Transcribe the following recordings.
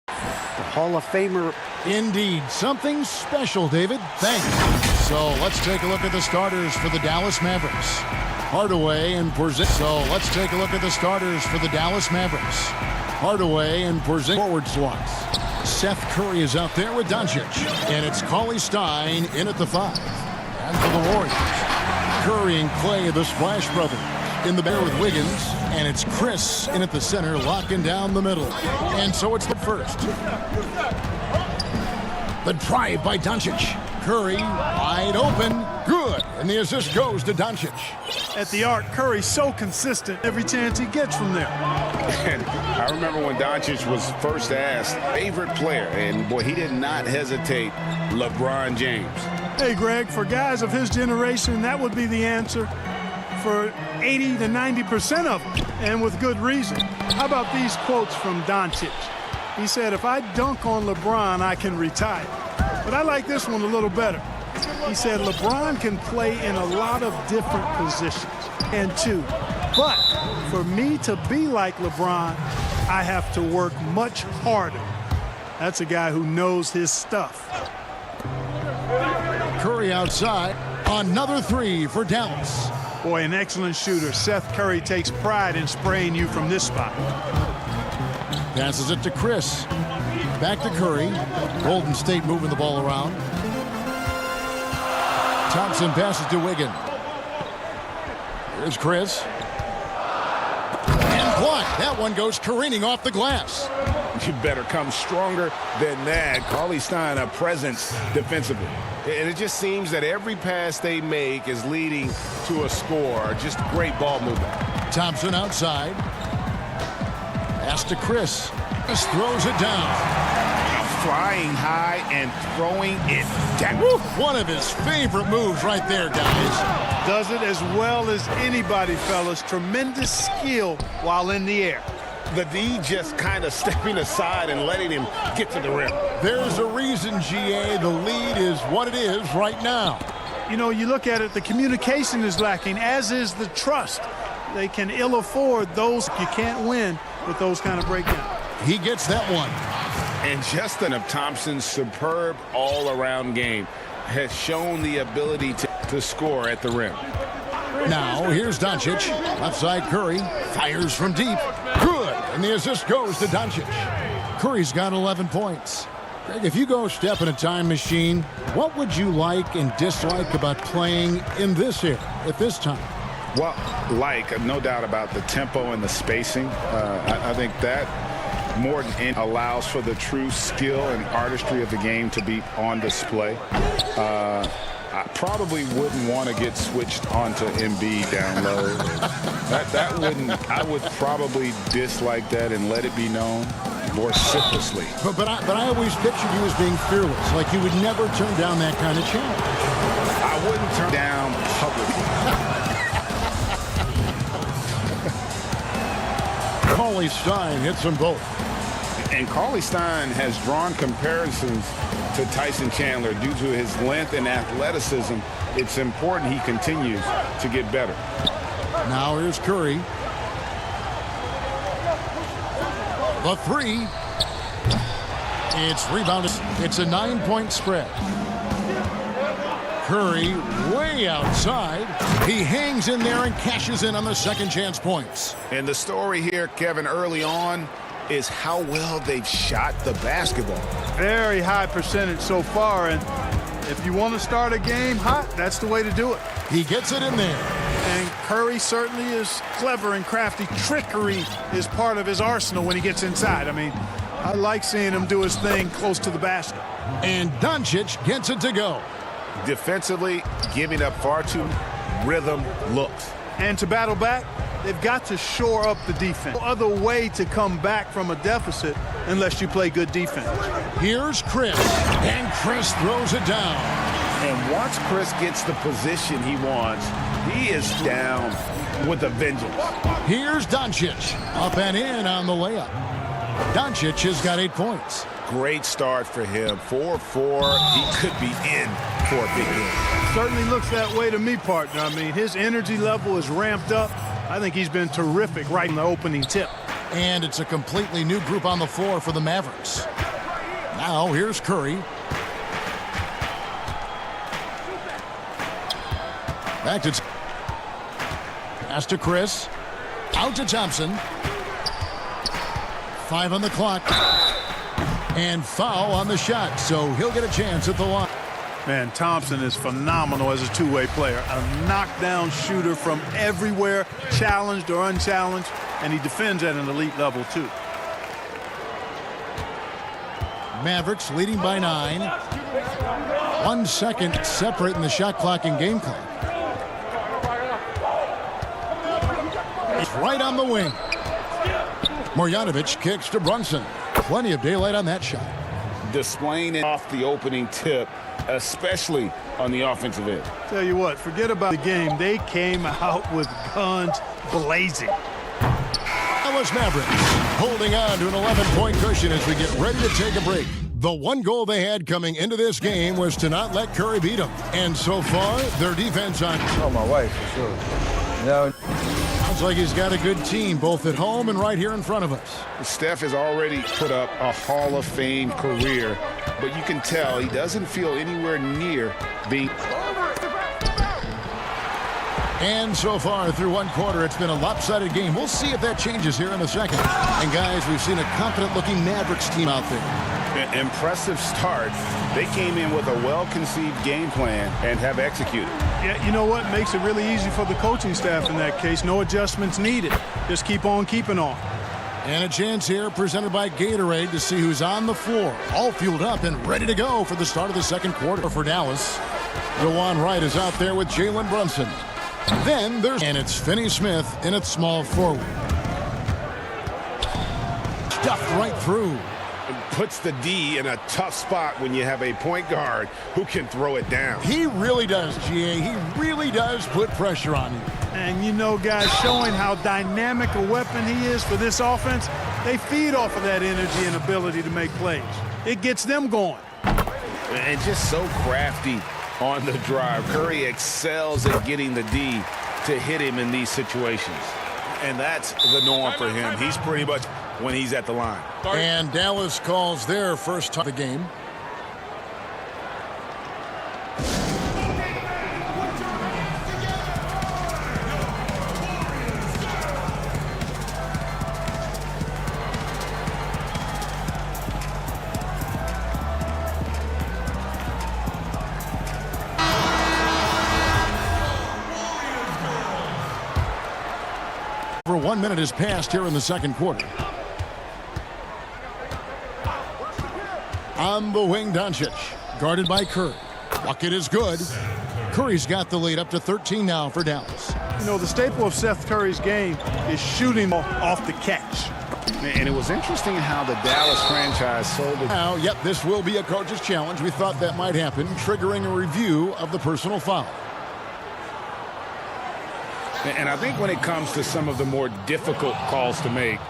Hall of Famer. Indeed. Something special, David. Thanks. So let's take a look at the starters for the Dallas Mavericks. Hardaway and Porzingis. So let's take a look at the starters for the Dallas Mavericks. Hardaway and Porzingis forward slots. Seth Curry is out there with Doncic. And it's Cauley Stein in at the 5. And for the Warriors, Curry and Clay, the Splash Brothers. In the bear with Wiggins, and it's Chris in at the center, locking down the middle. And so it's the first. The drive by Doncic. Curry wide open. Good. And the assist goes to Doncic. At the arc, Curry's so consistent every chance he gets from there. And I remember when Doncic was first asked favorite player, and boy, he did not hesitate. LeBron James. Hey, Greg, for guys of his generation, that would be the answer for 80 to 90% of them, and with good reason. How about these quotes from Doncic? He said, if I dunk on LeBron, I can retire. But I like this one a little better. He said, LeBron can play in a lot of different positions, and too. But for me to be like LeBron, I have to work much harder. That's a guy who knows his stuff. Curry outside. Another 3 for Dallas. Boy, an excellent shooter. Seth Curry takes pride in spraying you from this spot. Passes it to Chris. Back to Curry. Golden State moving the ball around. Thompson passes to Wiggins. Here's Chris. And blocked. That one goes careening off the glass. You better come stronger than that. Cauley Stein, a presence defensively. And it just seems that every pass they make is leading to a score. Just great ball movement. Thompson outside. Pass to Chris. Chris throws it down. Flying high and throwing it down. One of his favorite moves right there, guys. Does it as well as anybody, fellas. Tremendous skill while in the air. The D just kind of stepping aside and letting him get to the rim. There's a reason, GA, the lead is what it is right now. You know, you look at it, the communication is lacking, as is the trust. They can ill afford those. You can't win with those kind of breakdowns. He gets that one. And Justin of Thompson's superb all-around game has shown the ability to score at the rim. Now, here's Doncic. Left side, Curry. Fires from deep. Good. And the assist goes to Doncic. Curry's got 11 points. Greg, if you go step in a time machine, what would you like and dislike about playing in this era at this time? Well, no doubt about the tempo and the spacing. I think that more than anything allows for the true skill and artistry of the game to be on display. I probably wouldn't want to get switched onto Embiid down low. I would probably dislike that and let it be known vociferously. But I always pictured you as being fearless, like you would never turn down that kind of challenge. I wouldn't turn down publicly. Cauley Stein hits them both. And Cauley Stein has drawn comparisons to Tyson Chandler due to his length and athleticism. It's important he continues to get better. Now here's Curry. The 3. It's rebounded. It's a 9-point spread. Curry way outside. He hangs in there and cashes in on the second chance points. And the story here, Kevin, early on is how well they've shot the basketball. Very high percentage so far, and if you want to start a game hot, that's the way to do it. He gets it in there. And Curry certainly is clever and crafty. Trickery is part of his arsenal when he gets inside. I mean, I like seeing him do his thing close to the basket. And Doncic gets it to go. Defensively, giving up far too rhythm looks. And to battle back, they've got to shore up the defense. No other way to come back from a deficit unless you play good defense. Here's Chris, and Chris throws it down. And once Chris gets the position he wants, he is down with a vengeance. Here's Doncic, up and in on the layup. Doncic has got 8 points. Great start for him. 4-4. He could be in for a big game. Certainly looks that way to me, partner. I mean, his energy level is ramped up. I think he's been terrific right in the opening tip. And it's a completely new group on the floor for the Mavericks. Now here's Curry. Back to pass to Chris. Out to Thompson. 5 on the clock. And foul on the shot, so he'll get a chance at the line. Man, Thompson is phenomenal as a two-way player. A knockdown shooter from everywhere, challenged or unchallenged, and he defends at an elite level, too. Mavericks leading by 9. 1 second separating the shot clock and game clock. It's right on the wing. Marjanovic kicks to Brunson. Plenty of daylight on that shot. Displaying it off the opening tip, especially on the offensive end. Tell you what, forget about the game. They came out with guns blazing. Dallas Mavericks holding on to an 11-point cushion as we get ready to take a break. The one goal they had coming into this game was to not let Curry beat them. And so far, their defense on... Oh, my wife, for sure. No. Sounds like he's got a good team, both at home and right here in front of us. Steph has already put up a Hall of Fame career, but you can tell he doesn't feel anywhere near being... And so far, through one quarter, it's been a lopsided game. We'll see if that changes here in a second. And guys, we've seen a confident-looking Mavericks team out there. Impressive start. They came in with a well-conceived game plan and have executed. Yeah, you know what? Makes it really easy for the coaching staff in that case. No adjustments needed. Just keep on keeping on. And a chance here presented by Gatorade to see who's on the floor. All fueled up and ready to go for the start of the second quarter for Dallas. DeJuan Wright is out there with Jalen Brunson. Then there's... And it's Finney Smith in its small forward. Stuffed right through. Puts the D in a tough spot when you have a point guard who can throw it down. He really does, GA. He really does put pressure on you. And you know, guys, showing how dynamic a weapon he is for this offense, they feed off of that energy and ability to make plays. It gets them going. And just so crafty on the drive. Curry excels at getting the D to hit him in these situations. And that's the norm for him. He's pretty much when he's at the line. And Dallas calls their first time of the game. Over 1 minute has passed here in the second quarter. On the wing, Doncic, guarded by Curry. Bucket is good. Curry's got the lead up to 13 now for Dallas. You know, the staple of Seth Curry's game is shooting off the catch. And it was interesting how the Dallas franchise sold it. Now, yep, this will be a coach's challenge. We thought that might happen, triggering a review of the personal foul. And I think when it comes to some of the more difficult calls to make,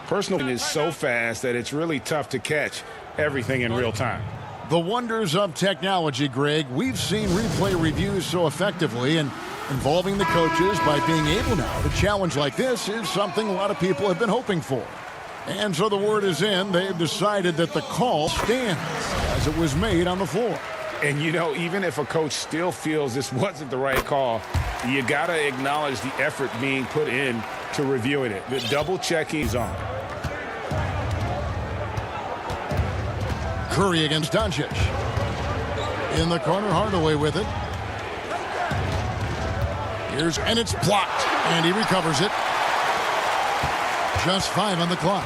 personal is so fast that it's really tough to catch everything in real time. The wonders of technology, Greg. We've seen replay reviews so effectively, and involving the coaches by being able now to challenge like this is something a lot of people have been hoping for. And so the word is in. They've decided that the call stands as it was made on the floor. And, you know, even if a coach still feels this wasn't the right call, you got to acknowledge the effort being put in to reviewing it. The double checking is on. Curry against Doncic. In the corner, Hardaway with it. And it's blocked, and he recovers it. Just 5 on the clock.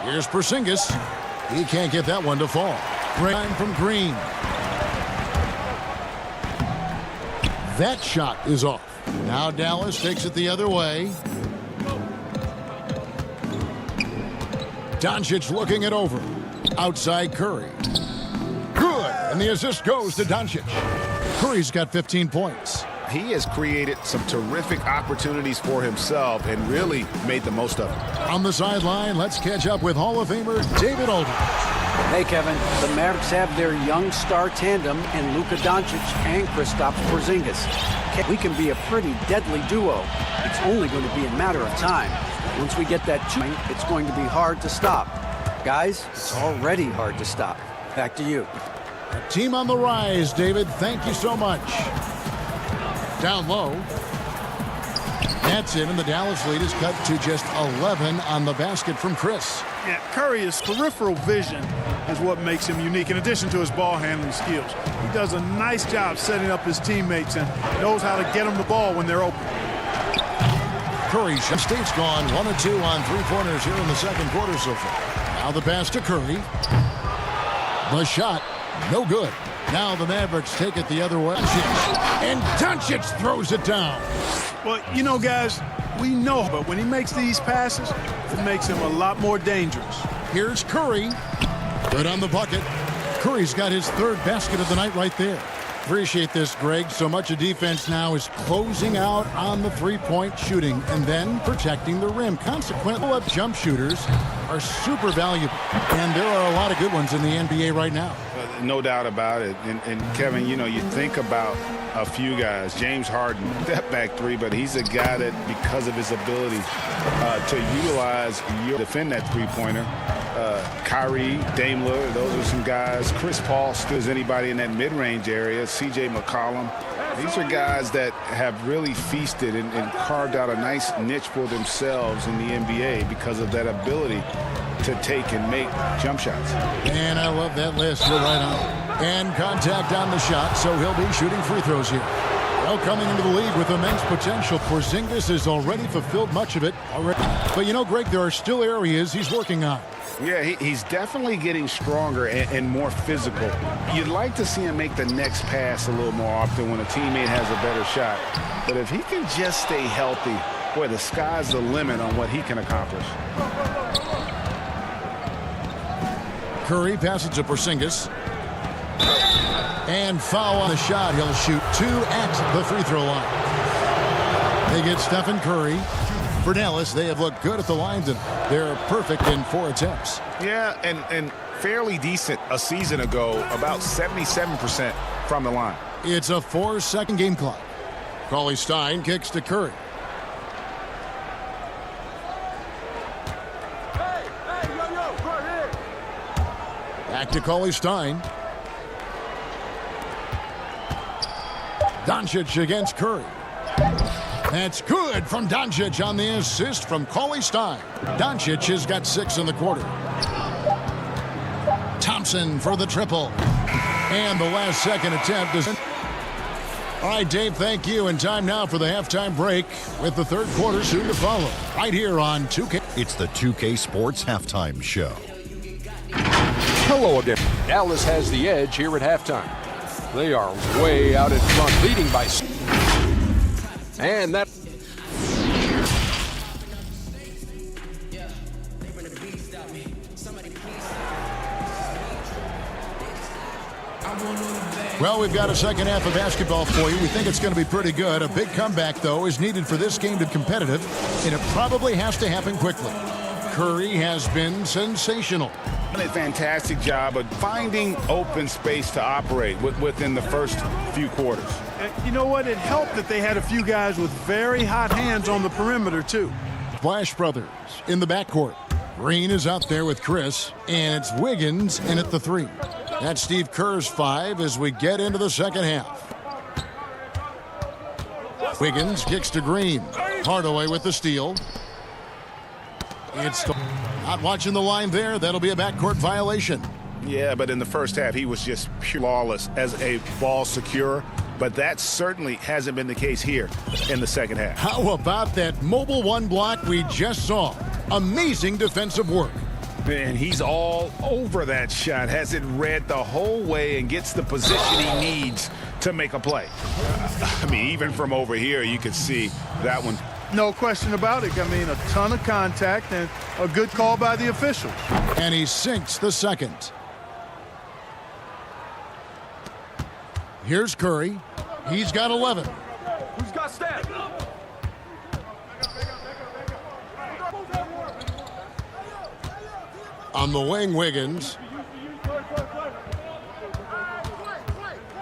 Here's Porzingis. He can't get that one to fall. Great time from Green. That shot is off. Now Dallas takes it the other way. Doncic looking it over. Outside Curry. Good. And the assist goes to Doncic. Curry's got 15 points. He has created some terrific opportunities for himself and really made the most of it. On the sideline, let's catch up with Hall of Famer David Aldridge. Hey, Kevin. The Mavericks have their young star tandem in Luka Doncic and Kristaps Porzingis. We can be a pretty deadly duo. It's only going to be a matter of time. Once we get that chewing, it's going to be hard to stop. Guys, it's already hard to stop. Back to you. A team on the rise, David. Thank you so much. Down low. That's it, and the Dallas lead is cut to just 11 on the basket from Chris. Yeah, Curry's peripheral vision is what makes him unique, in addition to his ball handling skills. He does a nice job setting up his teammates and knows how to get them the ball when they're open. Curry, State's gone 1 of 2 on three-pointers here in the second quarter so far. Now the pass to Curry. The shot, no good. Now the Mavericks take it the other way. And Doncic throws it down. Well, you know, guys, we know, but when he makes these passes, it makes him a lot more dangerous. Here's Curry. Good on the bucket. Curry's got his third basket of the night right there. Appreciate this, Greg. So much of defense now is closing out on the three-point shooting and then protecting the rim. Consequently, up jump shooters are super valuable. And there are a lot of good ones in the NBA right now. No doubt about it. And Kevin, you know, you think about a few guys. James Harden, step back three, but he's a guy that, because of his ability to utilize, defend that three-pointer. Kyrie, Dame Lillard, those are some guys. Chris Paul, still is anybody in that mid-range area. CJ McCollum. These are guys that have really feasted and carved out a nice niche for themselves in the NBA because of that ability to take and make jump shots. And I love that list. You're right on. And contact on the shot, so he'll be shooting free throws here. Well, coming into the league with immense potential, Porzingis has already fulfilled much of it already. But you know, Greg, there are still areas he's working on. Yeah, he's definitely getting stronger and more physical. You'd like to see him make the next pass a little more often when a teammate has a better shot. But if he can just stay healthy, boy, the sky's the limit on what he can accomplish. Curry passes to Porzingis. And foul on the shot. He'll shoot 2 at the free throw line. They get Stephen Curry. For Dallas, they have looked good at the line tonight. They're perfect in 4 attempts. Yeah, and fairly decent a season ago, about 77% from the line. It's a 4-second game clock. Cauley Stein kicks to Curry. Back to Cauley Stein. Doncic against Curry. That's good from Doncic on the assist from Cauley Stein. Doncic has got 6 in the quarter. Thompson for the triple. And the last second attempt is... All right, Dave, thank you. And time now for the halftime break with the third quarter soon to follow. Right here on 2K. It's the 2K Sports Halftime Show. Hello again. Dallas has the edge here at halftime. They are way out in front, leading by... And that... Well, we've got a second half of basketball for you. We think it's going to be pretty good. A big comeback, though, is needed for this game to be competitive, and it probably has to happen quickly. Curry has been sensational. Done a fantastic job of finding open space to operate within the first few quarters. And you know what? It helped that they had a few guys with very hot hands on the perimeter, too. Splash Brothers in the backcourt. Green is out there with Chris, and it's Wiggins in at the 3. That's Steve Kerr's 5 as we get into the second half. Wiggins kicks to Green. Hardaway with the steal. It's not watching the line there. That'll be a backcourt violation. Yeah, but in the first half, he was just flawless as a ball securer. But that certainly hasn't been the case here in the second half. How about that mobile 1 block we just saw? Amazing defensive work. And he's all over that shot, has it read the whole way and gets the position he needs to make a play. I mean, even from over here, you could see that one. No question about it. I mean, a ton of contact and a good call by the officials. And he sinks the second. Here's Curry. He's got 11. Who's got stat? On the wing, Wiggins.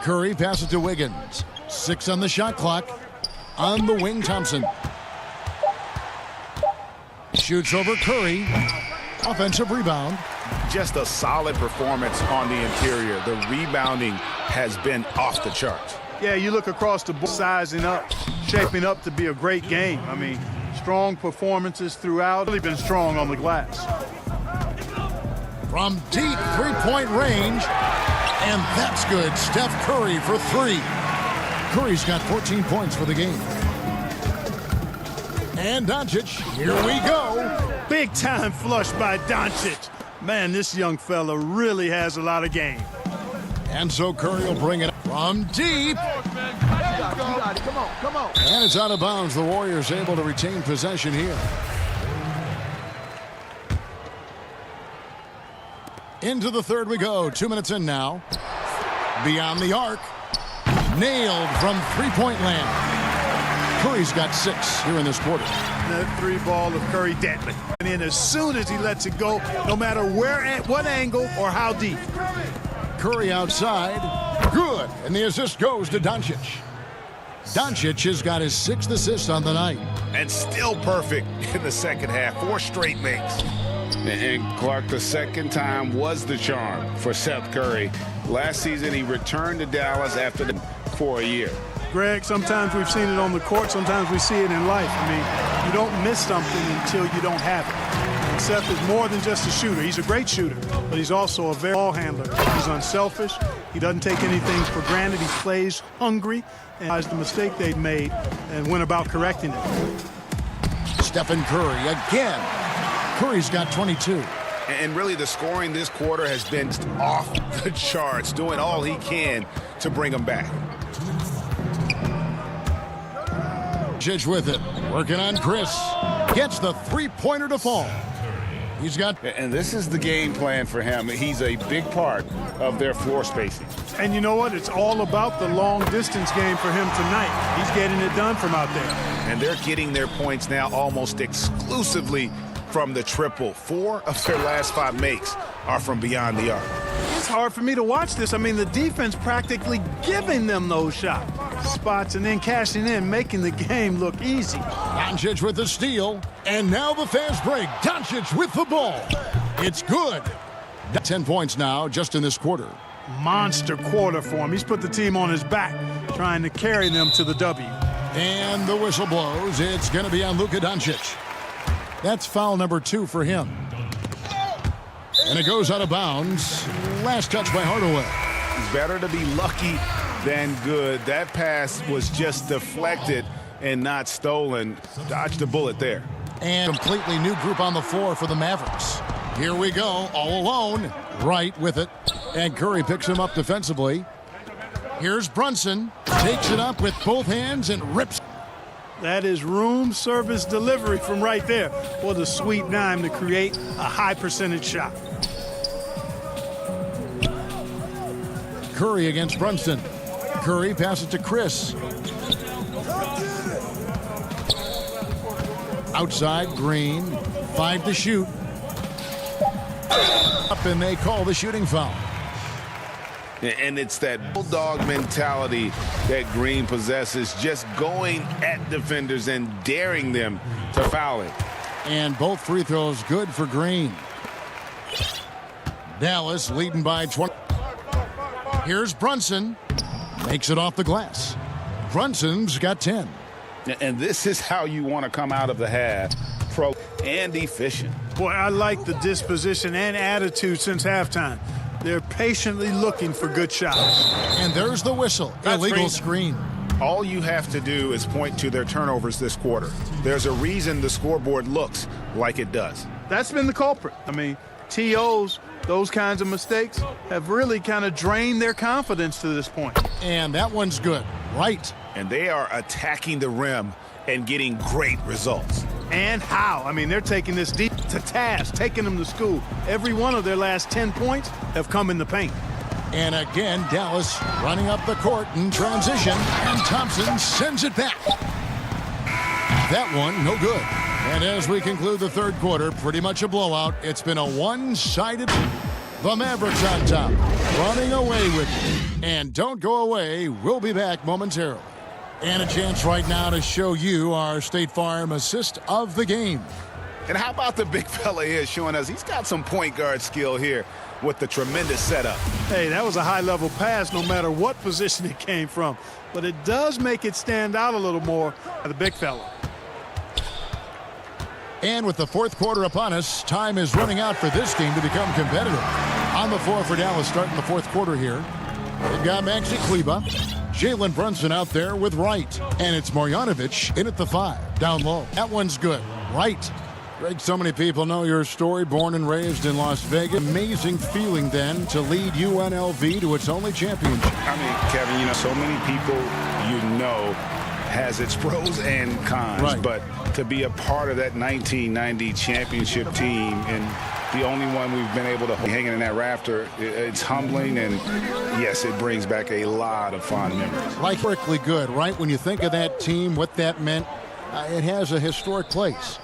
Curry passes to Wiggins. 6 on the shot clock. On the wing, Thompson. Shoots over Curry. Offensive rebound. Just a solid performance on the interior. The rebounding has been off the charts. Yeah, you look across the board, sizing up, shaping up to be a great game. I mean, strong performances throughout. Really been strong on the glass. From deep three-point range. And that's good. Steph Curry for three. Curry's got 14 points for the game. And Doncic, here we go. Big time flush by Doncic. Man, this young fella really has a lot of game. And so Curry will bring it from deep. Come on. And it's out of bounds. The Warriors able to retain possession here. Into the third we go. 2 minutes in now. Beyond the arc. Nailed from three-point land. Curry's got 6 here in this quarter. That three ball of Curry deadly. And then as soon as he lets it go, no matter where, at what angle, or how deep. Curry outside. Good. And the assist goes to Doncic. Doncic has got his 6th assist on the night. And still perfect in the second half. 4 straight makes. And Clark, the second time was the charm for Seth Curry. Last season, he returned to Dallas for a year. Greg, sometimes we've seen it on the court, sometimes we see it in life. I mean, you don't miss something until you don't have it. And Seth is more than just a shooter. He's a great shooter, but he's also a very ball handler. He's unselfish. He doesn't take anything for granted. He plays hungry and realized the mistake they'd made and went about correcting it. Stephen Curry again. Curry's got 22. And really the scoring this quarter has been off the charts, doing all he can to bring them back. Doncic with it, working on Chris. Gets the three-pointer to fall. He's got... And this is the game plan for him. He's a big part of their floor spacing. And you know what? It's all about the long-distance game for him tonight. He's getting it done from out there. And they're getting their points now almost exclusively from the triple. 4 of their last 5 makes are from beyond the arc. It's hard for me to watch this. I mean, the defense practically giving them those spots and then cashing in, making the game look easy. Doncic with the steal, and now the fast break. Doncic with the ball. It's good. 10 points now just in this quarter. Monster quarter for him. He's put the team on his back, trying to carry them to the W. And the whistle blows. It's going to be on Luka Doncic. That's foul number 2 for him. And it goes out of bounds. Last touch by Hardaway. It's better to be lucky than good. That pass was just deflected and not stolen. Dodged a bullet there. And completely new group on the floor for the Mavericks. Here we go, all alone. Right with it. And Curry picks him up defensively. Here's Brunson. Takes it up with both hands and rips. That is room service delivery from right there. What a sweet dime to create a high percentage shot. Curry against Brunson. Curry passes to Chris. Outside, Green. 5 to shoot. Up, and they call the shooting foul. And it's that bulldog mentality that Green possesses, just going at defenders and daring them to foul it. And both free throws good for Green. Dallas leading by 20. Here's Brunson. Makes it off the glass. Brunson's got 10. And this is how you want to come out of the half, pro and efficient. Boy, I like the disposition and attitude since halftime. They're patiently looking for good shots. And there's the whistle. Illegal screen. All you have to do is point to their turnovers this quarter. There's a reason the scoreboard looks like it does. That's been the culprit. I mean, TOs, those kinds of mistakes have really kind of drained their confidence to this point. And that one's good. Right. And they are attacking the rim and getting great results. And how? I mean, they're taking this deep to task, taking them to school. Every one of their last 10 points have come in the paint. And again, Dallas running up the court in transition, and Thompson sends it back. That one, no good. And as we conclude the third quarter, pretty much a blowout. It's been a one-sided... The Mavericks on top, running away with it. And don't go away. We'll be back momentarily. And a chance right now to show you our State Farm assist of the game. And how about the big fella here showing us he's got some point guard skill here with the tremendous setup. Hey, that was a high-level pass no matter what position it came from. But it does make it stand out a little more for the big fella. And with the fourth quarter upon us, time is running out for this game to become competitive. On the floor for Dallas starting the fourth quarter here. They've got Maxi Kleba, Jalen Brunson out there with Wright. And it's Marjanovic in at the 5, down low. That one's good. Wright. Greg, so many people know your story, born and raised in Las Vegas. Amazing feeling then to lead UNLV to its only championship. I mean, Kevin, you know, so many people you know has its pros and cons, right. But to be a part of that 1990 championship team and the only one we've been able to hang in that rafter, it's humbling, and yes, it brings back a lot of fond memories. Like historically good, right? When you think of that team, what that meant, it has a historic place.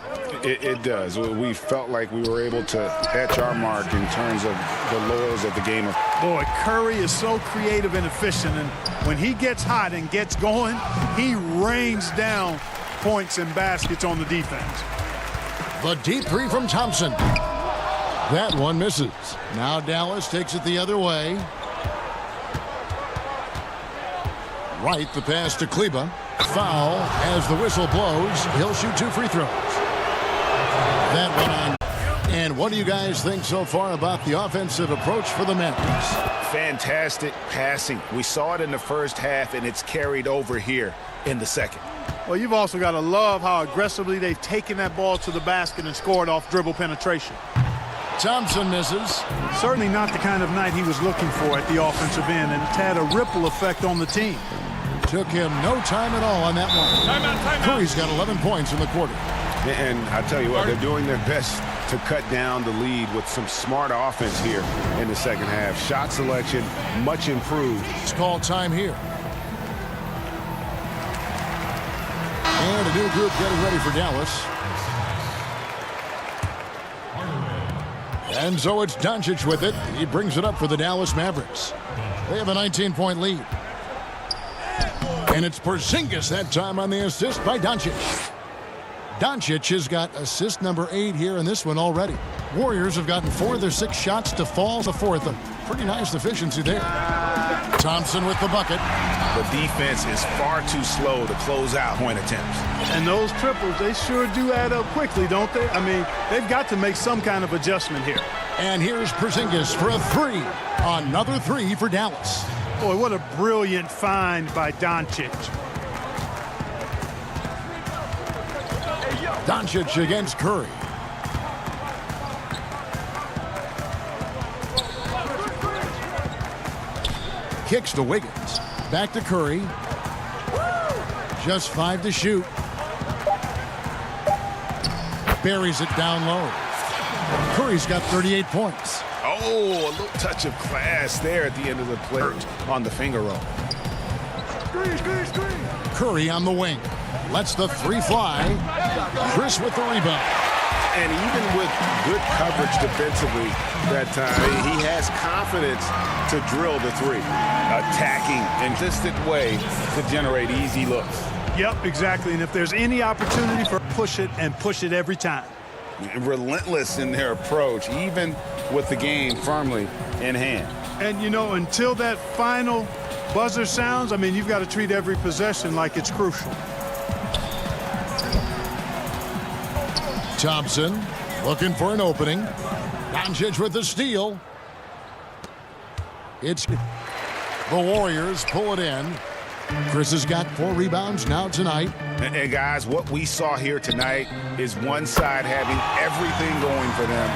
It does. We felt like we were able to etch our mark in terms of the laurels of the game. Boy, Curry is so creative and efficient, and when he gets hot and gets going, he rains down points and baskets on the defense. The deep three from Thompson. That one misses. Now Dallas takes it the other way. Right, the pass to Kleba. Foul as the whistle blows. He'll shoot 2 free throws. That one on. And what do you guys think so far about the offensive approach for the Mavericks? Fantastic passing. We saw it in the first half, and it's carried over here in the second. Well, you've also got to love how aggressively they've taken that ball to the basket and scored off dribble penetration. Thompson misses. Certainly not the kind of night he was looking for at the offensive end, and it's had a ripple effect on the team. Took him no time at all on that one. Timeout. Curry's got 11 points in the quarter. And I tell you what, they're doing their best to cut down the lead with some smart offense here in the second half. Shot selection much improved. It's call time here. And a new group getting ready for Dallas. And so it's Doncic with it. He brings it up for the Dallas Mavericks. They have a 19-point lead. And it's Porzingis that time on the assist by Doncic. Doncic has got assist number 8 here in this one already. Warriors have gotten 4 of their 6 shots to fall. The fourth. A pretty nice efficiency there. Thompson with the bucket. The defense is far too slow to close out point attempts. And those triples, they sure do add up quickly, don't they? I mean, they've got to make some kind of adjustment here. And here's Porzingis for a 3. Another 3 for Dallas. Boy, what a brilliant find by Doncic. Doncic against Curry. Kicks to Wiggins. Back to Curry. Just 5 to shoot. Buries it down low. Curry's got 38 points. Oh, a little touch of class there at the end of the play on the finger roll. Curry on the wing. Lets the 3 fly. Chris with the rebound. And even with good coverage defensively that time, he has confidence to drill the 3. Attacking in consistent way to generate easy looks. Yep, exactly. And if there's any opportunity for push it and push it every time. Relentless in their approach, even with the game firmly in hand. And, you know, until that final buzzer sounds, I mean, you've got to treat every possession like it's crucial. Thompson looking for an opening. Doncic with the steal. It's the Warriors pull it in. Chris has got 4 rebounds now tonight. And guys, what we saw here tonight is one side having everything going for them.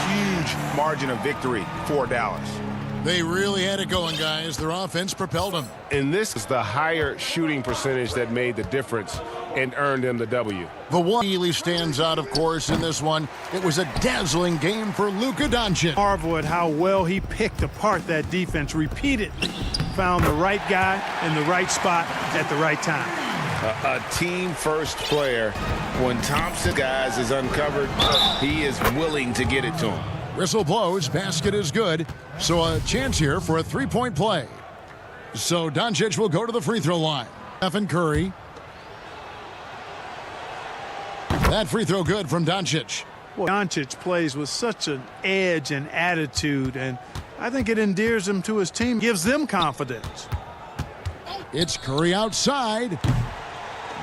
Huge margin of victory for Dallas. They really had it going, guys. Their offense propelled them. And this is the higher shooting percentage that made the difference and earned them the W. The one really stands out, of course, in this one. It was a dazzling game for Luka Doncic. Marvel at how well he picked apart that defense repeatedly. Found the right guy in the right spot at the right time. A team-first player. When Thompson, guys, is uncovered, he is willing to get it to him. Whistle blows, basket is good. So a chance here for a 3-point play. So Doncic will go to the free throw line. Stephen Curry. That free throw good from Doncic. Well, Doncic plays with such an edge and attitude, and I think it endears him to his team, gives them confidence. It's Curry outside.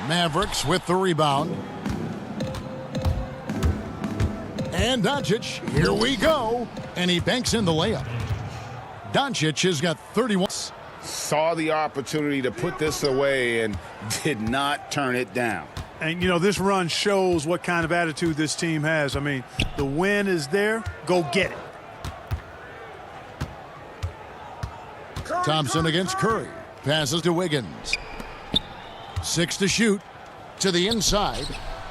Mavericks with the rebound. And Doncic, here we go. And he banks in the layup. Doncic has got 31. Saw the opportunity to put this away and did not turn it down. And, you know, this run shows what kind of attitude this team has. I mean, the win is there. Go get it. Thompson against Curry. Passes to Wiggins. 6 to shoot. To the inside.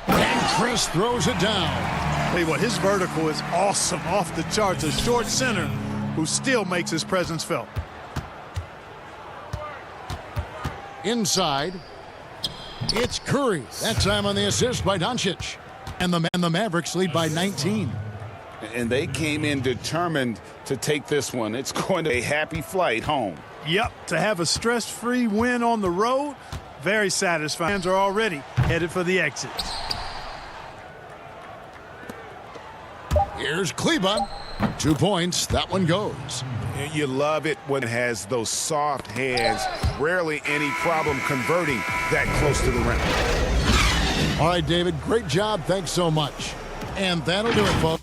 And Chris throws it down. Tell you what, his vertical is awesome, off the charts. A short center who still makes his presence felt. Inside. It's Curry. That time on the assist by Doncic. And the Mavericks lead by 19. And they came in determined to take this one. It's going to be a happy flight home. Yep, to have a stress-free win on the road, very satisfying. Fans are already headed for the exits. Here's Kleba. 2 points. That one goes. You love it when it has those soft hands. Rarely any problem converting that close to the rim. All right, David, great job. Thanks so much. And that'll do it, folks.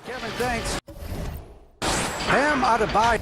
Kevin, thanks. Bam Adebayo.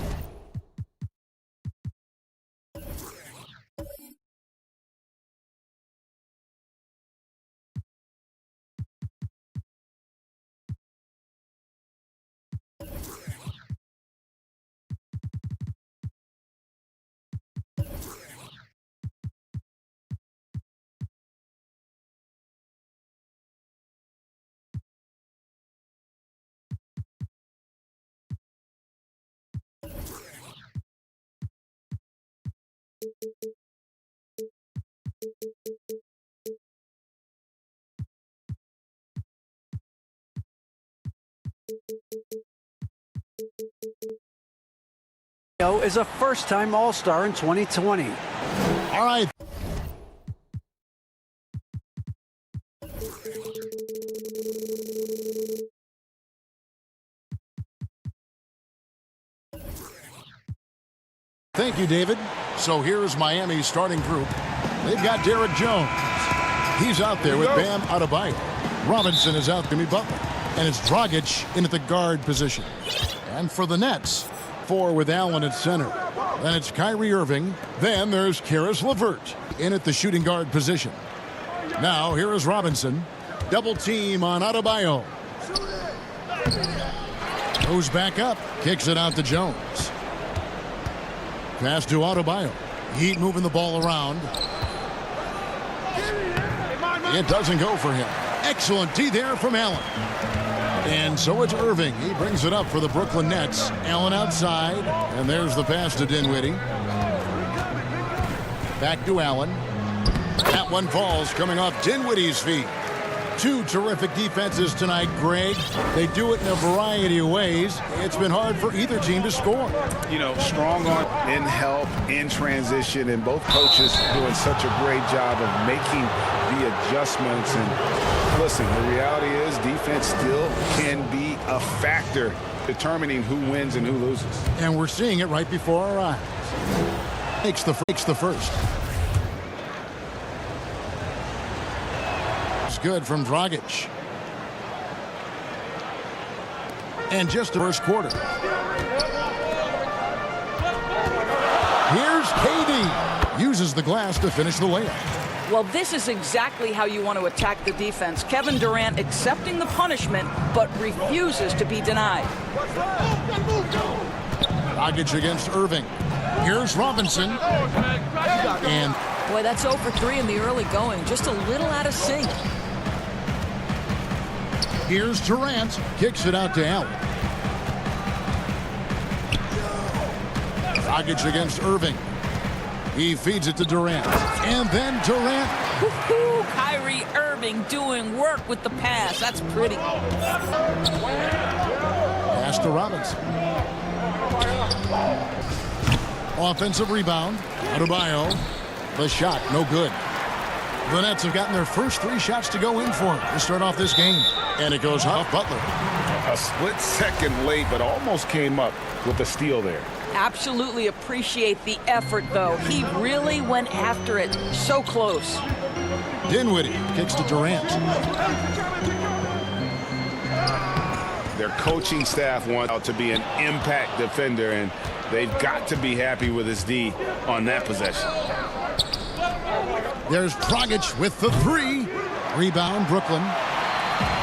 Is a first-time All-Star in 2020. All right. Thank you, David. So here's Miami's starting group. They've got Derek Jones. He's out there with Bam Adebayo. Robinson is out, Jimmy Butler. And it's Dragic in at the guard position. And for the Nets, 4 with Allen at center. Then it's Kyrie Irving. Then there's Karis LeVert in at the shooting guard position. Now here is Robinson. Double team on Adebayo. Goes back up. Kicks it out to Jones. Pass to Adebayo. Heat moving the ball around. It doesn't go for him. Excellent D there from Allen. And so it's Irving. He brings it up for the Brooklyn Nets. Allen outside. And there's the pass to Dinwiddie. Back to Allen. That one falls coming off Dinwiddie's feet. Two terrific defenses tonight, Greg. They do it in a variety of ways. It's been hard for either team to score. You know, strong on in help, in transition, and both coaches doing such a great job of making the adjustments. And listen, the reality is defense still can be a factor determining who wins and who loses. And we're seeing it right before our eyes. Makes the first. It's good from Dragic. And just the first quarter. Here's KD. Uses the glass to finish the layup. Well, this is exactly how you want to attack the defense. Kevin Durant accepting the punishment, but refuses to be denied. Dragic against Irving. Here's Robinson. And boy, that's 0 for 3 in the early going. Just a little out of sync. Here's Durant. Kicks it out to Allen. Dragic against Irving. He feeds it to Durant. And then Durant. Woo-hoo, Kyrie Irving doing work with the pass. That's pretty. Pass to Robinson. Offensive rebound. Adebayo. The shot, no good. The Nets have gotten their first 3 shots to go in for it to start off this game. And it goes off Butler. A split second late, but almost came up with a steal there. Absolutely appreciate the effort, though. He really went after it. So close. Dinwiddie kicks to Durant. Their coaching staff wants to be an impact defender, and they've got to be happy with his D on that possession. There's Dragic with the 3. Rebound, Brooklyn.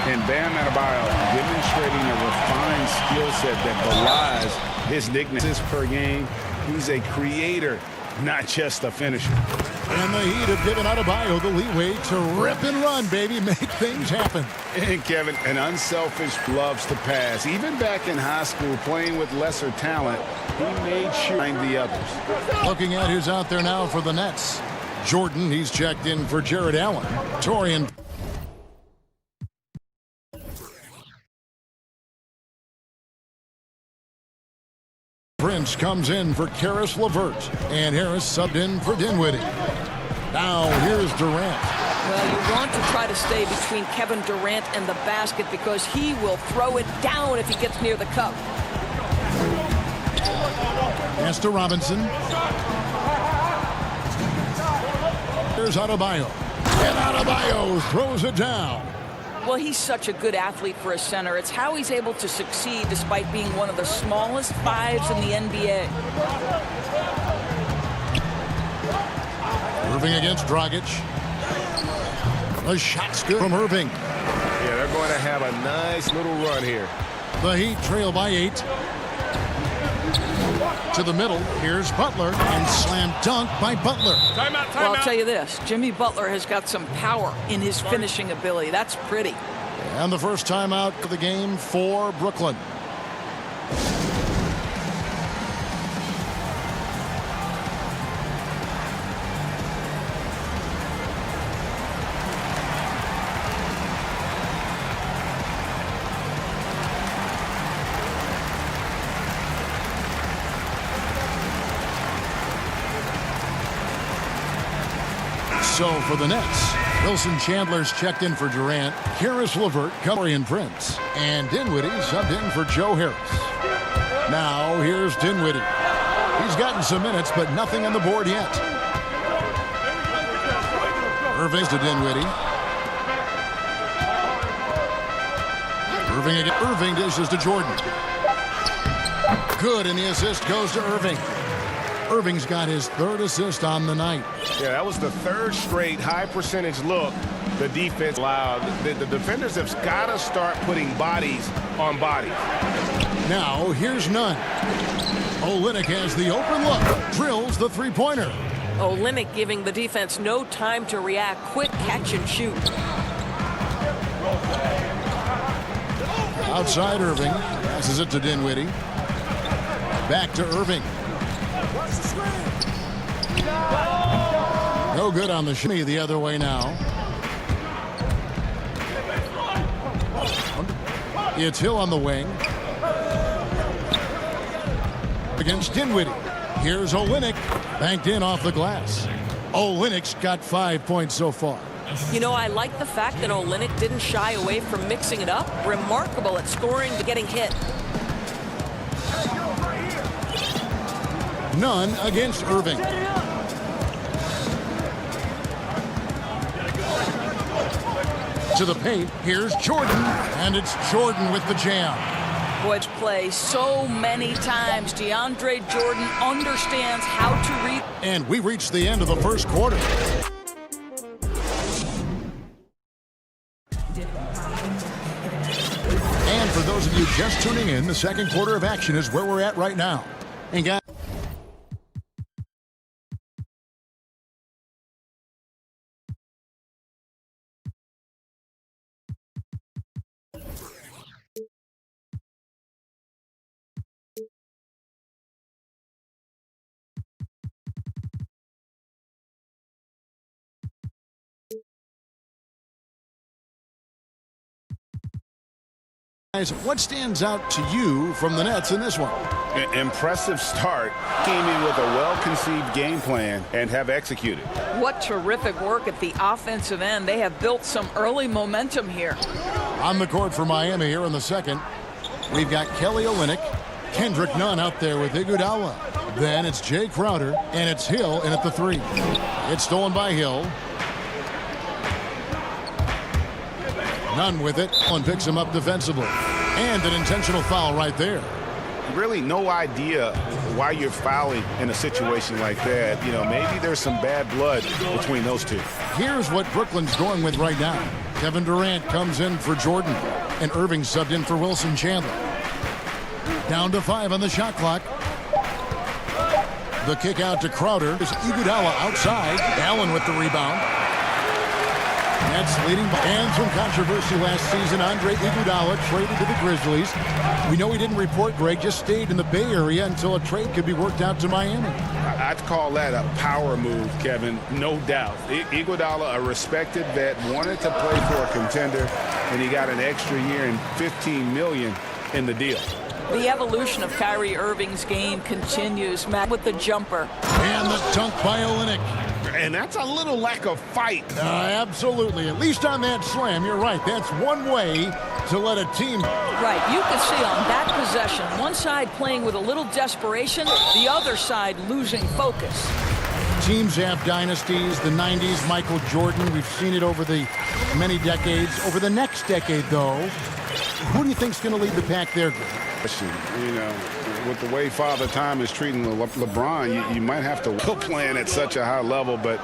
And Bam Adebayo demonstrating a refined skill set that belies his nickname per game. He's a creator, not just a finisher. And the Heat have given Adebayo the leeway to rip and run, baby. Make things happen. And Kevin, an unselfish, loves to pass. Even back in high school, playing with lesser talent, he made sure to find the others. Looking at who's out there now for the Nets. Jordan, he's checked in for Jared Allen. Torian. Prince comes in for Karis LeVert, and Harris subbed in for Dinwiddie. Now here's Durant. Well, you want to try to stay between Kevin Durant and the basket because he will throw it down if he gets near the cup. Pass to Robinson. Here's Adebayo. And Adebayo throws it down. Well, he's such a good athlete for a center. It's how he's able to succeed despite being one of the smallest 5s in the NBA. Irving against Dragic. The shot's good from Irving. Yeah, they're going to have a nice little run here. The Heat trail by 8. To the middle, here's Butler, and slam dunk by Butler. Well, I'll tell you this, Jimmy Butler has got some power in his finishing ability. That's pretty. And the first time out of the game for Brooklyn. So for the Nets, Wilson Chandler's checked in for Durant, Karis LeVert, Torian Prince, and Dinwiddie subbed in for Joe Harris. Now here's Dinwiddie. He's gotten some minutes, but nothing on the board yet. Irving to Dinwiddie. Irving again. Irving dishes to Jordan. Good, and the assist goes to Irving. Irving's got his 3rd assist on the night. Yeah, that was the 3rd straight high percentage look the defense allowed. The defenders have got to start putting bodies on bodies. Now here's Nunn. Olynyk has the open look. Drills the 3-pointer. Olynyk giving the defense no time to react. Quick catch and shoot. Outside Irving. Passes it to Dinwiddie. Back to Irving. No good on the shimmy the other way now. It's Hill on the wing. Against Dinwiddie. Here's Olynyk. Banked in off the glass. Olynyk's got 5 points so far. You know, I like the fact that Olynyk didn't shy away from mixing it up. Remarkable at scoring to getting hit. None against Irving. To the paint, here's Jordan, and it's Jordan with the jam. Boyd's play so many times. DeAndre Jordan understands how to read. And we reached the end of the first quarter. And for those of you just tuning in, the second quarter of action is where we're at right now. And guys, what stands out to you from the Nets in this one? Impressive start. Came in with a well-conceived game plan and have executed. What terrific work at the offensive end. They have built some early momentum here. On the court for Miami here in the second, we've got Kelly Olynyk, Kendrick Nunn out there with Iguodala. Then it's Jay Crowder, and it's Hill in at the three. It's stolen by Hill. Nunn with it, and picks him up defensively. And an intentional foul right there. Really no idea why you're fouling in a situation like that. You know, maybe there's some bad blood between those two. Here's what Brooklyn's going with right now. Kevin Durant comes in for Jordan, and Irving subbed in for Wilson Chandler. Down to 5 on the shot clock. The kick out to Crowder. There's Iguodala outside. Allen with the rebound. Nets leading by, and some controversy last season. Andre Iguodala traded to the Grizzlies. We know he didn't report, Greg, just stayed in the Bay Area until a trade could be worked out to Miami. I'd call that a power move, Kevin, no doubt. Iguodala, a respected vet, wanted to play for a contender, and he got an extra year and $15 million in the deal. The evolution of Kyrie Irving's game continues, Matt, with the jumper. And the dunk by Olynyk. And that's a little lack of fight. Absolutely. At least on that slam, you're right. That's one way to let a team. Right. You can see on that possession, one side playing with a little desperation, the other side losing focus. Teams have dynasties. The 90s, Michael Jordan. We've seen it over the many decades. Over the next decade, though, who do you think's going to lead the pack there, Greg? You know, with the way Father Time is treating LeBron, you might have to go playing at such a high level. But,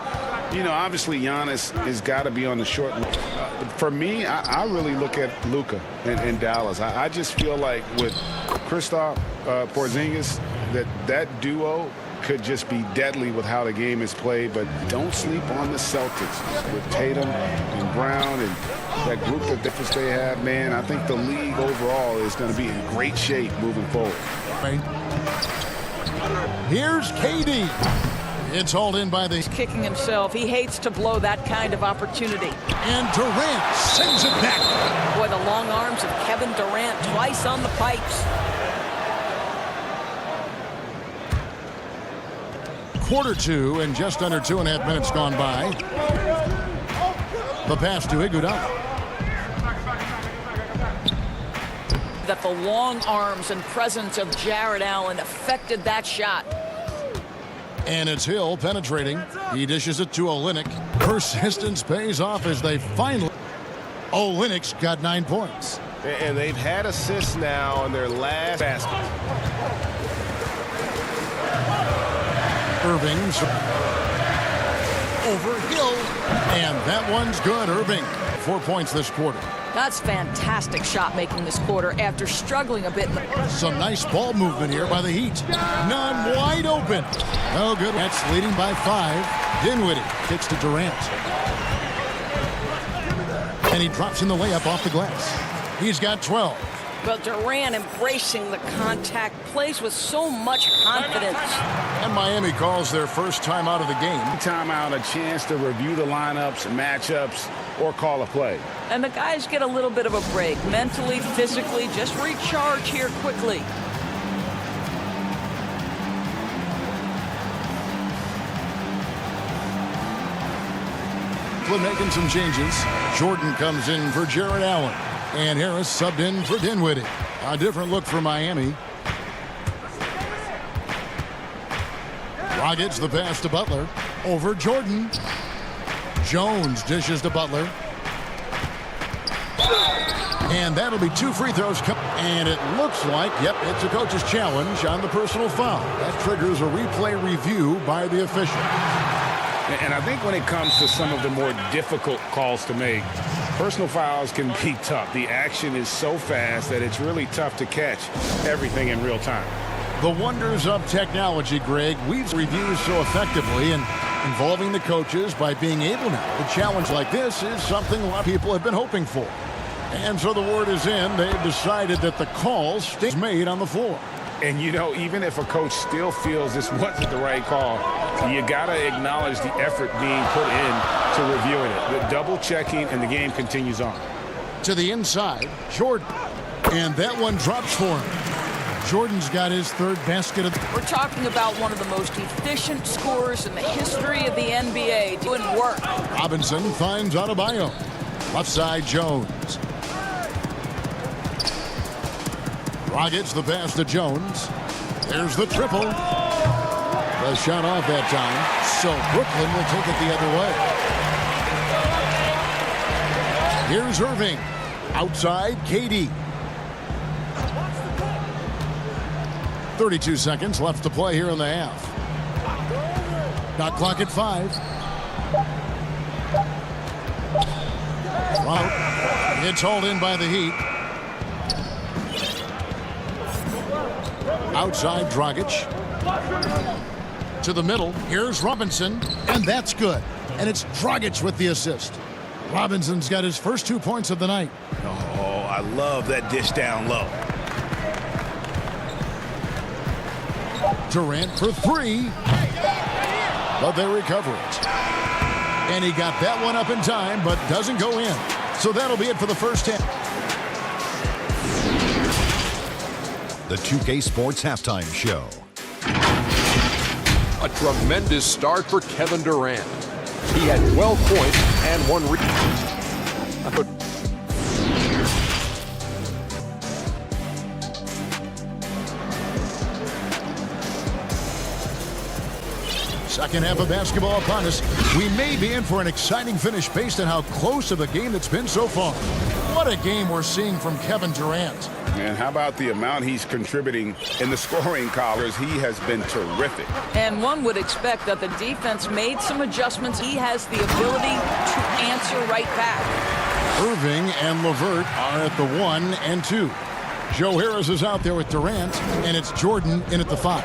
you know, obviously Giannis has got to be on the short. For me, I really look at Luka in Dallas. I just feel like with Kristaps Porzingis, that duo could just be deadly with how the game is played. But don't sleep on the Celtics with Tatum and Brown and that group of difference they have, man. I think the league overall is going to be in great shape moving forward. Here's KD. It's hauled in by the... He's kicking himself. He hates to blow that kind of opportunity. And Durant sends it back. Boy, the long arms of Kevin Durant twice on the pipes. Quarter two, and just under 2.5 minutes gone by. The pass to Iguodala. That the long arms and presence of Jared Allen affected that shot. And it's Hill penetrating. He dishes it to Olynyk. Persistence pays off as they finally... Olynyk's got 9 points. And they've had assists now on their last basket. Irving's over Hill. And that one's good. Irving, 4 points this quarter. That's fantastic shot making this quarter after struggling a bit. Some nice ball movement here by the Heat. None wide open. Oh, good. That's leading by 5. Dinwiddie kicks to Durant. And he drops in the layup off the glass. He's got 12. Well, Durant embracing the contact, plays with so much confidence. And Miami calls their first time out of the game. Timeout, a chance to review the lineups, matchups, or call a play. And the guys get a little bit of a break, mentally, physically, just recharge here quickly. Making some changes. Jordan comes in for Jared Allen. And Harris subbed in for Dinwiddie. A different look for Miami. Rockets the pass to Butler. Over Jordan. Jones dishes to Butler. And that'll be 2 free throws. And it looks like, yep, it's a coach's challenge on the personal foul. That triggers a replay review by the official. And I think when it comes to some of the more difficult calls to make, personal fouls can be tough. The action is so fast that it's really tough to catch everything in real time. The wonders of technology, Greg. We've reviewed so effectively and involving the coaches by being able now. A challenge like this is something a lot of people have been hoping for. And so the word is in. They've decided that the call stays made on the floor. And, you know, even if a coach still feels this wasn't the right call, you got to acknowledge the effort being put in to reviewing it. The double checking, and the game continues on. To the inside, Jordan. And that one drops for him. Jordan's got his third basket of the... We're talking about one of the most efficient scorers in the history of the NBA doing work. Robinson finds Adebayo. Left side, Jones. Rockets the pass to Jones. There's the triple. The shot off that time. So Brooklyn will take it the other way. Here's Irving. Outside, KD. 32 seconds left to play here in the half. Got clock at 5. Wow. It's hauled in by the Heat. Outside, Dragic. To the middle. Here's Robinson. And that's good. And it's Dragic with the assist. Robinson's got his first 2 points of the night. Oh, I love that dish down low. Durant for 3. But they recover it. And he got that one up in time, but doesn't go in. So that'll be it for the first half. The 2K Sports Halftime Show. A tremendous start for Kevin Durant. He had 12 points and 1 rebound. Second half of basketball upon us. We may be in for an exciting finish based on how close of a game it's been so far. What a game we're seeing from Kevin Durant. And how about the amount he's contributing in the scoring columns? He has been terrific. And one would expect that the defense made some adjustments. He has the ability to answer right back. Irving and LeVert are at the 1 and 2. Joe Harris is out there with Durant, and it's Jordan in at the 5.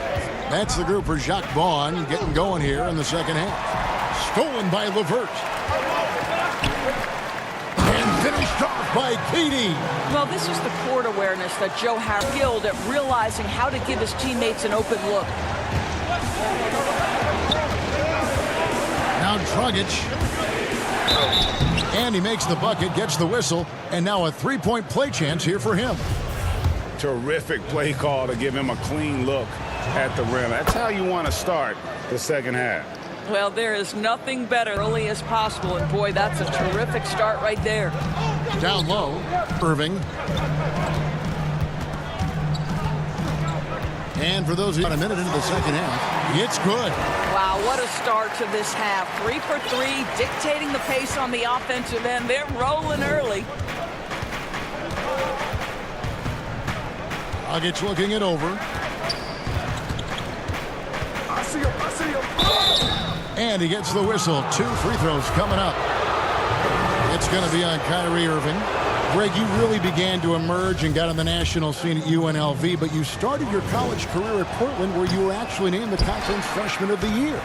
That's the group for Jacques Vaughn getting going here in the second half. Stolen by LeVert. And finished off by KD. Well, this is the court awareness that Joe Harris skilled at realizing how to give his teammates an open look. Now Dragic. And he makes the bucket, gets the whistle, and now a 3-point play chance here for him. Terrific play call to give him a clean look at the rim. That's how you want to start the second half. Well, there is nothing better early as possible, and boy, that's a terrific start right there. Down low, Irving. And for those who got a minute into the second half, it's good. Wow, what a start to this half. 3 for 3, dictating the pace on the offensive end. They're rolling early. Dragic looking it over. I see him. And he gets the whistle. 2 free throws coming up. It's going to be on Kyrie Irving. Greg, you really began to emerge and got on the national scene at UNLV, but you started your college career at Portland, where you were actually named the Conference Freshman of the Year.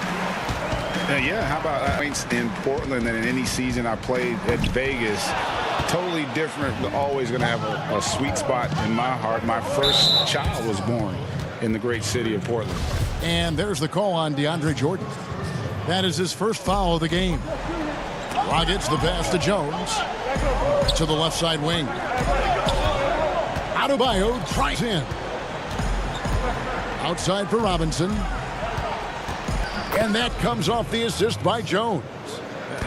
Yeah, how about points in Portland and in any season I played at Vegas? totally different, but always going to have a sweet spot in my heart. My first child was born in the great city of Portland. And there's the call on DeAndre Jordan. That is his first foul of the game. Rockets the pass to Jones. To the left side wing. Adebayo tries in. Outside for Robinson. And that comes off the assist by Jones.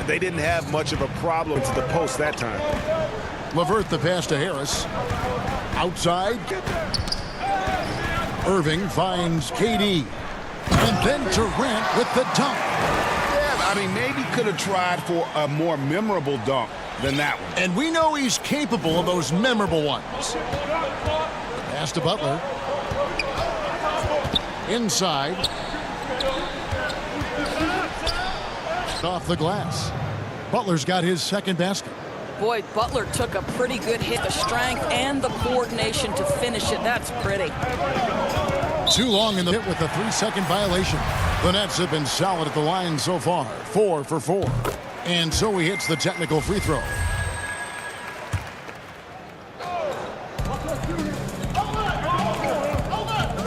They didn't have much of a problem to the post that time. LeVert the pass to Harris. Outside. Irving finds KD. And then Durant with the dunk. Yeah, I mean, maybe could have tried for a more memorable dunk than that one. And we know he's capable of those memorable ones. Pass to Butler. Inside. Off the glass. Butler's got his second basket. Boy, Butler took a pretty good hit. The strength and the coordination to finish it. That's pretty. Too long in the hit with a 3-second violation. The Nets have been solid at the line so far. 4 for 4. And so he hits the technical free throw.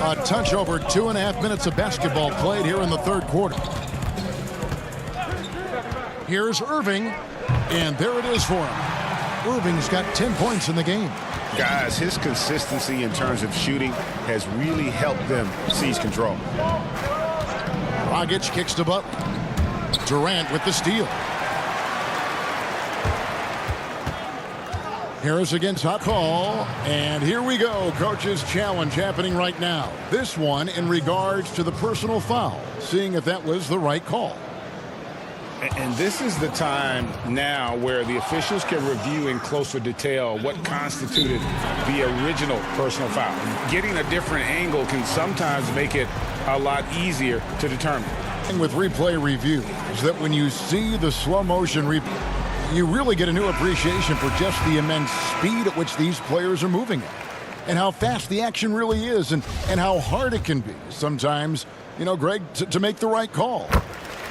A touch over 2.5 minutes of basketball played here in the third quarter. Here's Irving, and there it is for him. Irving's got 10 points in the game. Guys, his consistency in terms of shooting has really helped them seize control. Dragic kicks to Butler. Durant with the steal. Harris against hot call, and here we go. Coach's challenge happening right now. This one in regards to the personal foul, seeing if that was the right call. And this is the time now where the officials can review in closer detail what constituted the original personal foul. Getting a different angle can sometimes make it a lot easier to determine. And with replay review is that when you see the slow motion replay, you really get a new appreciation for just the immense speed at which these players are moving at, and how fast the action really is, and how hard it can be sometimes, you know, Greg, to make the right call.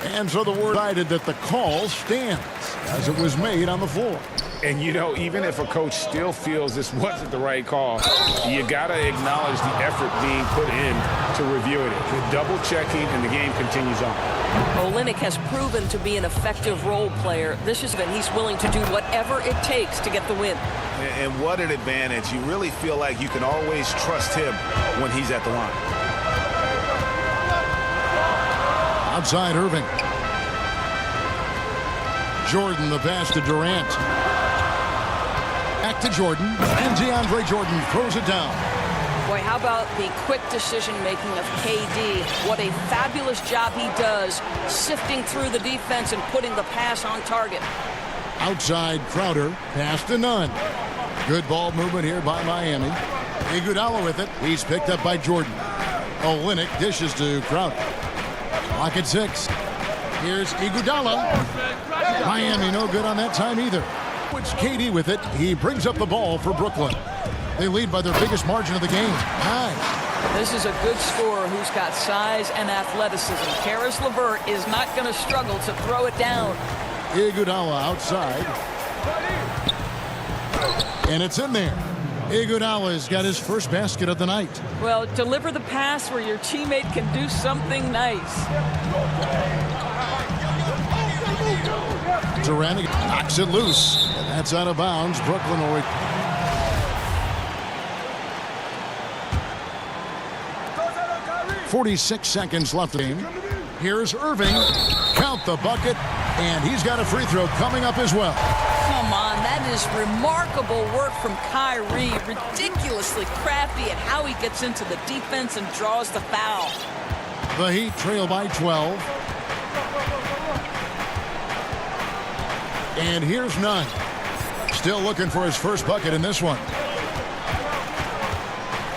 And so the word decided that the call stands as it was made on the floor. And, you know, even if a coach still feels this wasn't the right call, you got to acknowledge the effort being put in to reviewing it. The double checking, and the game continues on. Olynyk has proven to be an effective role player. This is that he's willing to do whatever it takes to get the win. And what an advantage. You really feel like you can always trust him when he's at the line. Outside Irving. Jordan the pass to Durant. Back to Jordan, and DeAndre Jordan throws it down. Boy, how about the quick decision-making of KD? What a fabulous job he does sifting through the defense and putting the pass on target. Outside Crowder, pass to Nunn. Good ball movement here by Miami. Iguodala with it. He's picked up by Jordan. Olynyk dishes to Crowder. Clock at 6. Here's Iguodala. Miami no good on that time either. It's KD with it. He brings up the ball for Brooklyn. They lead by their biggest margin of the game. 9. This is a good scorer who's got size and athleticism. Karis LeVert is not going to struggle to throw it down. Iguodala outside. And it's in there. Iguodala's got his first basket of the night. Well, deliver the pass where your teammate can do something nice. Durant knocks it loose. And that's out of bounds. Brooklyn will 46 seconds left in the game. Here's Irving. Count the bucket. And he's got a free throw coming up as well. Come on, that is remarkable work from Kyrie. Ridiculously crafty at how he gets into the defense and draws the foul. The Heat trail by 12. And here's Nunn. Still looking for his first bucket in this one.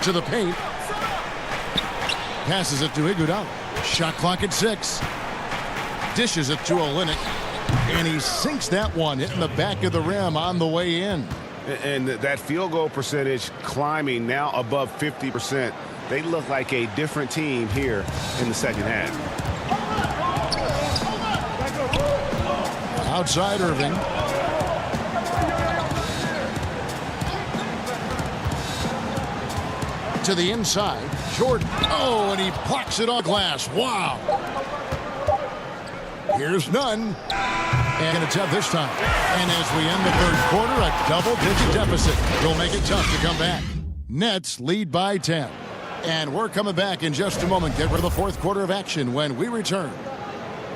To the paint. Passes it to Iguodala. Shot clock at 6. Dishes it to Olynyk. And he sinks that one, hitting the back of the rim on the way in. And that field goal percentage climbing now above 50%. They look like a different team here in the second half. Outside Irving. To the inside. Jordan. Oh, and he blocks it on glass. Wow. Here's none. And it's up this time. And as we end the third quarter, a double-digit deficit. Will make it tough to come back. Nets lead by 10. And we're coming back in just a moment. Get rid of the fourth quarter of action when we return.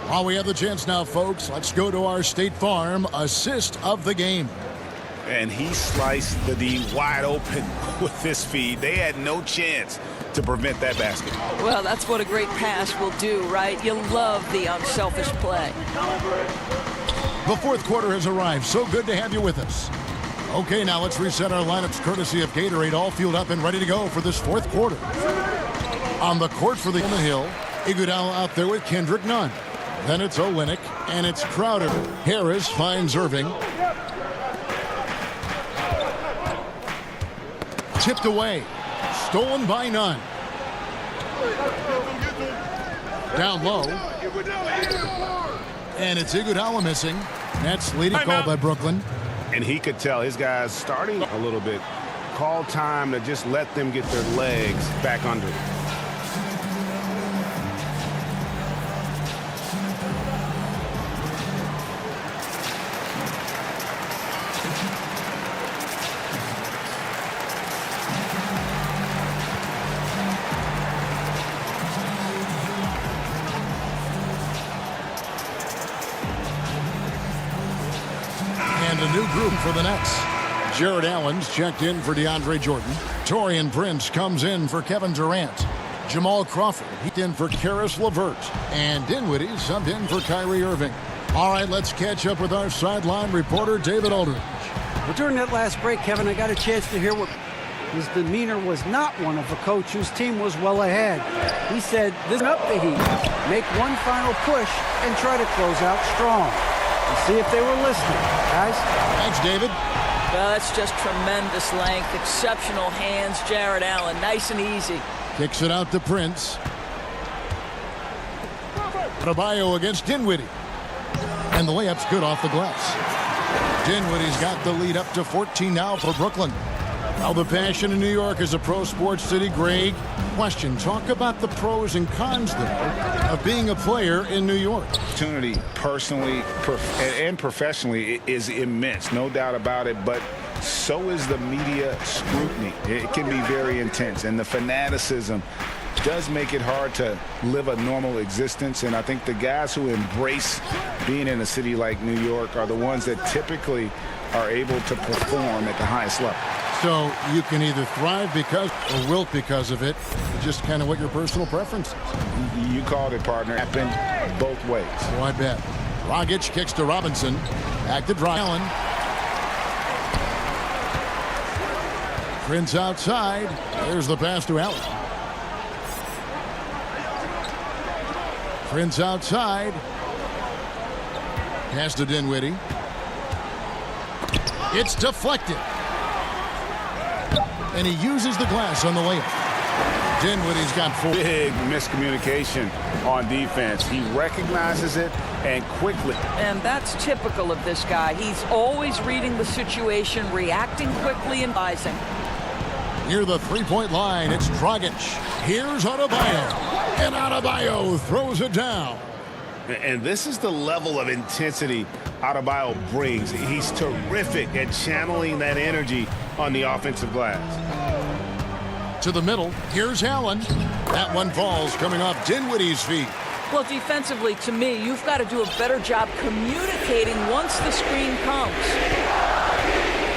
While we have the chance now, folks, let's go to our State Farm assist of the game. And he sliced the D wide open with this feed. They had no chance to prevent that basket. Well, that's what a great pass will do, right? You love the unselfish play. The fourth quarter has arrived. So good to have you with us. Okay, now let's reset our lineups courtesy of Gatorade, all fueled up and ready to go for this fourth quarter. On the court for the Hill, Iguodala out there with Kendrick Nunn. Then it's Olynyk, and it's Crowder. Harris finds Irving. Tipped away. Stolen by Nunn. Down low. And it's Iguodala missing. That's leading call by Brooklyn. And he could tell his guys starting a little bit. Call time to just let them get their legs back under it. A new group for the Nets. Jared Allen's checked in for DeAndre Jordan. Taurean Prince comes in for Kevin Durant. Jamal Crawford he's in for Karis LeVert. And Dinwiddie subbed in for Kyrie Irving. All right, let's catch up with our sideline reporter, David Aldridge. Well, during that last break, Kevin, I got a chance to hear what his demeanor was not one of a coach whose team was well ahead. He said, this is up the heat, make one final push, and try to close out strong. See if they were listening, guys. Thanks, David. Well, that's just tremendous length, exceptional hands, Jared Allen, nice and easy. Kicks it out to Prince. Adebayo against Dinwiddie. And the layup's good off the glass. Dinwiddie's got the lead up to 14 now for Brooklyn. Now the passion in New York is a pro sports city. Greg, question, talk about the pros and cons there of being a player in New York. Opportunity personally and professionally is immense, no doubt about it, but so is the media scrutiny. It can be very intense, and the fanaticism does make it hard to live a normal existence. And I think the guys who embrace being in a city like New York are the ones that typically are able to perform at the highest level. So you can either thrive because or wilt because of it, just kind of what your personal preference is. You called it, partner. Happen both ways. Oh, I bet. Dragic kicks to Robinson. Back to Allen. Prince outside. There's the pass to Allen. Prince outside. Pass to Dinwiddie. It's deflected. And he uses the glass on the layup. Dinwiddie's got 4. Big miscommunication on defense. He recognizes it and quickly. And that's typical of this guy. He's always reading the situation, reacting quickly and advising. Near the three-point line, it's Dragic. Here's Adebayo. And Adebayo throws it down. And this is the level of intensity Adebayo brings. He's terrific at channeling that energy on the offensive glass. To the middle, here's Allen. That one falls coming off Dinwiddie's feet. Well, defensively, to me, you've got to do a better job communicating once the screen comes.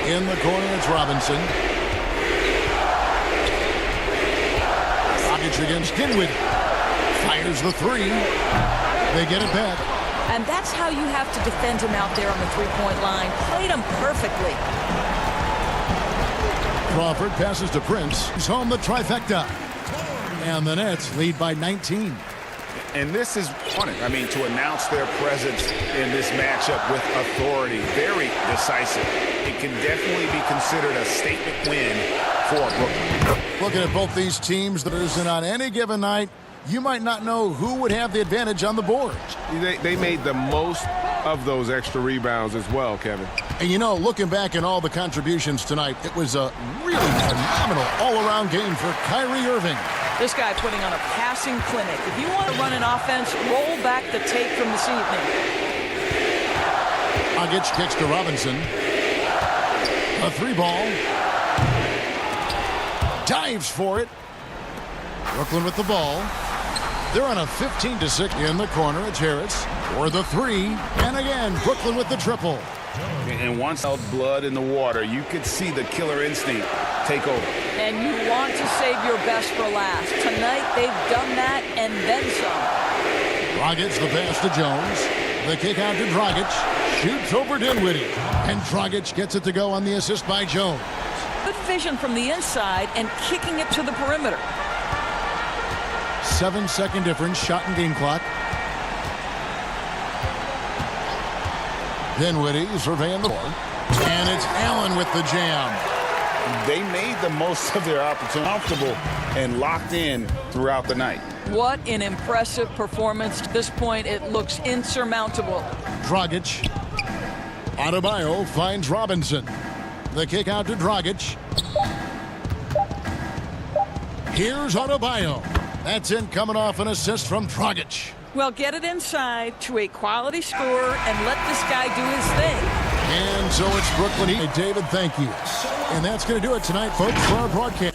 In the corner, it's Robinson. Dragic against Dinwiddie. Fires the three. They get it back. And that's how you have to defend him out there on the three-point line. Played him perfectly. Crawford passes to Prince. He's home the trifecta. And the Nets lead by 19. And this is funny. I mean, to announce their presence in this matchup with authority, very decisive. It can definitely be considered a statement win for Brooklyn. Looking at both these teams, there isn't on any given night you might not know who would have the advantage on the board. They made the most of those extra rebounds as well, Kevin. And you know, looking back at all the contributions tonight, it was a really phenomenal all-around game for Kyrie Irving. This guy putting on a passing clinic. If you want to run an offense, roll back the tape from this evening. Dragic kicks to Robinson. A three ball. Dives for it. Brooklyn with the ball. They're on a 15-6 in the corner. It's Harris for the three. And again, Brooklyn with the triple. And once held blood in the water, you could see the killer instinct take over. And you want to save your best for last. Tonight, they've done that and then some. Dragic the pass to Jones. The kick out to Dragic. Shoots over Dinwiddie. And Dragic gets it to go on the assist by Jones. Good vision from the inside and kicking it to the perimeter. 7-second difference, shot and game clock. Dinwiddie surveying the board. And it's Allen with the jam. They made the most of their opportunity, comfortable and locked in throughout the night. What an impressive performance. At this point, it looks insurmountable. Dragic. Adebayo finds Robinson. The kick out to Dragic. Here's Adebayo. That's in, coming off an assist from Dragic. Well, get it inside to a quality scorer and let this guy do his thing. And so it's Brooklyn Heat. David, thank you. And that's going to do it tonight, folks, for our broadcast.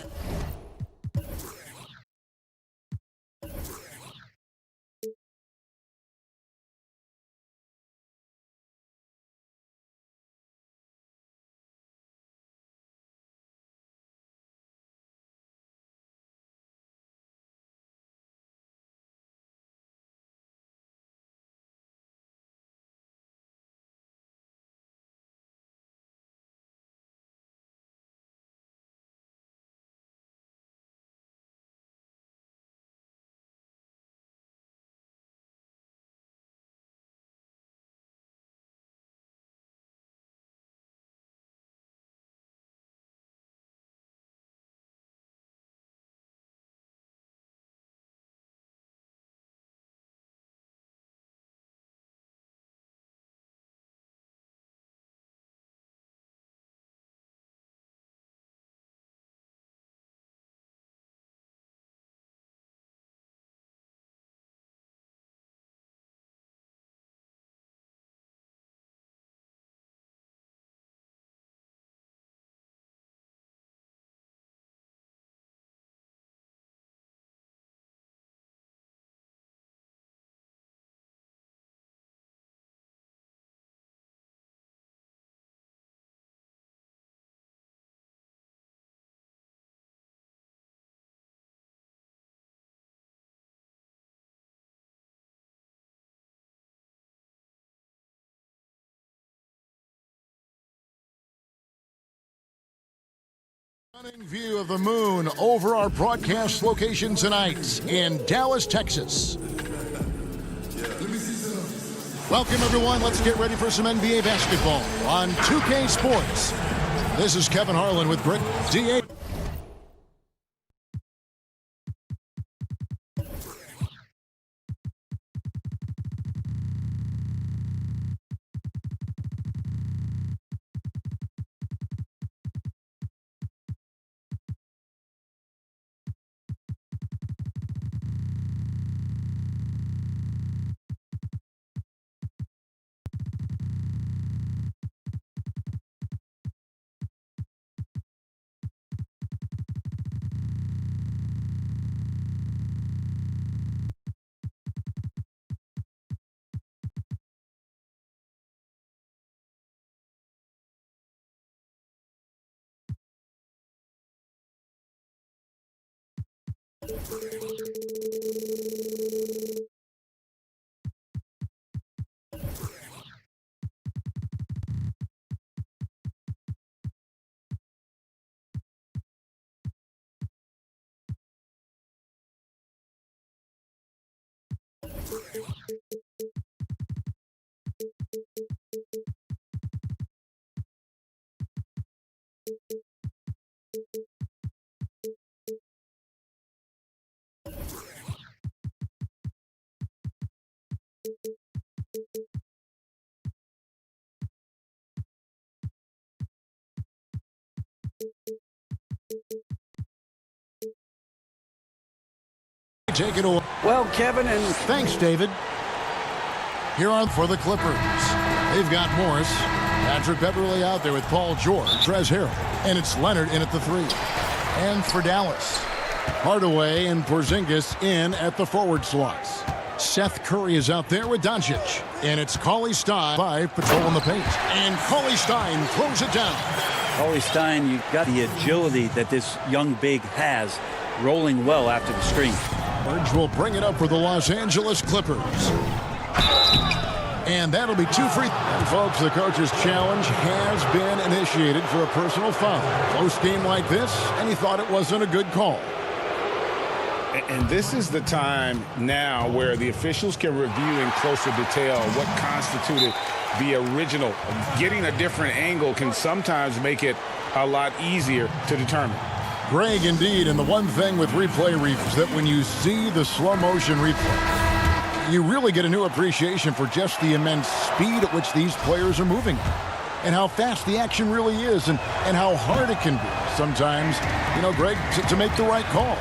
Stunning view of the moon over our broadcast location tonight in Dallas, Texas. Welcome, everyone. Let's get ready for some NBA basketball on 2K Sports. This is Kevin Harlan with Britt D.A. Take it away. Well, Kevin, and Thanks, David. Here on for the Clippers. They've got Morris, Patrick Beverly out there with Paul George, Trez Harrell, and it's Leonard in at the 3. And for Dallas, Hardaway and Porzingis in at the forward slots. Seth Curry is out there with Doncic, and it's Cauley Stein by patrolling the paint. And Cauley Stein throws it down. Cauley Stein, you've got the agility that this young big has, rolling well after the screen. Burge will bring it up for the Los Angeles Clippers. And that'll be 2 free. And folks, the coach's challenge has been initiated for a personal foul. Close game like this, and he thought it wasn't a good call. And this is the time now where the officials can review in closer detail what constituted the original. Getting a different angle can sometimes make it a lot easier to determine. Greg, indeed, and the one thing with replay is that when you see the slow motion replay, you really get a new appreciation for just the immense speed at which these players are moving and how fast the action really is and how hard it can be sometimes, you know, Greg, to make the right call.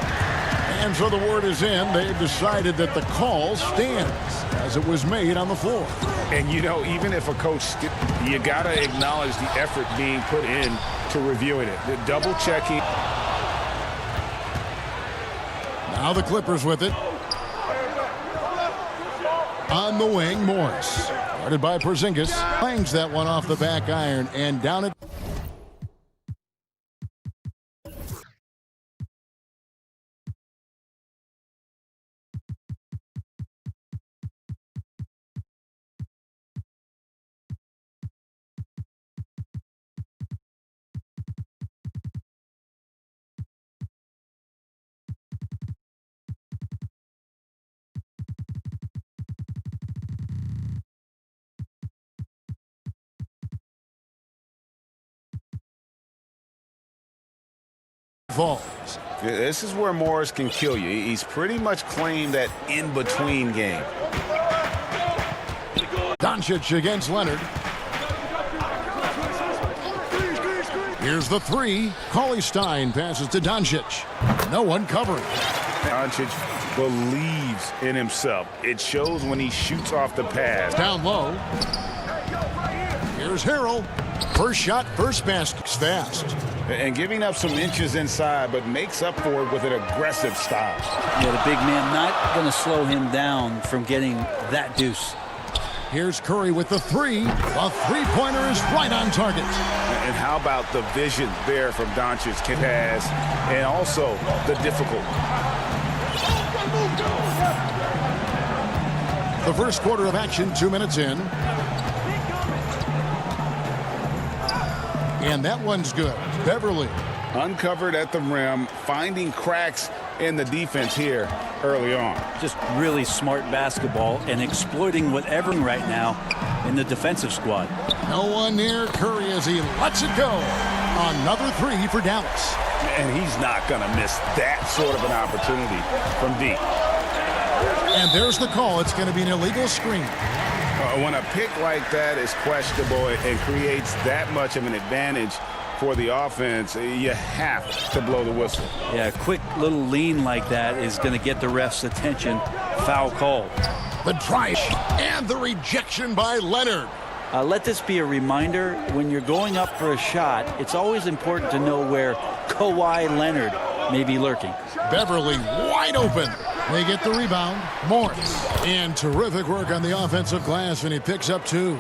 And so the word is in. They've decided that the call stands as it was made on the floor. And, you know, even if a coach, you got to acknowledge the effort being put in to reviewing it, the double checking. Now the Clippers with it. On the wing, Morris. Guarded by Porzingis. Bangs that one off the back iron and down it. Falls. This is where Morris can kill you. He's pretty much claimed that in-between game. Doncic against Leonard. Here's the 3. Cauley Stein passes to Doncic. No one covering. Doncic believes in himself. It shows when he shoots off the pass. Down low. Here's Harrell. First shot, first basket. Fast. And giving up some inches inside, but makes up for it with an aggressive style. Yeah, the big man not going to slow him down from getting that deuce. Here's Curry with the 3. The three-pointer is right on target. And how about the vision there from Doncic pass, and also the difficult. The first quarter of action, 2 minutes in. And that one's good. Beverly. Uncovered at the rim, finding cracks in the defense here early on. Just really smart basketball and exploiting whatever right now in the defensive squad. No one near Curry as he lets it go. Another 3 for Dallas. And he's not going to miss that sort of an opportunity from deep. And there's the call. It's going to be an illegal screen. When a pick like that is questionable and creates that much of an advantage for the offense, you have to blow the whistle. Yeah, a quick little lean like that is going to get the ref's attention. Foul call. The try and the rejection by Leonard. Let this be a reminder, when you're going up for a shot, it's always important to know where Kawhi Leonard may be lurking. Beverly wide open. They get the rebound. Morris. And terrific work on the offensive glass, and he picks up 2.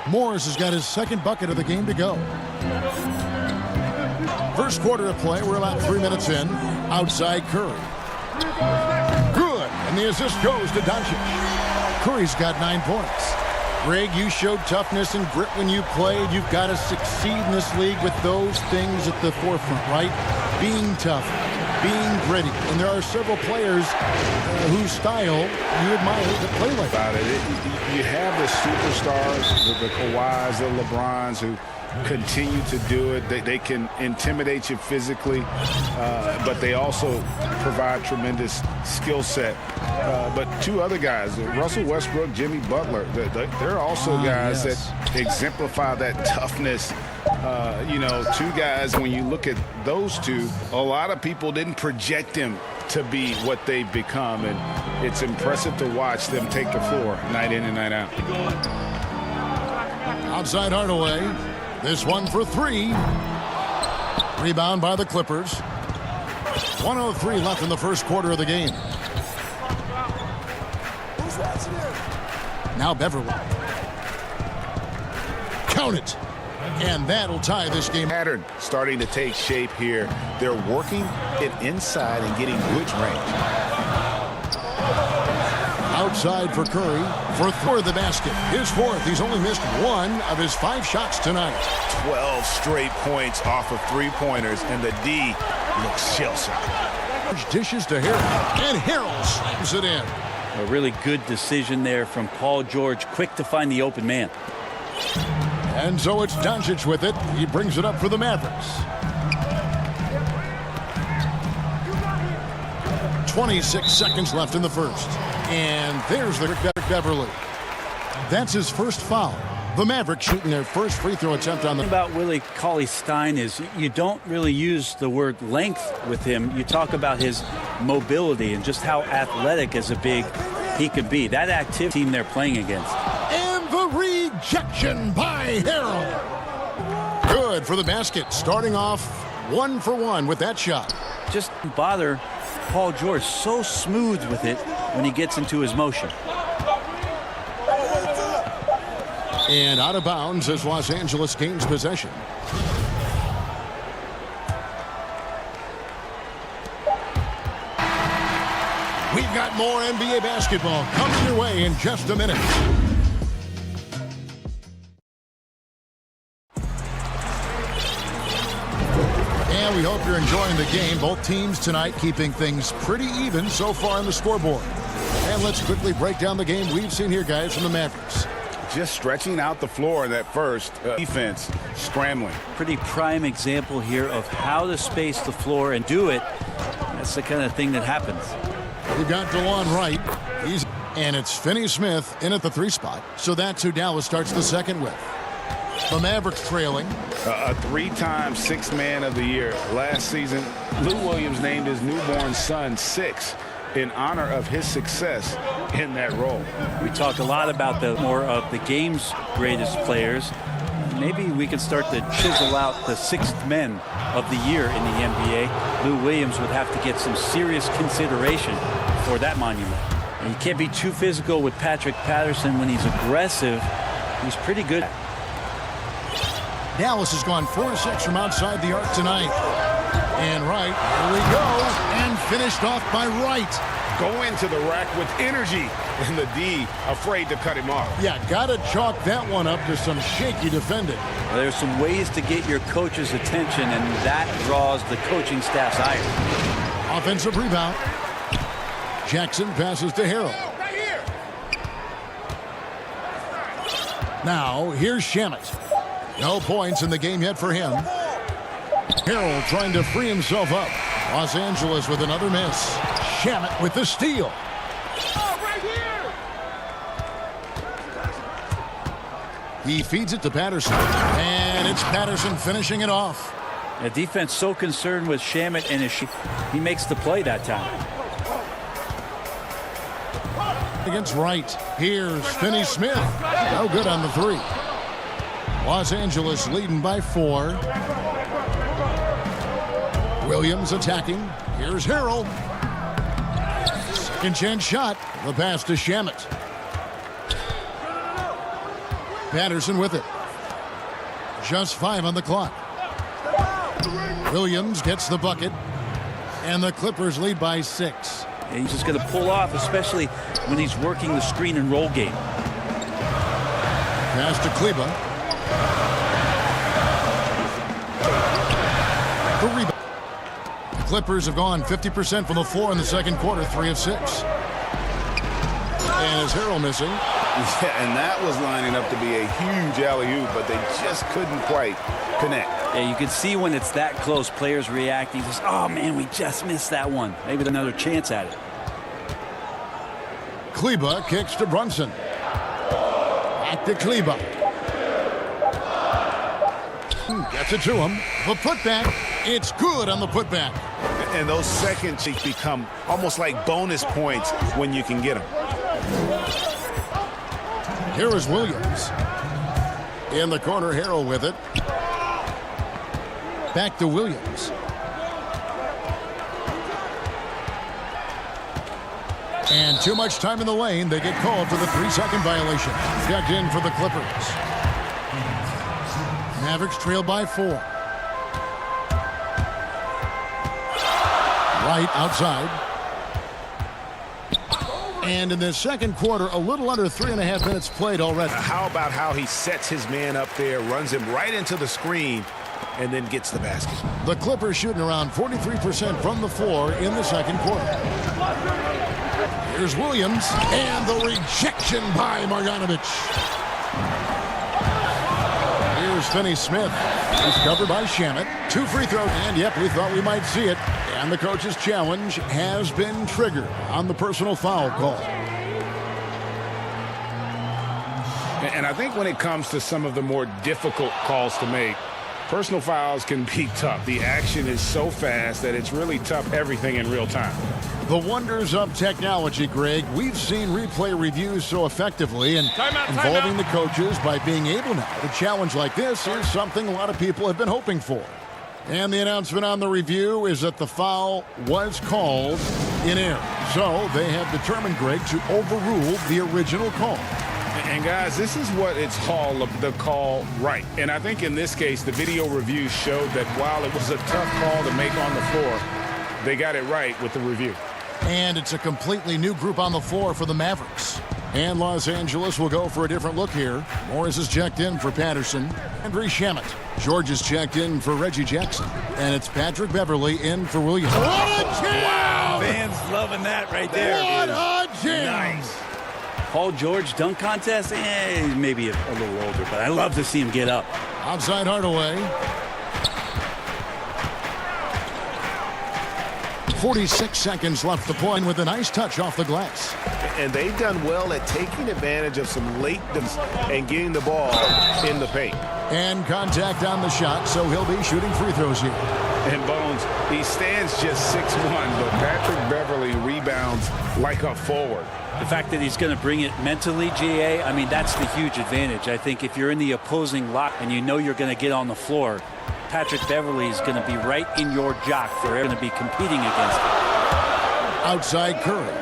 Morris has got his second bucket of the game to go. First quarter of play. We're about 3 minutes in. Outside Curry. Good. And the assist goes to Doncic. Curry's got 9 points. Greg, you showed toughness and grit when you played. You've got to succeed in this league with those things at the forefront, right? Being tough, being gritty. And there are several players whose style you admire that play like that. You have the superstars, the Kawhis, the LeBrons, who continue to do it. They can intimidate you physically, but they also provide tremendous skill set. But two other guys, Russell Westbrook, Jimmy Butler, they're also guys that exemplify that toughness. You know, two guys, when you look at those two, a lot of people didn't project them to be what they've become, and it's impressive to watch them take the floor night in and night out. Outside Hardaway. This one for three. Rebound by the Clippers. 1:03 left in the first quarter of the game. Now Beverly. Count it. And that'll tie this game. Pattern starting to take shape here. They're working it inside and getting good range. Outside for Curry for the basket. His fourth. He's only missed one of his 5 shots tonight. 12 straight points off of three-pointers, and the D looks shell-shocked. Dishes to Harrell, and Harrell slams it in. A really good decision there from Paul George. Quick to find the open man. And so it's Doncic with it. He brings it up for the Mavericks. 26 seconds left in the first. And there's the Beverly. That's his first foul. The Mavericks shooting their first free throw attempt on the... The thing about Willie Cauley-Stein is you don't really use the word length with him. You talk about his mobility and just how athletic as a big he could be. That active team they're playing against. And the rejection by Harrell. Good for the basket. Starting off 1 for 1 with that shot. Just bother Paul George. So smooth with it when he gets into his motion. And out of bounds as Los Angeles gains possession. We've got more NBA basketball coming your way in just a minute. And we hope you're enjoying the game. Both teams tonight keeping things pretty even so far on the scoreboard. And let's quickly break down the game we've seen here, guys, from the Mavericks. Just stretching out the floor in that first defense, scrambling. Pretty prime example here of how to space the floor and do it. That's the kind of thing that happens. We've got DeLon Wright. And it's Finney-Smith in at the 3 spot. So that's who Dallas starts the second with. The Mavericks trailing. A 3-time Sixth Man of the Year. Last season, Lou Williams named his newborn son 6 in honor of his success in that role. We talk a lot about the more of the game's greatest players. Maybe we can start to chisel out the sixth men of the year in the NBA. Lou Williams would have to get some serious consideration for that monument. And you can't be too physical with Patrick Patterson when he's aggressive. He's pretty good. Dallas has gone 4-6 from outside the arc tonight. And Wright, here we go, and finished off by Wright. Go into the rack with energy, and the D afraid to cut him off. Yeah, got to chalk that one up to some shaky defending. Well, there's some ways to get your coach's attention, and that draws the coaching staff's ire. Offensive rebound. Jackson passes to Harrell. Now, here's Shamet. No points in the game yet for him. Harrell trying to free himself up. Los Angeles with another miss. Shamet with the steal. He feeds it to Patterson. And it's Patterson finishing it off. The defense so concerned with Shamet and he makes the play that time. Against Wright. Here's Finney-Smith. No good on the 3. Los Angeles leading by 4. Williams attacking. Here's Harrell. Second chance shot. The pass to Shamet. Patterson with it. Just 5 on the clock. Williams gets the bucket. And the Clippers lead by 6. And he's just going to pull off, especially when he's working the screen and roll game. Pass to Kleba. The rebound. The Clippers have gone 50% from the floor in the second quarter, 3 of 6. And is Harrell missing? Yeah, and that was lining up to be a huge alley-oop, but they just couldn't quite connect. Yeah, you can see when it's that close, players reacting. Just, oh, man, we just missed that one. Maybe another chance at it. Kleba kicks to Brunson. Back to Kleba. Gets it to him. The putback. It's good on the putback. And those seconds become almost like bonus points when you can get them. Here is Williams. In the corner, Harrell with it. Back to Williams. And too much time in the lane. They get called for the 3-second violation. Checked in for the Clippers. Mavericks trail by 4. Right outside. And in the second quarter, a little under 3.5 minutes played already. How about how he sets his man up there, runs him right into the screen, and then gets the basket. The Clippers shooting around 43% from the floor in the second quarter. Here's Williams, and the rejection by Marjanovic. Here's Finney-Smith. He's covered by Shamet. 2 free throws, and yep, we thought we might see it. And the coach's challenge has been triggered on the personal foul call. And I think when it comes to some of the more difficult calls to make, personal fouls can be tough. The action is so fast that it's really tough everything in real time. The wonders of technology, Greg. We've seen replay reviews so effectively, and involving the coaches by being able now to challenge like this is something a lot of people have been hoping for. And the announcement on the review is that the foul was called in error. So they have determined, Greg, to overrule the original call. And guys, this is what it's called the call right. And I think in this case, the video review showed that while it was a tough call to make on the floor, they got it right with the review. And it's a completely new group on the floor for the Mavericks. And Los Angeles will go for a different look here. Morris is checked in for Patterson. Andre Shamet. George is checked in for Reggie Jackson. And it's Patrick Beverly in for Williams. What a jam! Wow, fans loving that right there. What a jam! Nice. Paul George dunk contest? Maybe a little older, but I love to see him get up. Outside Hardaway. 46 seconds left to play with a nice touch off the glass. And they've done well at taking advantage of some lateness and getting the ball in the paint. And contact on the shot, so he'll be shooting free throws here. And Bones, he stands just 6'1", but Patrick Beverly rebounds like a forward. The fact that he's going to bring it mentally, GA, I mean, that's the huge advantage. I think if you're in the opposing lock and you know you're going to get on the floor, Patrick Beverly is going to be right in your jock for going to be competing against him. Outside Curry.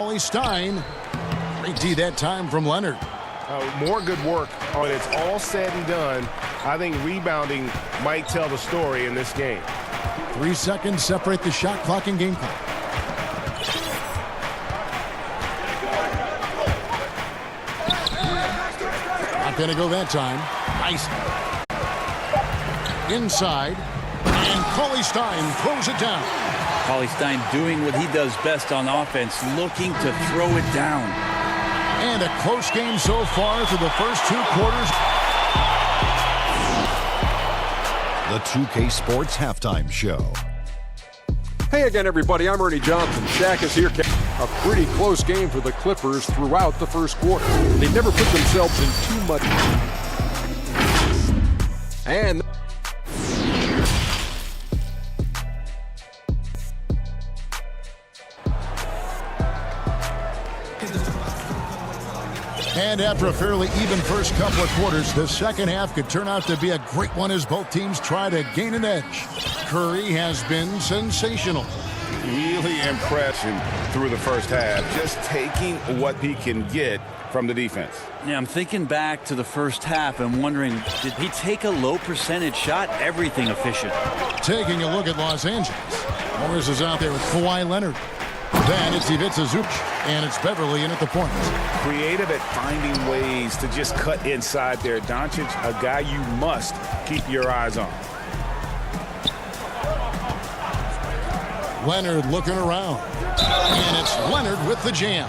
Ollie Stein. Great D that time from Leonard. More good work. When it's all said and done, I think rebounding might tell the story in this game. 3 seconds separate the shot clock and game clock. Not going to go that time. Nice. Inside, and Cauley Stein throws it down. Cauley Stein doing what he does best on offense, looking to throw it down. And a close game so far through the first 2 quarters. The 2K Sports Halftime Show. Hey again, everybody. I'm Ernie Johnson. Shaq is here. A pretty close game for the Clippers throughout the first quarter. They never put themselves in too much. And after a fairly even first couple of quarters, the second half could turn out to be a great one as both teams try to gain an edge. Curry has been sensational. Really impressive through the first half, just taking what he can get from the defense. Yeah, I'm thinking back to the first half and wondering, did he take a low percentage shot? Everything efficient. Taking a look at Los Angeles. Morris is out there with Kawhi Leonard. Then it's Ivica Zubac, and it's Beverly in at the point. Creative at finding ways to just cut inside there. Doncic, a guy you must keep your eyes on. Leonard looking around. And it's Leonard with the jam.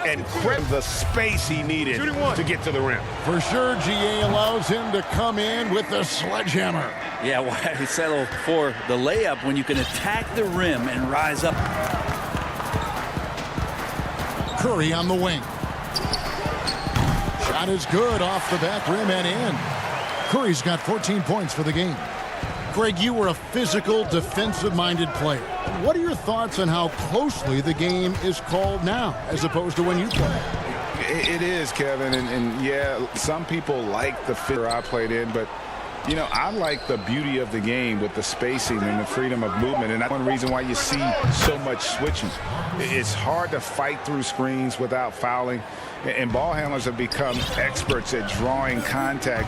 and crept the space he needed to get to the rim. For sure, GA allows him to come in with the sledgehammer. Yeah, why settle for the layup when you can attack the rim and rise up? Curry on the wing. Shot is good off the back rim and in. Curry's got 14 points for the game. Greg, you were a physical, defensive-minded player. What are your thoughts on how closely the game is called now as opposed to when you played? It is, Kevin, and yeah, some people like the figure I played in, but you know, I like the beauty of the game with the spacing and the freedom of movement, and that's one reason why you see so much switching. It's hard to fight through screens without fouling, and ball handlers have become experts at drawing contact,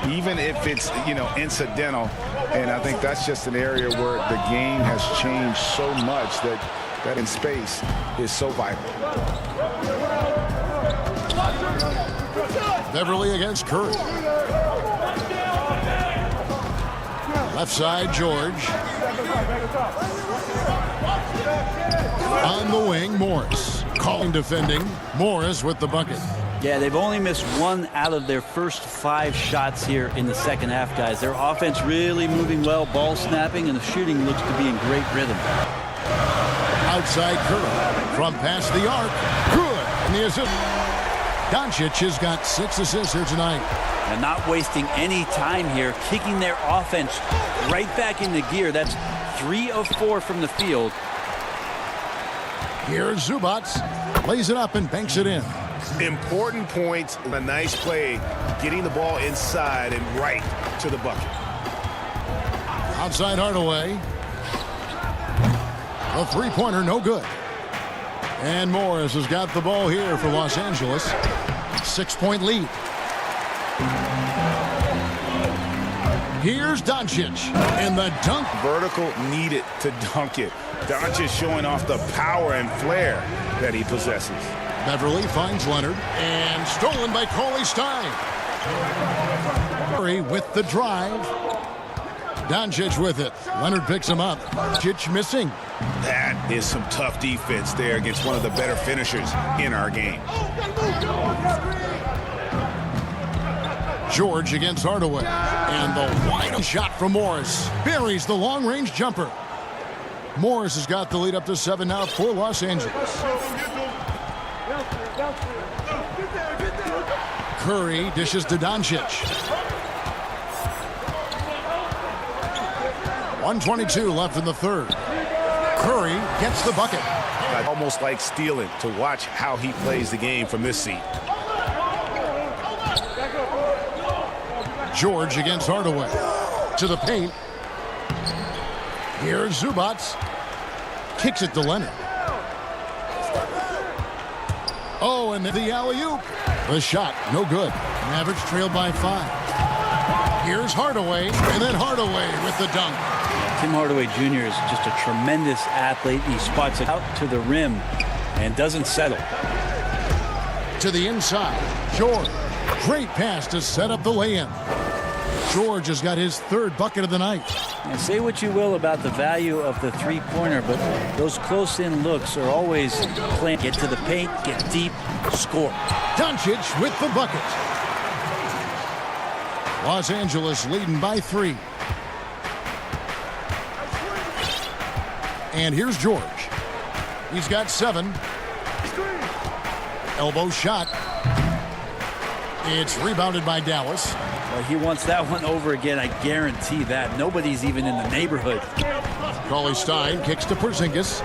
even if it's, you know, incidental. And I think that's just an area where the game has changed so much that in space is so vital. Beverly against Curry. Left side, George. On the wing, Morris. Calling defending. Morris with the bucket. Yeah, they've only missed 1 out of their first 5 shots here in the second half, guys. Their offense really moving well, ball snapping, and the shooting looks to be in great rhythm. Outside Curry. From past the arc. Good. And the assist. Doncic has got 6 assists here tonight. And not wasting any time here, kicking their offense right back into gear. That's 3 of 4 from the field. Here's Zubats. Lays it up and banks it in. Important points, a nice play, getting the ball inside and right to the bucket. Outside Hardaway. A three-pointer, no good. And Morris has got the ball here for Los Angeles. 6-point lead. Here's Doncic in the dunk. Vertical needed to dunk it. Doncic showing off the power and flair that he possesses. Beverly finds Leonard and stolen by Cauley Stein. Curry with the drive. Doncic with it. Leonard picks him up. Doncic missing. That is some tough defense there against one of the better finishers in our game. George against Hardaway. And the wide shot from Morris. Buries the long-range jumper. Morris has got the lead up to 7 now for Los Angeles. Curry dishes to Doncic. 1:22 left in the third. Curry gets the bucket. I almost like stealing to watch how he plays the game from this seat. George against Hardaway. To the paint. Here's Zubats. Kicks it to Leonard. Oh, and the alley-oop. The shot, no good. Mavericks trailed by 5. Here's Hardaway, and then Hardaway with the dunk. Tim Hardaway Jr. is just a tremendous athlete. He spots it out to the rim and doesn't settle. To the inside, George. Great pass to set up the lay-in. George has got his 3rd bucket of the night. And say what you will about the value of the three-pointer, but those close-in looks are always playing. Get to the paint, get deep, score. Doncic with the bucket. Los Angeles leading by 3. And here's George. He's got 7. Elbow shot. It's rebounded by Dallas. Well, he wants that one over again, I guarantee that. Nobody's even in the neighborhood. Cauley Stein kicks to Porzingis.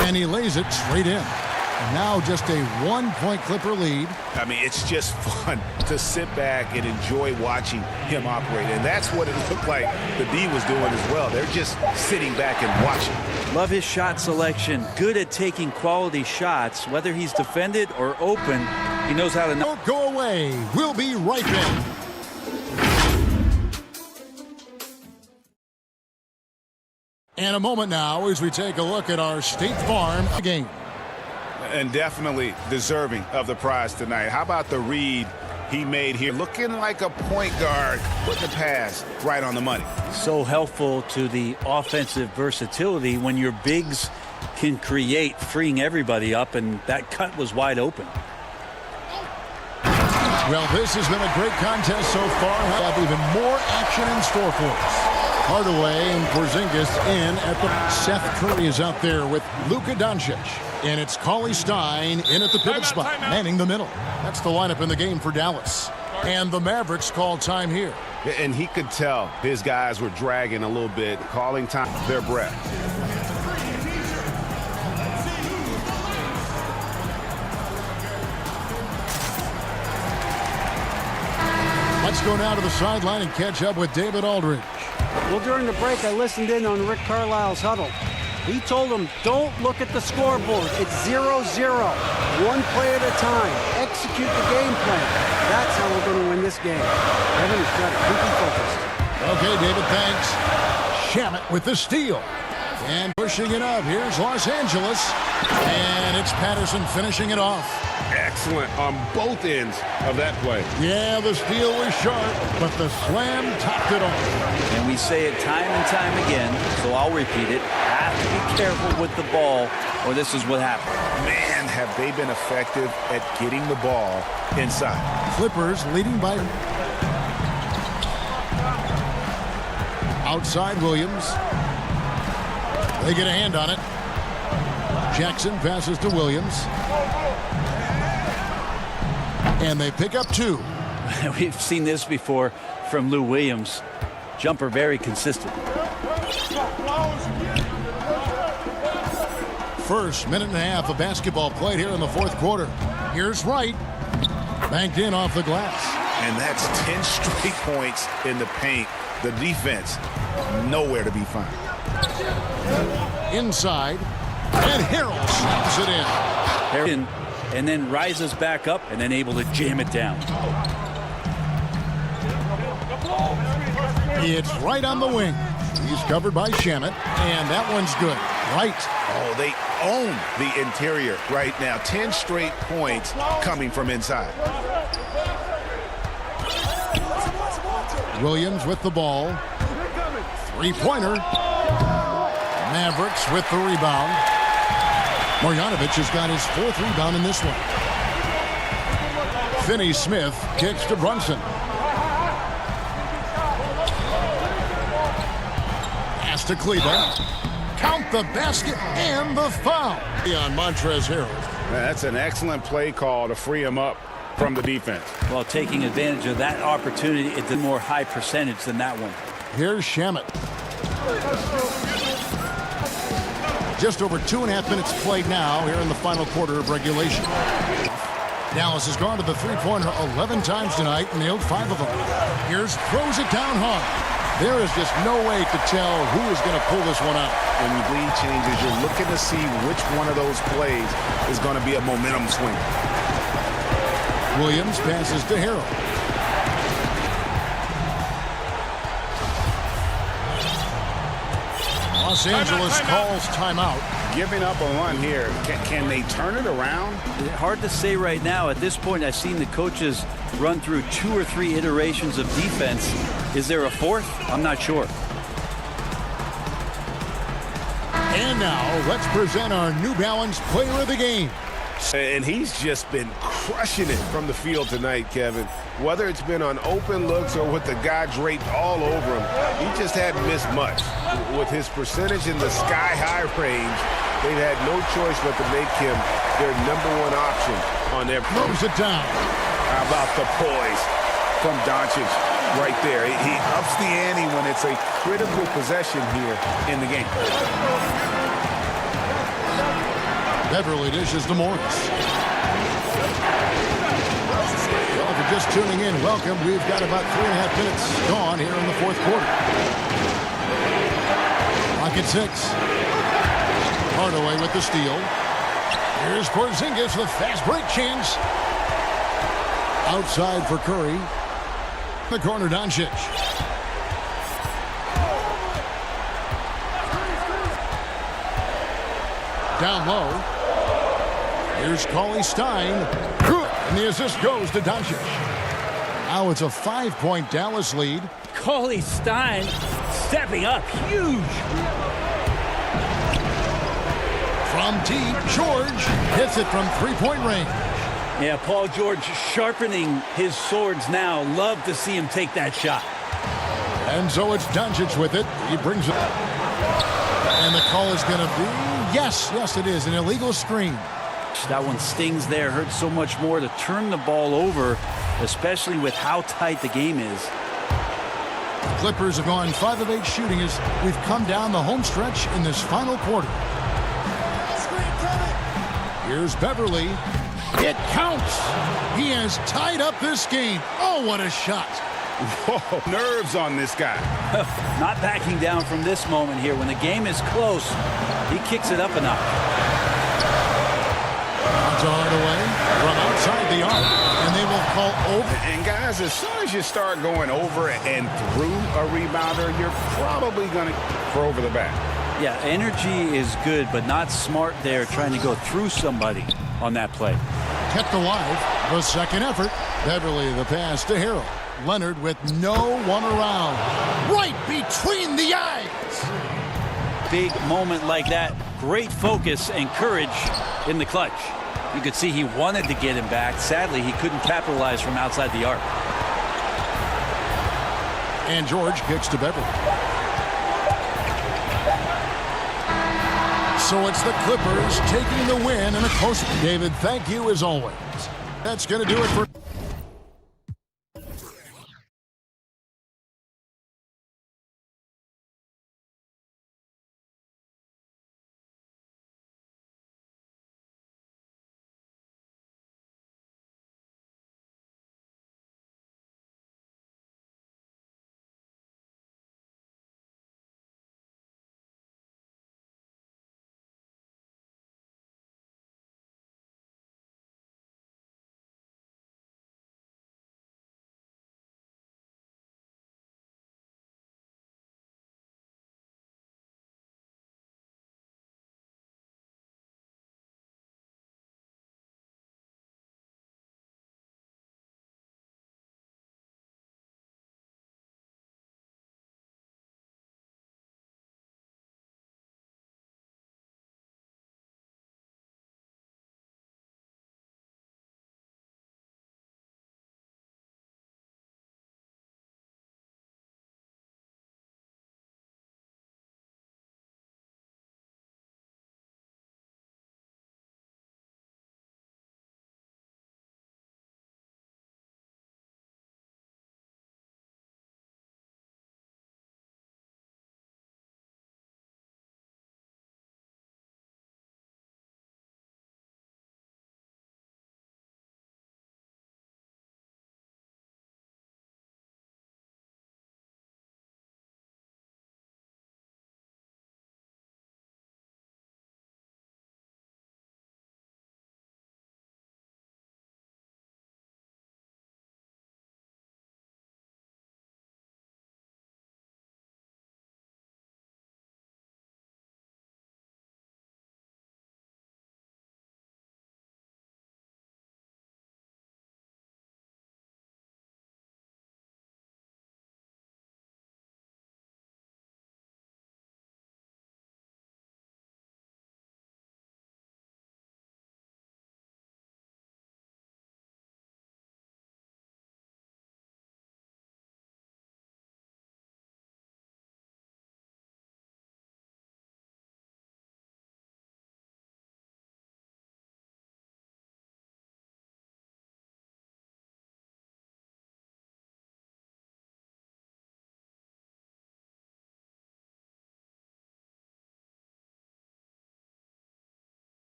And he lays it straight in. And now just a 1-point Clipper lead. I mean, it's just fun to sit back and enjoy watching him operate. And that's what it looked like the D was doing as well. They're just sitting back and watching. Love his shot selection. Good at taking quality shots. Whether he's defended or open, he knows how to... Don't go away. We'll be right back. And a moment now as we take a look at our State Farm game. And definitely deserving of the prize tonight. How about the read he made here? Looking like a point guard, putting the pass right on the money. So helpful to the offensive versatility when your bigs can create, freeing everybody up, and that cut was wide open. Well, this has been a great contest so far. We'll have even more action in store for us. Hardaway and Porzingis in at the... Seth Curry is out there with Luka Doncic. And it's Cauley Stein in at the pivot spot, manning the middle. That's the lineup in the game for Dallas. And the Mavericks call time here. And he could tell his guys were dragging a little bit, calling time their breath. Let's go now to the sideline and catch up with David Aldridge. Well, during the break, I listened in on Rick Carlisle's huddle. He told them, don't look at the scoreboard. It's 0-0. One play at a time. Execute the game plan. That's how we're going to win this game. Kevin has got to keep him focused. Okay, David, thanks. Shamet with the steal. And pushing it up. Here's Los Angeles. And it's Patterson finishing it off. Excellent on both ends of that play. Yeah, the steal was sharp, but the slam topped it off. And we say it time and time again, so I'll repeat it. Have to be careful with the ball, or this is what happens. Man, have they been effective at getting the ball inside. Clippers leading by... Outside Williams. They get a hand on it. Jackson passes to Williams. And they pick up two. We've seen this before from Lou Williams. Jumper very consistent. First minute and a half of basketball played here in the fourth quarter. Here's Wright. Banked in off the glass. And that's 10 straight points in the paint. The defense, nowhere to be found. Inside. And Harrell snaps it in. And then rises back up and then able to jam it down. It's right on the wing. He's covered by Shamet, and that one's good. Right. Oh, they own the interior right now. 10 straight points coming from inside. Williams with the ball. Three-pointer. Mavericks with the rebound. Marjanovic has got his fourth rebound in this one. Finney-Smith kicks to Brunson. Pass to Cleveland. Count the basket and the foul on Montrezl Harrell. That's an excellent play call to free him up from the defense. Well, taking advantage of that opportunity, it's a more high percentage than that one. Here's Shamet. Just over 2.5 minutes played now here in the final quarter of regulation. Dallas has gone to the three-pointer 11 times tonight and nailed 5 of them. Here's throws it down hard. There is just no way to tell who is going to pull this one out. When the lead changes, you're looking to see which one of those plays is going to be a momentum swing. Williams passes to Harrell. Los Angeles calls timeout. Giving up a run here. Can they turn it around? Hard to say right now. At this point, I've seen the coaches run through 2 or 3 iterations of defense. Is there a fourth? I'm not sure. And now, let's present our New Balance Player of the Game. And he's just been crushing it from the field tonight, Kevin. Whether it's been on open looks or with the guy draped all over him, he just hadn't missed much. With his percentage in the sky-high range, they've had no choice but to make him their #1 option on their... Moves it down. How about the poise from Doncic right there? He ups the ante when it's a critical possession here in the game. Beverly dishes to Morris. Well, if you're just tuning in, welcome. We've got about 3.5 minutes gone here in the fourth quarter. Clock at 6. Hardaway with the steal. Here's Porzingis with fast break chance. Outside for Curry. The corner, Doncic. Down low. Here's Cauley Stein. And the assist goes to Doncic. Now it's a 5-point Dallas lead. Cauley Stein stepping up huge. From deep, George hits it from three-point range. Yeah, Paul George sharpening his swords now. Love to see him take that shot. And so it's Doncic with it. He brings it. And the call is going to be, yes, it is, an illegal screen. That one stings there. Hurts so much more to turn the ball over, especially with how tight the game is. The Clippers have gone 5 of 8 shooting as we've come down the home stretch in this final quarter. Here's Beverly. It counts. He has tied up this game. Oh, what a shot. Whoa, nerves on this guy. Not backing down from this moment here. When the game is close, he kicks it up a notch. It's on the way from outside the arc, and they will call over. And guys, as soon as you start going over and through a rebounder, you're probably going to throw over the back. Yeah, energy is good, but not smart there trying to go through somebody on that play. Kept alive. The second effort. Beverly the pass to Harrell. Leonard with no one around. Right between the eyes. Big moment like that. Great focus and courage in the clutch. You could see he wanted to get him back. Sadly, he couldn't capitalize from outside the arc. And George kicks to Beverly. So it's the Clippers taking the win in a close. David, thank you as always. That's going to do it for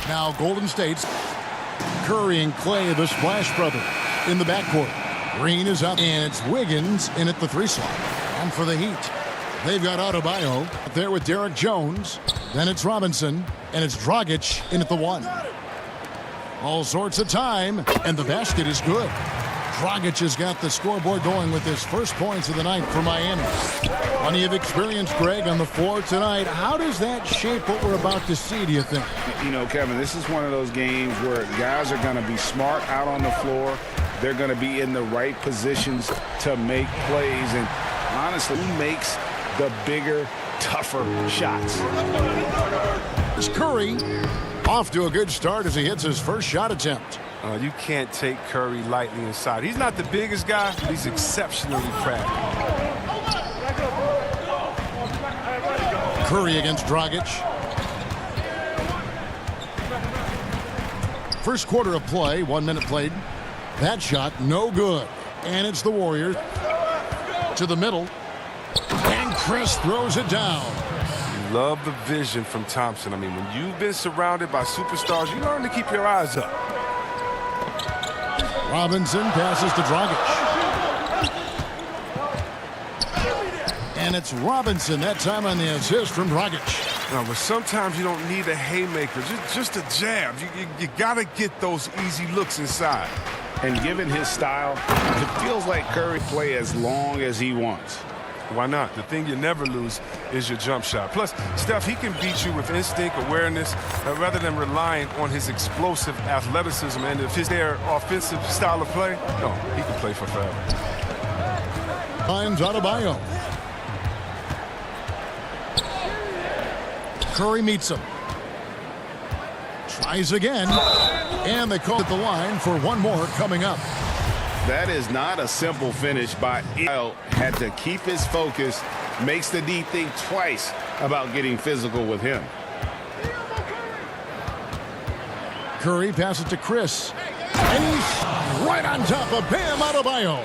Now Golden State's Curry and Clay, the Splash Brothers, in the backcourt. Green is up, and it's Wiggins in at the 3 slot. And for the Heat, they've got Adebayo there with Derek Jones. Then it's Robinson, and it's Dragic in at the 1. All sorts of time, and the basket is good. Dragic has got the scoreboard going with his first points of the night for Miami. Plenty of experience, Greg, on the floor tonight. How does that shape what we're about to see, do you think? You know, Kevin, this is one of those games where guys are going to be smart out on the floor. They're going to be in the right positions to make plays. And honestly, who makes the bigger, tougher shots? It's Curry off to a good start as he hits his first shot attempt. You can't take Curry lightly inside. He's not the biggest guy, but he's exceptionally crafty. Curry against Dragic. First quarter of play, 1 minute played. That shot, no good. And it's the Warriors to the middle. And Chris throws it down. Love the vision from Thompson. I mean, when you've been surrounded by superstars, you learn to keep your eyes up. Robinson passes to Dragic. And it's Robinson that time on the assist from Dragic. No, but sometimes you don't need a haymaker, just a jab. You got to get those easy looks inside. And given his style, it feels like Curry play as long as he wants. Why not? The thing you never lose is your jump shot. Plus, Steph, he can beat you with instinct, awareness, rather than relying on his explosive athleticism. And if his offensive style of play, no, he can play for forever. Finds Adebayo. Curry meets him. Tries again. And they call it the line for one more coming up. That is not a simple finish by Ehl. Had to keep his focus. Makes the D think twice about getting physical with him. Curry passes to Chris. And he's right on top of Bam Adebayo.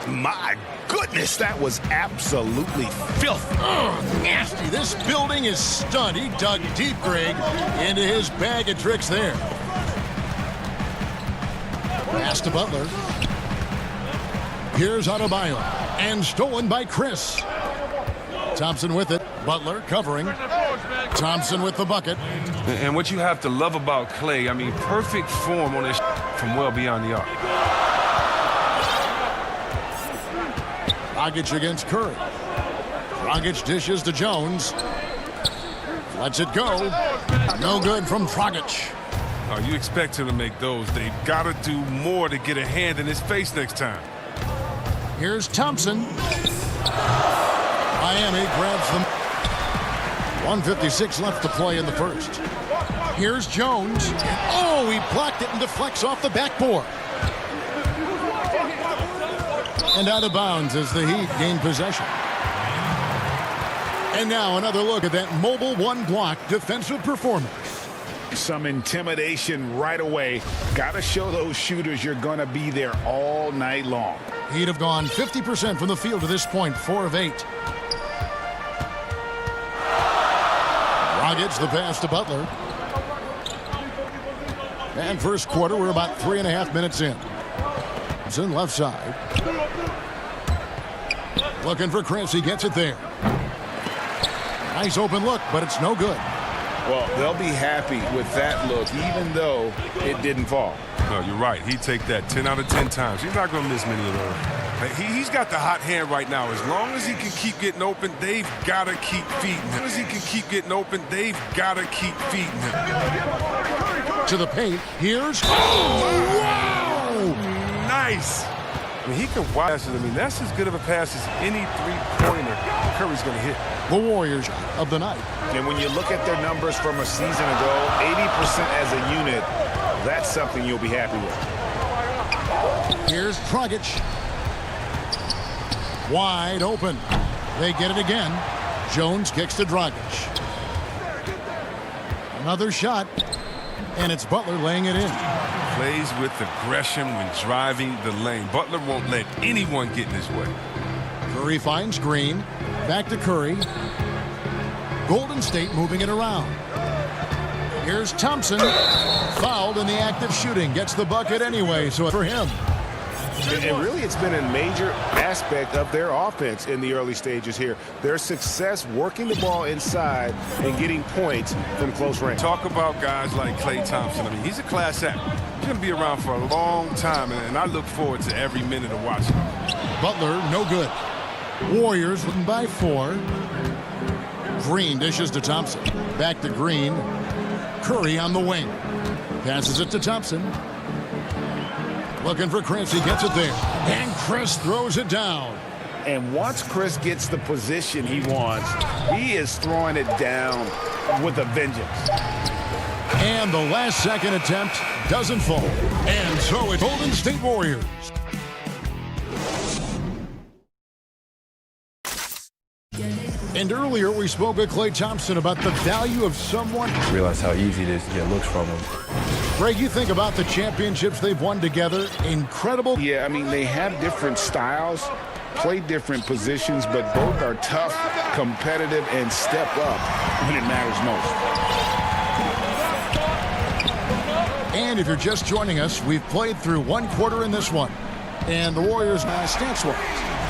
My goodness, that was absolutely filthy. Oh, nasty. This building is stunned. He dug deep, Greg, into his bag of tricks there. Pass to Butler. Here's Adebayo, and stolen by Chris. Thompson with it. Butler covering. Thompson with the bucket. And what you have to love about Clay, I mean, perfect form on this from well beyond the arc. Dragic against Curry. Dragic dishes to Jones. Lets it go. No good from Dragic. Oh, you expect him to make those. They've got to do more to get a hand in his face next time. Here's Thompson. Miami grabs them. 1:56 left to play in the first. Here's Jones. Oh, he blocked it and deflects off the backboard. And out of bounds as the Heat gain possession. And now another look at that mobile one-block defensive performance. Some intimidation right away. Got to show those shooters you're going to be there all night long. He'd have gone 50% from the field to this point, 4 of 8. Dragic the pass to Butler. And first quarter, we're about 3.5 minutes in. It's in left side. Looking for Chris, he gets it there. Nice open look, but it's no good. Well, they'll be happy with that look, even though it didn't fall. No, you're right. He'd take that 10 out of 10 times. He's not going to miss many of those. He's got the hot hand right now. As long as he can keep getting open, they've got to keep feeding him. As long as he can keep getting open, they've got to keep feeding him. To the paint. Here's... Oh, wow! Nice. I mean, he can watch it. I mean, that's as good of a pass as any three-pointer Curry's going to hit. The Warriors of the night. And when you look at their numbers from a season ago, 80% as a unit, that's something you'll be happy with. Here's Dragic. Wide open. They get it again. Jones kicks to Dragic. Another shot. And it's Butler laying it in. Plays with aggression when driving the lane. Butler won't let anyone get in his way. Curry finds Green. Back to Curry. Golden State moving it around. Here's Thompson. Fouled in the act of shooting. Gets the bucket anyway, so for him. And really, it's been a major aspect of their offense in the early stages here. Their success working the ball inside and getting points from close range. Talk about guys like Klay Thompson. I mean, he's a class act. He's going to be around for a long time, and I look forward to every minute of watching. Butler, no good. Warriors leading by 4. Green dishes to Thompson. Back to Green. Curry on the wing. Passes it to Thompson. Looking for Chris. He gets it there. And Chris throws it down. And once Chris gets the position he wants, he is throwing it down with a vengeance. And the last second attempt doesn't fall. And so it's Golden State Warriors. And earlier we spoke with Klay Thompson about the value of someone. Realize how easy it is to get looks from him. Greg, you think about the championships they've won together. Incredible. Yeah, I mean, they have different styles, play different positions, but both are tough, competitive, and step up when it matters most. And if you're just joining us, we've played through 1 quarter in this one. And the Warriors stance-wise.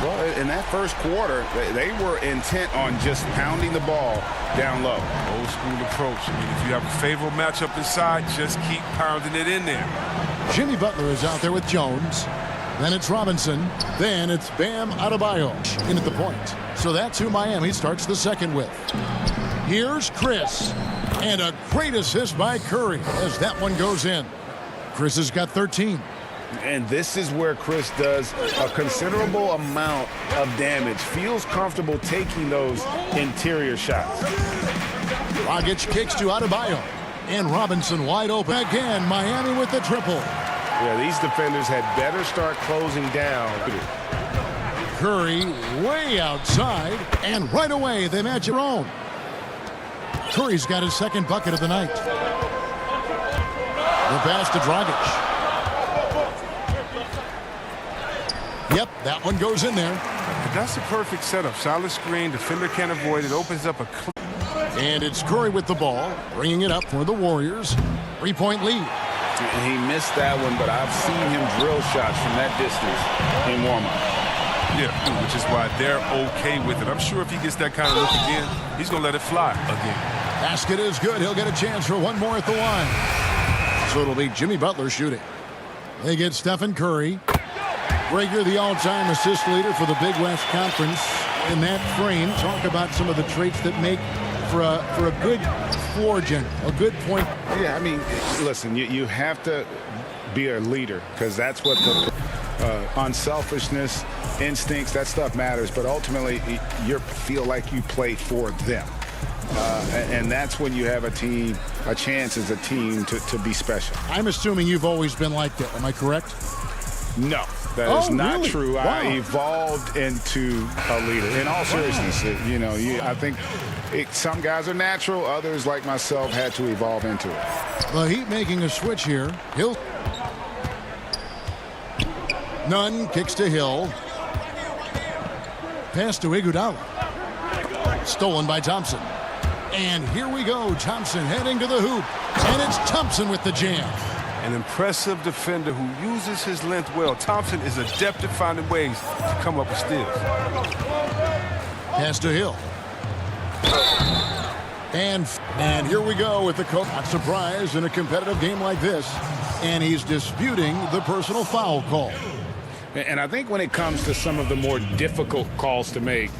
Well, in that first quarter, they were intent on just pounding the ball down low. Old school approach. I mean, if you have a favorable matchup inside, just keep pounding it in there. Jimmy Butler is out there with Jones. Then it's Robinson. Then it's Bam Adebayo in at the point. So that's who Miami starts the second with. Here's Chris. And a great assist by Curry as that one goes in. Chris has got 13. And this is where Chris does a considerable amount of damage. Feels comfortable taking those interior shots. Dragic kicks to Adebayo. And Robinson wide open. Again, Miami with the triple. Yeah, these defenders had better start closing down. Curry way outside. And right away, they match their own. Curry's got his second bucket of the night. The pass to Dragic. Yep, that one goes in there. That's a perfect setup. Solid screen. Defender can't avoid it. Opens up a... And it's Curry with the ball, bringing it up for the Warriors. 3-point lead. He missed that one, but I've seen him drill shots from that distance in warm-up. Yeah, which is why they're okay with it. I'm sure if he gets that kind of look again, he's going to let it fly again. Basket is good. He'll get a chance for one more at the line. So it'll be Jimmy Butler shooting. They get Stephen Curry. Rager, the all-time assist leader for the Big West Conference. In that frame, talk about some of the traits that make for a good floor general, a good point. Yeah, I mean, listen, you have to be a leader because that's what the unselfishness, instincts, that stuff matters. But ultimately, you feel like you play for them. And that's when you have a team, a chance as a team to be special. I'm assuming you've always been like that. Am I correct? No, that is not really? true. Wow. I evolved into a leader. In all seriousness, I think some guys are natural. Others, like myself, had to evolve into it. The Heat making a switch here. Hill. Nunn kicks to Hill. Pass to Iguodala. Stolen by Thompson. And here we go. Thompson heading to the hoop. And it's Thompson with the jam. An impressive defender who uses his length well. Thompson is adept at finding ways to come up with steals. Pass to Hill. And here we go with the coach. Not surprised in a competitive game like this. And he's disputing the personal foul call. And I think when it comes to some of the more difficult calls to make,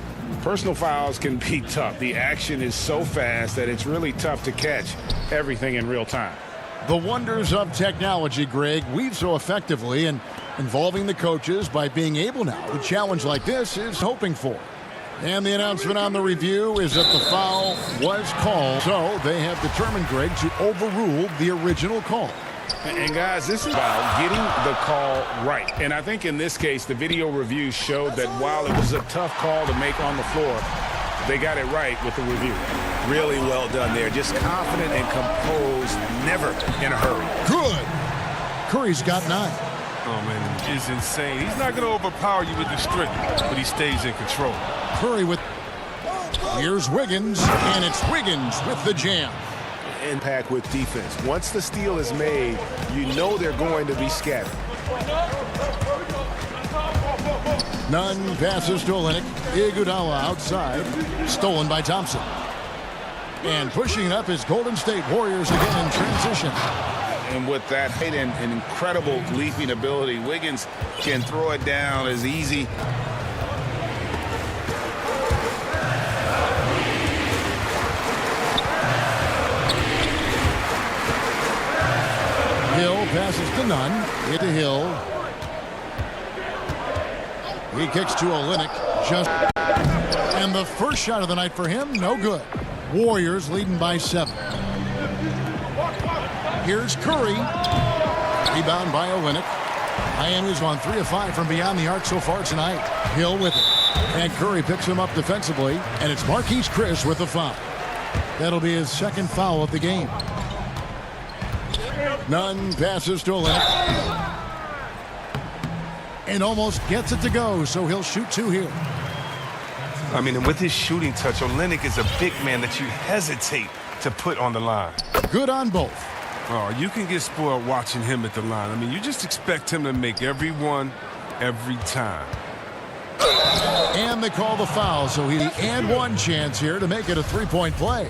personal fouls can be tough. The action is so fast that it's really tough to catch everything in real time. The wonders of technology, Greg, weave so effectively, and involving the coaches by being able now to challenge like this is hoping for. And the announcement on the review is that the foul was called, so they have determined, Greg, to overrule the original call. And guys, this is about getting the call right. And I think in this case, the video review showed that while it was a tough call to make on the floor, they got it right with the review. Really well done there. Just confident and composed, never in a hurry. Good. Curry's got 9. Oh, man, it's insane. He's not going to overpower you with the strength, but he stays in control. Curry with... Here's Wiggins, and it's Wiggins with the jam. impact with defense. Once the steal is made, you know they're going to be scattered. Nunn passes to Olenek. Iguodala outside. Stolen by Thompson. And pushing it up is Golden State Warriors again in transition. And with that an incredible leaping ability, Wiggins can throw it down as easy. Hill passes to Nunn. Hit to Hill. He kicks to Olenek. And the first shot of the night for him, no good. Warriors leading by 7. Here's Curry. Rebound by Olenek. Miami's on 3 of 5 from beyond the arc so far tonight. Hill with it. And Curry picks him up defensively. And it's Marquise Chris with the foul. That'll be his second foul of the game. Nunn passes to Olenek. And almost gets it to go, so he'll shoot 2 here. I mean, and with his shooting touch, Olenek is a big man that you hesitate to put on the line. Good on both. Oh, you can get spoiled watching him at the line. I mean, you just expect him to make every one, every time. And they call the foul, so he and one chance here to make it a 3-point play.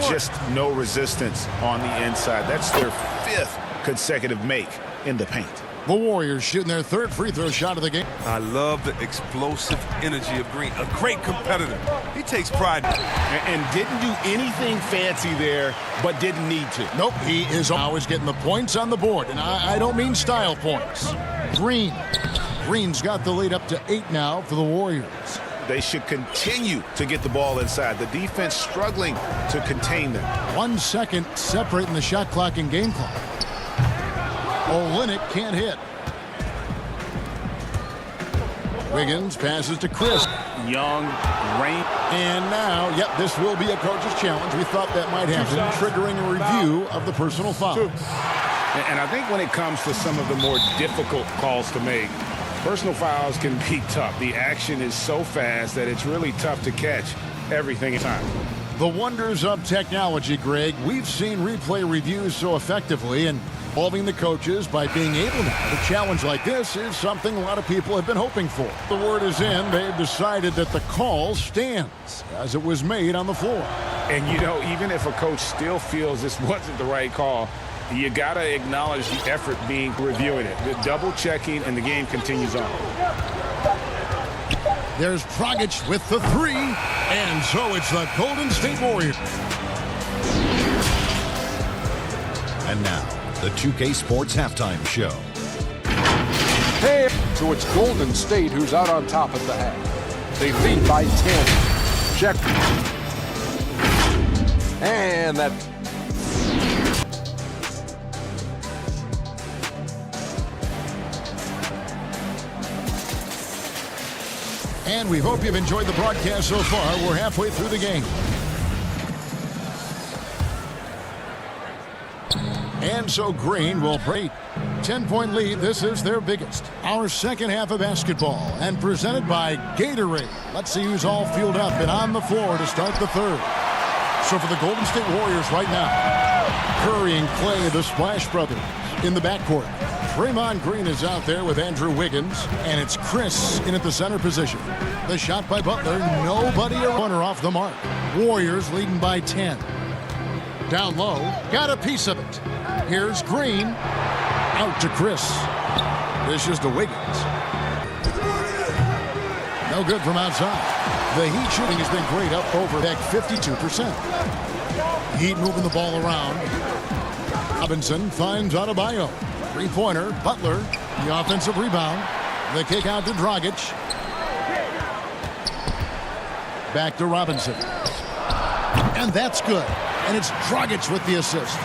Just no resistance on the inside. That's their 5th consecutive make in the paint. The Warriors shooting their 3rd free throw shot of the game. I love the explosive energy of Green. A great competitor. He takes pride. And didn't do anything fancy there, but didn't need to. Nope, he is always getting the points on the board. And I don't mean style points. Green's got the lead up to 8 now for the Warriors. They should continue to get the ball inside. The defense struggling to contain them. 1 second separating the shot clock and game clock. Olenek can't hit. Wiggins passes to Chris. Young, Rain. And now, yep, this will be a coach's challenge. We thought that might happen, triggering a review of the personal foul. And I think when it comes to some of the more difficult calls to make, personal fouls can be tough. The action is so fast that it's really tough to catch everything in time. The wonders of technology, Greg. We've seen replay reviews so effectively, and involving the coaches by being able to have a challenge like this is something a lot of people have been hoping for. The word is in. They've decided that the call stands as it was made on the floor. And, you know, even if a coach still feels this wasn't the right call, you got to acknowledge the effort being reviewing it. The double checking, and the game continues on. There's Dragic with the 3, and so it's the Golden State Warriors. And now, the 2K Sports Halftime Show. Hey, so it's Golden State who's out on top at the half. They lead by 10. Check. And that. And we hope you've enjoyed the broadcast so far. We're halfway through the game. And so Green will break. 10-point lead. This is their biggest. Our second half of basketball, and presented by Gatorade. Let's see who's all fueled up and on the floor to start the 3rd. So for the Golden State Warriors right now, Curry and Clay, the Splash Brothers, in the backcourt. Draymond Green is out there with Andrew Wiggins, and it's Chris in at the center position. The shot by Butler, nobody a runner off the mark. Warriors leading by 10. Down low, got a piece of it. Here's Green, out to Chris. This is to Wiggins. No good from outside. The Heat shooting has been great, up over back 52%. Heat moving the ball around. Robinson finds Adebayo. 3-pointer, Butler, the offensive rebound. The kick out to Dragic. Back to Robinson. And that's good. And it's Dragic with the assist.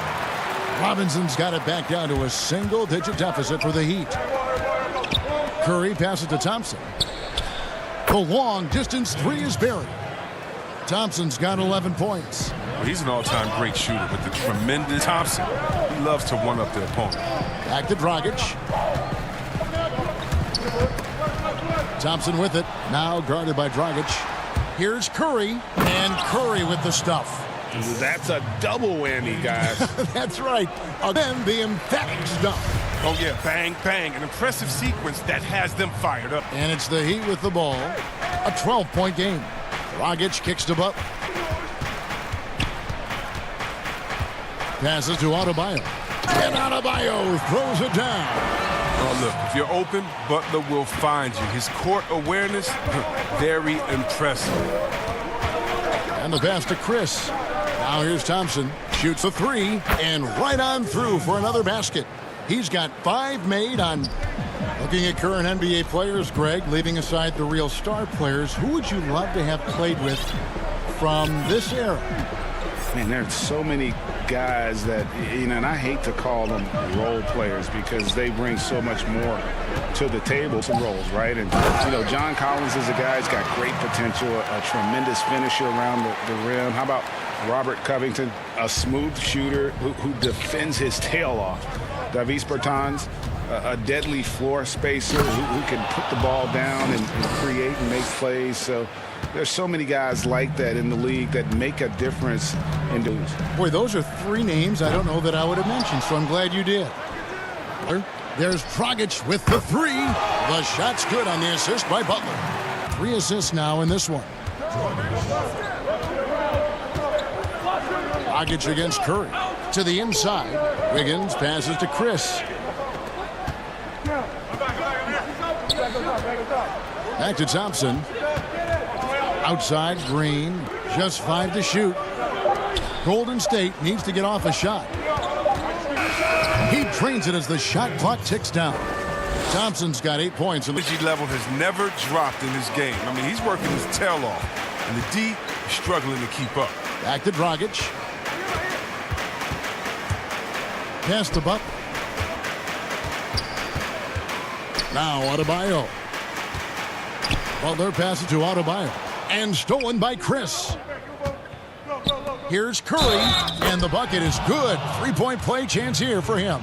Robinson's got it back down to a single-digit deficit for the Heat. Curry passes to Thompson. The long-distance 3 is buried. Thompson's got 11 points. Well, he's an all-time great shooter with the tremendous Thompson. He loves to one-up the opponent. Back to Dragic. Thompson with it. Now guarded by Dragic. Here's Curry. And Curry with the stuff. That's a double whammy, guys. That's right. Then the emphatic dunk. Oh, yeah, bang, bang. An impressive sequence that has them fired up. And it's the Heat with the ball. A 12-point game. Dragic kicks to Butler. Passes to Adebayo. And Adebayo throws it down. Oh, look, if you're open, Butler will find you. His court awareness, very impressive. And the pass to Chris. Now here's Thompson. Shoots a three and right on through for another basket. He's got 5 made on. Looking at current NBA players, Greg, leaving aside the real star players, who would you love to have played with from this era? Man, there's so many guys that, you know, and I hate to call them role players because they bring so much more to the table, some roles, right? And, you know, John Collins is a guy who's got great potential, a tremendous finisher around the rim. How about Robert Covington, a smooth shooter who defends his tail off? Davis Bertans, a deadly floor spacer who can put the ball down and create and make plays. So there's so many guys like that in the league that make a difference in dudes. Boy, those are 3 names I don't know that I would have mentioned, so I'm glad you did. There's Dragic with the 3. The shot's good on the assist by Butler. 3 assists now in this one. Dragic against Curry. To the inside. Wiggins passes to Chris. Back to Thompson. Outside, Green. Just 5 to shoot. Golden State needs to get off a shot. He drains it as the shot clock ticks down. Thompson's got 8 points. The energy level has never dropped in this game. I mean, he's working his tail off. And the D is struggling to keep up. Back to Dragic. Pass to Butler. Now Adebayo. Butler passes to Adebayo. And stolen by Chris. Here's Curry. And the bucket is good. 3-point play chance here for him.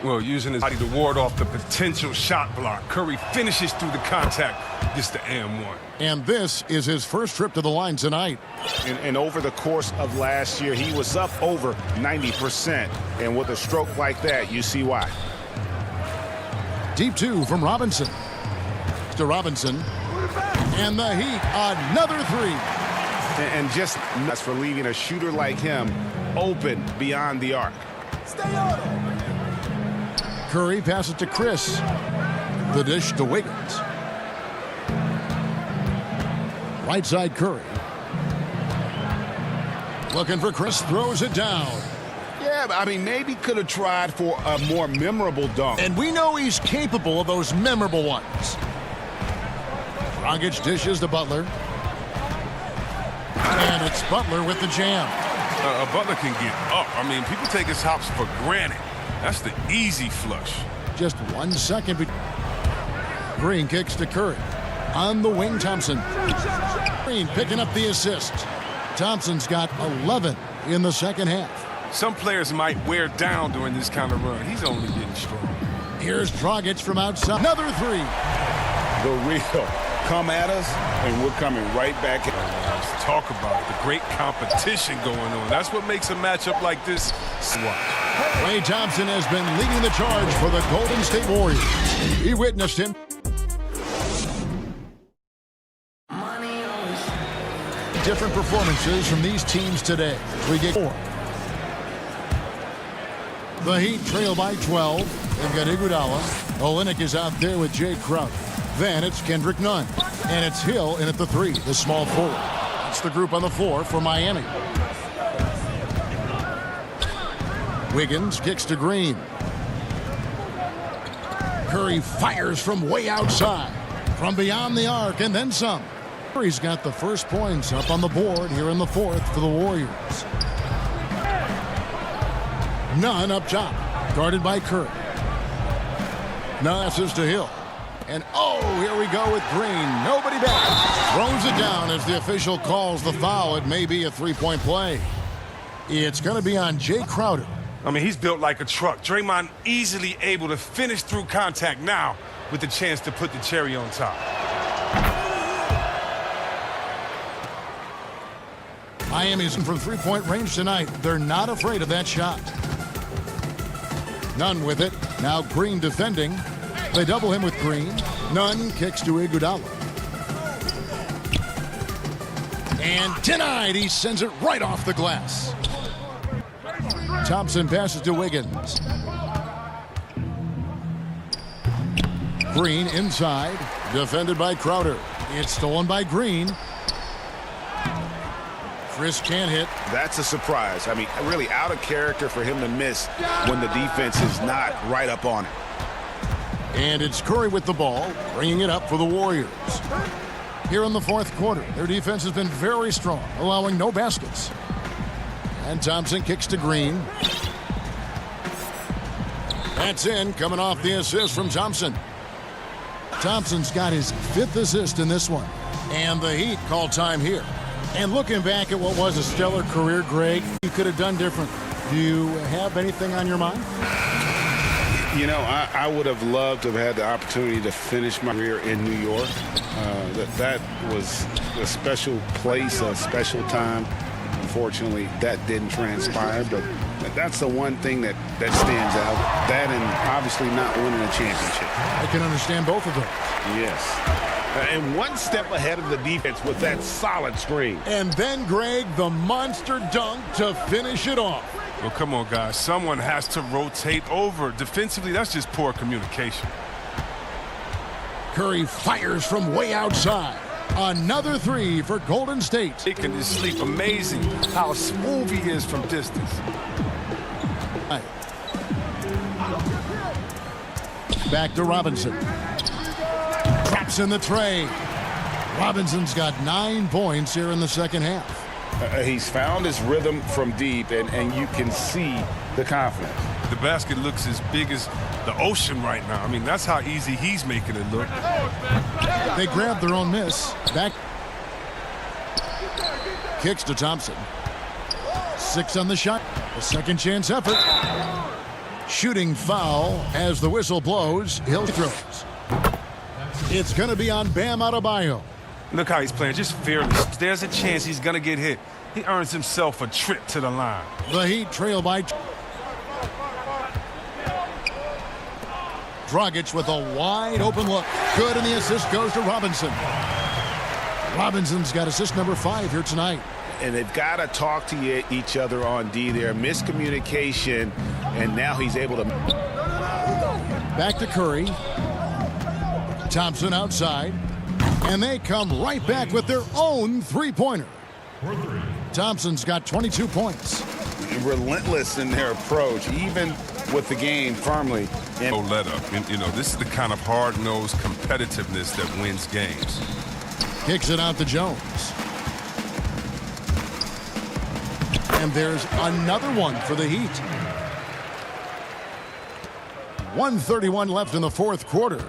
Well, using his body to ward off the potential shot block. Curry finishes through the contact. Gets the and one. And this is his first trip to the line tonight. And over the course of last year, he was up over 90%. And with a stroke like that, you see why. Deep 2 from Robinson. To Robinson. And the Heat, another 3. And just nuts for leaving a shooter like him open beyond the arc. Stay on it. Curry passes to Chris. The dish to Wiggins. Right side Curry. Looking for Chris, throws it down. Yeah, I mean, maybe could have tried for a more memorable dunk. And we know he's capable of those memorable ones. Dragic dishes to Butler. And it's Butler with the jam. Butler can get up. I mean, people take his hops for granted. That's the easy flush. Just 1 second. Green kicks to Curry. On the wing, Thompson. Green picking up the assist. Thompson's got 11 in the second half. Some players might wear down during this kind of run. He's only getting strong. Here's Dragic from outside. Another 3. The real come at us, and we're coming right back. Let's talk about it. The great competition going on. That's what makes a matchup like this. Klay Thompson has been leading the charge for the Golden State Warriors. He witnessed him. Different performances from these teams today. We get 4. The Heat trail by 12. They've got Iguodala. Olynyk is out there with Jay Crowder. Then it's Kendrick Nunn. And it's Hill in at the 3, the small forward. That's the group on the floor for Miami. Wiggins kicks to Green. Curry fires from way outside. From beyond the arc and then some. Curry's got the first points up on the board here in the 4th for the Warriors. Nunn up top. Guarded by Curry. Now that's to Hill. And oh, here we go with Green. Nobody back. Throws it down as the official calls the foul. It may be a 3-point play. It's going to be on Jay Crowder. I mean, he's built like a truck. Draymond easily able to finish through contact now with the chance to put the cherry on top. Miami's from three-point range tonight. They're not afraid of that shot. Nunn with it. Now Green defending. They double him with Green. Nunn kicks to Iguodala. And denied. He sends it right off the glass. Thompson passes to Wiggins. Green inside. Defended by Crowder. It's stolen by Green. Chris can't hit. That's a surprise. I mean, really out of character for him to miss when the defense is not right up on it. And it's Curry with the ball, bringing it up for the Warriors. Here in the fourth quarter, their defense has been very strong, allowing no baskets. And Thompson kicks to Green. That's in, coming off the assist from Thompson. Thompson's got his 5th assist in this one. And the Heat call time here. And looking back at what was a stellar career, Greg, you could have done different. Do you have anything on your mind? You know, I would have loved to have had the opportunity to finish my career in New York. That was a special place, a special time. Unfortunately, that didn't transpire, but that's the one thing that stands out. That and obviously not winning a championship. I can understand both of those. Yes. And one step ahead of the defense with that solid screen. And then, Greg, the monster dunk to finish it off. Well, come on, guys. Someone has to rotate over. Defensively, that's just poor communication. Curry fires from way outside. Another three for Golden State. He can just sleep. Amazing how smooth he is from distance. Back to Robinson. Drops in the tray. Robinson's got 9 points here in the second half. He's found his rhythm from deep, and you can see the confidence. The basket looks as big as the ocean right now. I mean, that's how easy he's making it look. They grab their own miss. Back. Kicks to Thompson. 6 on the shot. A second chance effort. Shooting foul as the whistle blows. Hill throws. It's going to be on Bam Adebayo. Look how he's playing, just fearless. There's a chance he's going to get hit. He earns himself a trip to the line. The Heat trail by Dragic with a wide open look. Good, and the assist goes to Robinson. Robinson's got assist number 5 here tonight. And they've got to talk to each other on D there. Miscommunication, and now he's able to. Back to Curry. Thompson outside. And they come right back with their own three-pointer. Thompson's got 22 points. Relentless in their approach, even with the game firmly. No let up. And, you know, this is the kind of hard-nosed competitiveness that wins games. Kicks it out to Jones. And there's another one for the Heat. 1:31 left in the fourth quarter.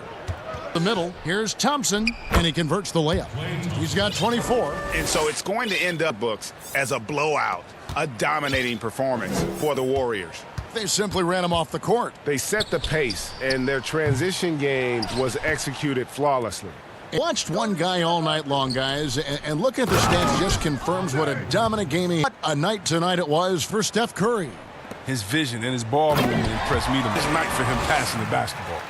The middle, here's Thompson, and he converts the layup. He's got 24. And so it's going to end up, books, as a blowout, a dominating performance for the Warriors. They simply ran him off the court. They set the pace, and their transition game was executed flawlessly. Watched one guy all night long, guys, and look at the stats. Just confirms what a dominant game he had. A night tonight it was for Steph Curry. His vision and his ball movement impressed me. This night for him passing the basketball.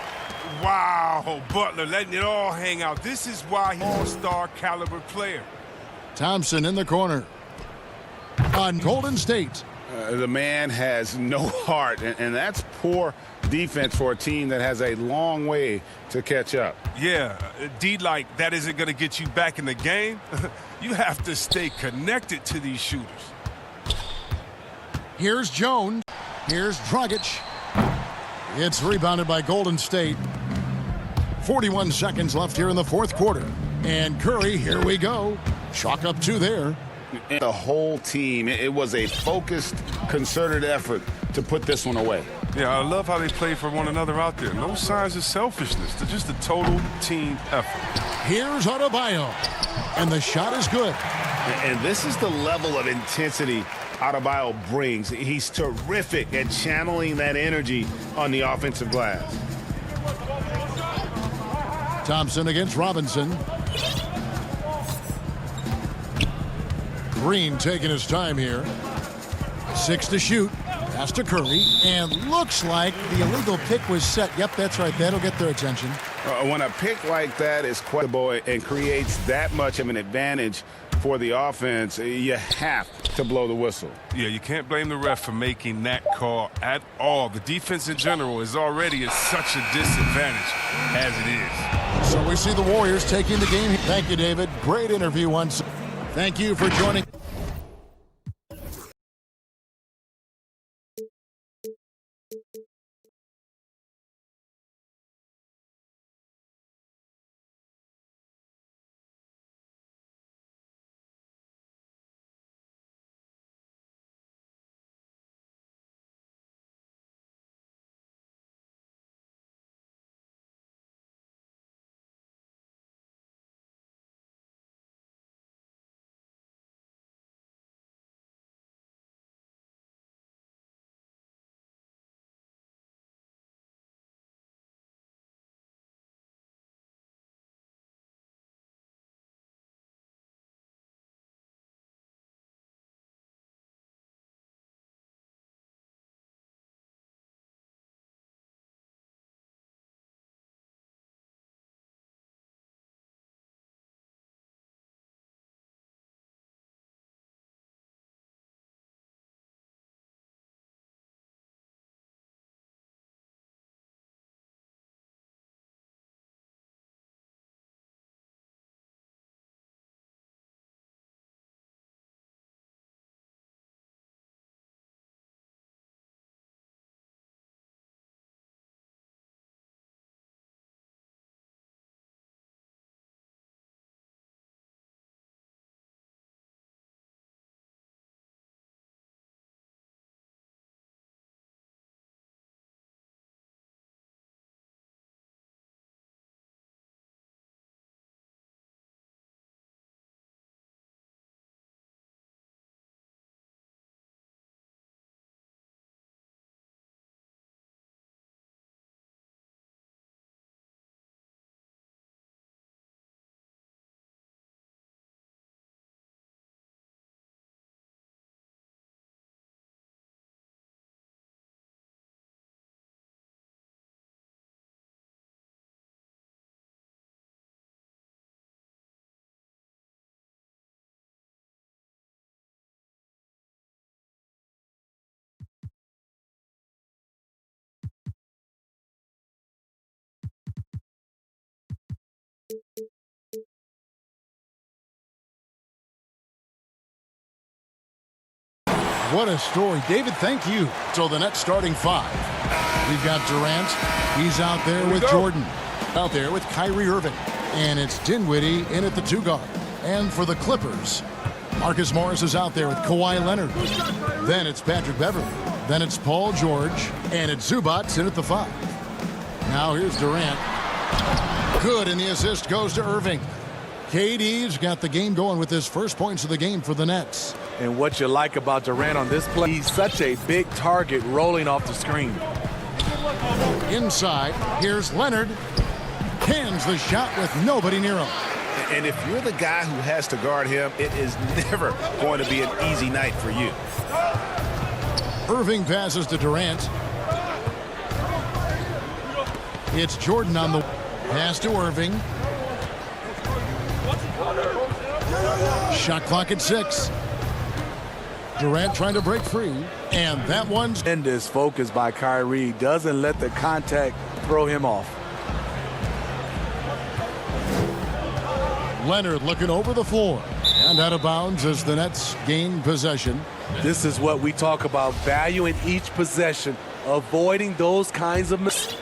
Wow, Butler letting it all hang out. This is why he's an all-star caliber player. Thompson in the corner. On Golden State. The man has no heart, and that's poor defense for a team that has a long way to catch up. Yeah, D-like, that isn't going to get you back in the game. You have to stay connected to these shooters. Here's Jones. Here's Dragic. It's rebounded by Golden State. 41 seconds left here in the fourth quarter. And Curry, here we go. Chalk up 2 there. The whole team, it was a focused, concerted effort to put this one away. Yeah, I love how they play for one another out there. No signs of selfishness. They're just a total team effort. Here's Adebayo. And the shot is good. And this is the level of intensity Adebayo brings. He's terrific at channeling that energy on the offensive glass. Thompson against Robinson. Green taking his time here. 6 to shoot. Pass to Curry. And looks like the illegal pick was set. Yep, that's right. That'll get their attention. When a pick like that is questionable and creates that much of an advantage for the offense, you have to blow the whistle. Yeah, you can't blame the ref for making that call at all. The defense in general is already at such a disadvantage as it is. So we see the Warriors taking the game. Thank you, David. Great interview once. Thank you for joining. What a story. David, thank you. So the Nets starting 5. We've got Durant. He's out there with Jordan. Out there with Kyrie Irving. And it's Dinwiddie in at the 2 guard. And for the Clippers, Marcus Morris is out there with Kawhi Leonard. Then it's Patrick Beverley. Then it's Paul George. And it's Zubac in at the 5. Now here's Durant. Good, and the assist goes to Irving. KD's got the game going with his first points of the game for the Nets. And what you like about Durant on this play, he's such a big target rolling off the screen. Inside, here's Leonard. Cans the shot with nobody near him. And if you're the guy who has to guard him, it is never going to be an easy night for you. Irving passes to Durant. It's Jordan on the pass to Irving. Shot clock at 6. Durant trying to break free, and that one's... And this focus by Kyrie doesn't let the contact throw him off. Leonard looking over the floor, and out of bounds as the Nets gain possession. This is what we talk about, valuing each possession, avoiding those kinds of mistakes.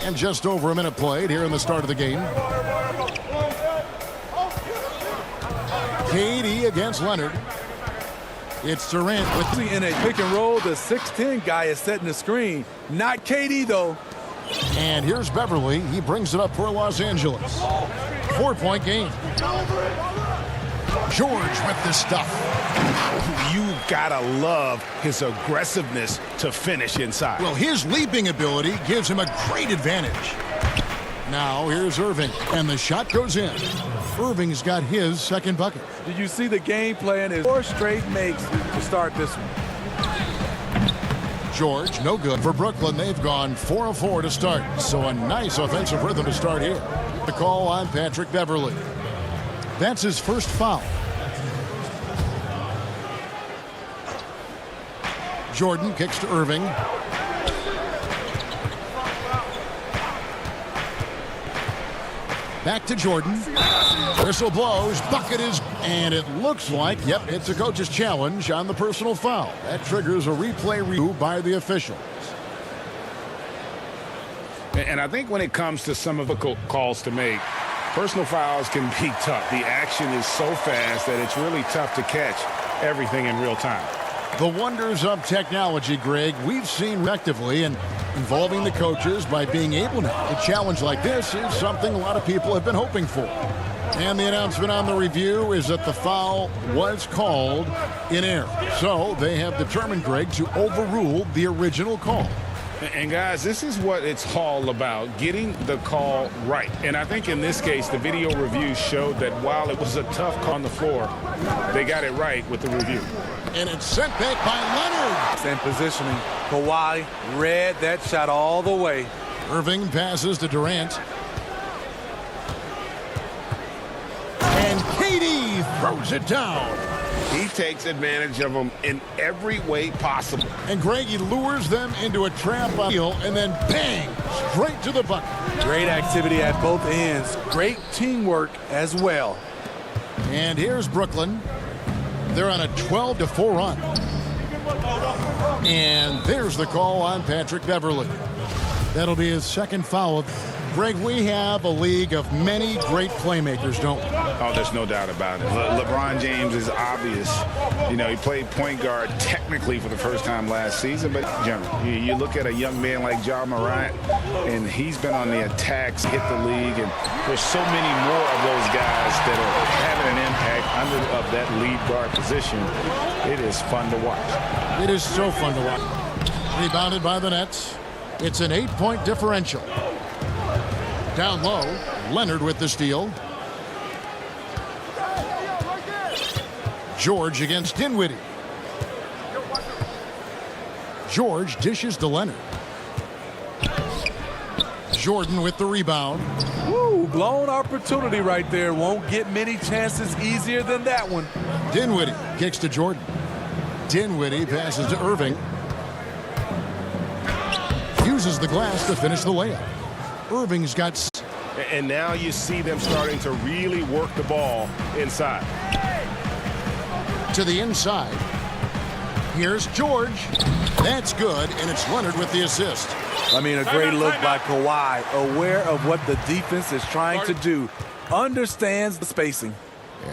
And just over a minute played here in the start of the game. KD against Leonard. It's Durant with in a pick and roll. The 6'10" guy is setting the screen. Not KD, though. And here's Beverley. He brings it up for Los Angeles. 4-point game. George with the stuff. You gotta love his aggressiveness to finish inside. Well, his leaping ability gives him a great advantage. Now here's Irving, and the shot goes in. Irving's got his second bucket. Did you see the game plan is 4 straight makes to start this one? George, no good. For Brooklyn, they've gone 4 of 4 to start. So a nice offensive rhythm to start here. The call on Patrick Beverly. That's his first foul. Jordan kicks to Irving. Back to Jordan. Whistle blows. Bucket is, and it looks like, yep, it's a coach's challenge on the personal foul. That triggers a replay review by the officials. And I think when it comes to some of the calls to make, personal fouls can be tough. The action is so fast that it's really tough to catch everything in real time. The wonders of technology, Greg, we've seen actively, and involving the coaches by being able to. A challenge like this is something a lot of people have been hoping for. And the announcement on the review is that the foul was called in error. So they have determined, Greg, to overrule the original call. And guys, this is what it's all about, getting the call right. And I think in this case, the video review showed that while it was a tough call on the floor, they got it right with the review. And it's sent back by Leonard. And positioning. Kawhi read that shot all the way. Irving passes to Durant. And KD throws it down. He takes advantage of them in every way possible. And Greg, he lures them into a trap on heel and then bang, straight to the bucket. Great activity at both ends. Great teamwork as well. And here's Brooklyn. They're on a 12-4 run. And there's the call on Patrick Beverly. That'll be his second foul. Greg, we have a league of many great playmakers, don't we? Oh, there's no doubt about it. LeBron James is obvious. You know, he played point guard technically for the first time last season, but you look at a young man like Ja Morant, and he's been on the attacks, hit the league, and there's so many more of those guys that are having an impact under of that lead guard position. It is fun to watch. It is so fun to watch. Rebounded by the Nets. It's an 8-point differential. Down low, Leonard with the steal. George against Dinwiddie. George dishes to Leonard. Jordan with the rebound. Woo, blown opportunity right there. Won't get many chances easier than that one. Dinwiddie kicks to Jordan. Dinwiddie passes to Irving. Uses the glass to finish the layup. Irving's got... And now you see them starting to really work the ball inside. To the inside. Here's George. That's good, and it's Leonard with the assist. I mean, a great look by Kawhi, aware of what the defense is trying to do. Understands the spacing.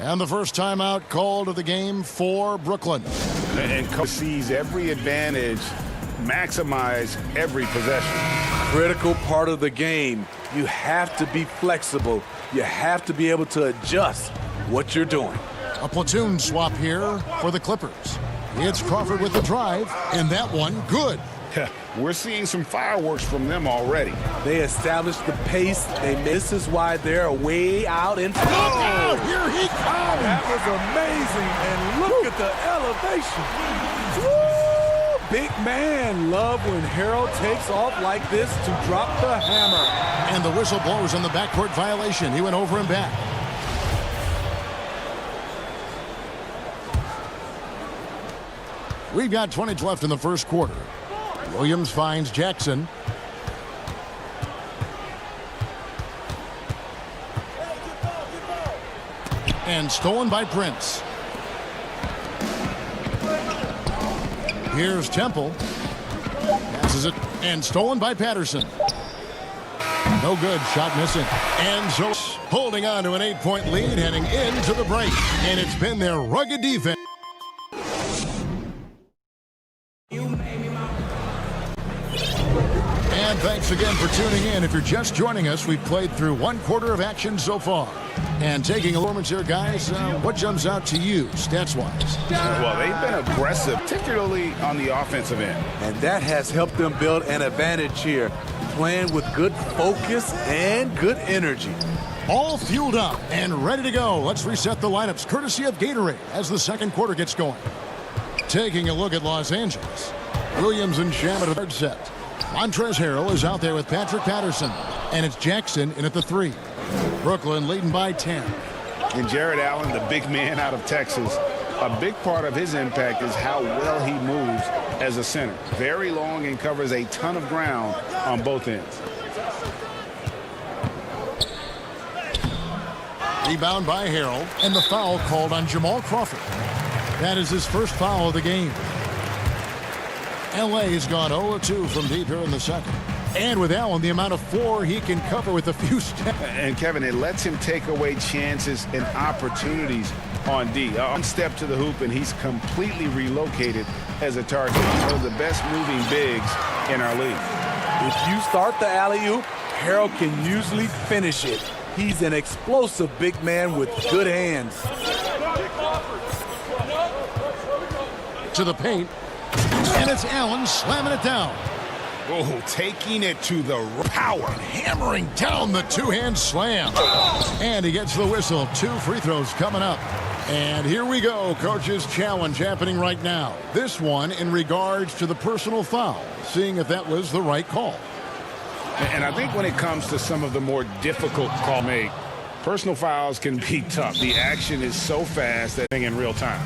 And the first timeout called of the game for Brooklyn. And coach sees every advantage, maximize every possession. Critical part of the game. You have to be flexible. You have to be able to adjust what you're doing. A platoon swap here for the Clippers. It's Crawford with the drive, and that one good. We're seeing some fireworks from them already. They established the pace. This is why they're way out in front. Look out! Here he comes! That was amazing, and look at the elevation. Woo! Big man, love when Harold takes off like this to drop the hammer. And the whistle blows on the backcourt violation. He went over and back. We've got 20 left in the first quarter. Williams finds Jackson. And stolen by Prince. Here's Temple. Passes it. And stolen by Patterson. No good. Shot missing. And so holding on to an 8-point lead heading into the break. And it's been their rugged defense. And thanks again for tuning in. If you're just joining us, we've played through one quarter of action so far. And taking a moment here, guys, what jumps out to you, stats-wise? Well, they've been aggressive, particularly on the offensive end. And that has helped them build an advantage here, playing with good focus and good energy. All fueled up and ready to go. Let's reset the lineups courtesy of Gatorade as the second quarter gets going. Taking a look at Los Angeles. Williams and Sham at the third set. Montrezl Harrell is out there with Patrick Patterson. And it's Jackson in at the 3. Brooklyn leading by 10. And Jared Allen, the big man out of Texas, a big part of his impact is how well he moves as a center. Very long and covers a ton of ground on both ends. Rebound by Harrell, and the foul called on Jamal Crawford. That is his first foul of the game. LA has gone 0-2 from deep here in the second. And with Allen, the amount of floor he can cover with a few steps. And Kevin, it lets him take away chances and opportunities on D. One step to the hoop, and he's completely relocated as a target. One of the best moving bigs in our league. If you start the alley-oop, Harrell can usually finish it. He's an explosive big man with good hands. To the paint, and it's Allen slamming it down. Oh, taking it to the power. Hammering down the two-hand slam. And he gets the whistle. 2 free throws coming up. And here we go. Coach's challenge happening right now. This one in regards to the personal foul. Seeing if that was the right call. And I think when it comes to some of the more difficult call make, personal fouls can be tough. The action is so fast that in real time.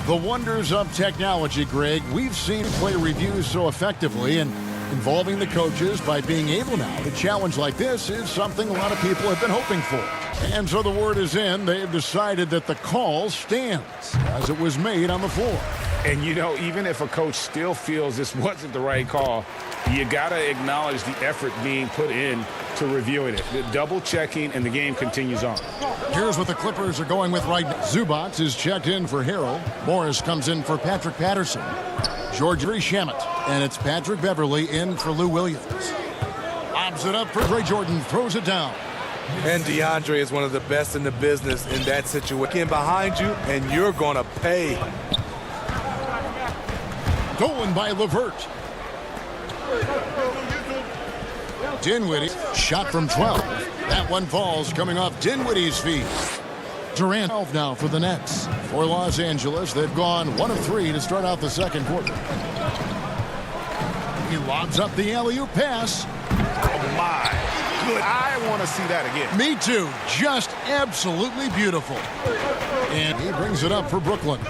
The wonders of technology, Greg. We've seen play reviews so effectively, and involving the coaches by being able now to challenge like this is something a lot of people have been hoping for. And so the word is in. They've decided that the call stands as it was made on the floor. And, you know, even if a coach still feels this wasn't the right call, you got to acknowledge the effort being put in to reviewing it. The double checking, and the game continues on. Here's what the Clippers are going with right now. Zubac is checked in for Harrell. Morris comes in for Patrick Patterson. George Shamet, and it's Patrick Beverly in for Lou Williams. Lobs it up for Ray Jordan, throws it down. And DeAndre is one of the best in the business in that situation. Get behind you, and you're going to pay. Going by LeVert. Dinwiddie, shot from 12. That one falls coming off Dinwiddie's feet. Durant 12 now for the Nets. For Los Angeles, they've gone 1 of 3 to start out the second quarter. He lobs up the alley-oop pass. Oh, my. Good. I want to see that again. Me too. Just absolutely beautiful. And he brings it up for Brooklyn.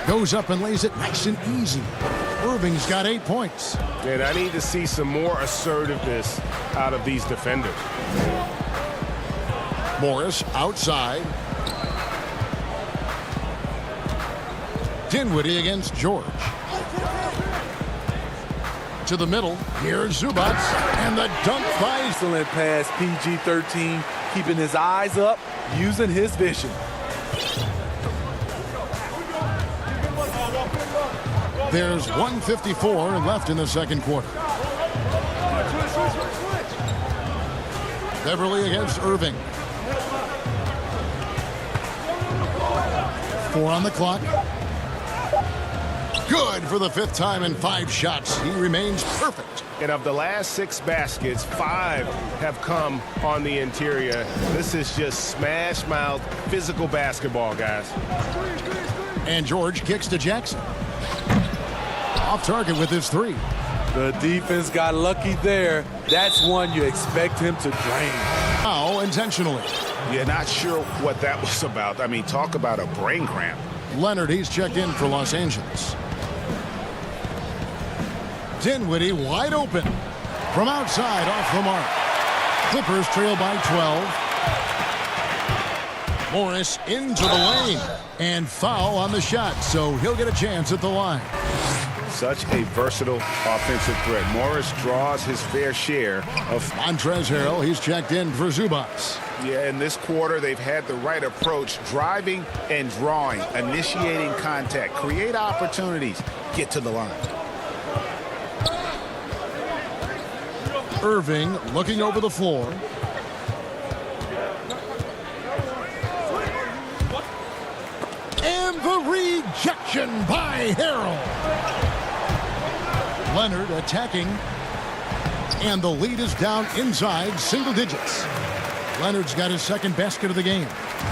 Goes up and lays it nice and easy. Irving's got 8 points. And I need to see some more assertiveness out of these defenders. Morris outside. Dinwiddie against George. To the middle. Here's Zubac. And the dunk by. Excellent pass, PG-13. Keeping his eyes up, using his vision. There's 1:54 left in the second quarter. Beverly against Irving. 4 on the clock. Good for the 5th time in 5 shots. He remains perfect. And of the last 6 baskets, 5 have come on the interior. This is just smash mouth physical basketball, guys. And George kicks to Jackson. Off target with his 3. The defense got lucky there. That's one you expect him to drain. Foul intentionally. You're not sure what that was about. I mean, talk about a brain cramp. Leonard, he's checked in for Los Angeles. Dinwiddie wide open. From outside, off the mark. Clippers trail by 12. Morris into the lane. And foul on the shot, so he'll get a chance at the line. Such a versatile offensive threat. Morris draws his fair share of. Montrezl Harrell, he's checked in for Zubac. Yeah, in this quarter, they've had the right approach, driving and drawing, initiating contact, create opportunities, get to the line. Irving looking over the floor. And the rejection by Harrell. Leonard attacking. And the lead is down inside single digits. Leonard's got his second basket of the game.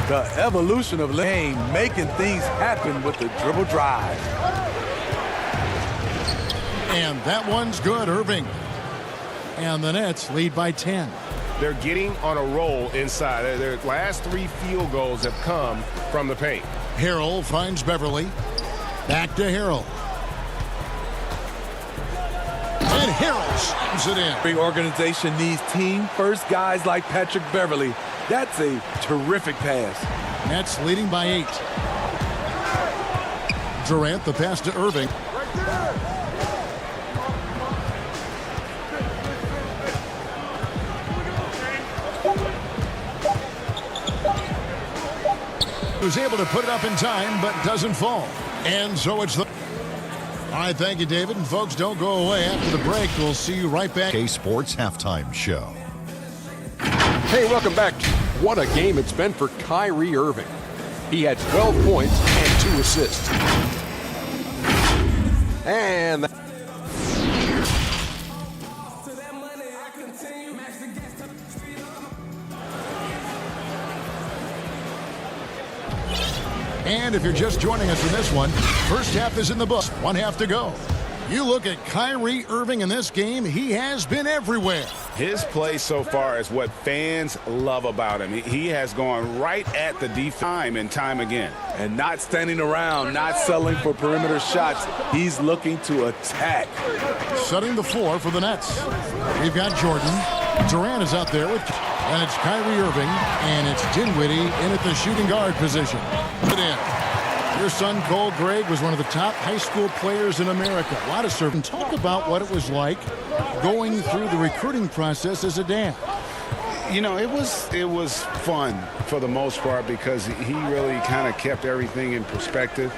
The evolution of Lane making things happen with the dribble drive. And that one's good, Irving. And the Nets lead by 10. They're getting on a roll inside. Their last 3 field goals have come from the paint. Harrell finds Beverly. Back to Harrell. And Harrell slams it in. Every organization needs team-first guys like Patrick Beverly. That's a terrific pass. Nets leading by 8. Durant, the pass to Irving. Was able to put it up in time, but doesn't fall. And so it's the... All right, thank you, David. And folks, don't go away. After the break, we'll see you right back. Esports Halftime Show. Hey, welcome back. What a game it's been for Kyrie Irving. He had 12 points and 2 assists. And And if you're just joining us for this one, first half is in the books. 1 half to go. You look at Kyrie Irving in this game, he has been everywhere. His play so far is what fans love about him. He has gone right at the defense time and time again. And not standing around, not settling for perimeter shots. He's looking to attack. Setting the floor for the Nets. We've got Jordan. Durant is out there with... And it's Kyrie Irving, and it's Dinwiddie in at the shooting guard position. Put in. Your son, Cole Gregg, was one of the top high school players in America. A lot of serving. Talk about what it was like going through the recruiting process as a dad. You know, it was fun for the most part because he really kind of kept everything in perspective.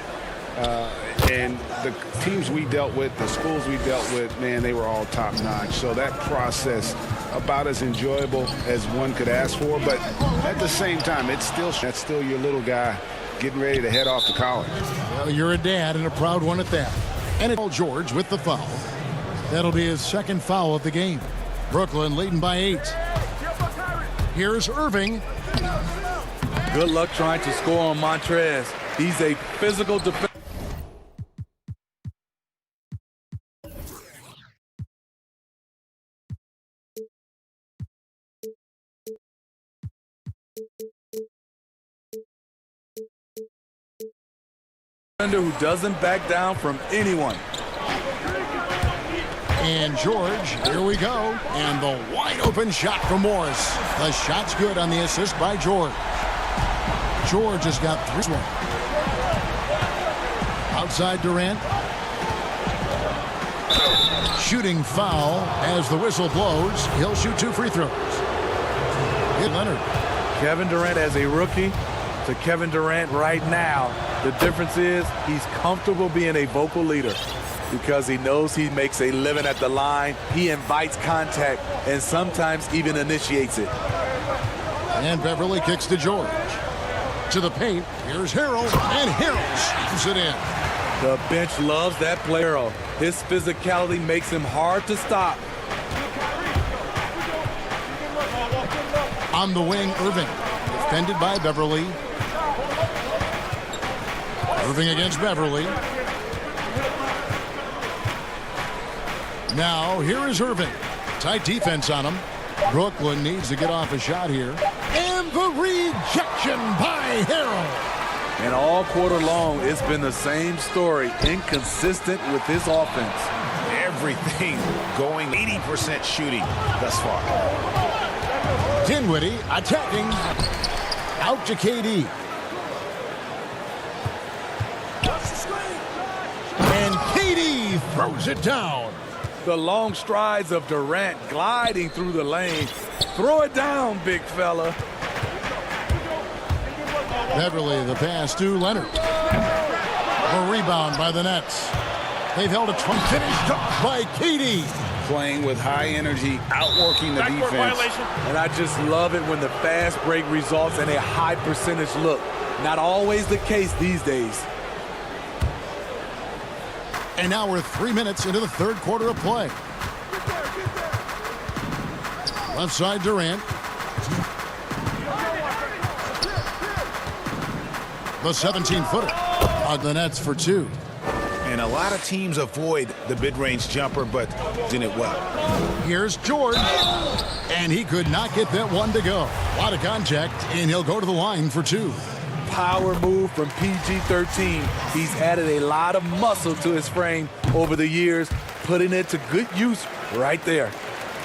And the teams we dealt with, the schools we dealt with, man, they were all top-notch. So that process, about as enjoyable as one could ask for. But at the same time, that's still your little guy getting ready to head off to college. Well, you're a dad and a proud one at that. And it's George with the foul. That'll be his second foul of the game. Brooklyn leading by 8. Here's Irving. Good luck trying to score on Montrez. He's a physical defender. Who doesn't back down from anyone. And George, here we go. And the wide open shot from Morris. The shot's good on the assist by George. George has got 3. Outside Durant. Shooting foul as the whistle blows. He'll shoot 2 free throws. Hit Leonard. Kevin Durant as a rookie to Kevin Durant right now. The difference is he's comfortable being a vocal leader because he knows he makes a living at the line. He invites contact and sometimes even initiates it. And Beverly kicks to George. To the paint. Here's Harrell. And Harrell shoots it in. The bench loves that player. His physicality makes him hard to stop. On the wing, Irving. Defended by Beverly. Irving against Beverly. Now, here is Irving. Tight defense on him. Brooklyn needs to get off a shot here. And the rejection by Harrell. And all quarter long, it's been the same story. Inconsistent with his offense. Everything going 80% shooting thus far. Dinwiddie attacking. Out to KD. And KD throws it down. The long strides of Durant gliding through the lane. Throw it down, big fella. Beverly, the pass to Leonard. A rebound by the Nets. They've held a 20. Finished off by KD. Playing with high energy, outworking the defense. Violation. And I just love it when the fast break results in a high percentage look. Not always the case these days. And now we're 3 minutes into the third quarter of play. Left side Durant. The 17-footer on the nets for two. And a lot of teams avoid the mid-range jumper, but did it well. Here's George. And he could not get that one to go. A lot of contact, and he'll go to the line for two. Power move from PG-13. He's added a lot of muscle to his frame over the years, putting it to good use right there.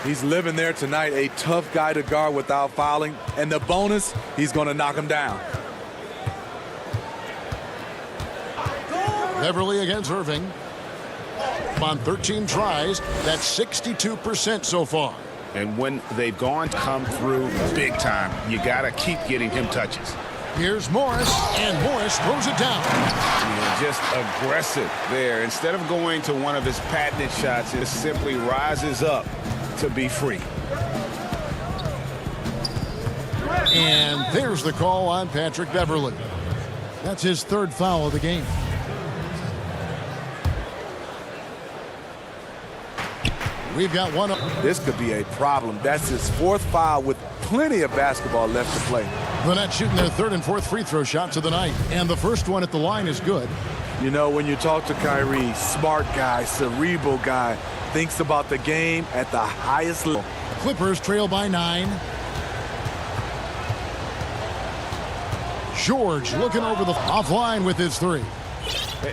He's living there tonight, a tough guy to guard without fouling. And the bonus, he's going to knock him down. Beverly against Irving. On 13 tries, that's 62% so far. And when they've come through big time, you got to keep getting him touches. Here's Morris, and Morris throws it down. Just aggressive there. Instead of going to one of his patented shots, it simply rises up to be free. And there's the call on Patrick Beverly. That's his third foul of the game. We've got one up. This could be a problem. That's his fourth foul with plenty of basketball left to play. The Nets shooting their third and fourth free throw shots of the night. And the first one at the line is good. You know, when you talk to Kyrie, smart guy, cerebral guy, thinks about the game at the highest level. Clippers trail by 9. George looking over the offline with his three.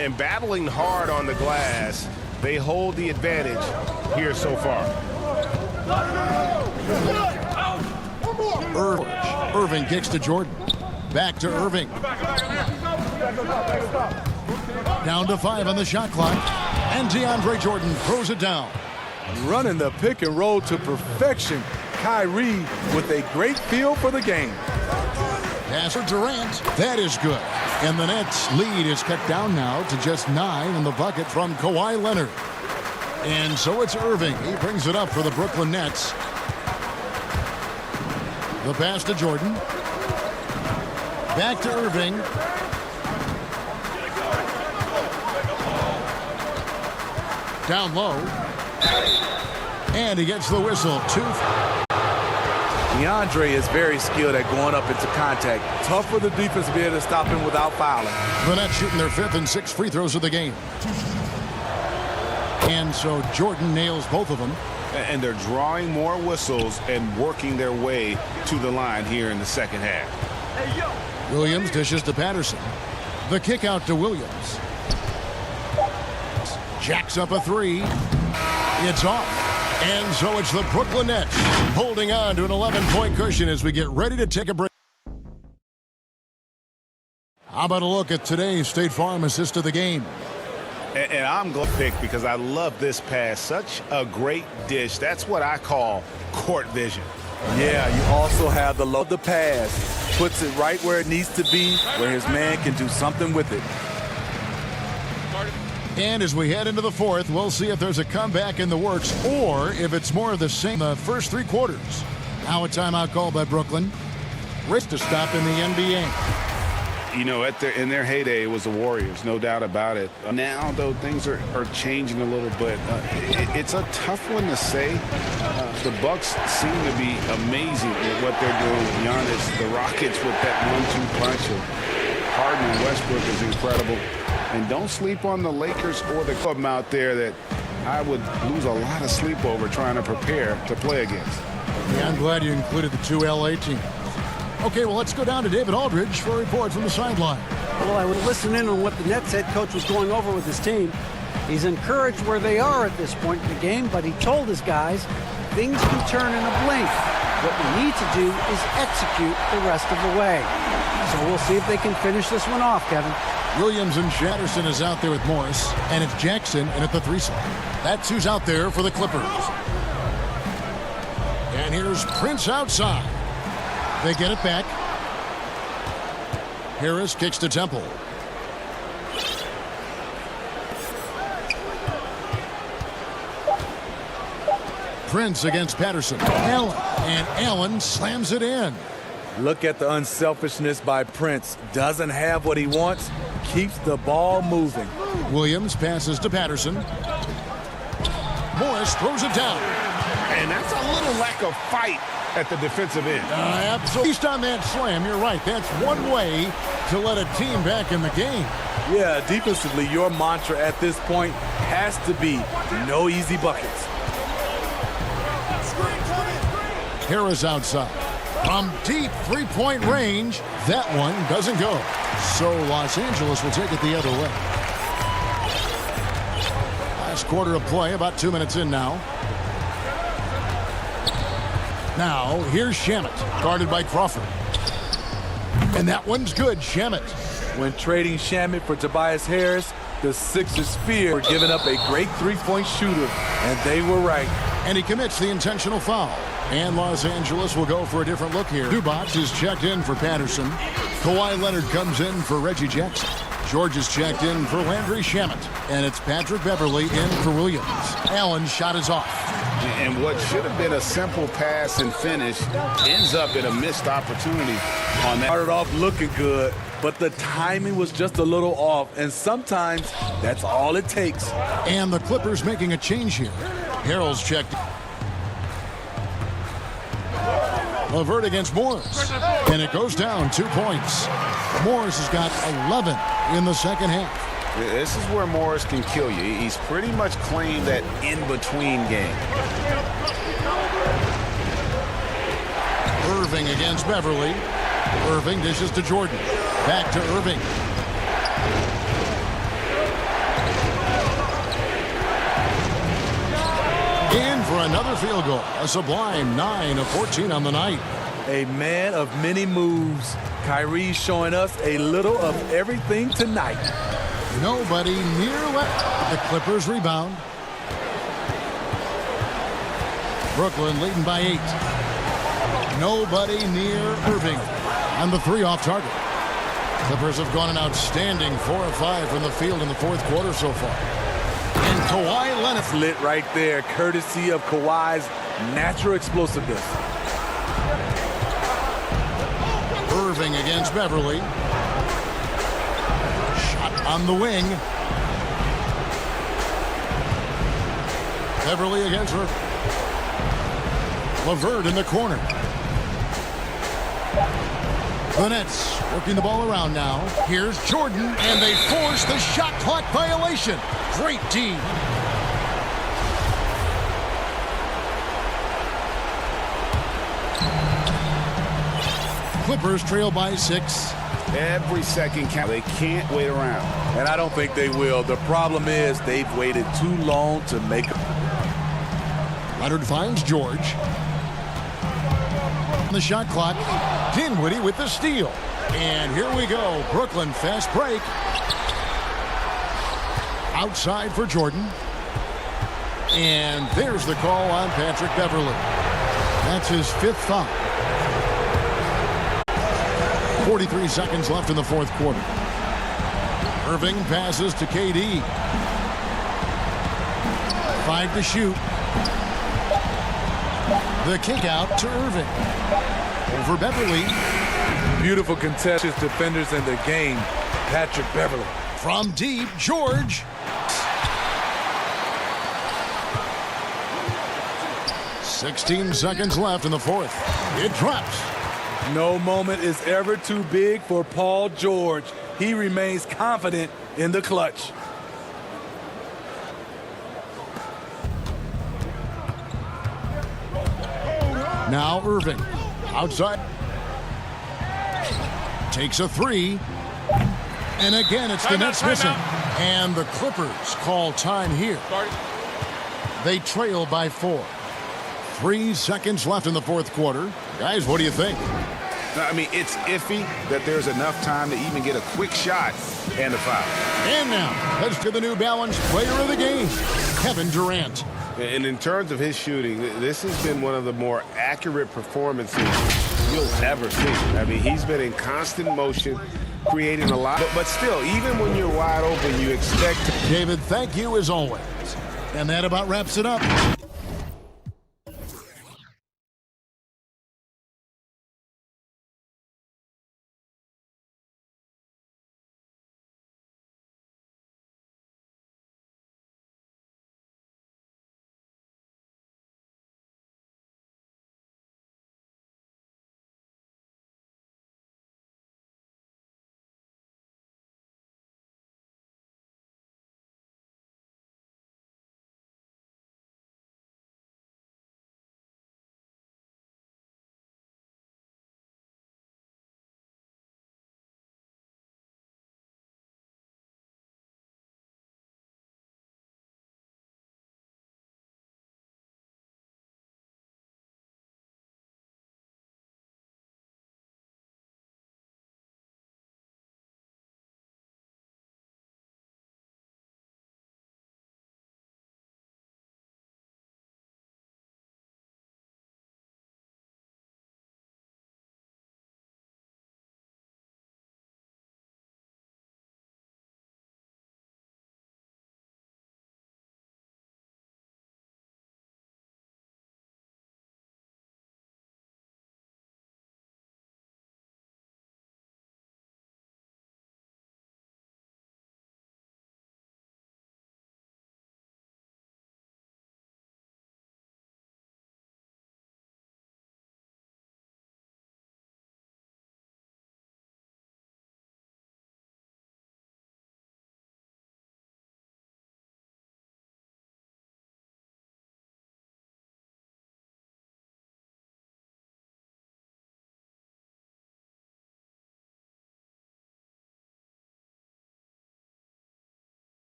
And battling hard on the glass, they hold the advantage here so far. Irving kicks to Jordan. Back to Irving. Down to 5 on the shot clock. And DeAndre Jordan throws it down. Running the pick and roll to perfection. Kyrie with a great feel for the game. Pass for Durant. That is good. And the Nets lead is cut down now to just 9 in the bucket from Kawhi Leonard. And so it's Irving. He brings it up for the Brooklyn Nets. The pass to Jordan. Back to Irving. Down low. And he gets the whistle. 2. DeAndre is very skilled at going up into contact. Tough for the defense to be able to stop him without fouling. The Nets shooting their 5th and 6th free throws of the game. And so Jordan nails both of them. And they're drawing more whistles and working their way to the line here in the second half. Williams dishes to Patterson. The kick out to Williams. Jacks up a 3. It's off. And so it's the Brooklyn Nets holding on to an 11-point cushion as we get ready to take a break. How about a look at today's State Farm assist of the game? And I'm going to pick because I love this pass. Such a great dish. That's what I call court vision. Yeah, you also have the pass. Puts it right where it needs to be, where his man can do something with it. And as we head into the fourth, we'll see if there's a comeback in the works or if it's more of the same the first 3 quarters. Now a timeout called by Brooklyn. Risk to stop in the NBA. You know, in their heyday, it was the Warriors, no doubt about it. Now, though, things are changing a little bit. It's a tough one to say. The Bucks seem to be amazing at what they're doing. Giannis, the Rockets with that 1-2 punch of Harden and Westbrook is incredible. And don't sleep on the Lakers or the club out there that I would lose a lot of sleep over trying to prepare to play against. Yeah, I'm glad you included the 2 LA teams. Okay, well, let's go down to David Aldridge for a report from the sideline. Well, I would listen in on what the Nets head coach was going over with his team. He's encouraged where they are at this point in the game, but he told his guys things can turn in a blink. What we need to do is execute the rest of the way. So we'll see if they can finish this one off, Kevin. Williams and Shatterson is out there with Morris, and it's Jackson in at the 3 slot. That's who's out there for the Clippers. And here's Prince outside. They get it back. Harris kicks to Temple. Prince against Patterson. Allen. And Allen slams it in. Look at the unselfishness by Prince. Doesn't have what he wants. Keeps the ball moving. Williams passes to Patterson. Morris throws it down. And that's a little lack of fight at the defensive end. Absolutely. Based on that slam, you're right. That's one way to let a team back in the game. Yeah, defensively, your mantra at this point has to be no easy buckets. Harris outside. From deep three-point range, that one doesn't go. So Los Angeles will take it the other way. Last quarter of play, about 2 minutes in now. Now, here's Shamet, guarded by Crawford. And that one's good, Shamet. When trading Shamet for Tobias Harris, the Sixers feared giving up a great three-point shooter, and they were right. And he commits the intentional foul. And Los Angeles will go for a different look here. Zubac is checked in for Patterson. Kawhi Leonard comes in for Reggie Jackson. George is checked in for Landry Shamet. And it's Patrick Beverley in for Williams. Allen's shot is off. And what should have been a simple pass and finish ends up in a missed opportunity on that. Started off looking good, but the timing was just a little off. And sometimes that's all it takes. And the Clippers making a change here. Harrell's checked. Levert against Morris. And it goes down 2 points. Morris has got 11 in the second half. This is where Morris can kill you. He's pretty much claimed that in-between game. Irving against Beverly. Irving dishes to Jordan. Back to Irving. In for another field goal. A sublime 9 of 14 on the night. A man of many moves. Kyrie showing us a little of everything tonight. Nobody near left. The Clippers rebound. Brooklyn leading by 8. Nobody near Irving. And the 3 off target. Clippers have gone an outstanding 4 of 5 from the field in the fourth quarter so far. And Kawhi Leonard lit right there, courtesy of Kawhi's natural explosiveness. Irving against Beverly. Shot on the wing. Beverly against her. Levert in the corner. The Nets working the ball around now. Here's Jordan, and they force the shot clock violation. Great D. Clippers trail by 6. Every second count. They can't wait around. And I don't think they will. The problem is they've waited too long to make a... Leonard finds George. The shot clock. Dinwiddie with the steal. And here we go. Brooklyn fast break. Outside for Jordan. And there's the call on Patrick Beverly. That's his 5th foul. 43 seconds left in the fourth quarter. Irving passes to KD. 5 to shoot. The kick out to Irving. Over Beverly. Beautiful contested defenders in the game. Patrick Beverly. From deep, George. "16 seconds left in the fourth. It drops. No moment is ever too big for Paul George. He remains confident in the clutch. Now Irving. Outside. Takes a 3. And again, it's the Nets missing. And the Clippers call time here. They trail by 4. 3 seconds left in the fourth quarter. Guys, what do you think? I mean, it's iffy that there's enough time to even get a quick shot and a foul. And now, let's to the New Balance player of the game, Kevin Durant. And in terms of his shooting, this has been one of the more accurate performances you'll ever see. I mean, he's been in constant motion, creating a lot. But still, even when you're wide open, you expect to... David, thank you as always. And that about wraps it up.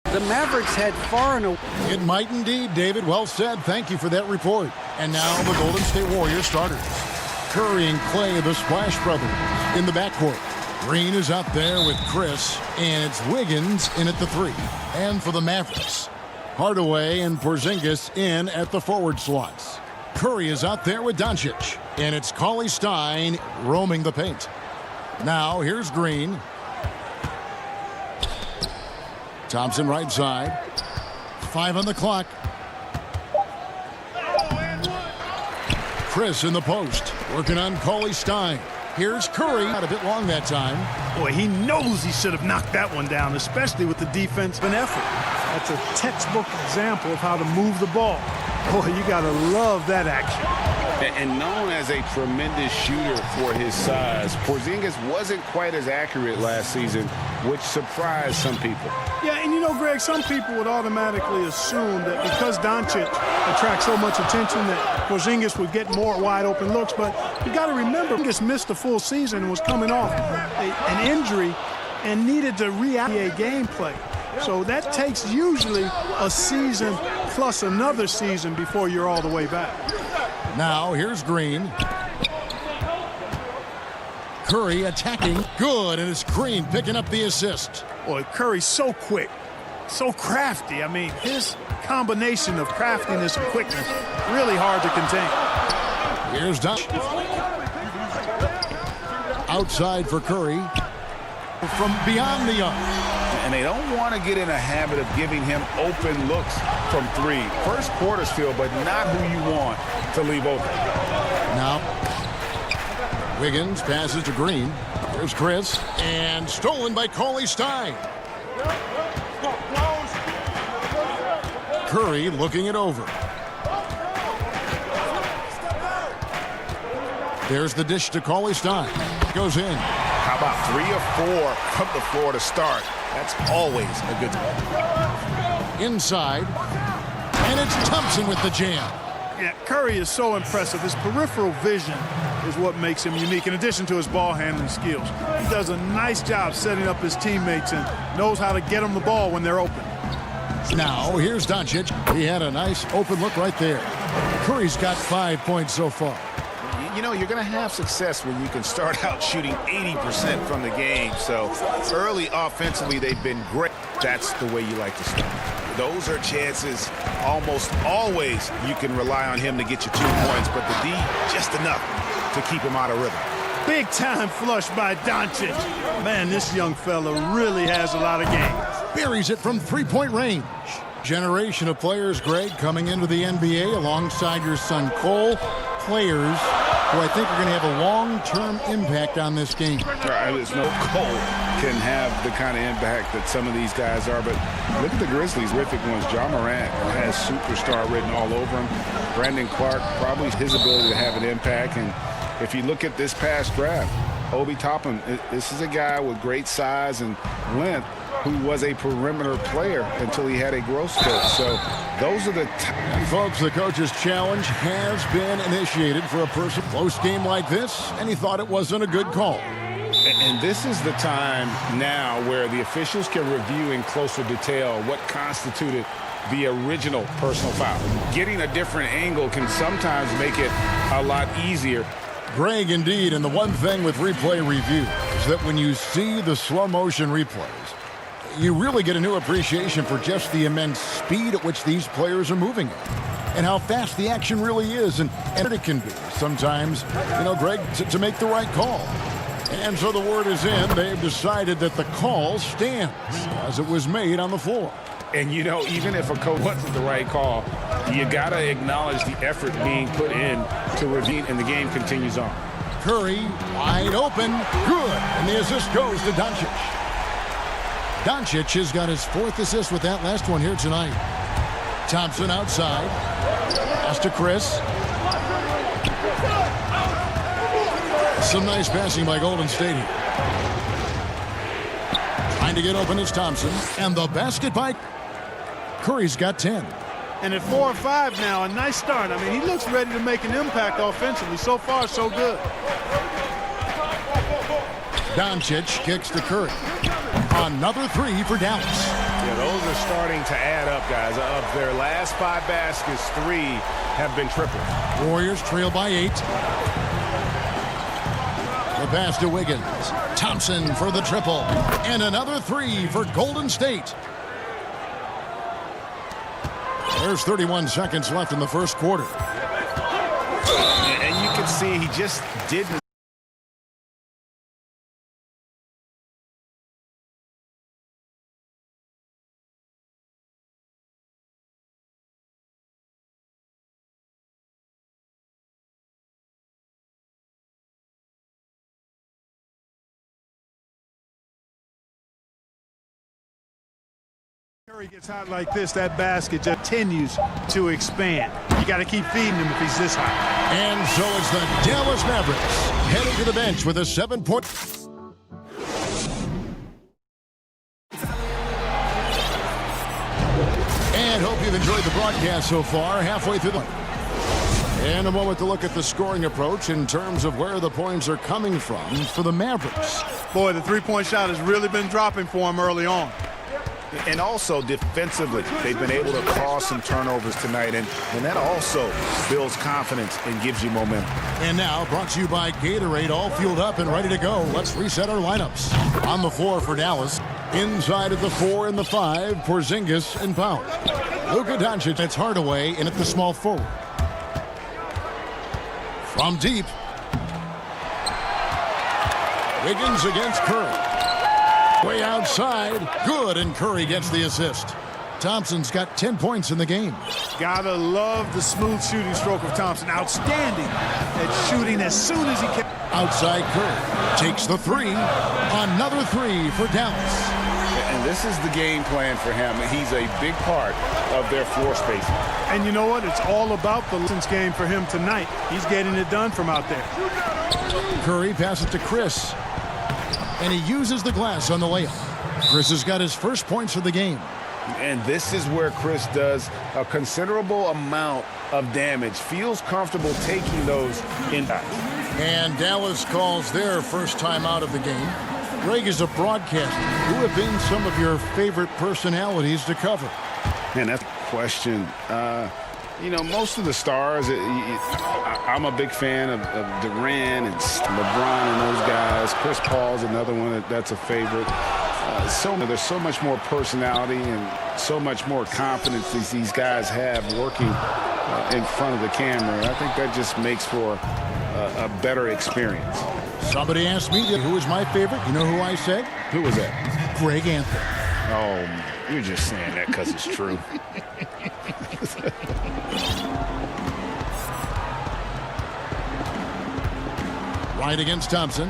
The Mavericks had far and away. It might indeed, David. Well said. Thank you for that report. And now the Golden State Warriors starters. Curry and Clay, the Splash Brothers, in the backcourt. Green is out there with Chris, and it's Wiggins in at the 3. And for the Mavericks, Hardaway and Porzingis in at the forward slots. Curry is out there with Doncic, and it's Cauley Stein roaming the paint. Now here's Green. Thompson right side. 5 on the clock. Chris in the post, working on Cauley Stein. Here's Curry. Not a bit long that time. Boy, he knows he should have knocked that one down, especially with the defensive effort. That's a textbook example of how to move the ball. Boy, you got to love that action. And known as a tremendous shooter for his size, Porzingis wasn't quite as accurate last season, which surprised some people. Yeah, and you know, Greg, some people would automatically assume that because Doncic attracts so much attention that Porzingis would get more wide open looks. But you got to remember, Porzingis missed a full season and was coming off an injury and needed to reactivate gameplay. So that takes usually a season plus another season before you're all the way back. Now here's Green. Curry attacking. Good, and it's Green picking up the assist. Boy, Curry's so quick, so crafty. I mean, his combination of craftiness and quickness, really hard to contain. Here's Doncic. Outside for Curry. From beyond the arc. And they don't want to get in a habit of giving him open looks from 3. First quarter's feel, but not who you want to leave open. Now, Wiggins passes to Green. Here's Chris. And stolen by Cauley Stein. Curry looking it over. There's the dish to Cauley Stein. Goes in. How about 3 or 4 from the floor to start? That's always a good thing. Inside. And it's Thompson with the jam. Yeah, Curry is so impressive. His peripheral vision is what makes him unique, in addition to his ball handling skills. He does a nice job setting up his teammates and knows how to get them the ball when they're open. Now, here's Doncic. He had a nice open look right there. Curry's got 5 points so far. You know, you're going to have success when you can start out shooting 80% from the game. So early offensively, they've been great. That's the way you like to start. Those are chances almost always you can rely on him to get you 2 points, but the D, just enough to keep him out of rhythm. Big time flush by Doncic. Man, this young fella really has a lot of game. Buries it from 3-point range. Generation of players, Greg, coming into the NBA alongside your son Cole. Players who I think are going to have a long-term impact on this game. There's no Cole can have the kind of impact that some of these guys are, but look at the Grizzlies, terrific ones. Ja Morant has superstar written all over him. Brandon Clark, probably his ability to have an impact. And if you look at this past draft, Obi Toppin, this is a guy with great size and length who was a perimeter player until he had a growth spurt. So those are the folks, the coach's challenge has been initiated for a person close game like this, and he thought it wasn't a good call. And this is the time now where the officials can review in closer detail what constituted the original personal foul. Getting a different angle can sometimes make it a lot easier. Greg, indeed, and the one thing with replay review is that when you see the slow motion replays, you really get a new appreciation for just the immense speed at which these players are moving and how fast the action really is and it can be sometimes, you know, Greg, to make the right call. And so the word is in. They've decided that the call stands as it was made on the floor. And, you know, even if a coach wasn't the right call, you got to acknowledge the effort being put in to review, and the game continues on. Curry, wide open, good. And the assist goes to Doncic. Doncic has got his 4th assist with that last one here tonight. Thompson outside. Pass to Chris. Some nice passing by Golden State here. Trying to get open is Thompson. And the basket by Curry's got 10. And at 4 or 5 now, a nice start. I mean, he looks ready to make an impact offensively. So far, so good. Doncic kicks to Curry. Another 3 for Dallas. Yeah, those are starting to add up, guys. Of their last 5 baskets, 3 have been triples. Warriors trail by 8. The pass to Wiggins. Thompson for the triple. And another 3 for Golden State. There's 31 seconds left in the first quarter. And you can see he just didn't. Curry gets hot like this, that basket just continues to expand. You got to keep feeding him if he's this hot. And so it's the Dallas Mavericks heading to the bench with a 7-point. And hope you've enjoyed the broadcast so far, halfway through the... And a moment to look at the scoring approach in terms of where the points are coming from for the Mavericks. Boy, the three-point shot has really been dropping for him early on. And also defensively, they've been able to cause some turnovers tonight, and that also builds confidence and gives you momentum. And now, brought to you by Gatorade, all fueled up and ready to go. Let's reset our lineups. On the floor for Dallas, inside at the 4 and the 5, Porzingis and Powell. Luka Doncic, it's Hardaway in at the small forward. From deep, Wiggins against Curry. Way outside, good, and Curry gets the assist. Thompson's got 10 points in the game. Gotta love the smooth shooting stroke of Thompson. Outstanding at shooting as soon as he can. Outside Curry takes the 3. Another 3 for Dallas. And this is the game plan for him. He's a big part of their floor spacing. And you know what? It's all about the distance game for him tonight. He's getting it done from out there. Curry passes to Chris. And he uses the glass on the layup. Chris has got his first points of the game. And this is where Chris does a considerable amount of damage. Feels comfortable taking those impacts. And Dallas calls their first time out of the game. Greg is a broadcaster. Who have been some of your favorite personalities to cover? Man, that's a question. You know, most of the stars, I'm a big fan of Durant and LeBron and those guys. Chris Paul's another one that's a favorite. There's so much more personality and so much more confidence these guys have working in front of the camera. I think that just makes for a better experience. Somebody asked me who is my favorite. You know who I said? Who was that? Greg Anthony. Oh, you're just saying that because it's true. Wright against Thompson.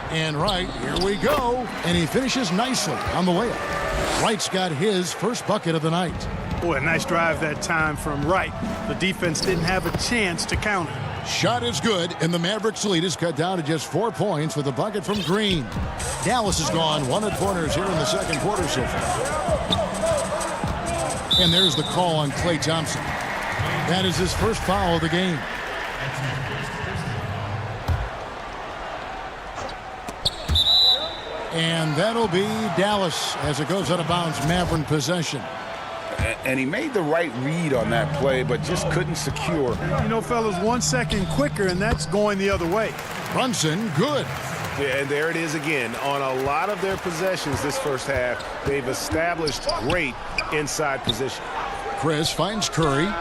And Wright, here we go. And he finishes nicely on the layup. Wright's got his first bucket of the night. Boy, a nice drive that time from Wright. The defense didn't have a chance to counter. Shot is good, and the Mavericks lead is cut down to just 4 points with a bucket from Green. Dallas has gone 1 at corners here in the second quarter so far. And there's the call on Klay Thompson. That is his first foul of the game. And that'll be Dallas as it goes out of bounds, Maverick possession. And he made the right read on that play, but just couldn't secure. You know, fellas, 1 second quicker, and that's going the other way. Brunson, good. Yeah, and there it is again. On a lot of their possessions this first half, they've established great inside position. Chris finds Curry.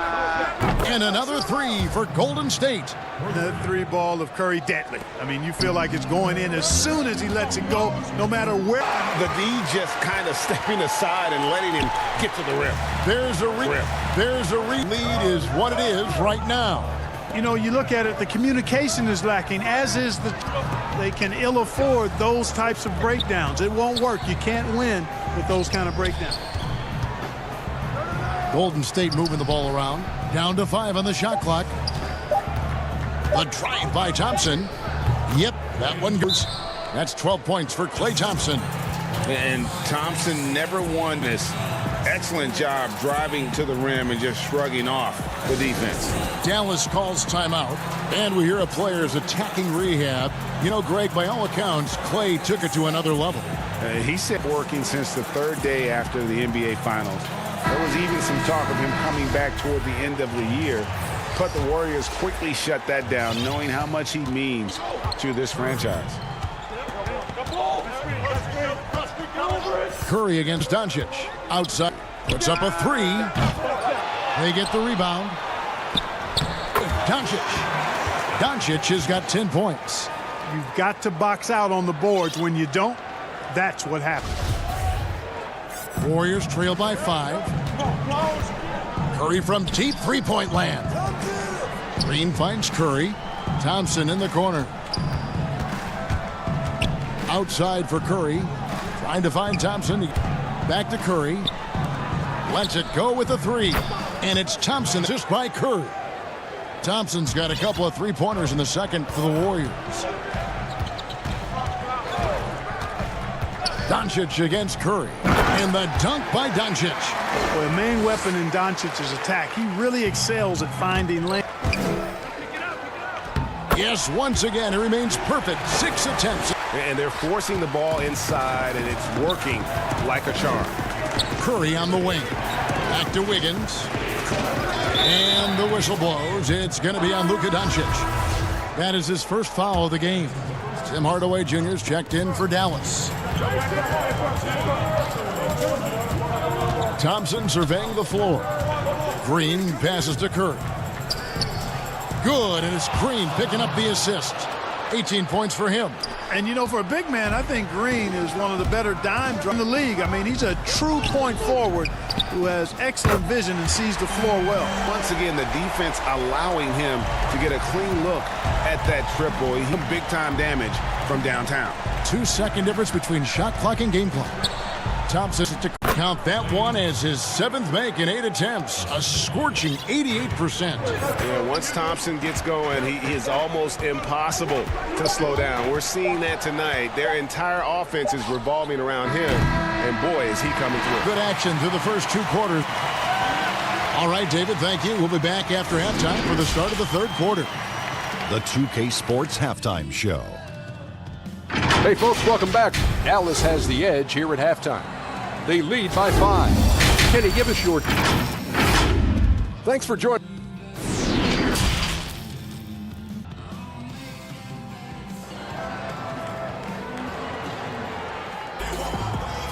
And another 3 for Golden State. That 3 ball of Curry, deadly. I mean, you feel like it's going in as soon as he lets it go, no matter where. The D just kind of stepping aside and letting him get to the rim. There's a lead is what it is right now. You know, you look at it, the communication is lacking, as is they can ill afford those types of breakdowns. It won't work. You can't win with those kind of breakdowns. Golden State moving the ball around. Down to 5 on the shot clock. A drive by Thompson. Yep, that one goes. That's 12 points for Klay Thompson. And Thompson never won this Excellent job driving to the rim and just shrugging off the defense. Dallas calls timeout, and we hear a player's attacking rehab. You know, Greg, by all accounts, Clay took it to another level. He said working since the third day after the NBA Finals. There was even some talk of him coming back toward the end of the year, but the Warriors quickly shut that down, knowing how much he means to this franchise. Curry against Doncic. Outside. Puts up a three. They get the rebound. Doncic. Doncic has got 10 points. You've got to box out on the boards. When you don't, that's what happens. Warriors trail by 5. Curry from deep three-point land. Green finds Curry. Thompson in the corner. Outside for Curry. Trying to find Thompson. Back to Curry. Lets it go with a three. And it's Thompson just by Curry. Thompson's got a couple of three-pointers in the second for the Warriors. Doncic against Curry. And the dunk by Doncic. Well, the main weapon in Doncic's attack. He really excels at finding lane. Yes, once again, it remains perfect. 6 attempts. And they're forcing the ball inside, and it's working like a charm. Curry on the wing. Back to Wiggins. And the whistle blows. It's going to be on Luka Doncic. That is his first foul of the game. Tim Hardaway Jr.'s checked in for Dallas. Thompson surveying the floor. Green passes to Curry. Good, and it's Green picking up the assist. 18 points for him. And, you know, for a big man, I think Green is one of the better dime in the league. I mean, he's a true point forward who has excellent vision and sees the floor well. Once again, the defense allowing him to get a clean look at that triple. He big-time damage from downtown. 2-second difference between shot clock and game clock. Thompson to count that one as his 7th make in 8 attempts. A scorching 88%. Yeah, once Thompson gets going, he is almost impossible to slow down. We're seeing that tonight. Their entire offense is revolving around him, and boy, is he coming through. Good action through the first 2 quarters. All right, David, thank you. We'll be back after halftime for the start of the 3rd quarter. The 2K Sports Halftime Show. Hey, folks, welcome back. Dallas has the edge here at halftime. They lead by 5. Kenny, give us your... Thanks for joining.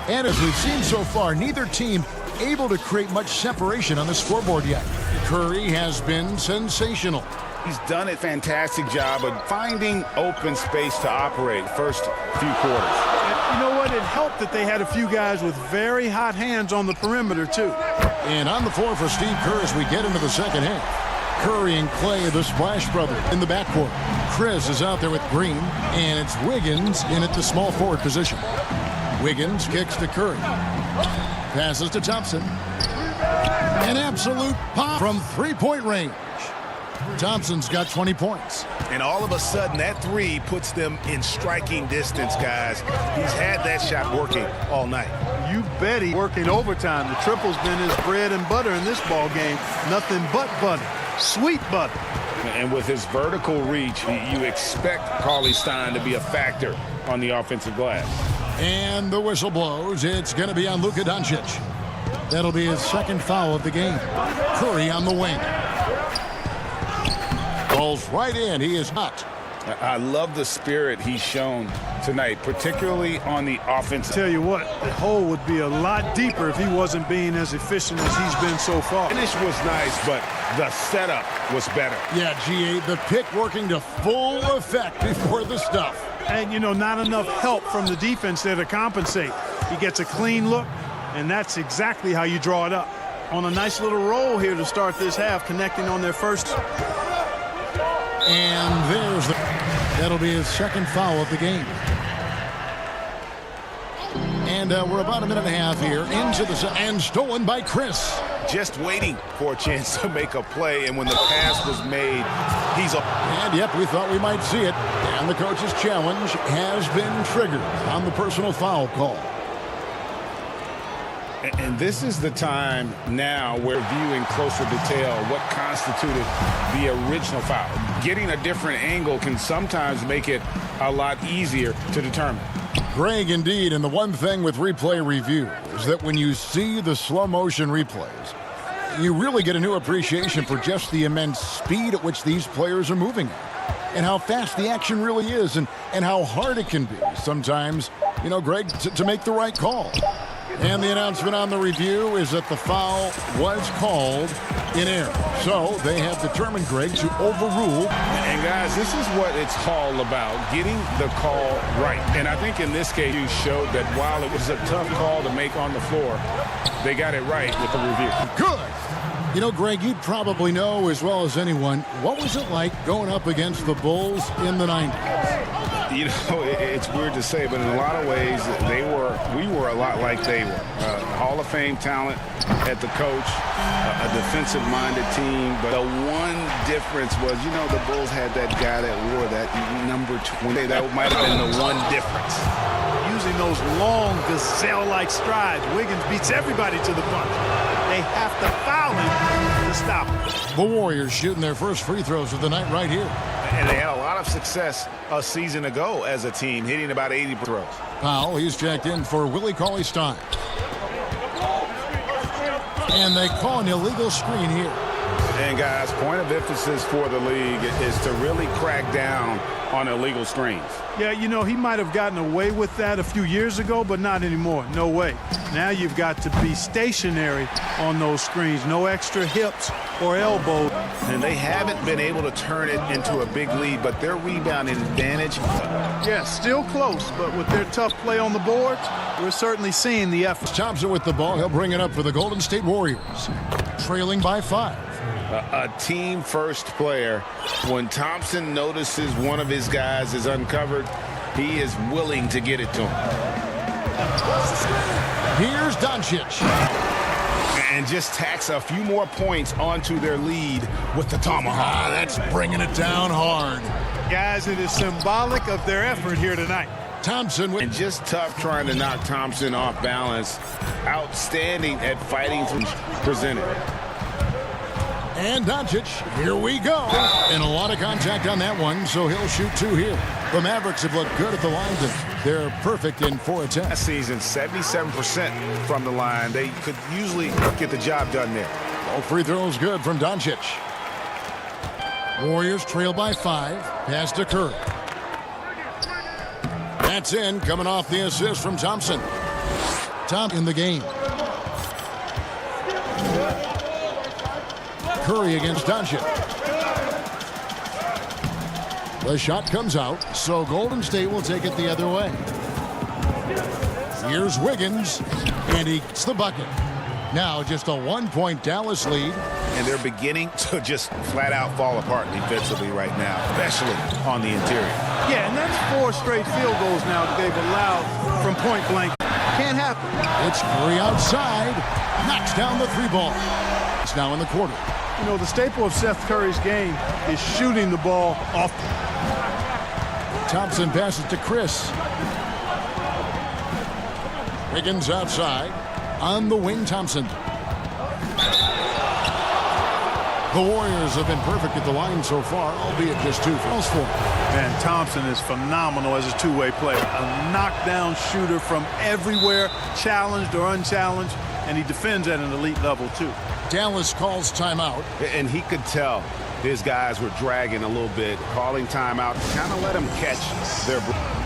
And as we've seen so far, neither team able to create much separation on the scoreboard yet. Curry has been sensational. He's done a fantastic job of finding open space to operate first few quarters. You know what? It helped that they had a few guys with very hot hands on the perimeter, too. And on the floor for Steve Kerr as we get into the second half. Curry and Clay, the Splash Brothers, in the backcourt. Chris is out there with Green, and it's Wiggins in at the small forward position. Wiggins kicks to Curry. Passes to Thompson. An absolute pop from three-point range. Thompson's got 20 points. And all of a sudden, that three puts them in striking distance, guys. He's had that shot working all night. You bet he's working overtime. The triple's been his bread and butter in this ball game. Nothing but butter. Sweet butter. And with his vertical reach, you expect Cauley-Stein to be a factor on the offensive glass. And the whistle blows. It's going to be on Luka Doncic. That'll be his 2nd foul of the game. Curry on the wing. Ball's right in. He is hot. I love the spirit he's shown tonight, particularly on the offense. Tell you what, the hole would be a lot deeper if he wasn't being as efficient as he's been so far. Finish was nice, but the setup was better. Yeah, G8, the pick working to full effect before the stuff. And, you know, not enough help from the defense there to compensate. He gets a clean look, and that's exactly how you draw it up. On a nice little roll here to start this half, connecting on their first. And there's that'll be his 2nd foul of the game. And we're about a minute and a half here into the and stolen by Chris. Just waiting for a chance to make a play, and when the pass was made, he's up. And yep, we thought we might see it. And the coach's challenge has been triggered on the personal foul call. And this is the time now where viewing closer detail what constituted the original foul. Getting a different angle can sometimes make it a lot easier to determine. Greg, indeed, and the one thing with replay review is that when you see the slow motion replays, you really get a new appreciation for just the immense speed at which these players are moving and how fast the action really is and how hard it can be sometimes, you know, Greg, to make the right call. And the announcement on the review is that the foul was called in error. So they have determined, Greg, to overrule. And guys, this is what it's all about, getting the call right. And I think in this case, you showed that while it was a tough call to make on the floor, they got it right with the review. Good. You know, Greg, you'd probably know as well as anyone, what was it like going up against the Bulls in the 90s? You know, it's weird to say, but in a lot of ways, we were a lot like they were. Hall of Fame talent at the coach, a defensive-minded team. But the one difference was, you know, the Bulls had that guy that wore that number 20. That might have been the one difference. Using those long gazelle-like strides, Wiggins beats everybody to the punch. They have to foul him to stop him. The Warriors shooting their first free throws of the night right here. And they had a lot of success a season ago as a team, hitting about 80 throws. Powell, he's checked in for Willie Cauley-Stein. And they call an illegal screen here. And guys, point of emphasis for the league is to really crack down on illegal screens. Yeah, you know, he might have gotten away with that a few years ago, but not anymore. No way. Now you've got to be stationary on those screens. No extra hips or elbows. And they haven't been able to turn it into a big lead, but their rebounding advantage. Yeah, still close, but with their tough play on the boards, we're certainly seeing the effort. Thompson with the ball. He'll bring it up for the Golden State Warriors. Trailing by 5. A team-first player. When Thompson notices one of his guys is uncovered, he is willing to get it to him. Here's Doncic. And just tacks a few more points onto their lead with the tomahawk. That's bringing it down hard. Guys, it is symbolic of their effort here tonight. Thompson. And just tough trying to knock Thompson off balance. Outstanding at fighting through presented. And Doncic, here we go. And a lot of contact on that one, so he'll shoot 2 here. The Mavericks have looked good at the line. They're perfect in 4 attempts. Last season, 77% from the line. They could usually get the job done there. All free throws good from Doncic. Warriors trail by 5. Pass to Curry. That's in, coming off the assist from Thompson. Tom in the game. Curry against Doncic. The shot comes out, so Golden State will take it the other way. Here's Wiggins, and he gets the bucket. Now just a 1-point Dallas lead. And they're beginning to just flat out fall apart defensively right now, especially on the interior. Yeah, and that's 4 straight field goals now that they've allowed from point blank. Can't happen. It's Curry outside, knocks down the 3 ball. It's now in the quarter. You know, the staple of Seth Curry's game is shooting the ball off. Thompson passes to Chris. Wiggins outside. On the wing, Thompson. The Warriors have been perfect at the line so far, albeit just 2 fouls for him. Man, Thompson is phenomenal as a two-way player. A knockdown shooter from everywhere, challenged or unchallenged, and he defends at an elite level, too. Dallas calls timeout. And he could tell his guys were dragging a little bit, calling timeout, kind of let them catch their breath.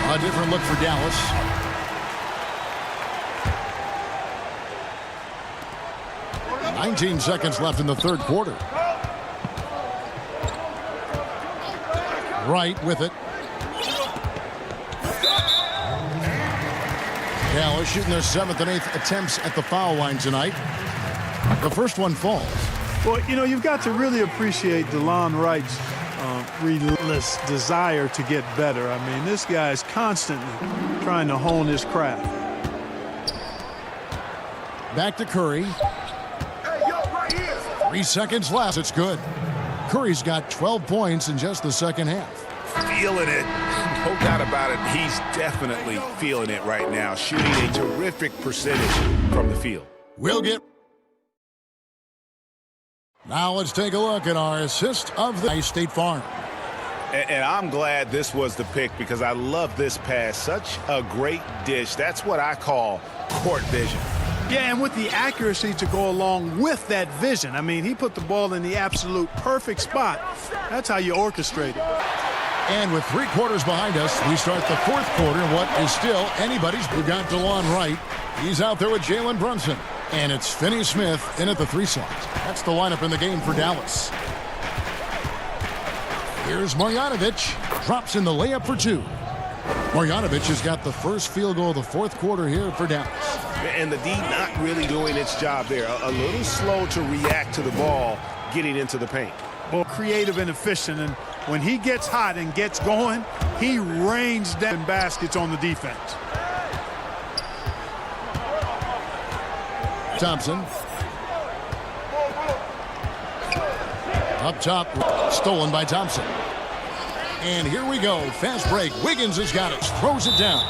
A different look for Dallas. "19 seconds left in the 3rd quarter. Right with it. Dallas shooting their 7th and 8th attempts at the foul line tonight. The first one falls. Well, you know, you've got to really appreciate DeLon Wright's relentless desire to get better. I mean, this guy's constantly trying to hone his craft. Back to Curry. 3 seconds left. It's good. Curry's got 12 points in just the second half. Feeling it. No doubt about it. He's definitely feeling it right now. Shooting a terrific percentage from the field. We'll get... Now let's take a look at our assist of the State Farm. And I'm glad this was the pick because I love this pass. Such a great dish. That's what I call court vision. Yeah, and with the accuracy to go along with that vision. I mean, he put the ball in the absolute perfect spot. That's how you orchestrate it. And with 3 quarters behind us, we start the 4th quarter. What is still anybody's. We got DeLon Wright. He's out there with Jalen Brunson. And it's Finney Smith in at the 3 slot. That's the lineup in the game for Dallas. Here's Marjanovic. Drops in the layup for 2. Marjanovic has got the first field goal of the 4th quarter here for Dallas. And the D not really doing its job there. A little slow to react to the ball getting into the paint. Well, creative and efficient. And when he gets hot and gets going, he rains down baskets on the defense. Thompson. Up top, stolen by Thompson. And here we go. Fast break. Wiggins has got it. Throws it down.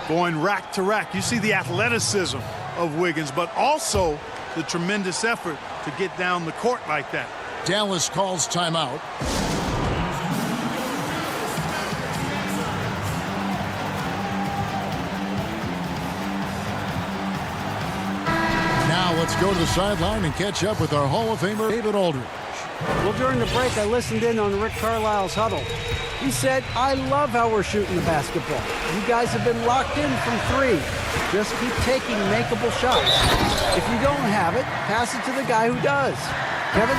Going rack to rack. You see the athleticism of Wiggins, but also the tremendous effort to get down the court like that. Dallas calls timeout. Now let's go to the sideline and catch up with our Hall of Famer, David Aldridge. Well, during the break, I listened in on Rick Carlisle's huddle. He said, I love how we're shooting the basketball. You guys have been locked in from 3. Just keep taking makeable shots. If you don't have it, pass it to the guy who does. Kevin?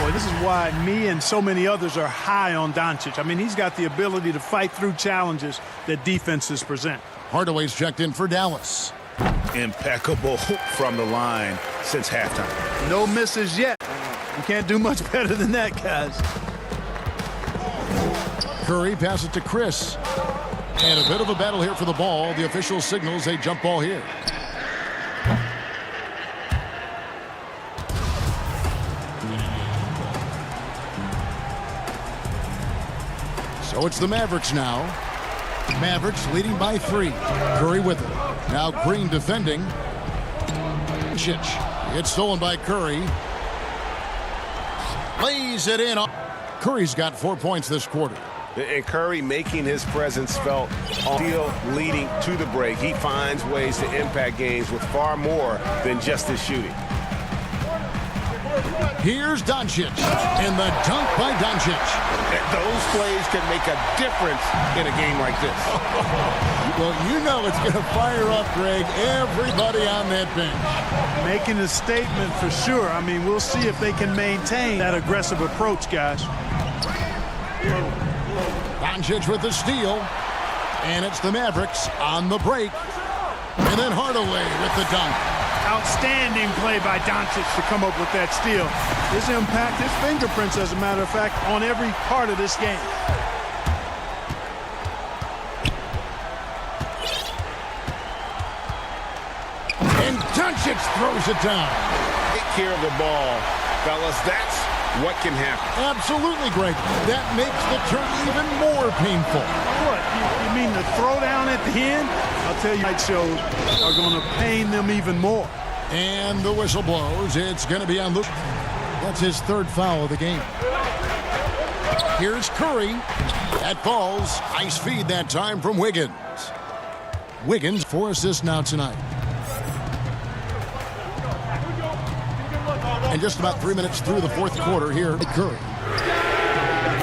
Boy, this is why me and so many others are high on Doncic. I mean, he's got the ability to fight through challenges that defenses present. Hardaway's checked in for Dallas. Impeccable from the line since halftime. No misses yet. You can't do much better than that, guys. Curry passes it to Chris. And a bit of a battle here for the ball. The official signals a jump ball here. So it's the Mavericks now. Mavericks leading by 3. Curry with it. Now Green defending. It's stolen by Curry. Lays it in. Curry's got 4 points this quarter. And Curry making his presence felt, still leading to the break. He finds ways to impact games with far more than just his shooting. Here's Doncic, and the dunk by Doncic. Those plays can make a difference in a game like this. Well, you know it's going to fire up, Greg, everybody on that bench. Making a statement for sure. I mean, we'll see if they can maintain that aggressive approach, guys. Doncic with the steal, and it's the Mavericks on the break. And then Hardaway with the dunk. Outstanding play by Doncic to come up with that steal. His impact, his fingerprints, as a matter of fact, on every part of this game. And Doncic throws it down. Take care of the ball, fellas. That's what can happen. Absolutely, Greg. That makes the turn even more painful. What? You mean the throwdown at the end? I'll tell you, night shows are going to pain them even more. And the whistle blows. It's going to be on Luke. That's his 3rd foul of the game. Here's Curry. That falls. Nice feed that time from Wiggins. Wiggins 4 assists now tonight. And just about 3 minutes through the 4th quarter here at Curry.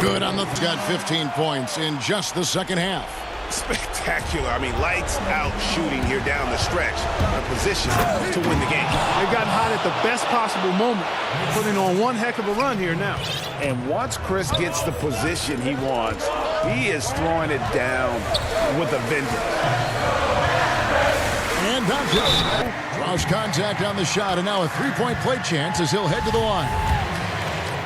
Good on the... Got 15 points in just the second half. Spectacular. I mean, lights out shooting here down the stretch. A position to win the game. They've gotten hot at the best possible moment. Putting on one heck of a run here now. And once Chris gets the position he wants, he is throwing it down with a vengeance. And Doncic draws contact on the shot, and now a 3-point play chance as he'll head to the line.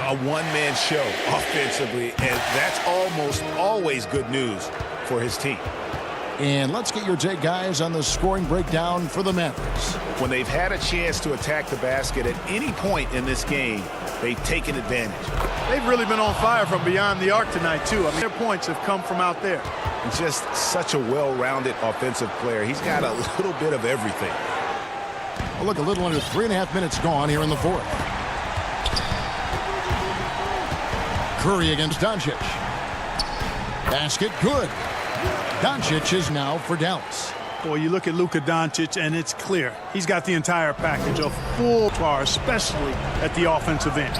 A one-man show offensively, and that's almost always good news for his team. And let's get your take, guys, on the scoring breakdown for the Mavericks. When they've had a chance to attack the basket at any point in this game, they've taken advantage. They've really been on fire from beyond the arc tonight, too. I mean, their points have come from out there. And just such a well-rounded offensive player. He's got a little bit of everything. Well, look, a little under 3.5 minutes gone here in the fourth. Curry against Doncic. Basket good. Doncic is now for Dallas. Boy, you look at Luka Doncic, and it's clear. He's got the entire package, a full bar, especially at the offensive end.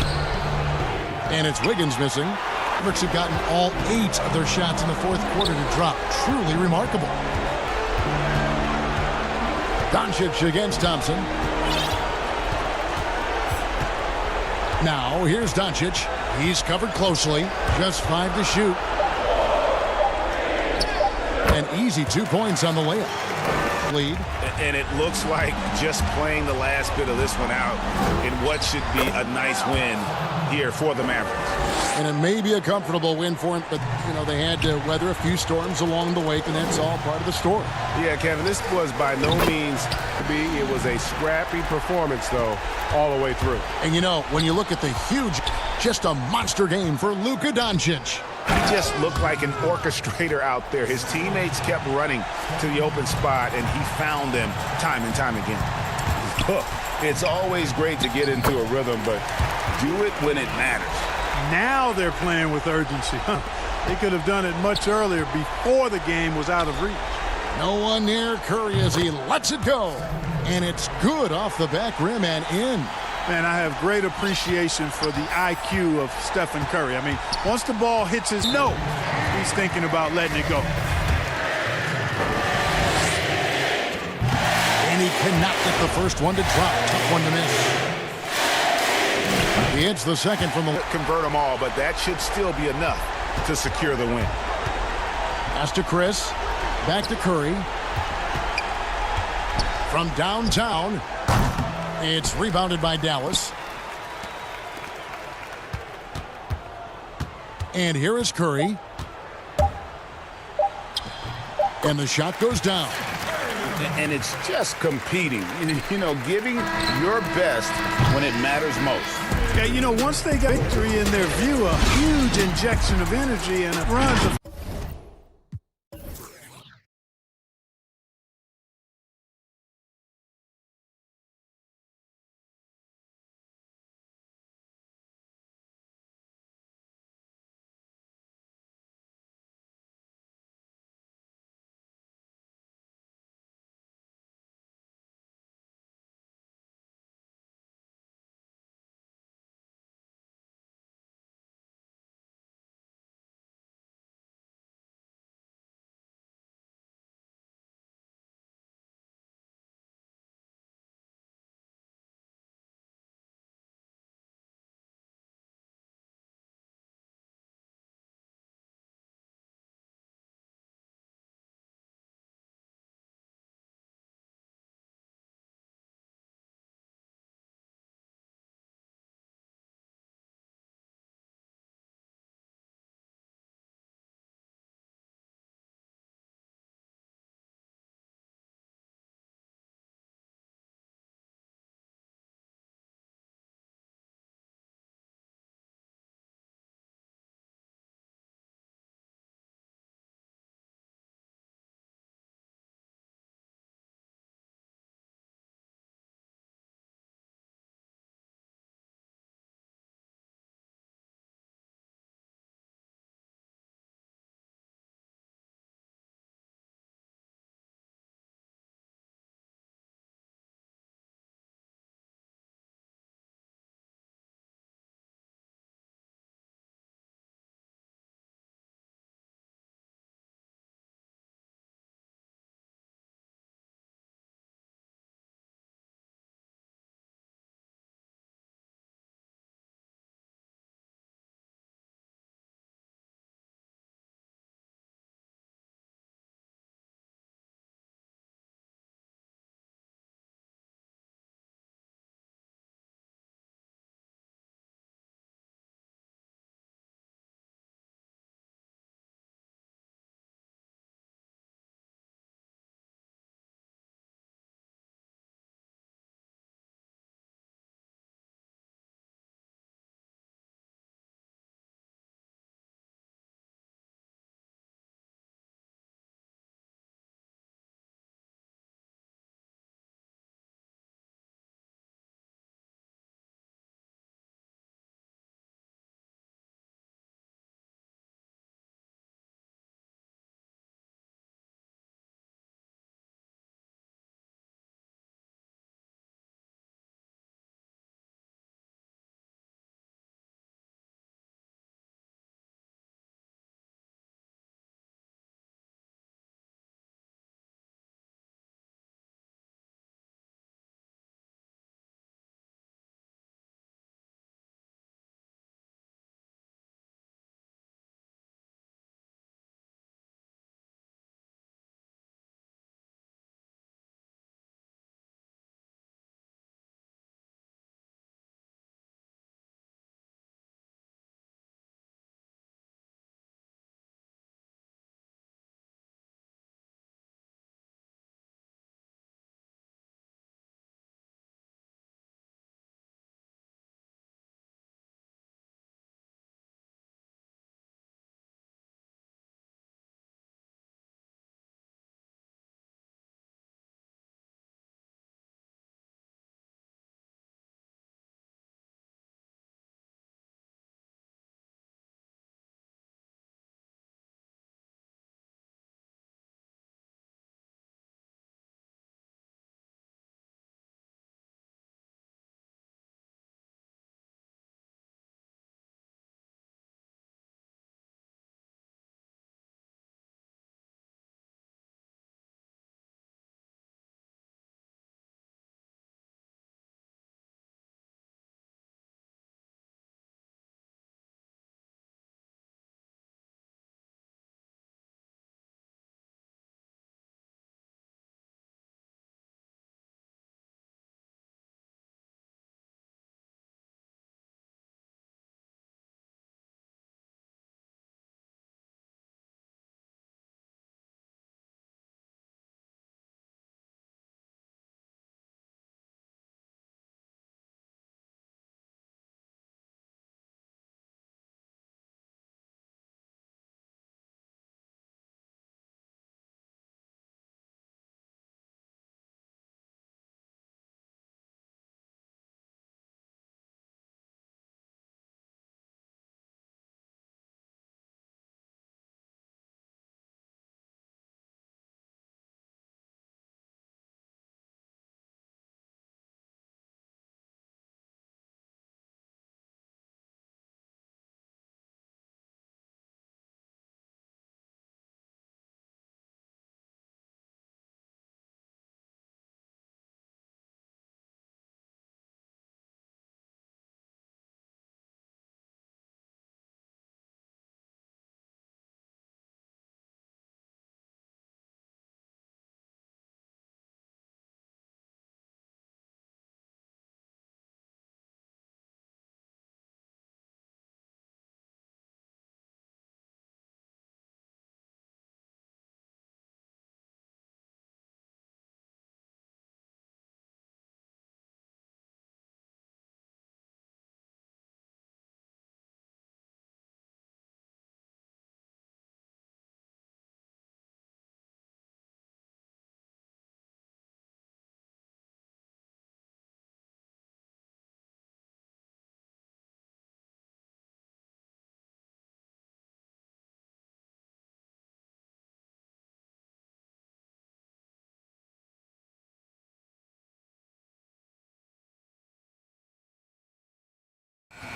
And it's Wiggins missing. Mavericks have gotten all 8 of their shots in the fourth quarter to drop. Truly remarkable. Doncic against Thompson. Now, here's Doncic. He's covered closely. Just 5 to shoot. An easy 2 points on the layup. Lead. And it looks like just playing the last bit of this one out in what should be a nice win here for the Mavericks. And it may be a comfortable win for him, but, you know, they had to weather a few storms along the way, and that's all part of the story. Yeah, Kevin, this was by no means to be. It was a scrappy performance, though, all the way through. And, you know, when you look at the huge, just a monster game for Luka Doncic. He just looked like an orchestrator out there. His teammates kept running to the open spot, and he found them time and time again. Look, it's always great to get into a rhythm, but do it when it matters. Now they're playing with urgency. They could have done it much earlier before the game was out of reach. No one near Curry as he lets it go. And it's good off the back rim and in. Man, I have great appreciation for the IQ of Stephen Curry. I mean, once the ball hits his nose, he's thinking about letting it go. And he cannot get the first one to drop. Tough one to miss. He hits the second from the... Convert them all, but that should still be enough to secure the win. Pass to Chris. Back to Curry. From downtown, it's rebounded by Dallas. And here is Curry. And the shot goes down. And it's just competing, you know, giving your best when it matters most. Yeah, you know, once they got victory in their view, a huge injection of energy and it runs.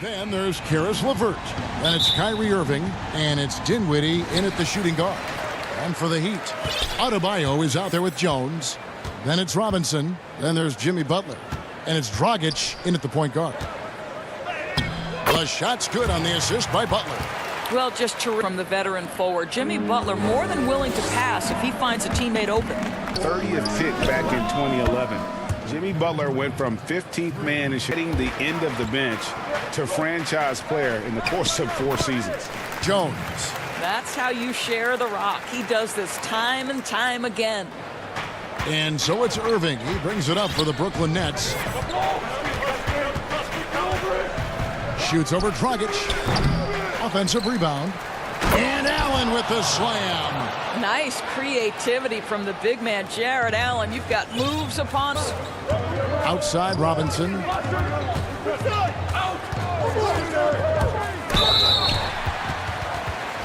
Then there's Karis LeVert. Then it's Kyrie Irving. And it's Dinwiddie in at the shooting guard. And for the Heat, Adebayo is out there with Jones. Then it's Robinson. Then there's Jimmy Butler. And it's Dragic in at the point guard. The shot's good on the assist by Butler. Well, just terrific from the veteran forward. Jimmy Butler more than willing to pass if he finds a teammate open. 30th hit back in 2011. Jimmy Butler went from 15th man and hitting the end of the bench to franchise player in the course of 4 seasons. Jones. That's how you share the rock. He does this time and time again. And so it's Irving. He brings it up for the Brooklyn Nets. Shoots over Dragic. Offensive rebound. And Allen with the slam. Nice creativity from the big man, Jared Allen. You've got moves upon us. Outside Robinson.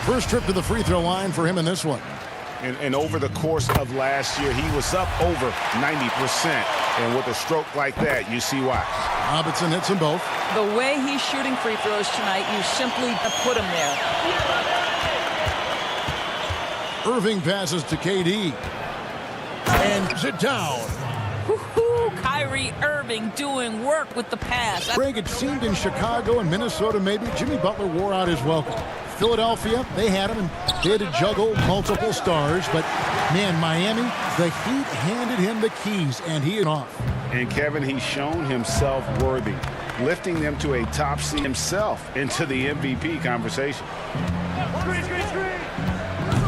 First trip to the free throw line for him in this one. And over the course of last year, he was up over 90%. And with a stroke like that, you see why. Robinson hits them both. The way he's shooting free throws tonight, you simply put him there. Irving passes to KD. And sit down. Woo-hoo, Kyrie Irving doing work with the pass. Craig, it seemed in Chicago and Minnesota maybe Jimmy Butler wore out his welcome. Philadelphia, they had him and they had to juggle multiple stars. But, man, Miami, the Heat handed him the keys, and he is off. And, Kevin, he's shown himself worthy, lifting them to a top seed himself into the MVP conversation.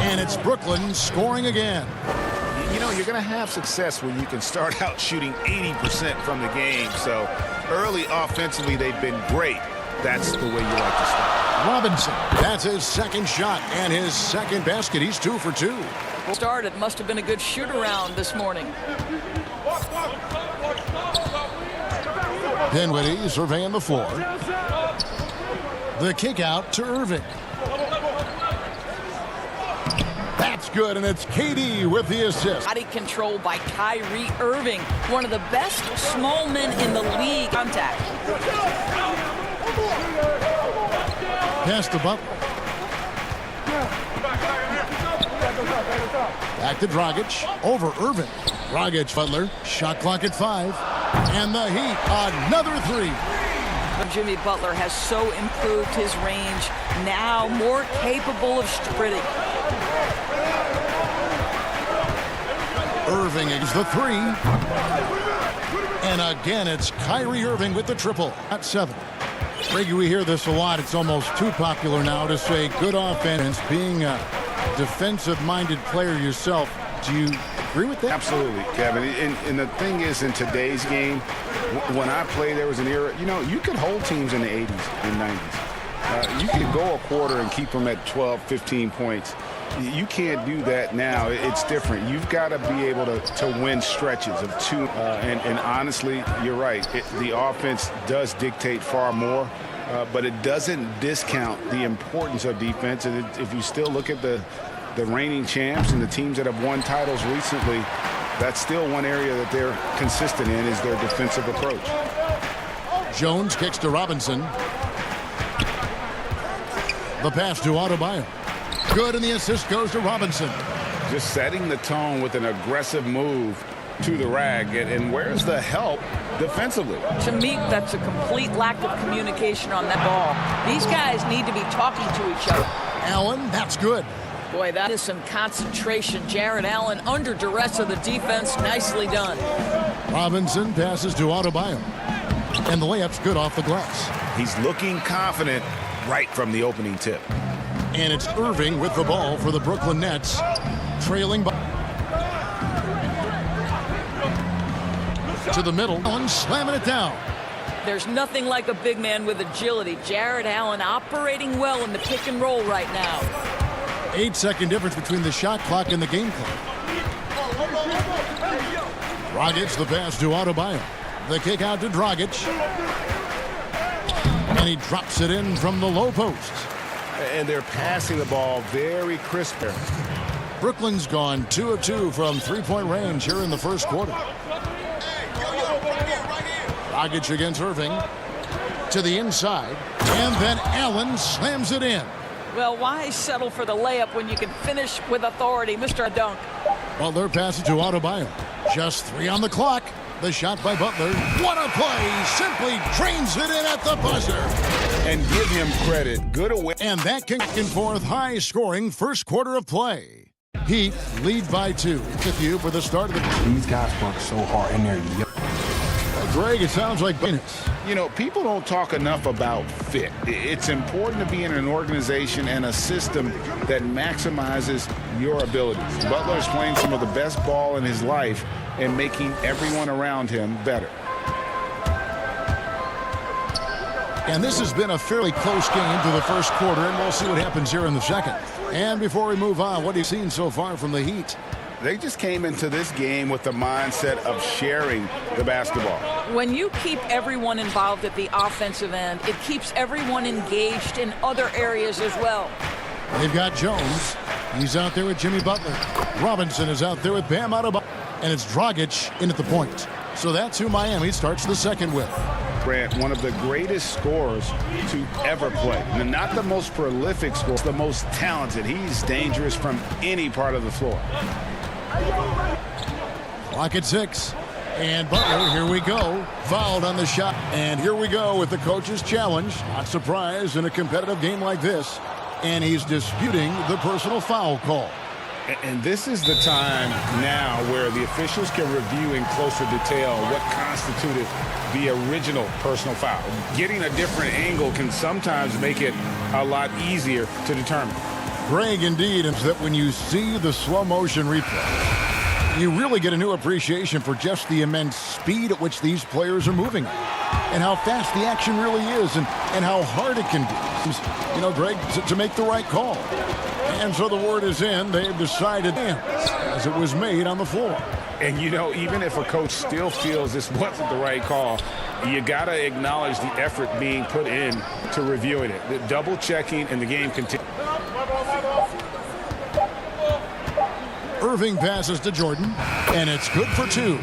And it's Brooklyn scoring again. You know, you're going to have success when you can start out shooting 80% from the game. So early offensively, they've been great. That's the way you like to start. Robinson, that's his second shot and his second basket. He's 2 for 2. Started, must have been a good shoot-around this morning. Dinwiddie surveying the floor. The kick out to Irving. That's good, and it's KD with the assist. Body control by Kyrie Irving, one of the best small men in the league. Contact. Pass to Butler. Back to Dragic. Over Irving. Dragic, Butler. Shot clock at 5. And the Heat, another 3. Jimmy Butler has so improved his range. Now more capable of sprinting. Irving is the 3. And again, it's Kyrie Irving with the triple at 7. Reggie, we hear this a lot. It's almost too popular now to say good offense. Being a defensive-minded player yourself, do you agree with that? Absolutely, Kevin. And the thing is, in today's game, when I played, there was an era, you know, you could hold teams in the 80s and 90s. You could go a quarter and keep them at 12, 15 points. You can't do that now. It's different. You've got to be able to win stretches of 2. And honestly, you're right. The offense does dictate far more, but it doesn't discount the importance of defense. And if you still look at the reigning champs and the teams that have won titles recently, that's still one area that they're consistent in is their defensive approach. Jones kicks to Robinson. The pass to Adebayo. Good, and the assist goes to Robinson. Just setting the tone with an aggressive move to the rag. And where's the help defensively? To me, that's a complete lack of communication on that ball. These guys need to be talking to each other. Allen, that's good. Boy, that is some concentration. Jared Allen under duress of the defense. Nicely done. Robinson passes to Adebayo. And the layup's good off the glass. He's looking confident right from the opening tip. And it's Irving with the ball for the Brooklyn Nets, trailing by. To the middle, Allen slamming it down. There's nothing like a big man with agility. Jared Allen operating well in the pick and roll right now. 8-second difference between the shot clock and the game clock. Dragic, the pass to Adebayo. The kick out to Dragic. And he drops it in from the low post. And they're passing the ball very crisp there. Brooklyn's gone 2 of 2 from three-point range here in the first quarter. Dragic against Irving. To the inside. And then Allen slams it in. Well, why settle for the layup when you can finish with authority? Mr. Dunk. Butler passes to Adebayo. Just 3 on the clock. The shot by Butler. What a play! Simply drains it in at the buzzer. And give him credit. Good away. And that can forth high-scoring first quarter of play. Heat lead by 2. With you for the start of the... These guys work so hard in there. Greg, it sounds like business. You know, people don't talk enough about fit. It's important to be in an organization and a system that maximizes your abilities. Butler is playing some of the best ball in his life and making everyone around him better. And this has been a fairly close game to the first quarter, and we'll see what happens here in the second. And before we move on, what have you seen so far from the Heat? They just came into this game with the mindset of sharing the basketball. When you keep everyone involved at the offensive end, it keeps everyone engaged in other areas as well. They've got Jones. He's out there with Jimmy Butler. Robinson is out there with Bam Adebayo. And it's Dragic in at the point. So that's who Miami starts the second with. Grant, one of the greatest scorers to ever play. Not the most prolific scorer, the most talented. He's dangerous from any part of the floor. Clock at 6. And Butler, here we go. Fouled on the shot. And here we go with the coach's challenge. Not surprised in a competitive game like this. And he's disputing the personal foul call. And this is the time now where the officials can review in closer detail what constituted the original personal foul. Getting a different angle can sometimes make it a lot easier to determine. Greg, indeed, is that when you see the slow motion replay, you really get a new appreciation for just the immense speed at which these players are moving and how fast the action really is and how hard it can be, you know, Greg, to make the right call. And so the word is in. They've decided as it was made on the floor. And, you know, even if a coach still feels this wasn't the right call, you got to acknowledge the effort being put in to reviewing it. The double checking and the game continues. Irving passes to Jordan, and it's good for 2.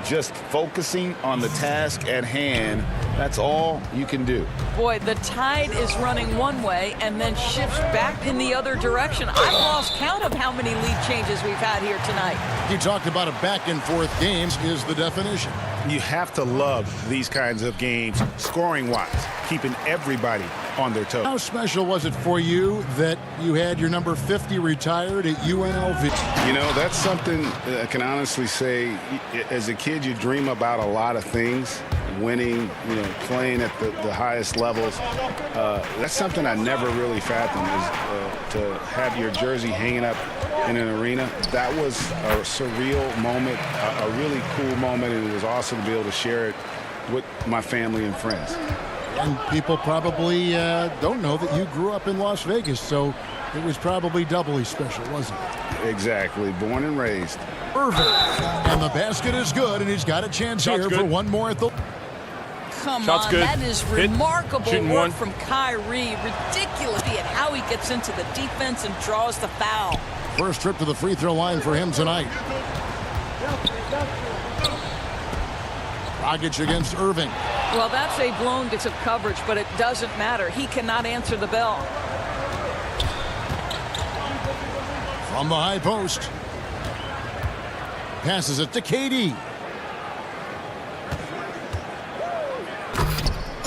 Just focusing on the task at hand. That's all you can do. Boy, the tide is running one way and then shifts back in the other direction. I've lost count of how many lead changes we've had here tonight. You talked about a back-and-forth games is the definition. You have to love these kinds of games, scoring-wise, keeping everybody on their toes. How special was it for you that you had your number 50 retired at UNLV? You know, that's something I can honestly say. As a kid, you dream about a lot of things. Winning, you know, playing at the highest levels. That's something I never really fathomed, is to have your jersey hanging up in an arena. That was a surreal moment, a really cool moment, and it was awesome to be able to share it with my family and friends. And people probably don't know that you grew up in Las Vegas, so it was probably doubly special, wasn't it? Exactly. Born and raised. Irving. And the basket is good, and he's got a chance here for one more at the... Come Shot's on, good. that is remarkable Shooting work one. from Kyrie. Ridiculous at how he gets into the defense and draws the foul. First trip to the free throw line for him tonight. Dragic against Irving. Well, that's a blown bit of coverage, but it doesn't matter. He cannot answer the bell. From the high post. Passes it to KD.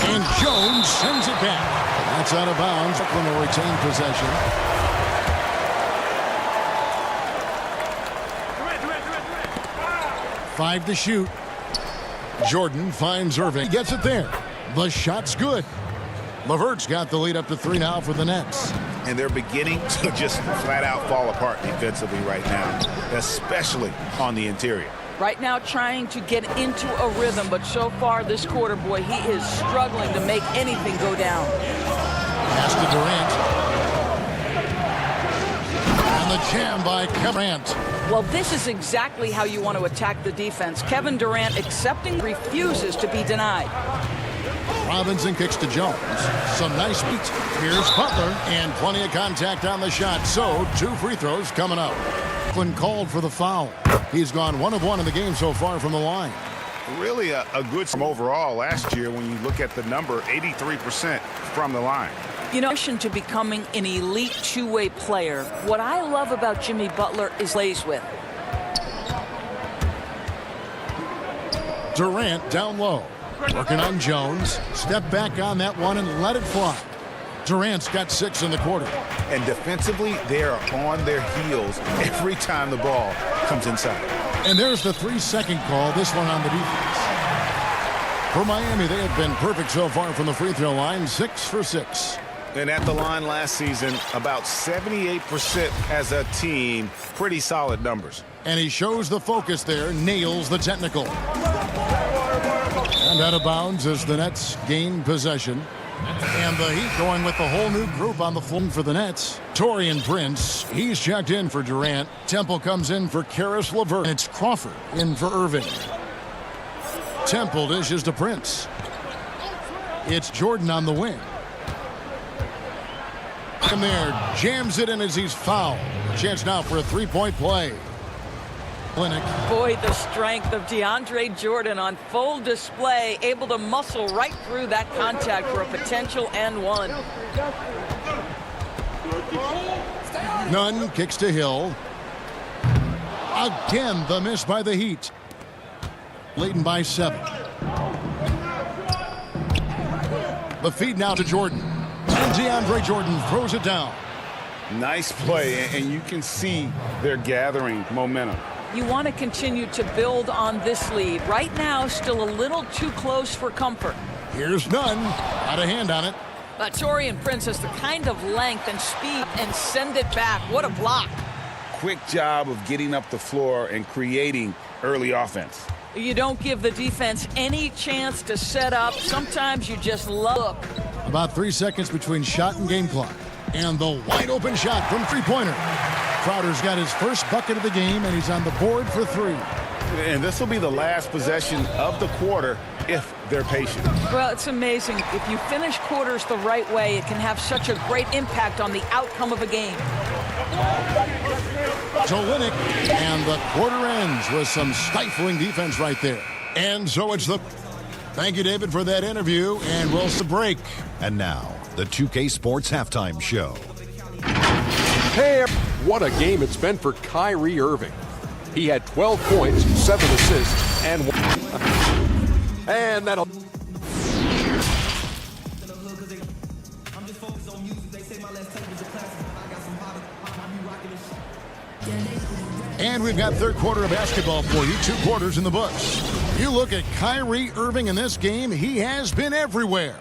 And Jones sends it back. That's out of bounds. Brooklyn will retain possession. Five to shoot. Jordan finds Irving. Gets it there. The shot's good. LeVert's got the lead up to 3 now for the Nets. And they're beginning to just flat out fall apart defensively right now, especially on the interior. Right now trying to get into a rhythm, but so far this quarter, boy, he is struggling to make anything go down. Pass to Durant. And the jam by Durant. Well, this is exactly how you want to attack the defense. Kevin Durant accepting, refuses to be denied. Robinson kicks to Jones. Some nice beats. Here's Butler, and plenty of contact on the shot. So 2 free throws coming up. Called for the foul. He's gone 1 of 1 in the game so far from the line. Really a good from overall last year when you look at the number, 83% from the line. You know, in addition to becoming an elite two-way player, what I love about Jimmy Butler is plays with. Durant down low. Working on Jones. Step back on that one and let it fly. Durant's got 6 in the quarter. And defensively, they are on their heels every time the ball comes inside. And there's the 3-second call, this one on the defense. For Miami, they have been perfect so far from the free throw line, 6 for 6. And at the line last season, about 78% as a team, pretty solid numbers. And he shows the focus there, nails the technical. And out of bounds as the Nets gain possession. And the Heat going with the whole new group on the floor for the Nets. Taurean Prince, he's checked in for Durant. Temple comes in for Karis LeVert. And it's Crawford in for Irving. Temple dishes to Prince. It's Jordan on the wing. And there, jams it in as he's fouled. Chance now for a three-point play. Boy, the strength of DeAndre Jordan on full display, able to muscle right through that contact for a potential and one. Nunn kicks to Hill. Again, the miss by the Heat. Leading by 7. The feed now to Jordan. And DeAndre Jordan throws it down. Nice play, and you can see they're gathering momentum. You want to continue to build on this lead. Right now, still a little too close for comfort. Here's Nunn. Got a hand on it. But Taurean Prince has the kind of length and speed and send it back. What a block. Quick job of getting up the floor and creating early offense. You don't give the defense any chance to set up. Sometimes you just look. About 3 seconds between shot and game clock. And the wide open shot from three-pointer. Crowder's got his first bucket of the game, and he's on the board for 3. And this will be the last possession of the quarter if they're patient. Well, it's amazing. If you finish quarters the right way, it can have such a great impact on the outcome of a game. Olynyk, and the quarter ends with some stifling defense right there. And so it's the... Thank you, David, for that interview, and we'll break. And now, the 2K Sports Halftime Show. Hey, what a game it's been for Kyrie Irving. He had 12 points, 7 assists, and 1. And that'll... And we've got third quarter of basketball for you. 2 quarters in the books. You look at Kyrie Irving in this game, he has been everywhere.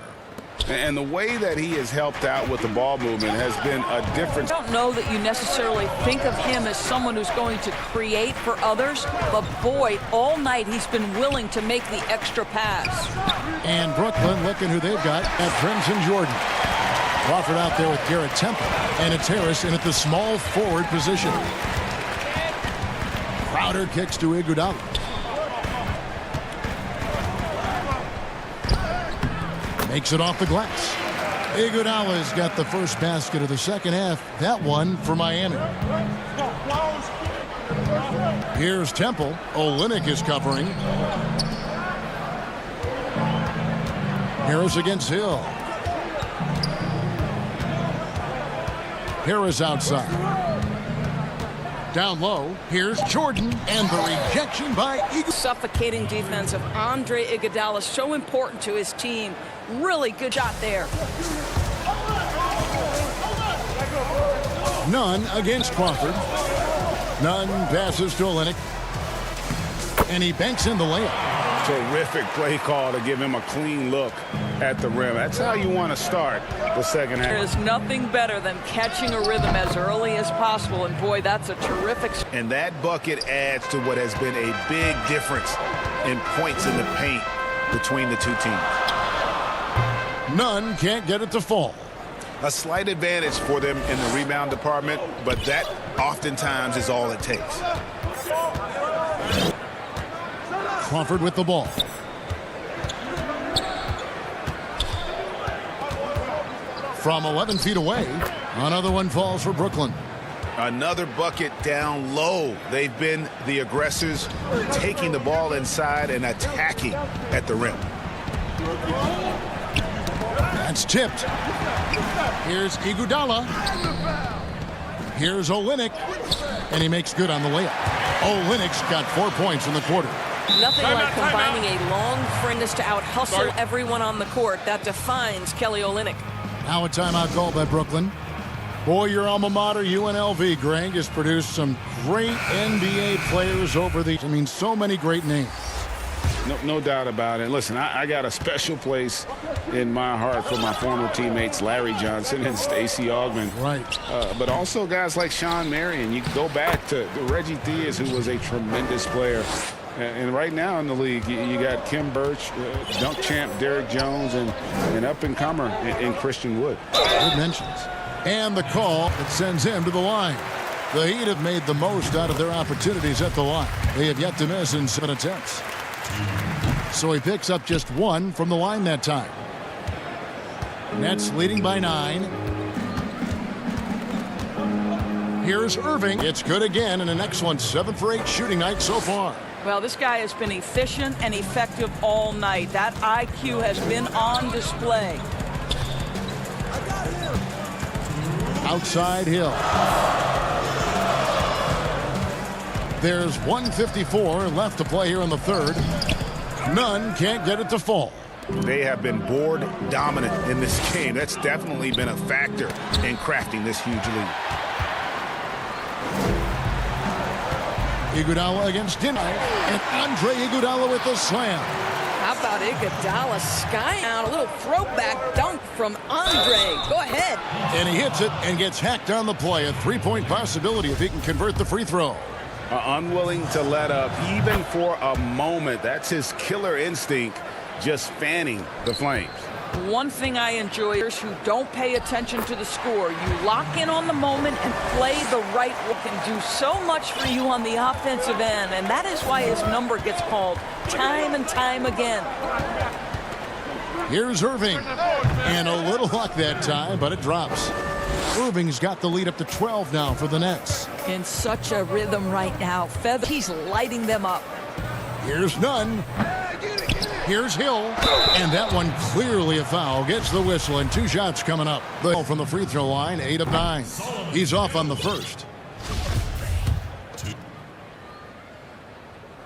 And the way that he has helped out with the ball movement has been a difference. I don't know that you necessarily think of him as someone who's going to create for others, but boy, all night he's been willing to make the extra pass. And Brooklyn looking who they've got at Crimson Jordan. Crawford out there with Garrett Temple, and it's Harris in at the small forward position. Crowder kicks to Iguodala. Makes it off the glass. Iguodala's got the first basket of the second half. That one for Miami. Here's Temple. Olynyk is covering. Harris against Hill. Harris outside. Down low, here's Jordan, and the rejection by Iguodala. Suffocating defense of Andre Iguodala, so important to his team. Really good shot there. Nunn against Crawford. Nunn passes to Olynyk, and he banks in the layup. Terrific play call to give him a clean look at the rim. That's how you want to start the second half. There is nothing better than catching a rhythm as early as possible, and boy, that's a terrific... And that bucket adds to what has been a big difference in points in the paint between the two teams. Nunn can't get it to fall. A slight advantage for them in the rebound department, but that oftentimes is all it takes. Crawford with the ball. From 11 feet away, another one falls for Brooklyn. Another bucket down low. They've been the aggressors, taking the ball inside and attacking at the rim. That's tipped. Here's Iguodala. Here's Olynyk. And he makes good on the layup. Olynyk's got 4 points in the quarter. Nothing like combining a long fitness to out-hustle everyone on the court. That defines Kelly Olynyk. Now a timeout call by Brooklyn. Boy, your alma mater, UNLV, Greg, has produced some great NBA players over the... I mean, so many great names. No doubt about it. Listen, I got a special place in my heart for my former teammates Larry Johnson and Stacey Augmon. Right. But also guys like Sean Marion. You go back to Reggie Theus, who was a tremendous player. And right now in the league, you got Kim Birch, dunk champ Derrick Jones, and up-and-comer in Christian Wood. Good mentions. And the call that sends him to the line. The Heat have made the most out of their opportunities at the line. They have yet to miss in 7 attempts. So he picks up just 1 from the line that time. Nets leading by 9. Here's Irving. It's good again, and an excellent 7 for 8 shooting night so far. Well, this guy has been efficient and effective all night. That IQ has been on display. Outside Hill. There's 1:54 left to play here in the third. None can't get it to fall. They have been board dominant in this game. That's definitely been a factor in crafting this huge lead. Iguodala against Dinwiddie, and Andre Iguodala with the slam. How about Iguodala sky out? A little throwback dunk from Andre. Go ahead. And he hits it and gets hacked on the play. A 3-point possibility if he can convert the free throw. Unwilling to let up even for a moment. That's his killer instinct, just fanning the flames. One thing I enjoy is who don't pay attention to the score. You lock in on the moment and play the right look and do so much for you on the offensive end. And that is why his number gets called time and time again. Here's Irving. And a little luck that time, but it drops. Irving's got the lead up to 12 now for the Nets. In such a rhythm right now. Feather, he's lighting them up. Here's Nunn. Here's Hill, and that one clearly a foul. Gets the whistle, and 2 shots coming up. The ball from the free throw line, 8 of 9. He's off on the first.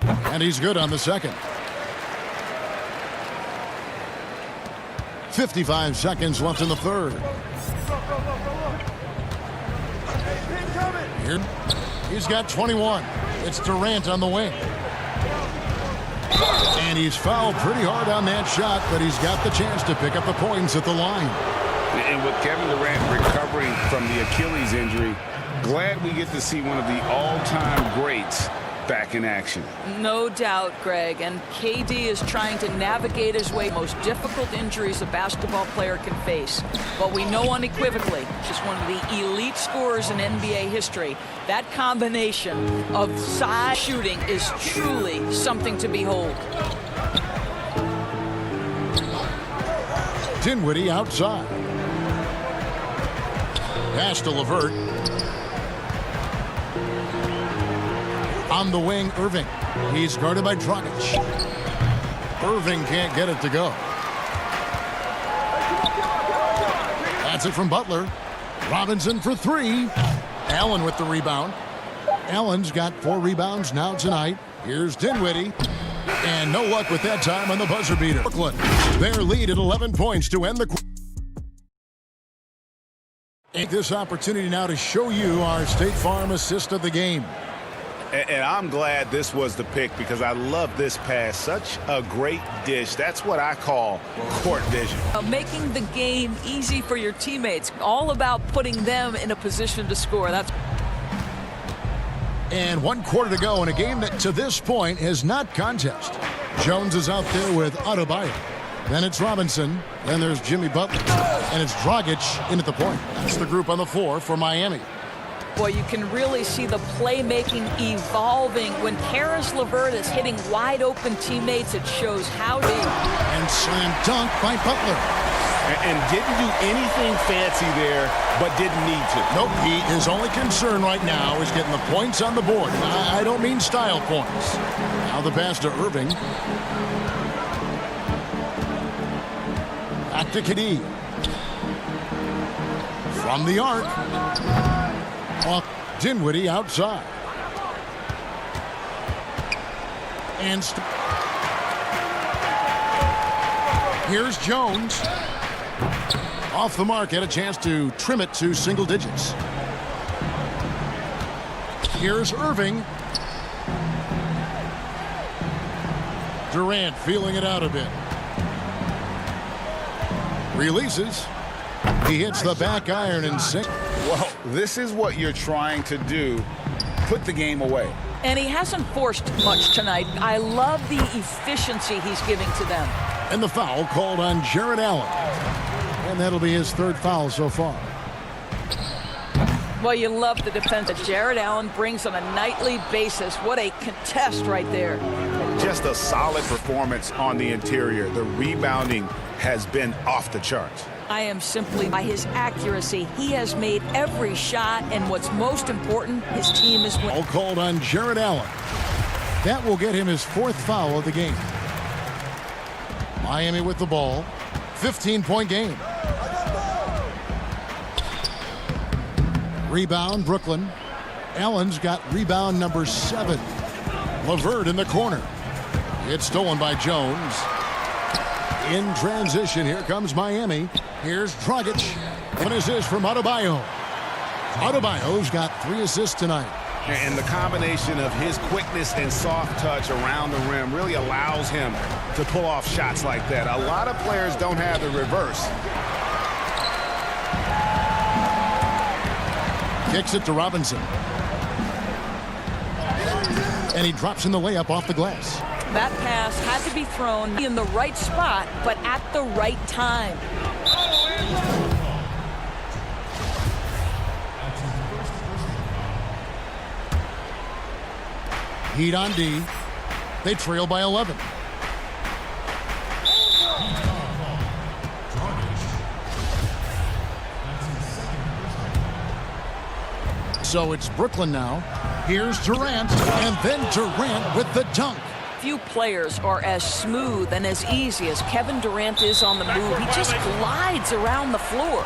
And he's good on the second. 55 seconds left in the third. Here, he's got 21. It's Durant on the wing. And he's fouled pretty hard on that shot, but he's got the chance to pick up the points at the line. And with Kevin Durant recovering from the Achilles injury, glad we get to see one of the all-time greats back in action. No doubt, Greg. And KD is trying to navigate his way most difficult injuries a basketball player can face. But we know unequivocally, just one of the elite scorers in NBA history. That combination of size shooting is truly something to behold. Dinwiddie outside. Pass to LeVert. On the wing, Irving. He's guarded by Dragic. Irving can't get it to go. That's it from Butler. Robinson for 3. Allen with the rebound. Allen's got 4 rebounds now tonight. Here's Dinwiddie. And no luck with that time on the buzzer beater. Brooklyn, their lead at 11 points to end the quarter. This opportunity now to show you our State Farm assist of the game. And I'm glad this was the pick because I love this pass. Such a great dish. That's what I call court vision. Making the game easy for your teammates. All about putting them in a position to score. That's. And 1 quarter to go in a game that to this point has not contest. Jones is out there with Adebayo. Then it's Robinson. Then there's Jimmy Butler. And it's Dragic in at the point. That's the group on the floor for Miami. Boy, you can really see the playmaking evolving. When Karis LeVert is hitting wide open teammates, it shows how deep. And slam dunk by Butler. and didn't do anything fancy there, but didn't need to. Nope, his only concern right now is getting the points on the board. I don't mean style points. Now the pass to Irving. Back to KD. From the arc. Off Dinwiddie outside. And here's Jones. Off the mark, had a chance to trim it to single digits. Here's Irving. Durant feeling it out a bit. Releases. He hits the back iron and sink. Well, this is what you're trying to do. Put the game away. And he hasn't forced much tonight. I love the efficiency he's giving to them. And the foul called on Jared Allen. And that'll be his third foul so far. Well, you love the defense that Jared Allen brings on a nightly basis. What a contest right there. Just a solid performance on the interior. The rebounding has been off the charts. I am simply by his accuracy. He has made every shot, and what's most important, his team is winning. All called on Jared Allen. That will get him his fourth foul of the game. Miami with the ball. 15-point game. Rebound, Brooklyn. Allen's got rebound number 7. LeVert in the corner. It's stolen by Jones. In transition, here comes Miami. Here's Dragic. One assist from Adebayo. Adebayo's got 3 assists tonight. And the combination of his quickness and soft touch around the rim really allows him to pull off shots like that. A lot of players don't have the reverse. Kicks it to Robinson. And he drops in the layup off the glass. That pass had to be thrown in the right spot, but at the right time. Heat on D. They trail by 11. So it's Brooklyn now. Here's Durant, and then Durant with the dunk. Few players are as smooth and as easy as Kevin Durant is on the move. He just glides around the floor.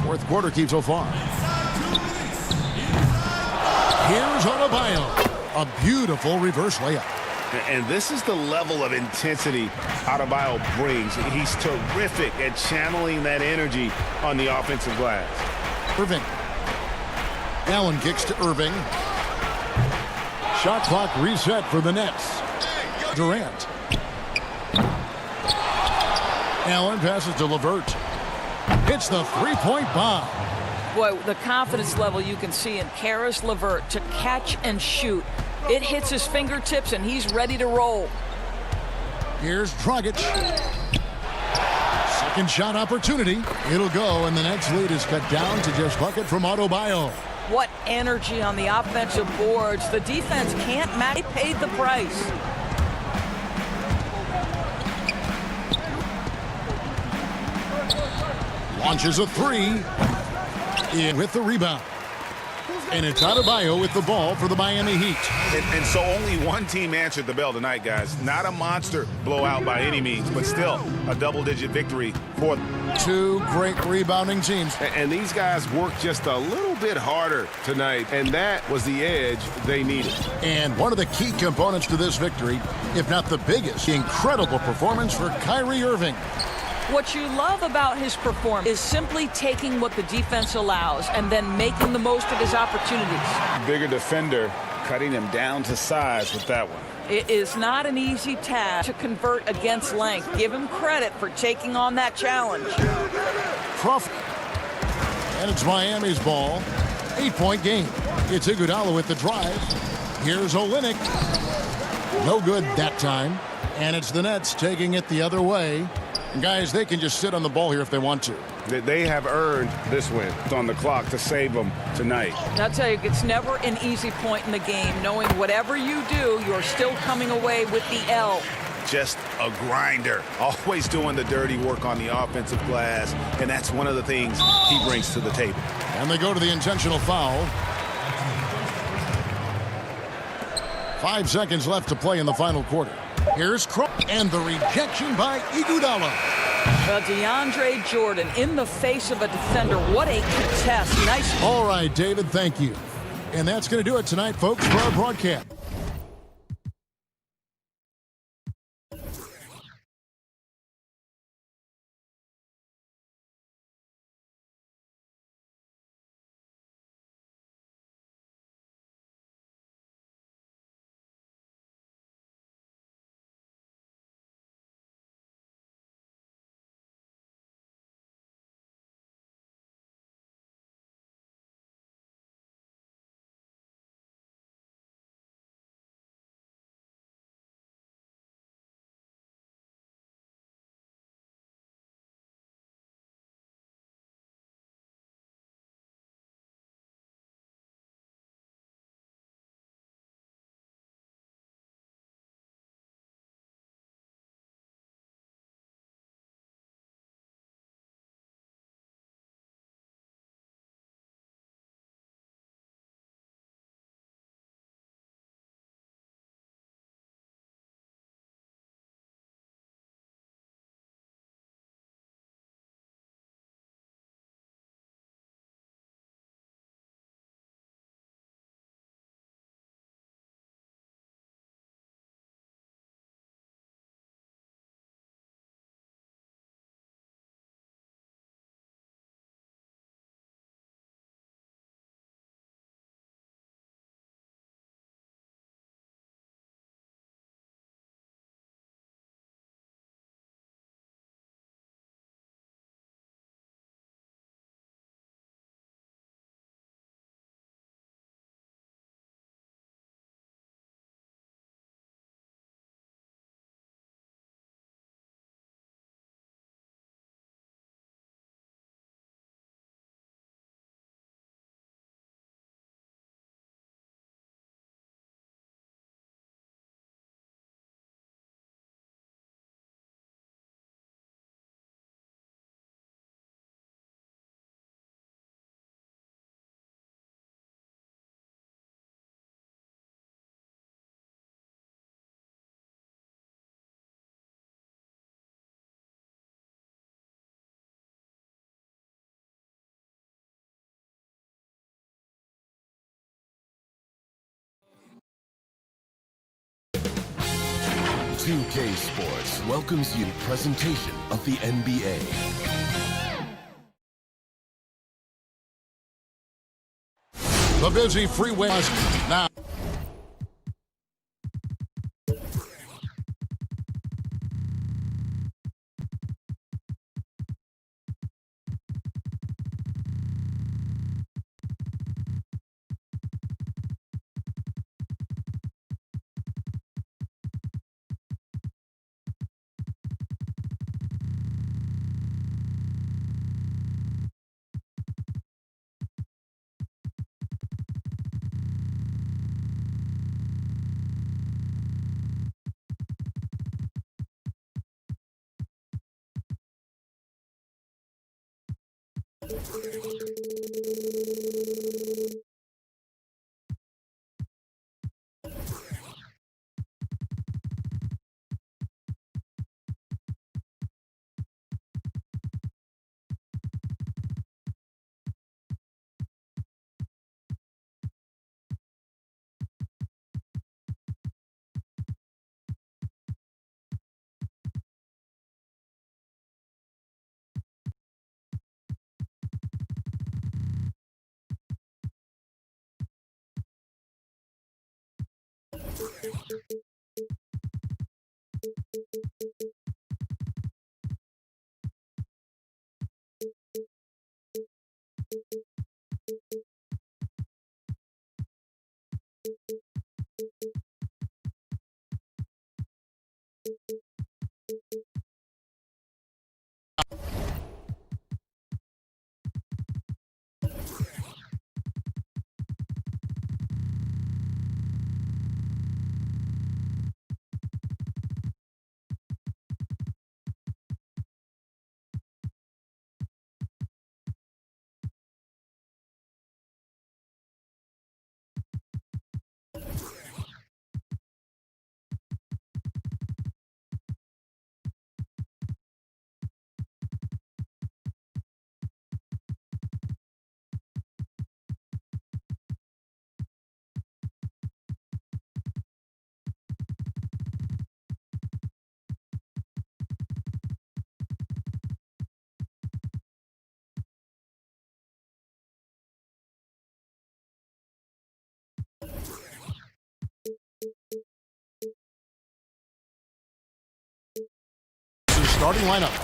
Fourth quarter keeps so far. Here's Adebayo. A beautiful reverse layup. And this is the level of intensity Adebayo brings. He's terrific at channeling that energy on the offensive glass. Irving. Allen kicks to Irving. Shot clock reset for the Nets. Durant. Allen passes to LeVert. Hits the three-point bomb. Boy, the confidence level you can see in Karis LeVert to catch and shoot. It hits his fingertips, and he's ready to roll. Here's Dragic. Second shot opportunity. It'll go, and the Nets lead is cut down to just bucket from Adebayo. What energy on the offensive boards. The defense can't match. They paid the price. Launches a three. In with the rebound. And it's Adebayo with the ball for the Miami Heat. And so only one team answered the bell tonight, guys. Not a monster blowout by any means, but still a double-digit victory for them. Two great rebounding teams. And these guys worked just a little bit harder tonight, and that was the edge they needed. And one of the key components to this victory, if not the biggest, the incredible performance for Kyrie Irving. What you love about his performance is simply taking what the defense allows and then making the most of his opportunities. Bigger defender, cutting him down to size with that one. It is not an easy task to convert against length. Give him credit for taking on that challenge. Crawford. And it's Miami's ball. 8-point game. It's Iguodala with the drive. Here's Olynyk. No good that time. And it's the Nets taking it the other way. Guys, they can just sit on the ball here if they want to. They have earned this win. It's on the clock to save them tonight. And I'll tell you, it's never an easy point in the game, knowing whatever you do, you're still coming away with the L. Just a grinder, always doing the dirty work on the offensive glass, and that's one of the things he brings to the table. And they go to the intentional foul. 5 seconds left to play in the final quarter. Here's Crump, and the rejection by Iguodala. Well, DeAndre Jordan in the face of a defender. What a contest. Nice. All right, David, thank you. And that's going to do it tonight, folks, for our broadcast. UK Sports welcomes you to presentation of the NBA. The busy freeway now. starting lineup.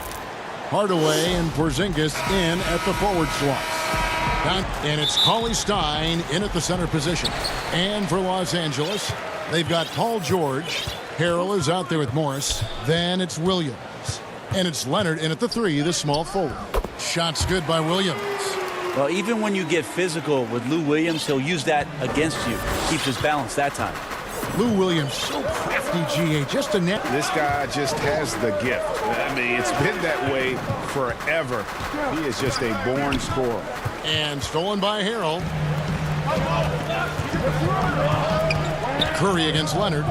Hardaway and Porzingis in at the forward slots. And it's Cauley Stein in at the center position. And for Los Angeles, they've got Paul George. Harrell is out there with Morris. Then it's Williams. And it's Leonard in at the 3, the small forward. Shot's good by Williams. Well, even when you get physical with Lou Williams, he'll use that against you. Keeps his balance that time. Lou Williams, so crafty, GA, just a net. This guy just has the gift. I mean, it's been that way forever. He is just a born scorer. And stolen by Harrell. Curry against Leonard.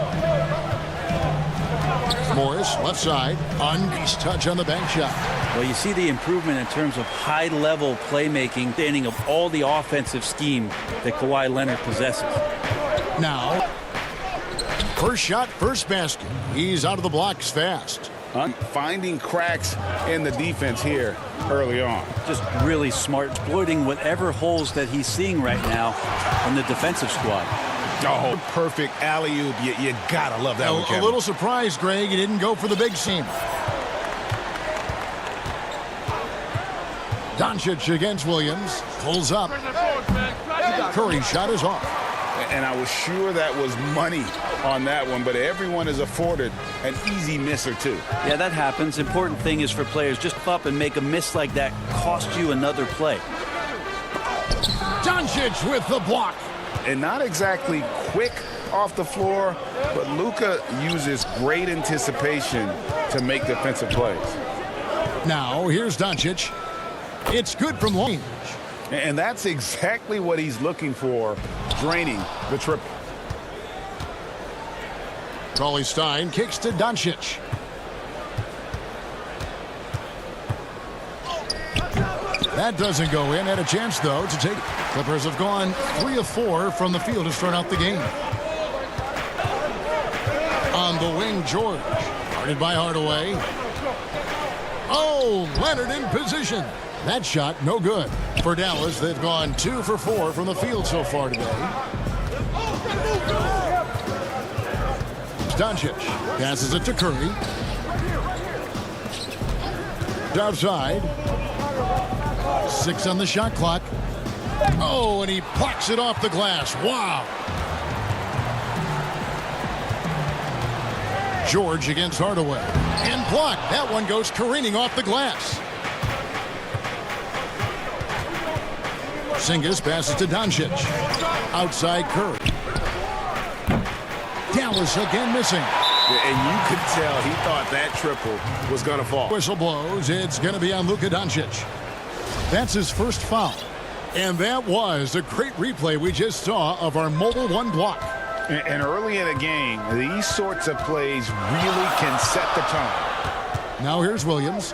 Morris, left side. Nice touch on the bank shot. Well, you see the improvement in terms of high-level playmaking, standing of all the offensive scheme that Kawhi Leonard possesses. Now, first shot, first basket. He's out of the blocks fast. Finding cracks in the defense here early on. Just really smart, exploiting whatever holes that he's seeing right now in the defensive squad. Oh, perfect alley-oop. You gotta love that one, Kevin. A little surprised, Greg. He didn't go for the big seam. Doncic against Williams. Pulls up. Curry shot is off. And I was sure that was money on that one, but everyone is afforded an easy miss or two. Yeah, that happens. Important thing is for players just up and make a miss like that cost you another play. Doncic with the block. And not exactly quick off the floor, but Luka uses great anticipation to make defensive plays. Now, here's Doncic. It's good from range. And that's exactly what he's looking for, draining the triple. Cauley Stein kicks to Doncic. That doesn't go in. Had a chance, though, to take it. Clippers have gone 3 of 4 from the field to start out the game. On the wing, George. Guarded by Hardaway. Oh, Leonard in position. That shot, no good. For Dallas, they've gone 2 for 4 from the field so far today. Doncic passes it to Curry. Outside. 6 on the shot clock. Oh, and he plucks it off the glass. Wow. George against Hardaway. And blocked. That one goes careening off the glass. Porzingis passes to Doncic. Outside Curry. Dallas again missing. And you could tell he thought that triple was going to fall. Whistle blows. It's going to be on Luka Doncic. That's his first foul. And that was a great replay we just saw of our mobile one block. And early in a game, these sorts of plays really can set the tone. Now here's Williams.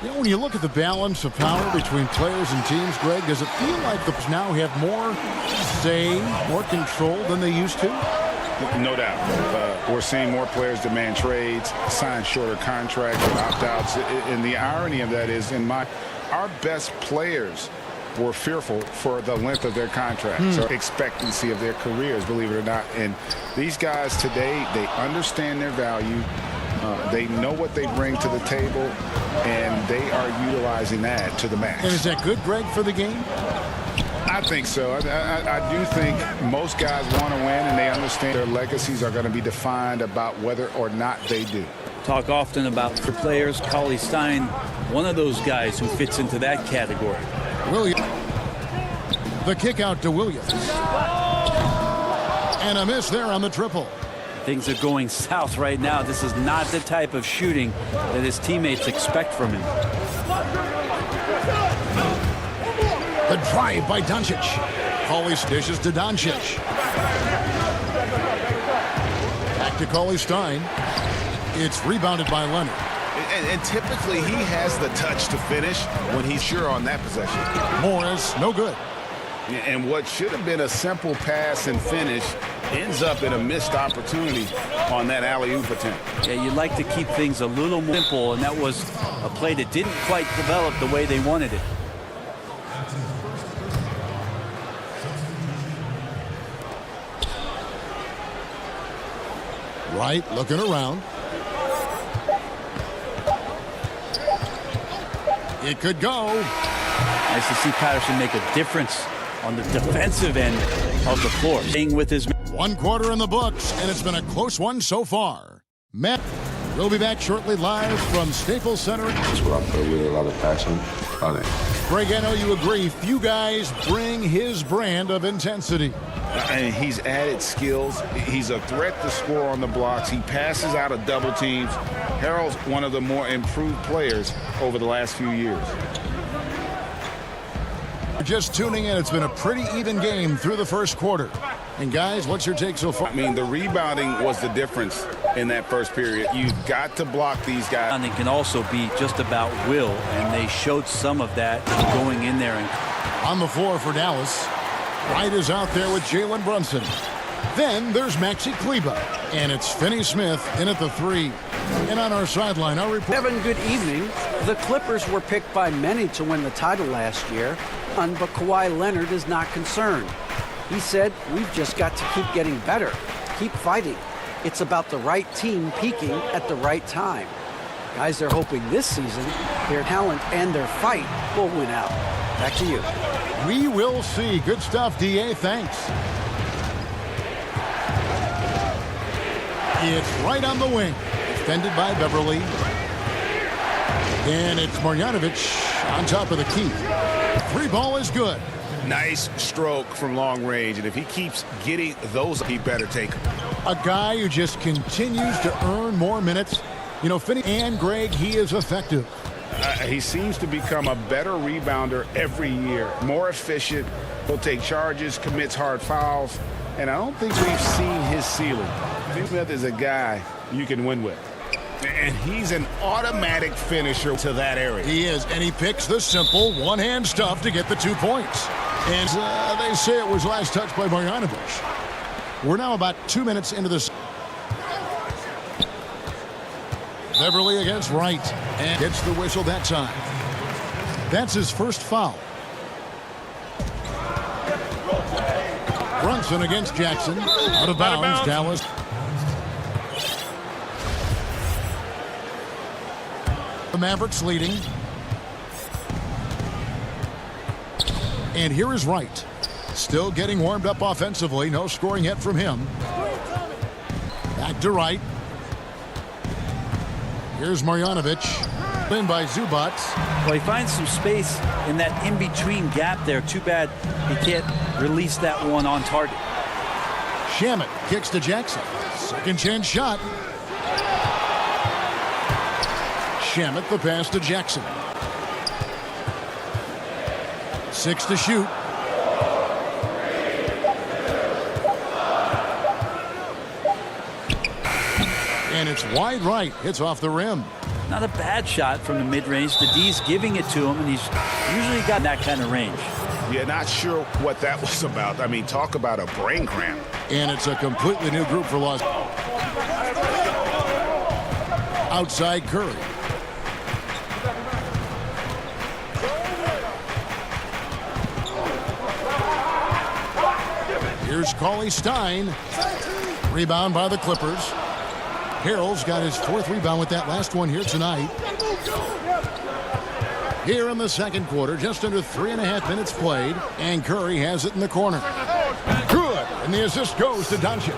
You know, when you look at the balance of power between players and teams, Greg, does it feel like the now have more say, more control than they used to? No doubt. We're seeing more players demand trades, sign shorter contracts, and opt-outs. And the irony of that is, our best players were fearful for the length of their contracts or expectancy of their careers, believe it or not. And these guys today, they understand their value. They know what they bring to the table, and they are utilizing that to the max. And is that good, Greg, for the game? I think so. I do think most guys want to win, and they understand their legacies are going to be defined about whether or not they do. Talk often about for players. Cauley Stein, one of those guys who fits into that category. Williams. The kick out to Williams. And a miss there on the triple. Things are going south right now. This is not the type of shooting that his teammates expect from him. The drive by Doncic. Cauley dishes to Doncic. Back to Cauley Stein. It's rebounded by Leonard. And typically he has the touch to finish when he's sure on that possession. Morris, no good. And what should have been a simple pass and finish ends up in a missed opportunity on that alley-oop attempt. Yeah, you'd like to keep things a little more simple, and that was a play that didn't quite develop the way they wanted it. Wright looking around. It could go. Nice to see Patterson make a difference on the defensive end of the floor. Staying with his 1 quarter in the books, and it's been a close one so far. Matt, we'll be back shortly live from Staples Center. That's what I play with, a lot of passion on it. Greg, I know you agree. Few guys bring his brand of intensity. And he's added skills. He's a threat to score on the blocks. He passes out of double teams. Harold's one of the more improved players over the last few years. Just tuning in, it's been a pretty even game through the first quarter. And guys, what's your take so far? I mean, the rebounding was the difference in that first period. You've got to block these guys. Rebounding can also be just about will, and they showed some of that going in there. And on the floor for Dallas, Wright is out there with Jalen Brunson. Then there's Maxi Kleba, and it's Finney Smith in at the 3. And on our sideline, our report. Kevin, good evening. The Clippers were picked by many to win the title last year, but Kawhi Leonard is not concerned. He said, "We've just got to keep getting better, keep fighting. It's about the right team peaking at the right time." Guys, they're hoping this season their talent and their fight will win out. Back to you. We will see. Good stuff, DA. Thanks. It's right on the wing. Defended by Beverly. And it's Marjanovic on top of the key. 3 ball is good. Nice stroke from long range. And if he keeps getting those, he better take them. A guy who just continues to earn more minutes. You know, Finney and Greg, he is effective. He seems to become a better rebounder every year. More efficient. He'll take charges, commits hard fouls. And I don't think we've seen his ceiling. Smith is a guy you can win with. And he's an automatic finisher to that area. He is, and he picks the simple one-hand stuff to get the 2 points. And they say it was last touched by Marjanovic. We're now about 2 minutes into this. Beverly against Wright, and gets the whistle that time. That's his first foul. Brunson against Jackson. Out of bounds, Dallas. The Mavericks leading. And here is Wright. Still getting warmed up offensively. No scoring yet from him. Back to Wright. Here's Marjanovic. In by Zubac. Well, he finds some space in that in-between gap there. Too bad he can't release that one on target. Shamet kicks to Jackson. Second chance shot. Shamet the pass to Jackson. 6 to shoot. And it's wide right. Hits off the rim. Not a bad shot from the mid-range. The D's giving it to him, and he's usually got that kind of range. Yeah, not sure what that was about. I mean, talk about a brain cramp. And it's a completely new group for Los. Outside Curry. Here's Cauley-Stein. Rebound by the Clippers. Harrell's got his 4th rebound with that last one here tonight. Here in the second quarter, just under 3.5 minutes played, and Curry has it in the corner. Good, and the assist goes to Doncic.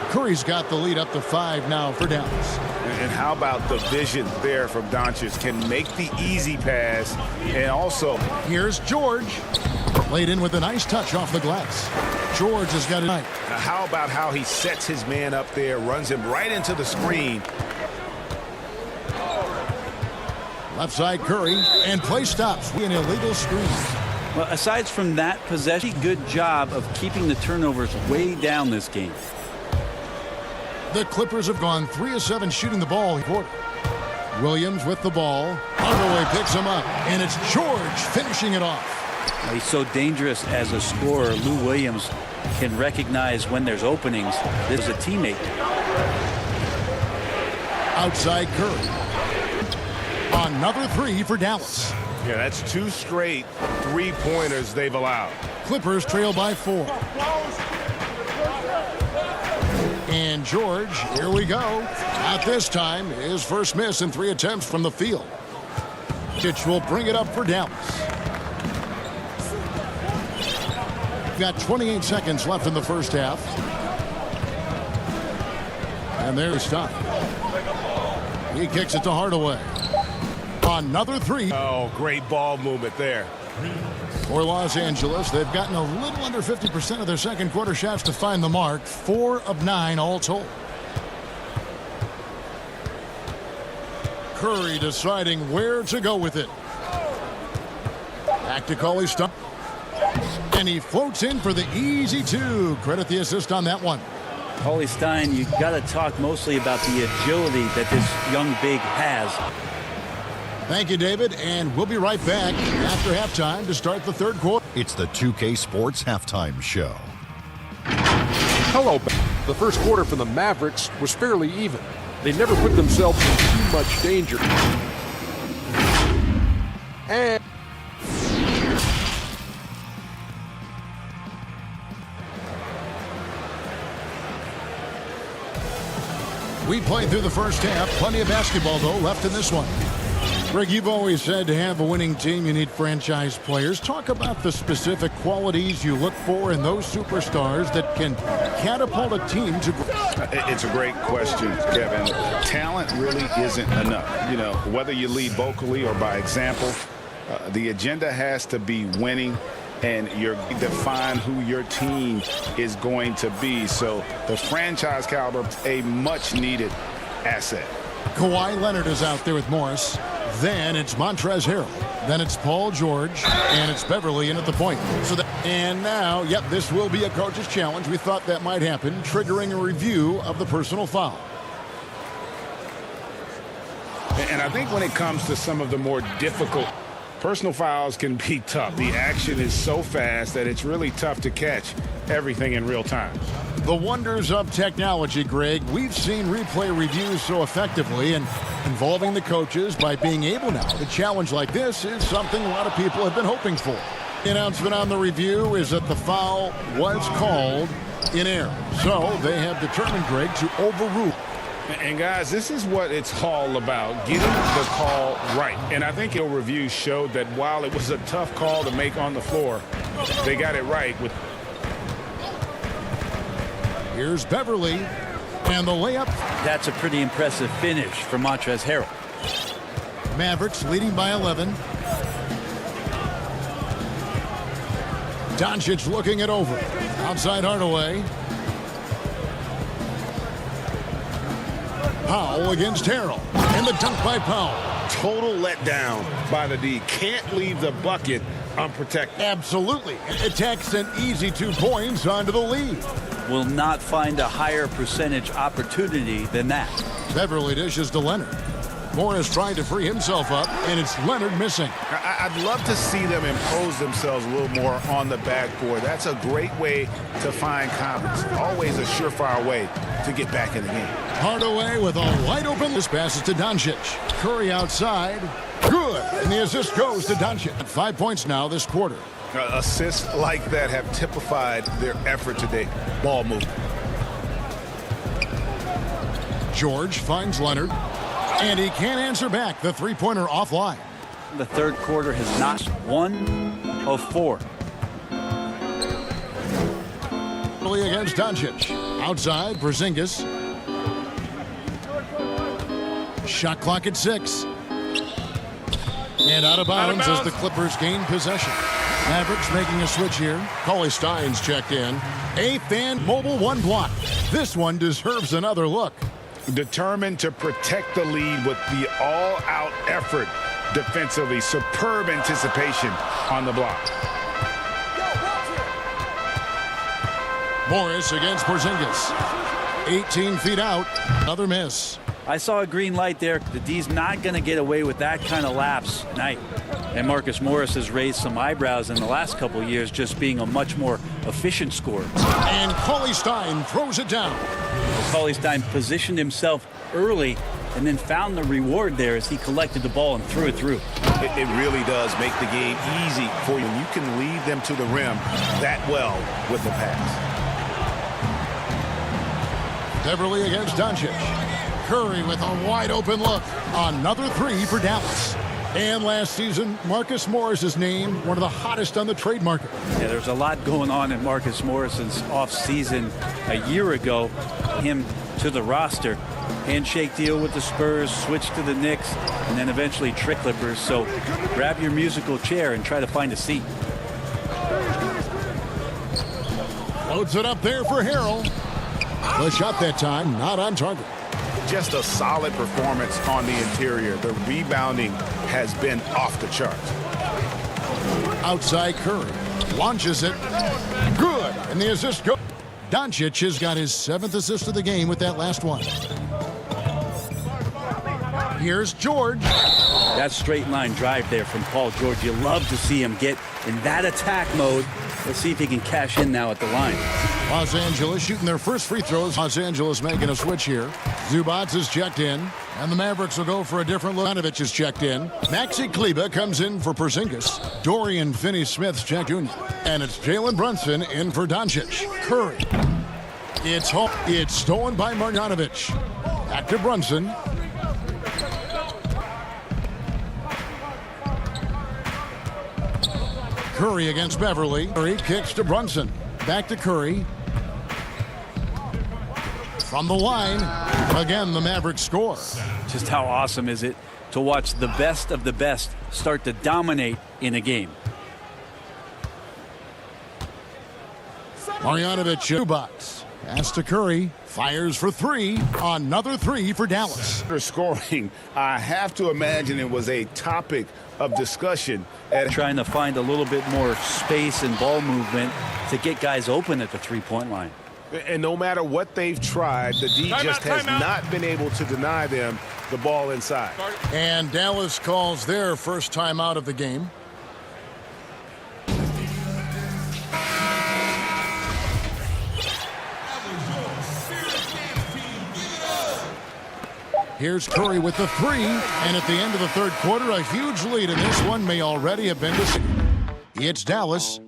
Curry's got the lead up to 5 now for Dallas. And how about the vision there from Doncic? Can make the easy pass, and also here's George. Laid in with a nice touch off the glass. George has got it. How about how he sets his man up there, runs him right into the screen. Left side Curry, and play stops. An illegal screen. Well, aside from that possession, good job of keeping the turnovers way down this game. The Clippers have gone 3 of 7 shooting the ball. Williams with the ball. Hardaway picks him up, and it's George finishing it off. He's so dangerous as a scorer. Lou Williams can recognize when there's openings. This is a teammate. Outside Curry. Another 3 for Dallas. Yeah, that's 2 straight 3-pointers they've allowed. Clippers trail by 4. And George, here we go. Not this time. His first miss in 3 attempts from the field. Pitch will bring it up for Dallas. Got 28 seconds left in the first half. And there's stop. He kicks it to Hardaway. Another 3. Oh, great ball movement there. For Los Angeles, they've gotten a little under 50% of their second quarter shots to find the mark. 4 of 9 all told. Curry deciding where to go with it. Back to Cauley Stein. And he floats in for the easy 2. Credit the assist on that one. Cauley Stein, you got to talk mostly about the agility that this young big has. Thank you, David, and we'll be right back after halftime to start the third quarter. It's the 2K Sports Halftime Show. Hello. The first quarter for the Mavericks was fairly even. They never put themselves in too much danger. And we played through the first half. Plenty of basketball, though, left in this one. Greg, you've always said to have a winning team, you need franchise players. Talk about the specific qualities you look for in those superstars that can catapult a team to growth. It's a great question, Kevin. Talent really isn't enough. You know, whether you lead vocally or by example, the agenda has to be winning, and you define who your team is going to be. So the franchise caliber, a much-needed asset. Kawhi Leonard is out there with Morris. Then it's Montrezl Harrell. Then it's Paul George. And it's Beverly in at the point. And now, yep, this will be a coach's challenge. We thought that might happen, triggering a review of the personal foul. And I think when it comes to some of the more difficult personal fouls can be tough. The action is so fast that it's really tough to catch everything in real time. The wonders of technology, Greg. We've seen replay reviews so effectively, and involving the coaches by being able now to challenge like this is something a lot of people have been hoping for. The announcement on the review is that the foul was called in error. So they have determined, Greg, to overrule. And guys, this is what it's all about, getting the call right. And I think the review showed that while it was a tough call to make on the floor, they got it right. Here's Beverly, and the layup. That's a pretty impressive finish for Montrezl Harrell. Mavericks leading by 11. Doncic looking it over. Outside Hardaway. Powell against Harrell. And the dunk by Powell. Total letdown by the D. Can't leave the bucket unprotected. Absolutely. It takes an easy 2 points onto the lead. Will not find a higher percentage opportunity than that. Beverly dishes to Leonard. Morris trying to free himself up, and it's Leonard missing. I'd love to see them impose themselves a little more on the backboard. That's a great way to find confidence. Always a surefire way to get back in the game. Hardaway with a wide open. This passes to Doncic. Curry outside. Good. And the assist goes to Doncic. 5 points now this quarter. Assists like that have typified their effort today. Ball movement. George finds Leonard. And he can't answer back. The three-pointer offline. The third quarter has not 1 of 4. Against Doncic. Outside, Porzingis. Shot clock at 6. And out of bounds as the Clippers gain possession. Mavericks making a switch here. Cauley Stein's checked in. 8th and mobile, 1 block. This one deserves another look. Determined to protect the lead with the all-out effort defensively. Superb anticipation on the block. Morris against Porzingis. 18 feet out. Another miss. I saw a green light there. The D's not going to get away with that kind of lapse tonight. And Marcus Morris has raised some eyebrows in the last couple of years, just being a much more efficient scorer. And Cauley Stein throws it down. Cauley Stein positioned himself early and then found the reward there as he collected the ball and threw it through. It really does make the game easy for you. You can lead them to the rim that well with the pass. Beverly against Doncic. Curry with a wide open look. Another three for Dallas. And last season, Marcus Morris is named one of the hottest on the trade market. Yeah, there's a lot going on in Marcus Morris's offseason. A year ago, him to the roster. Handshake deal with the Spurs, switch to the Knicks, and then eventually Clippers. So grab your musical chair and try to find a seat. Loads it up there for Harrell. The shot that time, not on target. Just a solid performance on the interior. The rebounding has been off the charts. Outside Curry. Launches it. Good. And the assist goes. Doncic has got his 7th assist of the game with that last one. Here's George. That straight line drive there from Paul George. You love to see him get in that attack mode. Let's see if he can cash in now at the line. Los Angeles shooting their first free throws. Los Angeles making a switch here. Zubats is checked in. And the Mavericks will go for a different look. Ivanovic is checked in. Maxi Kleber comes in for Porzingis. Dorian Finney-Smith's checked in. And it's Jalen Brunson in for Doncic. Curry. It's home. It's stolen by Marjanovic. Back to Brunson. Curry against Beverly. Curry kicks to Brunson. Back to Curry. From the line, again, the Mavericks score. Just how awesome is it to watch the best of the best start to dominate in a game? Marjanovic, Zubats. Pass to Curry. Fires for three. Another three for Dallas. For scoring, I have to imagine it was a topic of discussion. Trying to find a little bit more space and ball movement to get guys open at the three-point line. And no matter what they've tried, the D has not been able to deny them the ball inside. And Dallas calls their first timeout of the game. Here's Curry with the three, and at the end of the third quarter, a huge lead, and this one may already have been decided. It's Dallas.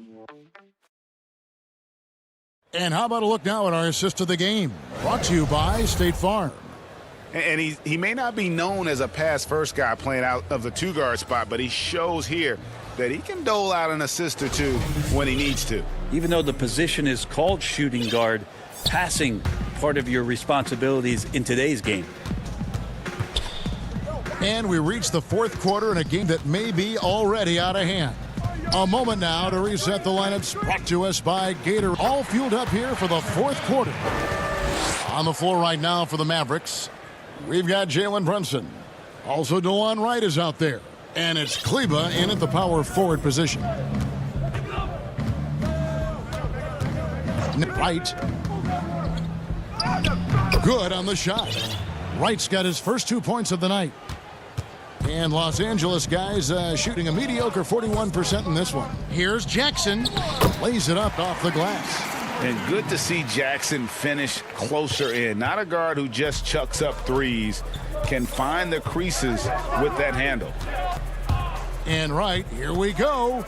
And how about a look now at our assist of the game? Brought to you by State Farm. And he may not be known as a pass-first guy playing out of the two-guard spot, but he shows here that he can dole out an assist or two when he needs to. Even though the position is called shooting guard, passing part of your responsibilities in today's game. And we reach the fourth quarter in a game that may be already out of hand. A moment now to reset the lineups, brought to us by Gator. All fueled up here for the fourth quarter. On the floor right now for the Mavericks, we've got Jalen Brunson. Also, DeLon Wright is out there. And it's Kleber in at the power forward position. Wright. Good on the shot. Wright's got his first 2 points of the night. And Los Angeles guys shooting a mediocre 41% in this one. Here's Jackson. Lays it up off the glass. And good to see Jackson finish closer in. Not a guard who just chucks up threes. Can find the creases with that handle. And right, here we go.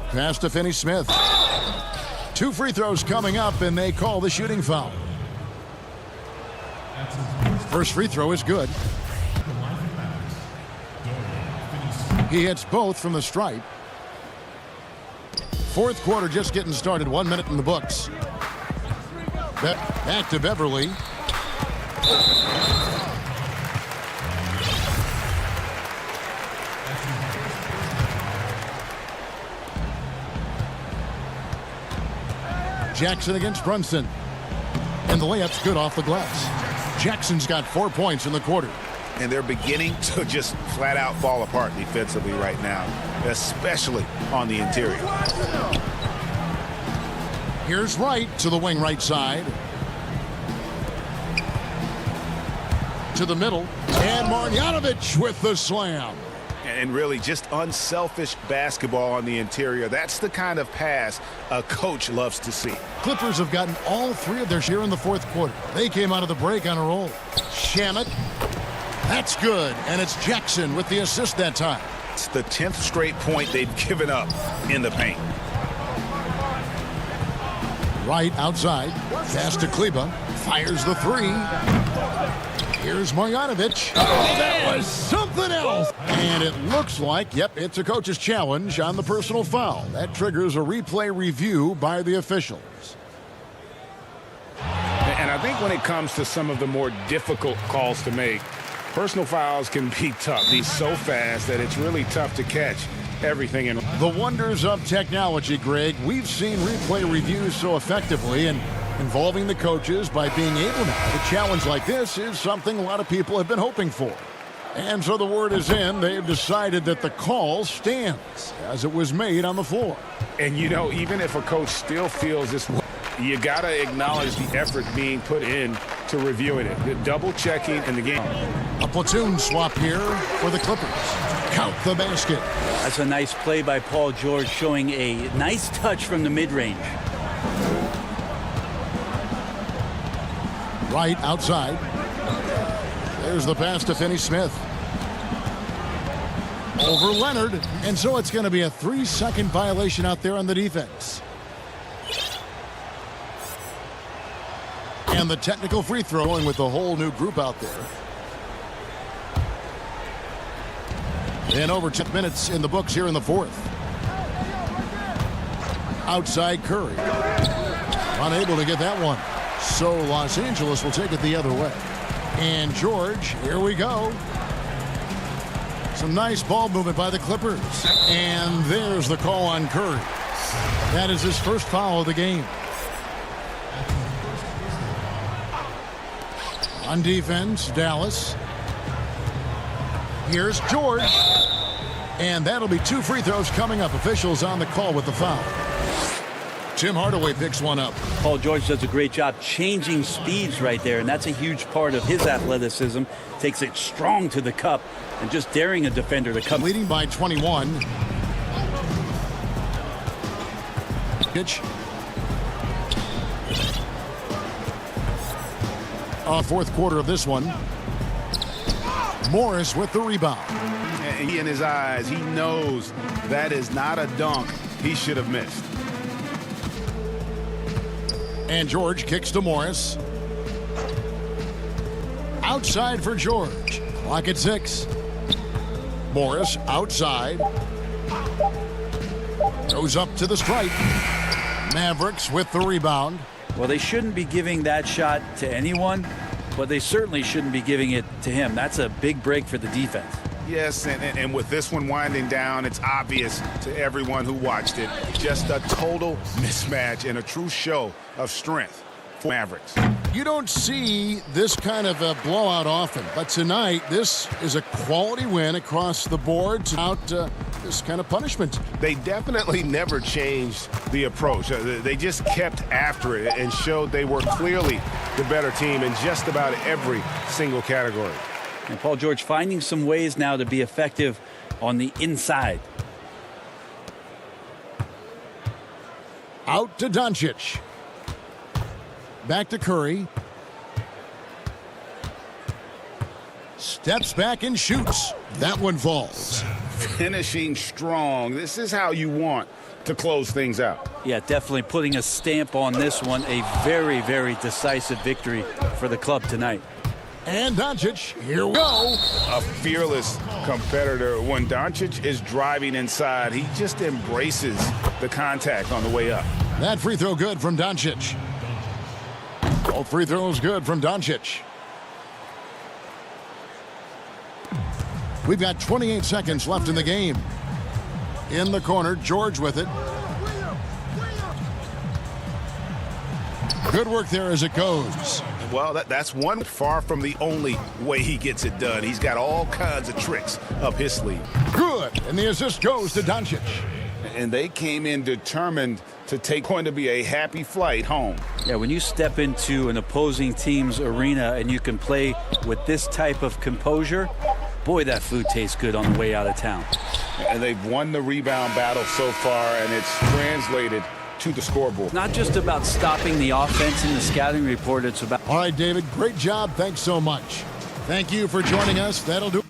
Pass to Finney-Smith. 2 free throws coming up, and they call the shooting foul. First free throw is good. He hits both from the stripe. Fourth quarter just getting started. 1 minute in the books. Back to Beverly. Jackson against Brunson. And the layup's good off the glass. Jackson's got 4 points in the quarter. And they're beginning to just flat out fall apart defensively right now, especially on the interior. Here's Wright to the wing right side. To the middle. And Marjanovic with the slam. And really just unselfish basketball on the interior. That's the kind of pass a coach loves to see. Clippers have gotten all 3 of their share in the fourth quarter. They came out of the break on a roll. Shamet. That's good. And it's Jackson with the assist that time. It's the 10th straight point they've given up in the paint. Right outside. Pass to Kleba. Fires the three. Here's Marjanovic. Oh, that was something else. And it looks like, yep, it's a coach's challenge on the personal foul. That triggers a replay review by the officials. And I think when it comes to some of the more difficult calls to make, personal fouls can be tough. He's so fast that it's really tough to catch everything in. The wonders of technology, Greg. We've seen replay reviews so effectively, and involving the coaches by being able now to challenge like this is something a lot of people have been hoping for. And so the word is in. They've decided that the call stands as it was made on the floor. And, you know, even if a coach still feels this, you got to acknowledge the effort being put in to reviewing it, the double checking in the game. A platoon swap here for the Clippers. Count the basket. That's a nice play by Paul George, showing a nice touch from the mid-range. Right outside. There's the pass to Finney-Smith. Over Leonard. And so it's going to be a 3-second violation out there on the defense. And the technical free throw going with the whole new group out there. And over 10 minutes in the books here in the fourth. Outside Curry. Unable to get that one. So Los Angeles will take it the other way. And George, here we go. Some nice ball movement by the Clippers. And there's the call on Curry. That is his first foul of the game. On defense, Dallas. Here's George. And that'll be 2 free throws coming up. Officials on the call with the foul. Tim Hardaway picks one up. Paul George does a great job changing speeds right there, and that's a huge part of his athleticism. Takes it strong to the cup and just daring a defender to come. Leading by 21. Pitch. Fourth quarter of this one. Morris with the rebound. And he in his eyes, he knows that is not a dunk he should have missed. And George kicks to Morris. Outside for George. Clock at 6. Morris outside. Goes up to the stripe. Mavericks with the rebound. Well, they shouldn't be giving that shot to anyone, but they certainly shouldn't be giving it to him. That's a big break for the defense. Yes, and with this one winding down, it's obvious to everyone who watched it. Just a total mismatch and a true show of strength for Mavericks. You don't see this kind of a blowout often, but tonight this is a quality win across the board without this kind of punishment. They definitely never changed the approach. They just kept after it and showed they were clearly the better team in just about every single category. And Paul George finding some ways now to be effective on the inside. Out to Doncic. Back to Curry. Steps back and shoots. That one falls. Finishing strong. This is how you want to close things out. Yeah, definitely putting a stamp on this one. A very, very decisive victory for the club tonight. And Doncic, here we go. A fearless competitor. When Doncic is driving inside, he just embraces the contact on the way up. That free throw good from Doncic. Both free throws good from Doncic. We've got 28 seconds left in the game. In the corner, George with it. Good work there as it goes. Well, that's one far from the only way he gets it done. He's got all kinds of tricks up his sleeve. Good, and the assist goes to Doncic. And they came in determined to take going to be a happy flight home. Yeah, when you step into an opposing team's arena and you can play with this type of composure, boy, that food tastes good on the way out of town. And they've won the rebound battle so far, and it's translated to the scoreboard. Not just about stopping the offense in the scouting report, it's about... All right, David, great job. Thanks so much. Thank you for joining us. That'll do it.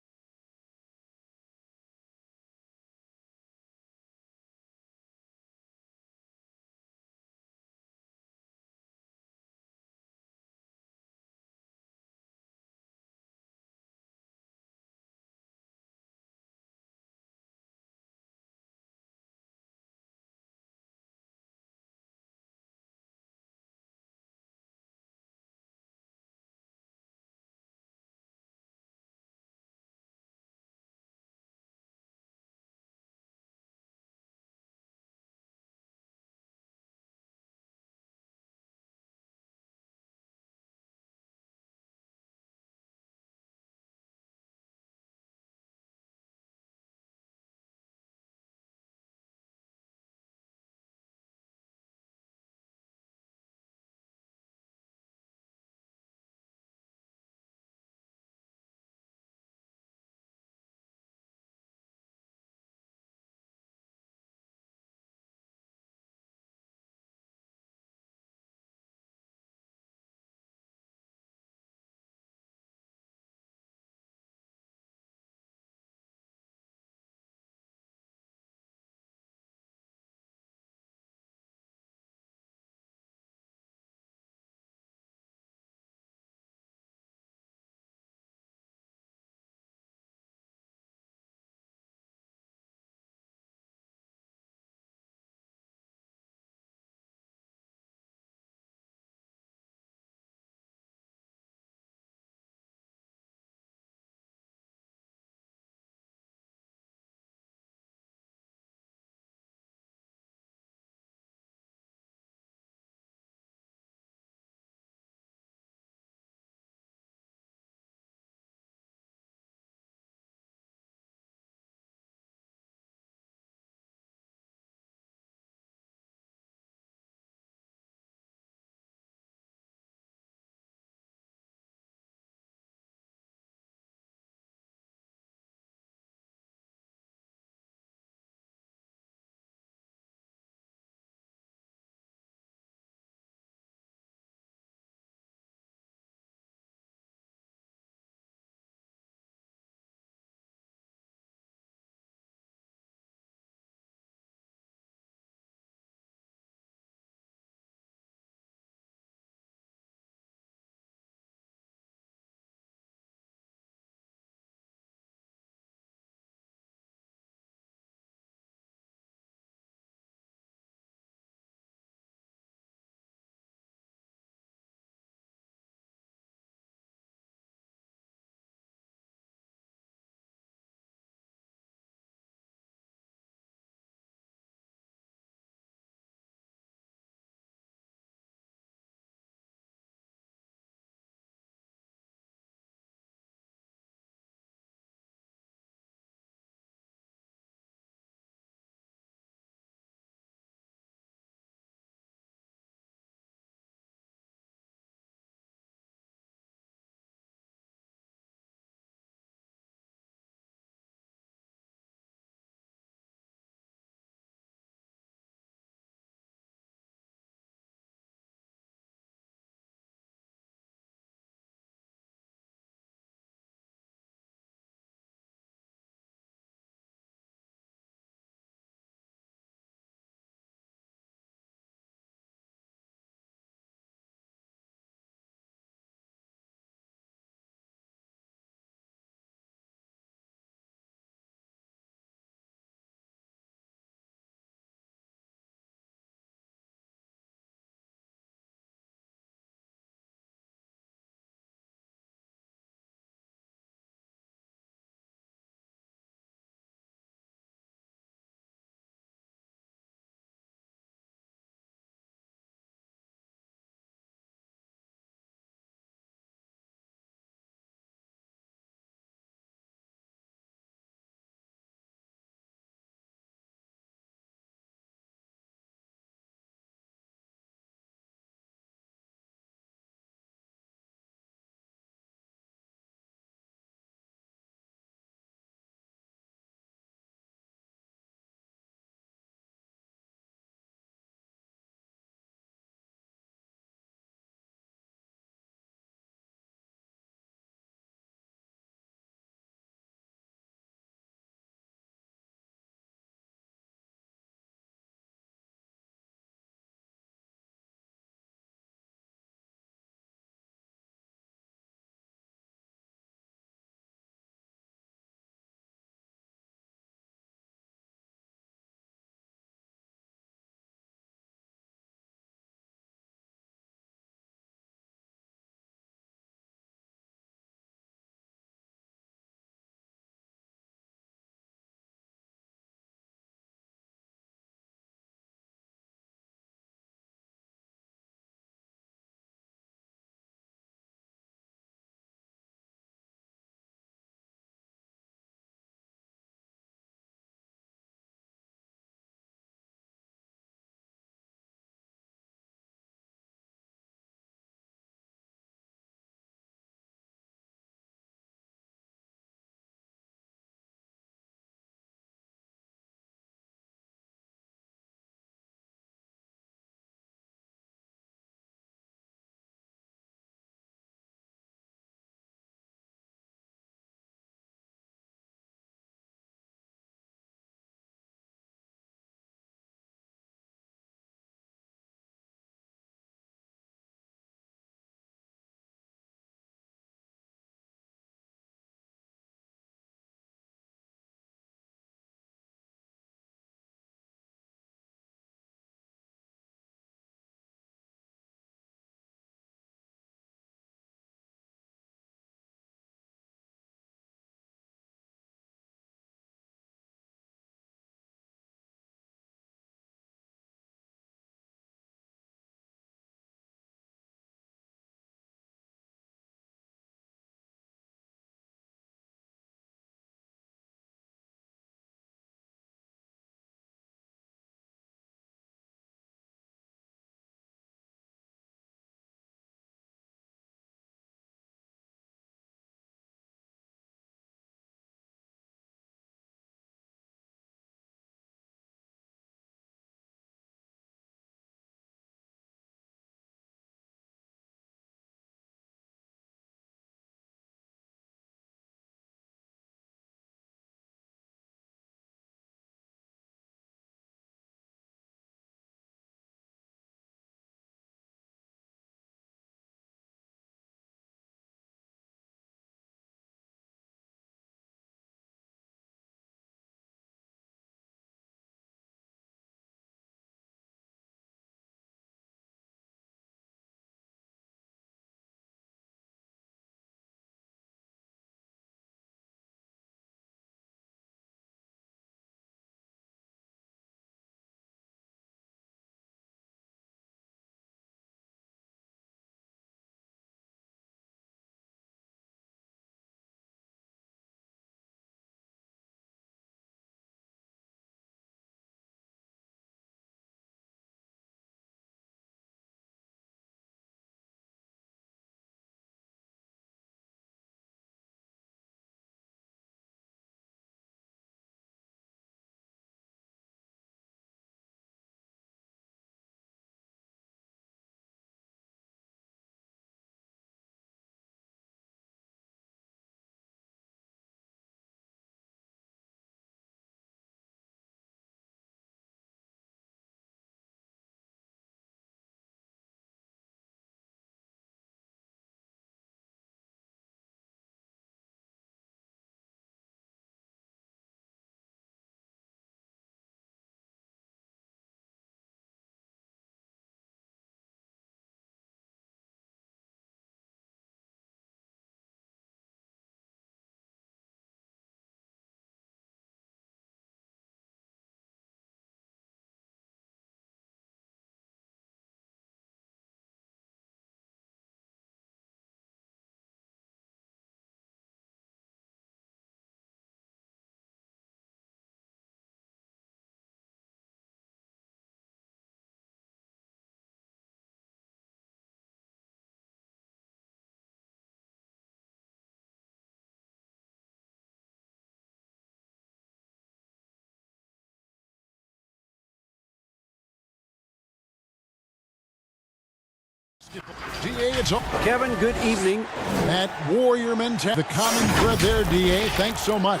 DA, it's all. Kevin, good evening. That Warrior mentality. The common thread there, DA. Thanks so much.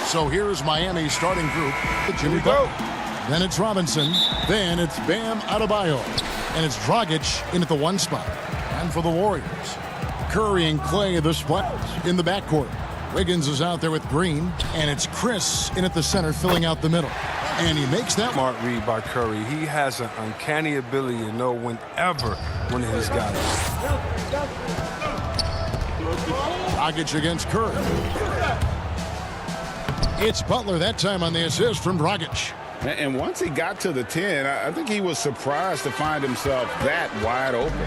So here's Miami's starting group. Jimmy Butler. Then it's Robinson. Then it's Bam Adebayo. And it's Dragic in at the 1 spot. And for the Warriors, Curry and Clay, the splash in the backcourt. Wiggins is out there with Green. And it's Chris in at the center, filling out the middle. And he makes that smart read by Curry. He has an uncanny ability to know whenever one of his guys. Dragic against Curry. It's Butler that time on the assist from Dragic. And once he got to the 10, I think he was surprised to find himself that wide open.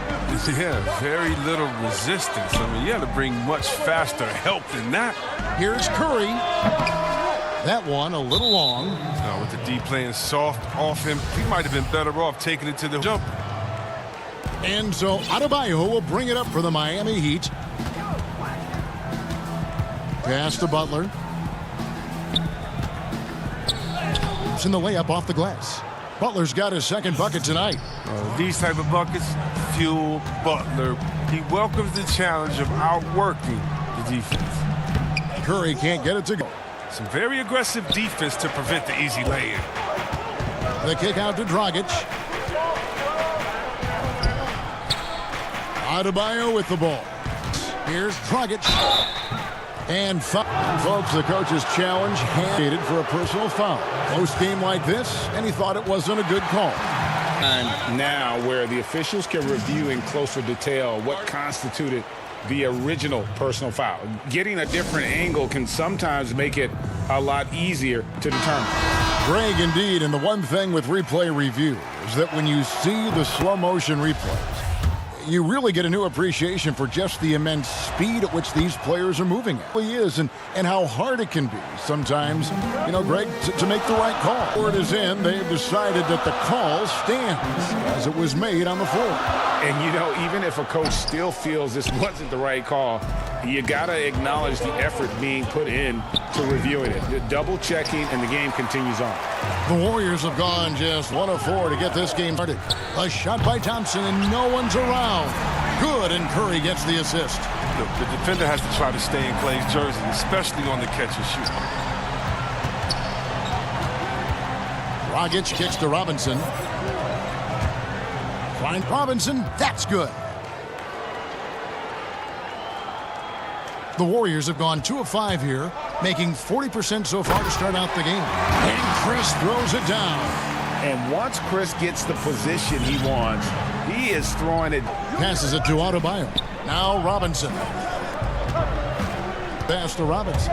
Yeah, very little resistance. I mean, you had to bring much faster help than that. Here's Curry. That one a little long. With the D playing soft off him, he might have been better off taking it to the jump. And so Adebayo will bring it up for the Miami Heat. Pass to Butler. In the layup off the glass. Butler's got his second bucket tonight. These type of buckets fuel Butler. He welcomes the challenge of outworking the defense. Curry can't get it to go. Some very aggressive defense to prevent the easy lay-in. The kick out to Dragic. Adebayo with the ball. Here's Dragic. And folks, the coach's challenge handed for a personal foul. Close game like this, and he thought it wasn't a good call. And now where the officials can review in closer detail what constituted the original personal foul. Getting a different angle can sometimes make it a lot easier to determine. Greg, indeed, and the one thing with replay review is that when you see the slow motion replays, you really get a new appreciation for just the immense speed at which these players are moving. It really is, and how hard it can be sometimes, you know, Greg, to make the right call. Word is in, they've decided that the call stands as it was made on the floor. And, you know, even if a coach still feels this wasn't the right call, you got to acknowledge the effort being put in to reviewing it. The double checking, and the game continues on. The Warriors have gone just 1 of 4 to get this game started. A shot by Thompson, and no one's around. Good, and Curry gets the assist. The defender has to try to stay in Clay's jersey, especially on the catch and shoot. Dragic kicks to Robinson. Find Robinson, that's good. The Warriors have gone 2 of 5 here, making 40% so far to start out the game. And Chris throws it down. And once Chris gets the position he wants, he is throwing it. Passes it to Adebayo. Now Robinson. Pass to Robinson.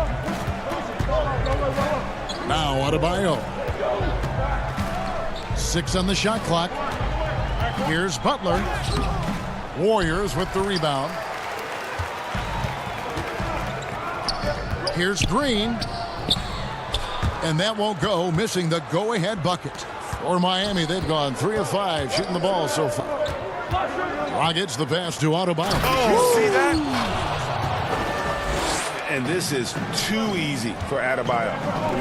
Now Adebayo. 6 on the shot clock. Here's Butler. Warriors with the rebound. Here's Green. And that won't go, missing the go-ahead bucket. For Miami, they've gone 3 of 5 shooting the ball so far. Dragic the pass to Adebayo. Oh, see that? And this is too easy for Adebayo.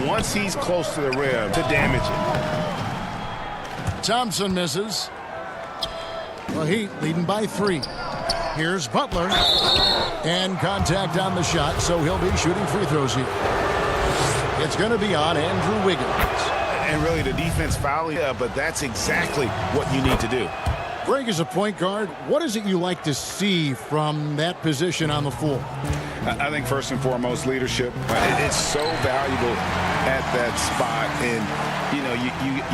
Once he's close to the rim, to damage it. Thompson misses. The Heat leading by 3. Here's Butler. And contact on the shot, so he'll be shooting free throws here. It's going to be on Andrew Wiggins. And really the defense fouling, but that's exactly what you need to do. Greg, as a point guard, what is it you like to see from that position on the floor? I think first and foremost, leadership. It's so valuable at that spot. And, you know,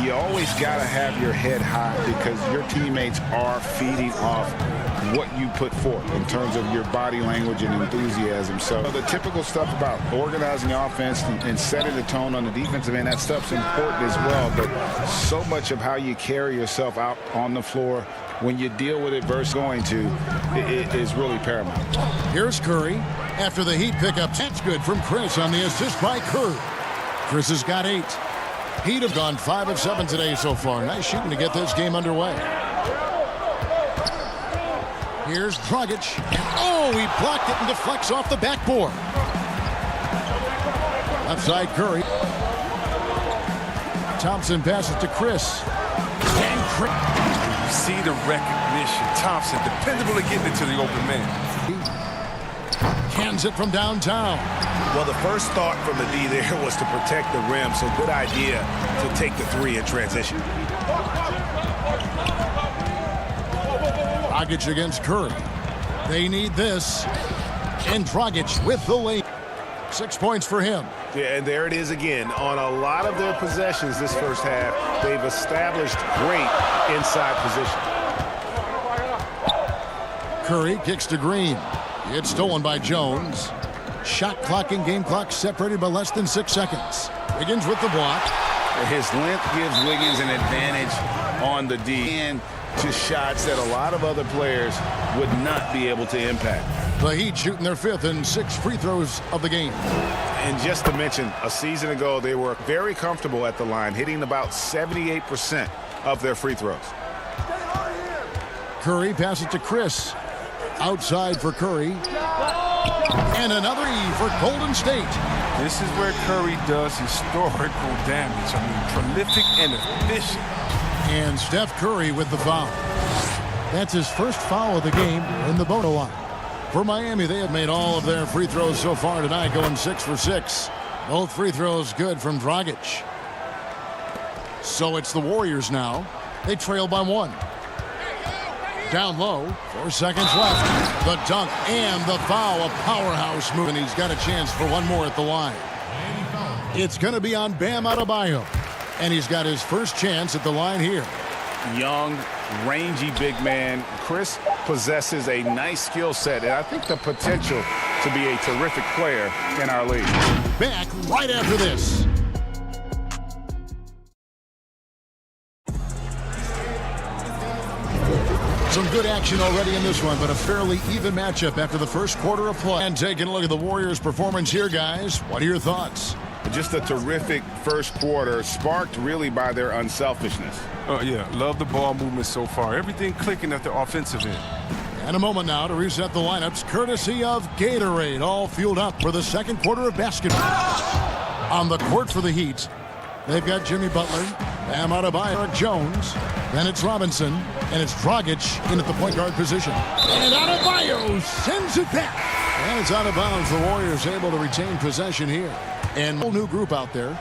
you always got to have your head high because your teammates are feeding off what you put forth in terms of your body language and enthusiasm. So the typical stuff about organizing the offense and setting the tone on the defensive end, that stuff's important as well. But so much of how you carry yourself out on the floor when you deal with it versus going to, it is really paramount. Here's Curry. After the Heat pickup, that's good from Chris on the assist by Curry. Chris has got 8. Heat have gone 5 of 7 today so far. Nice shooting to get this game underway. Here's Dragic. Oh, he blocked it and deflects off the backboard. Left side Curry. Thompson passes to Chris. And Chris See the recognition. Thompson, dependable at getting it to the open man. Cans it from downtown. Well, the first thought from the D there was to protect the rim, so good idea to take the three in transition. Dragic against Curry. They need this. And Dragic with the lane. 6 points for him. Yeah, and there it is again. On a lot of their possessions this first half, they've established great inside position. Curry kicks to Green. It's stolen by Jones. Shot clock and game clock separated by less than 6 seconds. Wiggins with the block. His length gives Wiggins an advantage on the D and to shots that a lot of other players would not be able to impact. The Heat shooting their 5th and 6 free throws of the game. And just to mention, a season ago, they were very comfortable at the line, hitting about 78% of their free throws. Curry passes to Chris. Outside for Curry. And another E for Golden State. This is where Curry does historical damage. I mean, prolific and efficient. And Steph Curry with the foul. That's his first foul of the game in the Bono line. For Miami, they have made all of their free throws so far tonight, going 6 for 6. Both free throws good from Dragic. So it's the Warriors now. They trail by 1. Down low, 4 seconds left. The dunk and the foul, a powerhouse move, and he's got a chance for one more at the line. It's going to be on Bam Adebayo, and he's got his first chance at the line here. Young, rangy big man. Chris possesses a nice skill set, and I think the potential to be a terrific player in our league. Back right after this. Some good action already in this one, but a fairly even matchup after the first quarter of play. And taking a look at the Warriors' performance here, guys. What are your thoughts? Just a terrific first quarter, sparked really by their unselfishness. Yeah, love the ball movement so far. Everything clicking at the offensive end. And a moment now to reset the lineups, courtesy of Gatorade, all fueled up for the second quarter of basketball. On the court for the Heat, they've got Jimmy Butler, Bam Adebayo, Jones, then it's Robinson, and it's Dragic in at the point guard position. And Adebayo sends it back. And it's out of bounds. The Warriors able to retain possession here. And a whole new group out there.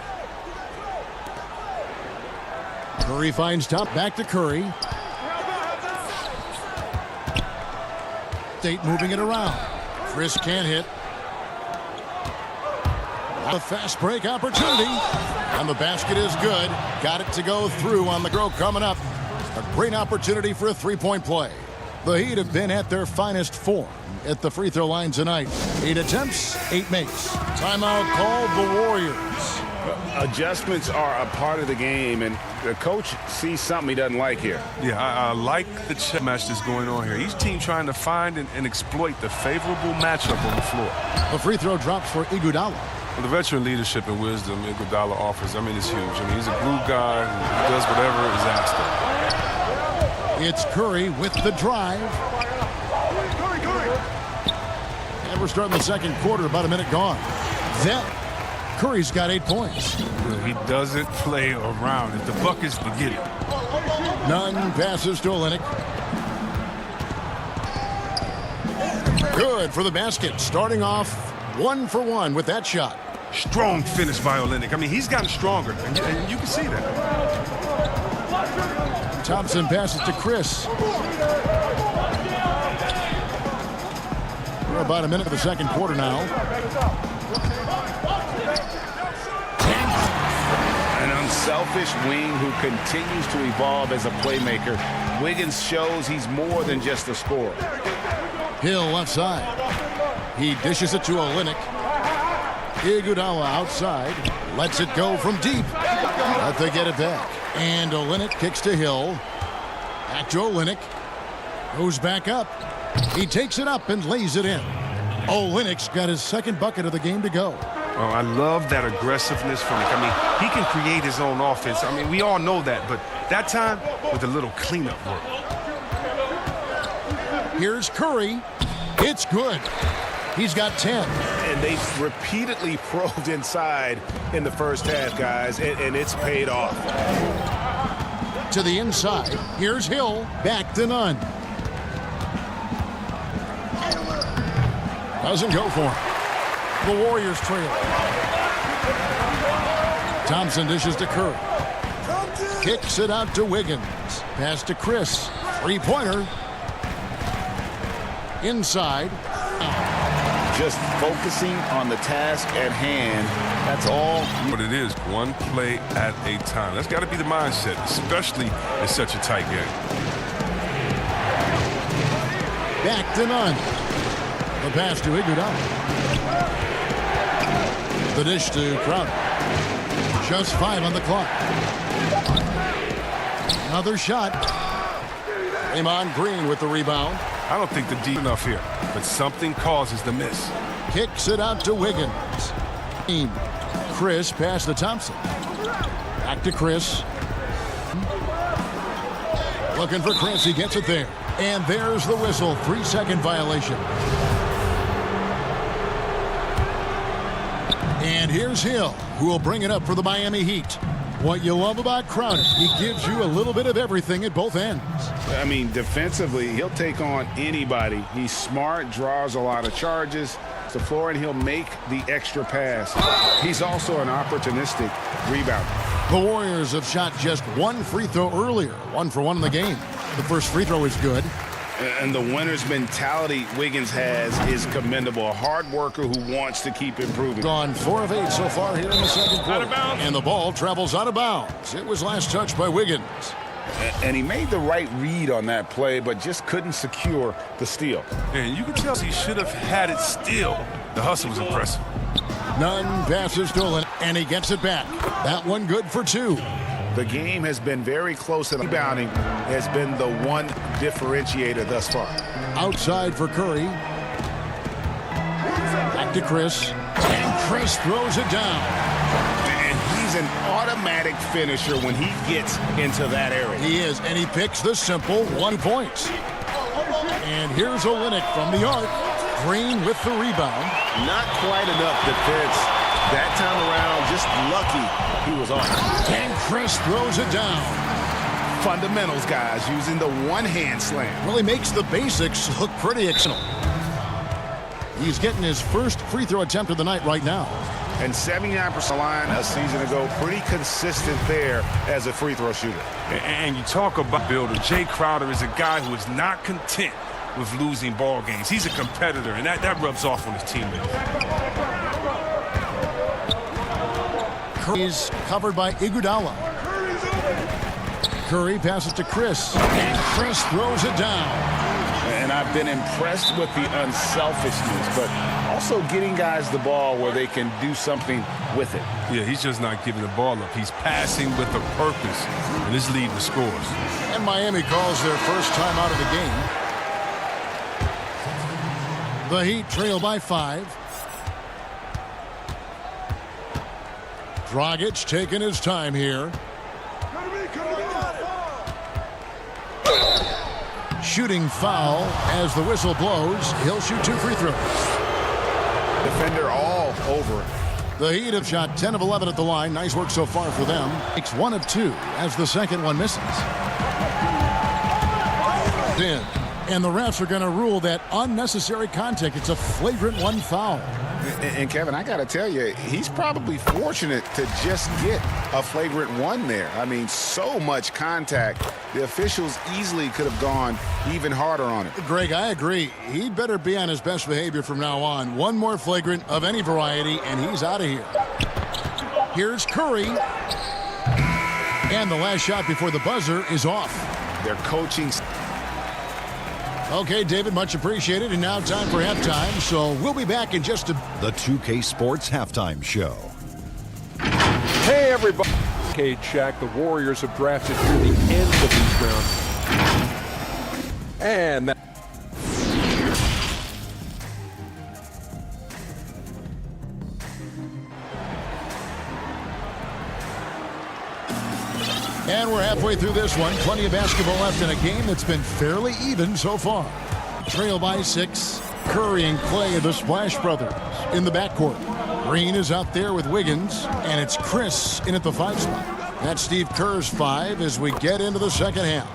Curry finds top, back to Curry. State moving it around. Chris can't hit. A fast break opportunity. And the basket is good. Got it to go through on the grow coming up. A great opportunity for a three-point play. The Heat have been at their finest form at the free throw line tonight. 8 attempts, 8 makes. Timeout called the Warriors. Adjustments are a part of the game, and the coach sees something he doesn't like here. Yeah, I like the chess match that's going on here. Each team trying to find and exploit the favorable matchup on the floor. The free throw drops for Iguodala. Well, the veteran leadership and wisdom Iguodala offers, I mean, it's huge. I mean, he's a glue guy who does whatever is asked of him. It's Curry with the drive. And we're starting the second quarter, about a minute gone. Then Curry's got 8 points. He doesn't play around. If the buckets, to get it. None passes to Olynyk. Good for the basket. Starting off 1 for 1 with that shot. Strong finish by Olynyk. I mean, he's gotten stronger, and you can see that. Thompson passes to Chris. We're about a minute of the second quarter now. An unselfish wing who continues to evolve as a playmaker. Wiggins shows he's more than just a scorer. Hill left side. He dishes it to Olynyk. Iguodala outside. Lets it go from deep. But they get it back. And Olynyk kicks to Hill. Back to Olynyk. Goes back up. He takes it up and lays it in. Olynyk's got his second bucket of the game to go. Oh, I love that aggressiveness from him. I mean, he can create his own offense. I mean, we all know that, but that time with a little cleanup work. Here's Curry. It's good. He's got 10. And they've repeatedly probed inside in the first half, guys, and it's paid off. To the inside. Here's Hill. Back to none. Doesn't go for him. The Warriors trail. Thompson dishes to Curry. Kicks it out to Wiggins. Pass to Chris. Three-pointer. Inside. Just focusing on the task at hand. That's all. What it is, one play at a time. That's got to be the mindset, especially in such a tight game. Back to none. The pass to Iguodala. The dish to Crowder. Just 5 on the clock. Another shot. Draymond Green with the rebound. I don't think the deep enough here, but something causes the miss. Kicks it out to Wiggins. Chris past to Thompson. Back to Chris. Looking for Chris. He gets it there. And there's the whistle. 3-second violation. And here's Hill, who will bring it up for the Miami Heat. What you love about Crowder, he gives you a little bit of everything at both ends. I mean, defensively, he'll take on anybody. He's smart, draws a lot of charges to the floor, and he'll make the extra pass. He's also an opportunistic rebounder. The Warriors have shot just one free throw earlier, 1 for 1 in the game. The first free throw is good. And the winner's mentality Wiggins has is commendable. A hard worker who wants to keep improving. Gone 4 of 8 so far here in the second quarter. Out of bounds. And the ball travels out of bounds. It was last touched by Wiggins. And he made the right read on that play, but just couldn't secure the steal. And you can tell he should have had it still. The hustle was impressive. None passes stolen, and he gets it back. That one good for 2. The game has been very close, and rebounding has been the one differentiator thus far. Outside for Curry. Back to Chris. And Chris throws it down. And he's an automatic finisher when he gets into that area. He is, and he picks the simple 1 point. And here's Olynyk from the arc. Green with the rebound. Not quite enough defense that time around. Just lucky he was off. And Chris throws it down. Fundamentals, guys, using the one-hand slam. Really makes the basics look pretty excellent. He's getting his first free throw attempt of the night right now. And 79% line a season ago, pretty consistent there as a free throw shooter. And you talk about builder. Jay Crowder is a guy who is not content with losing ball games. He's a competitor, and that rubs off on his teammates. Curry's covered by Iguodala. Curry passes to Chris, and Chris throws it down. And I've been impressed with the unselfishness, but also getting guys the ball where they can do something with it. Yeah, he's just not giving the ball up. He's passing with a purpose, and this lead the scores. And Miami calls their first time out of the game. The Heat trail by 5. Dragic taking his time here. Shooting foul as the whistle blows. He'll shoot 2 free throws. Defender all over it. The Heat have shot 10 of 11 at the line. Nice work so far for them. Makes 1 of 2 as the second one misses. In. And the refs are going to rule that unnecessary contact. It's a flagrant 1 foul. And Kevin, I got to tell you, he's probably fortunate to just get a flagrant 1 there. I mean, so much contact. The officials easily could have gone even harder on it. Greg, I agree. He'd better be on his best behavior from now on. 1 more flagrant of any variety, and he's out of here. Here's Curry. And the last shot before the buzzer is off. Their coaching. Okay, David, much appreciated. And now time for halftime, so we'll be back in just a... The 2K Sports Halftime Show. Hey, everybody. Cade Shack, the Warriors have drafted through the end of these rounds. And that... And we're halfway through this one. Plenty of basketball left in a game that's been fairly even so far. Trail by 6. Curry and Clay, the Splash Brothers, in the backcourt. Green is out there with Wiggins, and it's Chris in at the 5 spot. That's Steve Kerr's 5 as we get into the second half.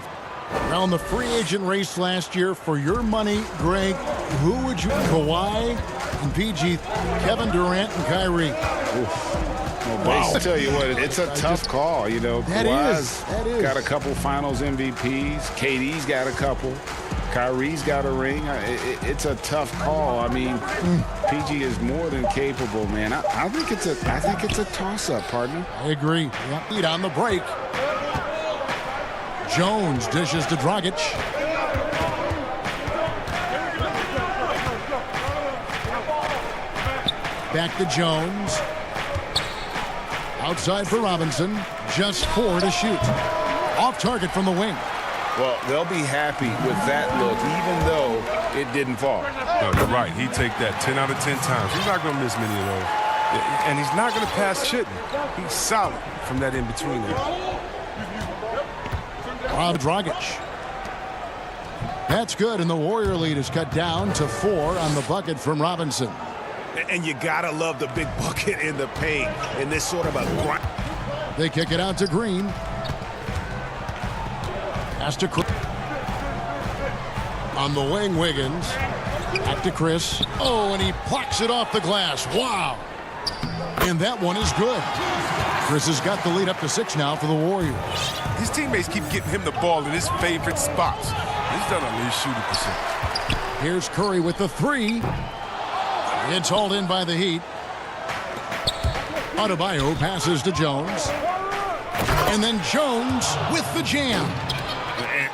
Now in the free agent race last year, for your money, Greg, who would you? Kawhi and PG, Kevin Durant and Kyrie. Wow. I tell you what, it's a tough call. You know, Kawhi's got a couple Finals MVPs. KD's got a couple. Kyrie's got a ring. It's a tough call. I mean, PG is more than capable, man. I think it's a toss-up, partner. I agree. Lead on the break. Jones dishes to Dragic. Back to Jones. Outside for Robinson. Just 4 to shoot. Off target from the wing. Well, they'll be happy with that look, even though it didn't fall. No, you're right. He'd take that 10 out of 10 times. He's not going to miss many of those. And he's not going to pass shooting. He's solid from that in-between there. Dragic. That's good, and the Warrior lead is cut down to 4 on the bucket from Robinson. And you got to love the big bucket in the paint in this sort of a grind. They kick it out to Green. Pass to Chris. On the wing, Wiggins. Back to Chris. Oh, and he plucks it off the glass. Wow. And that one is good. Chris has got the lead up to 6 now for the Warriors. His teammates keep getting him the ball in his favorite spots. He's done on his shooting percentage. Here's Curry with the 3. It's hauled in by the Heat. Adebayo passes to Jones. And then Jones with the jam.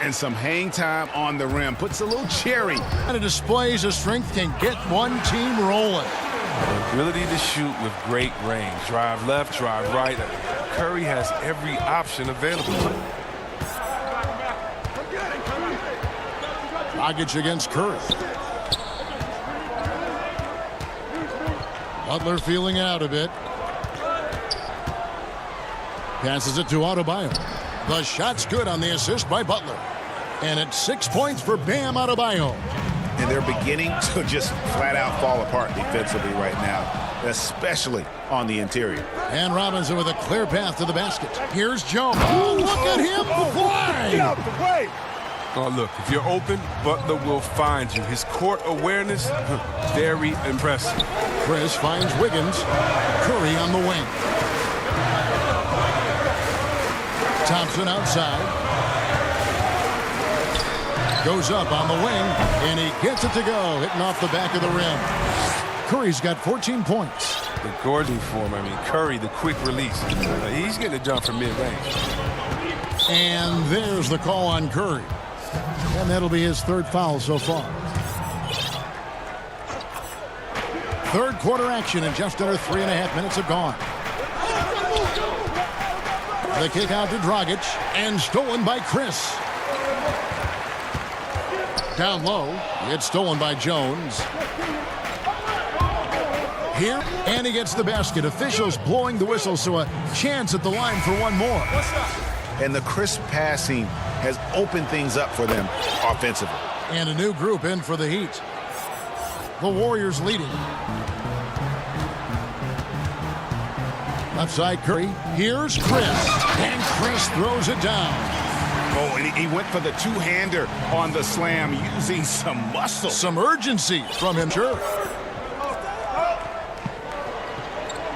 And some hang time on the rim. Puts a little cherry. And it displays his strength, can get one team rolling. The ability to shoot with great range. Drive left, drive right. Curry has every option available to him. Dragic against Curry. Butler feeling out a bit. Passes it to Adebayo. The shot's good on the assist by Butler. And it's 6 points for Bam Adebayo. And they're beginning to just flat out fall apart defensively right now, especially on the interior. And Robinson with a clear path to the basket. Here's Jones. Oh, look at him fly! Get out the way! Oh, look, if you're open, Butler will find you. His court awareness, very impressive. Chris finds Wiggins. Curry on the wing. Thompson outside. Goes up on the wing, and he gets it to go, hitting off the back of the rim. Curry's got 14 points. The Gordon form, Curry, the quick release. He's getting it done from mid-range. And there's the call on Curry. And that'll be his 3rd foul so far. 3rd quarter action, and just under 3.5 minutes have gone. The kick out to Dragic, and stolen by Chris. Down low, it's stolen by Jones. Here, and he gets the basket. Officials blowing the whistle, so a chance at the line for one more. And the crisp passing has opened things up for them offensively. And a new group in for the Heat. The Warriors leading. Left side Curry. Here's Chris. And Chris throws it down. Oh, and he went for the two-hander on the slam, using some muscle. Some urgency from him, sure.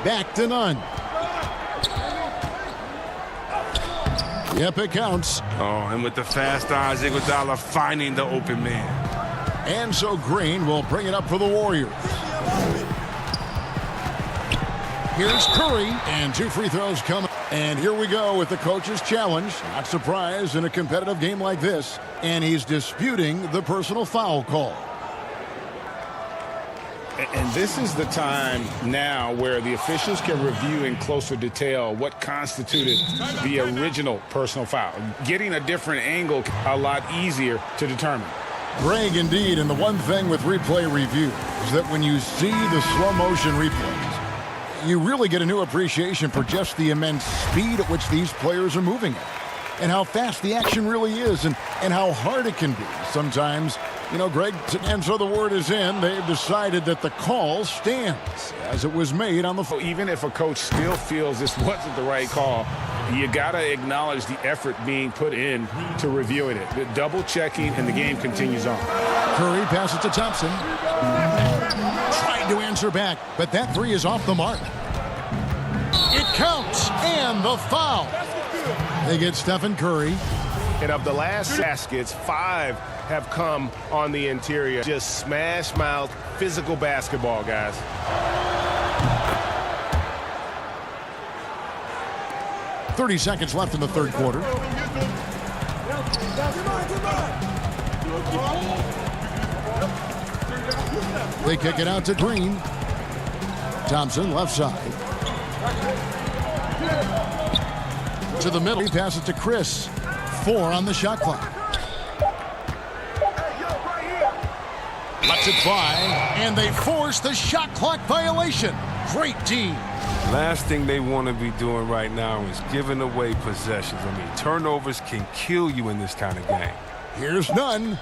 Back to none. Yep, it counts. Oh, and with the fast eyes, Iguodala finding the open man. And so Green will bring it up for the Warriors. Here's Curry, and 2 free throws coming. And here we go with the coach's challenge. Not surprised in a competitive game like this. And he's disputing the personal foul call. And this is the time now where the officials can review in closer detail what constituted the original personal foul. Getting a different angle a lot easier to determine. Greg, indeed, and the one thing with replay review is that when you see the slow motion replays, you really get a new appreciation for just the immense speed at which these players are moving at, and how fast the action really is, and how hard it can be sometimes. You know, Greg, and so the word is in. They've decided that the call stands as it was made on the floor. Even if a coach still feels this wasn't the right call, You got to acknowledge the effort being put in to reviewing it. The double checking, and the game continues on. Curry passes to Thompson. Trying to answer back, but that three is off the mark. It counts, and the foul. They get Stephen Curry. And of the last baskets, 5 have come on the interior. Just smash mouth, physical basketball, guys. .30 seconds left in the third quarter. They kick it out to Green. Thompson left side. To the middle. He passes to Chris. 4 on the shot clock. Lets it fly, and they force the shot clock violation. Great team. Last thing they want to be doing right now is giving away possessions. I mean, turnovers can kill you in this kind of game. Here's none.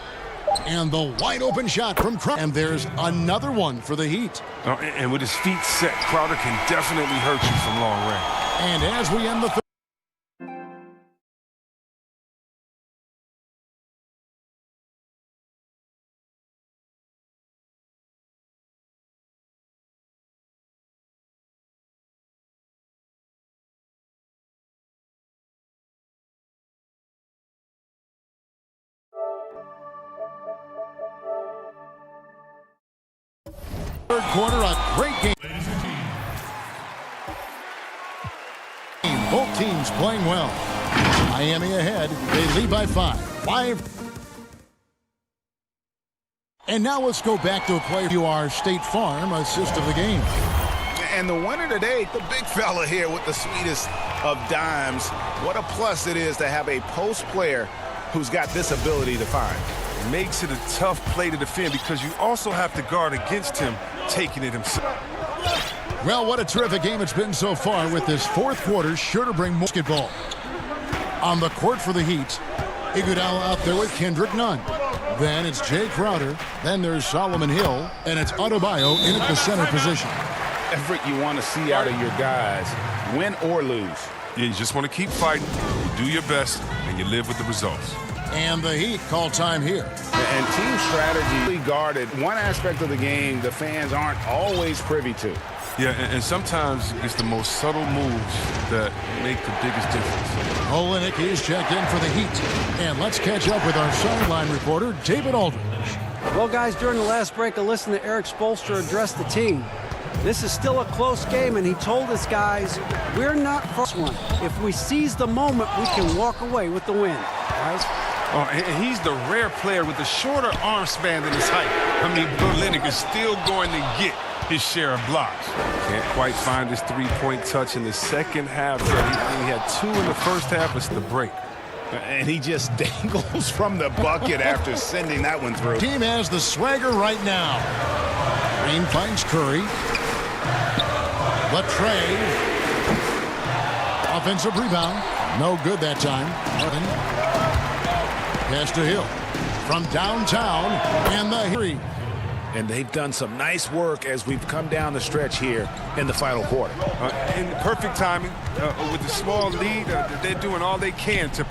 And the wide open shot from Crowder. And there's another one for the Heat. And with his feet set, Crowder can definitely hurt you from long range. And as we end the third quarter, a great game. Both teams playing well. Miami ahead. They lead by 5. And now let's go back to a play to our State Farm assist of the game. And the winner today, the big fella here with the sweetest of dimes. What a plus it is to have a post player who's got this ability to find. It makes it a tough play to defend because you also have to guard against him taking it himself. Well, what a terrific game it's been so far, with this fourth quarter sure to bring more basketball. On the court for the Heat, Iguodala out there with Kendrick Nunn. Then it's Jay Crowder. Then there's Solomon Hill. And it's Adebayo in at the center position. Effort you want to see out of your guys, win or lose. Yeah, you just want to keep fighting, you do your best, and you live with the results. And the Heat call time here. And team strategy guarded. One aspect of the game the fans aren't always privy to. Yeah, and sometimes it's the most subtle moves that make the biggest difference. Olenek is checked in for the Heat. And let's catch up with our sideline reporter, David Aldridge. Well, guys, during the last break, I listened to Eric Spoelstra address the team. This is still a close game, and he told his guys, we're not first one. If we seize the moment, we can walk away with the win. Guys? Oh, and he's the rare player with a shorter arm span than his height. I mean, Olenek is still going to get his share of blocks. Can't quite find his three-point touch in the second half. He had 2 in the first half. It's the break. And he just dangles from the bucket after sending that one through. Team has the swagger right now. Green finds Curry. Latrey. Offensive rebound. No good that time. Martin. Pass to Hill. From downtown. And the three. And they've done some nice work as we've come down the stretch here in the final quarter. In perfect timing, with the small lead, they're doing all they can to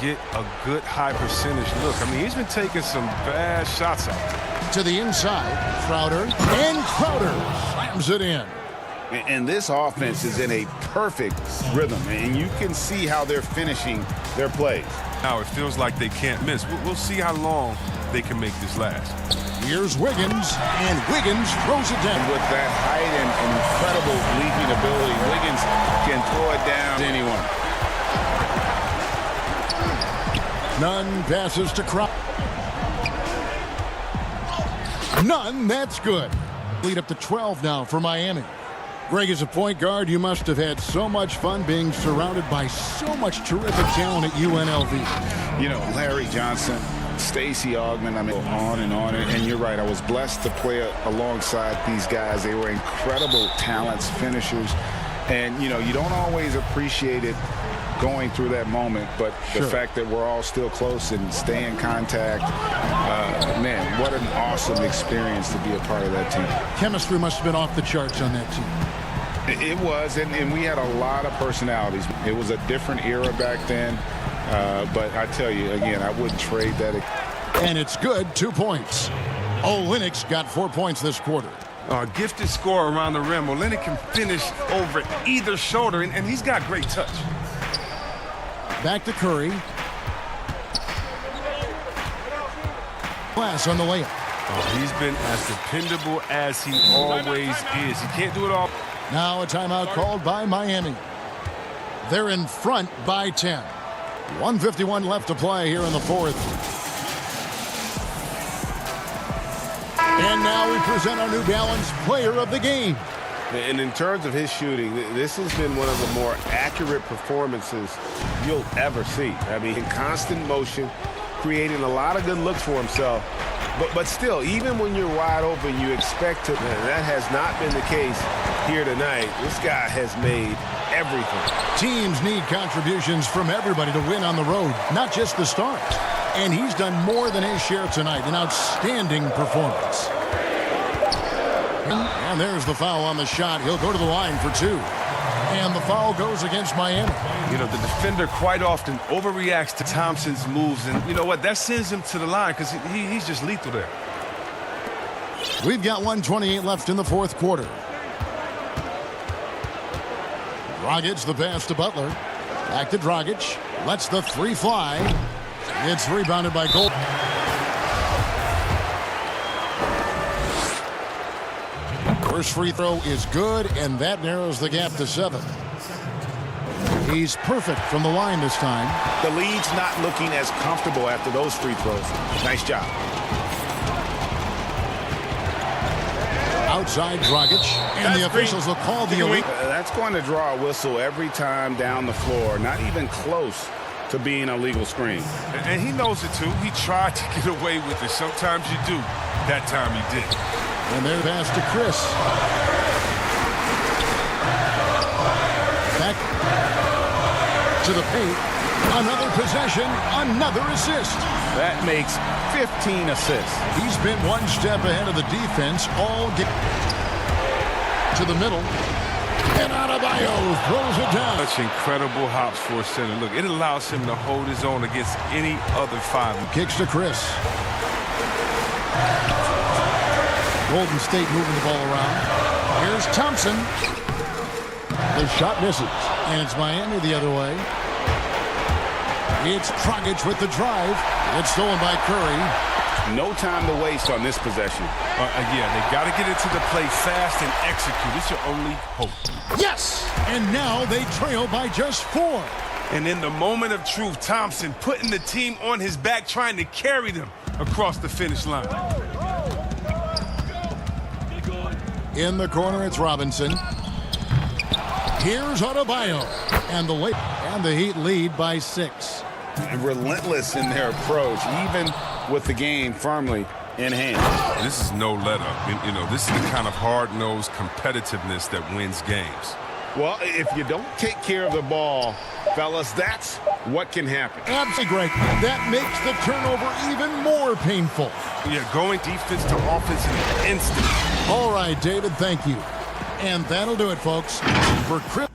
get a good high percentage look. I mean, he's been taking some bad shots out. To the inside, Crowder, and Crowder slams it in. And this offense is in a perfect rhythm, and you can see how they're finishing their plays. Now it feels like they can't miss. We'll see how long they can make this last. Here's Wiggins, and Wiggins throws it down. With that height and incredible leaping ability, Wiggins can throw it down to anyone. Nunn passes to Crowder. Nunn, that's good. Lead up to 12 now for Miami. Greg, as a point guard, you must have had so much fun being surrounded by so much terrific talent at UNLV. You know, Larry Johnson, Stacey Augmon, I mean, on. And you're right, I was blessed to play alongside these guys. They were incredible talents, finishers. And, you know, you don't always appreciate it going through that moment, but the fact that we're all still close and stay in contact, man, what an awesome experience to be a part of that team. Chemistry must have been off the charts on that team. It was, and we had a lot of personalities. It was a different era back then, but I tell you, again, I wouldn't trade that. And it's good, 2 points. Olenek's got 4 points this quarter. Gifted scorer around the rim. Olenek can finish over either shoulder, and he's got great touch. Back to Curry. Glass on the layup. He's been as dependable as he always is. He can't do it all. Now a timeout called by Miami. They're in front by 10. 1:51 left to play here in the fourth. And now we present our New Balance Player of the Game. And in terms of his shooting, this has been one of the more accurate performances you'll ever see. I mean, in constant motion, creating a lot of good looks for himself. But still, even when you're wide open, you expect to. That has not been the case here tonight. This guy has made everything. Teams need contributions from everybody to win on the road, not just the stars. And he's done more than his share tonight. An outstanding performance. And there's the foul on the shot. He'll go to the line for 2. And the foul goes against Miami. You know, the defender quite often overreacts to Thompson's moves. And you know what? That sends him to the line because he's just lethal there. We've got 1:28 left in the fourth quarter. Dragic, the pass to Butler. Back to Dragic. Lets the 3 fly. It's rebounded by Gold. First free throw is good, and that narrows the gap to 7. He's perfect from the line this time. The lead's not looking as comfortable after those free throws. Nice job. Outside Dragic, and the officials will call the elite. That's going to draw a whistle every time down the floor. Not even close to being a legal screen. And he knows it too. He tried to get away with it. Sometimes you do. That time he did. And their pass to Chris. Back to the paint. Another possession, another assist. That makes 15 assists. He's been one step ahead of the defense all game. To the middle. And Adebayo throws it down. Such incredible hops for a center. Look, it allows him to hold his own against any other 5. Kicks to Chris. Golden State moving the ball around. Here's Thompson. The shot misses. And it's Miami the other way. It's Dragic with the drive. It's stolen by Curry. No time to waste on this possession. Yeah, they got to get into the play fast and execute. It's your only hope. Yes! And now they trail by just 4. And in the moment of truth, Thompson putting the team on his back, trying to carry them across the finish line. In the corner, it's Robinson. Here's Adebayo. And the Heat lead by 6. Relentless in their approach, even with the game firmly in hand. This is no let-up. You know, this is the kind of hard-nosed competitiveness that wins games. Well, if you don't take care of the ball, fellas, that's what can happen. Absolutely, Greg. That makes the turnover even more painful. Yeah, going defense to offense in an instant. All right, David, thank you. And that'll do it, folks. For Chris.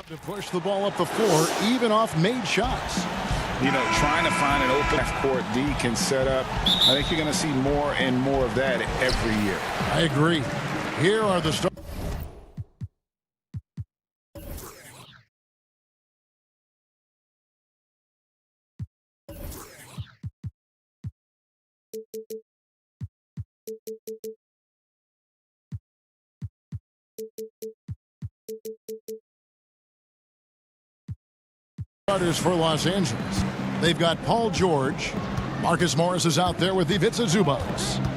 To push the ball up the floor, even off made shots. You know, trying to find an open half-court D can set up. I think you're going to see more and more of that every year. I agree. Here are the starters. Starters for Los Angeles. They've got Paul George. Marcus Morris is out there with Ivica Zubac.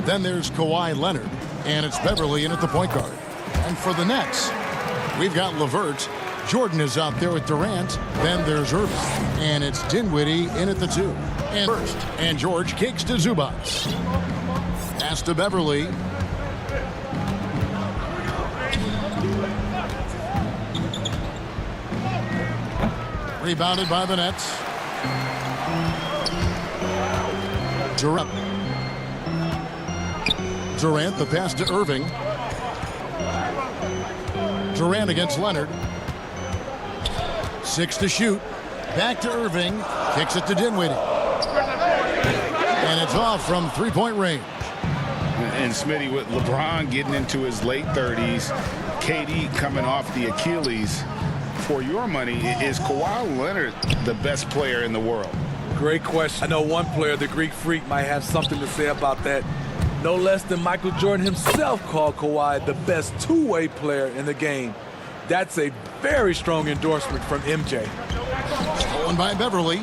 Then there's Kawhi Leonard. And it's Beverly in at the point guard. And for the Nets, we've got LeVert. Jordan is out there with Durant. Then there's Irving. And it's Dinwiddie in at the 2. And first. And George kicks to Zubac. Pass to Beverly. Rebounded by the Nets. Durant. Durant, the pass to Irving. Durant against Leonard. 6 to shoot. Back to Irving. Kicks it to Dinwiddie. And it's off from three-point range. And Smitty, with LeBron getting into his late 30s, KD coming off the Achilles, for your money, is Kawhi Leonard the best player in the world? Great question. I know one player, the Greek Freak, might have something to say about that. No less than Michael Jordan himself called Kawhi the best two-way player in the game. That's a very strong endorsement from MJ. Stolen by Beverly.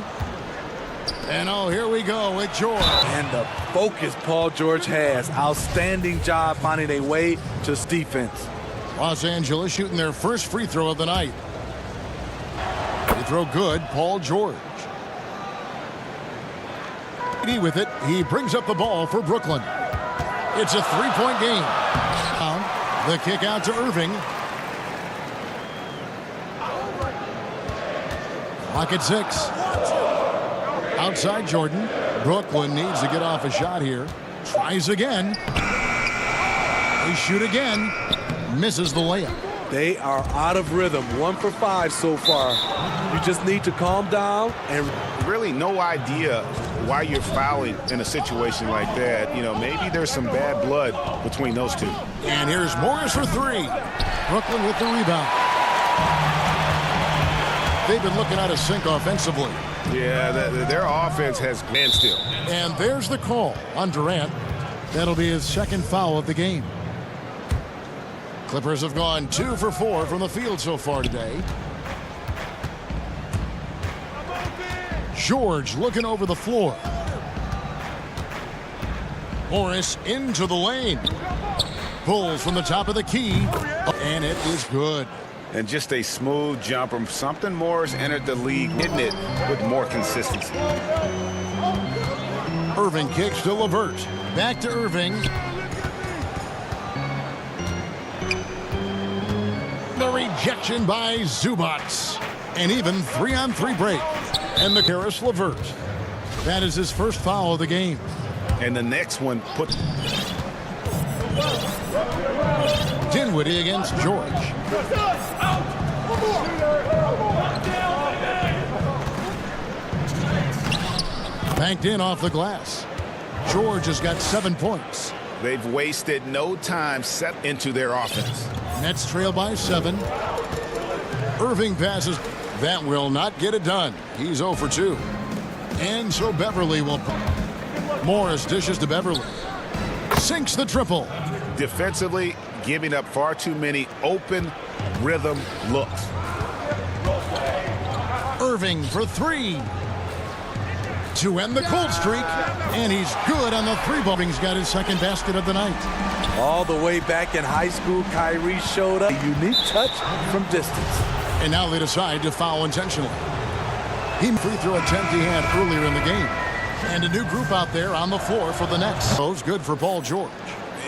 And oh, here we go with George. And the focus Paul George has. Outstanding job finding a way to defense. Los Angeles shooting their first free throw of the night. Free throw good, Paul George. With it, he brings up the ball for Brooklyn. It's a three-point game. The kick out to Irving. Clock at 6. Outside Jordan. Brooklyn needs to get off a shot here. Tries again. They shoot again. Misses the layup. They are out of rhythm. 1 for 5 so far. You just need to calm down and really no idea why you're fouling in a situation like that. You know, maybe there's some bad blood between those two. And here's Morris for 3. Brooklyn with the rebound. They've been looking out of sync offensively. Yeah, their offense has been still. And there's the call on Durant. That'll be his second foul of the game. Clippers have gone 2 for 4 from the field so far today. George looking over the floor. Morris into the lane. Pulls from the top of the key. And it is good. And just a smooth jumper. Something Morris entered the league, hitting it with more consistency. Irving kicks to LeVert. Back to Irving. The rejection by Zubac. And even 3-on-3 break. And the Karis LeVert. That is his first foul of the game. And the next one put Dinwiddie against George. Banked in off the glass. George has got 7 points. They've wasted no time set into their offense. Nets trail by 7. Irving passes. That will not get it done. He's 0 for 2. And so Beverly will. Morris dishes to Beverly. Sinks the triple. Defensively, giving up far too many open rhythm looks. Irving for 3. To end the cold streak. And he's good on the 3-ball. Irving's got his second basket of the night. All the way back in high school, Kyrie showed up. A unique touch from distance. And now they decide to foul intentionally. He free throw attempt he had earlier in the game. And a new group out there on the floor for the Nets. Both good for Paul George.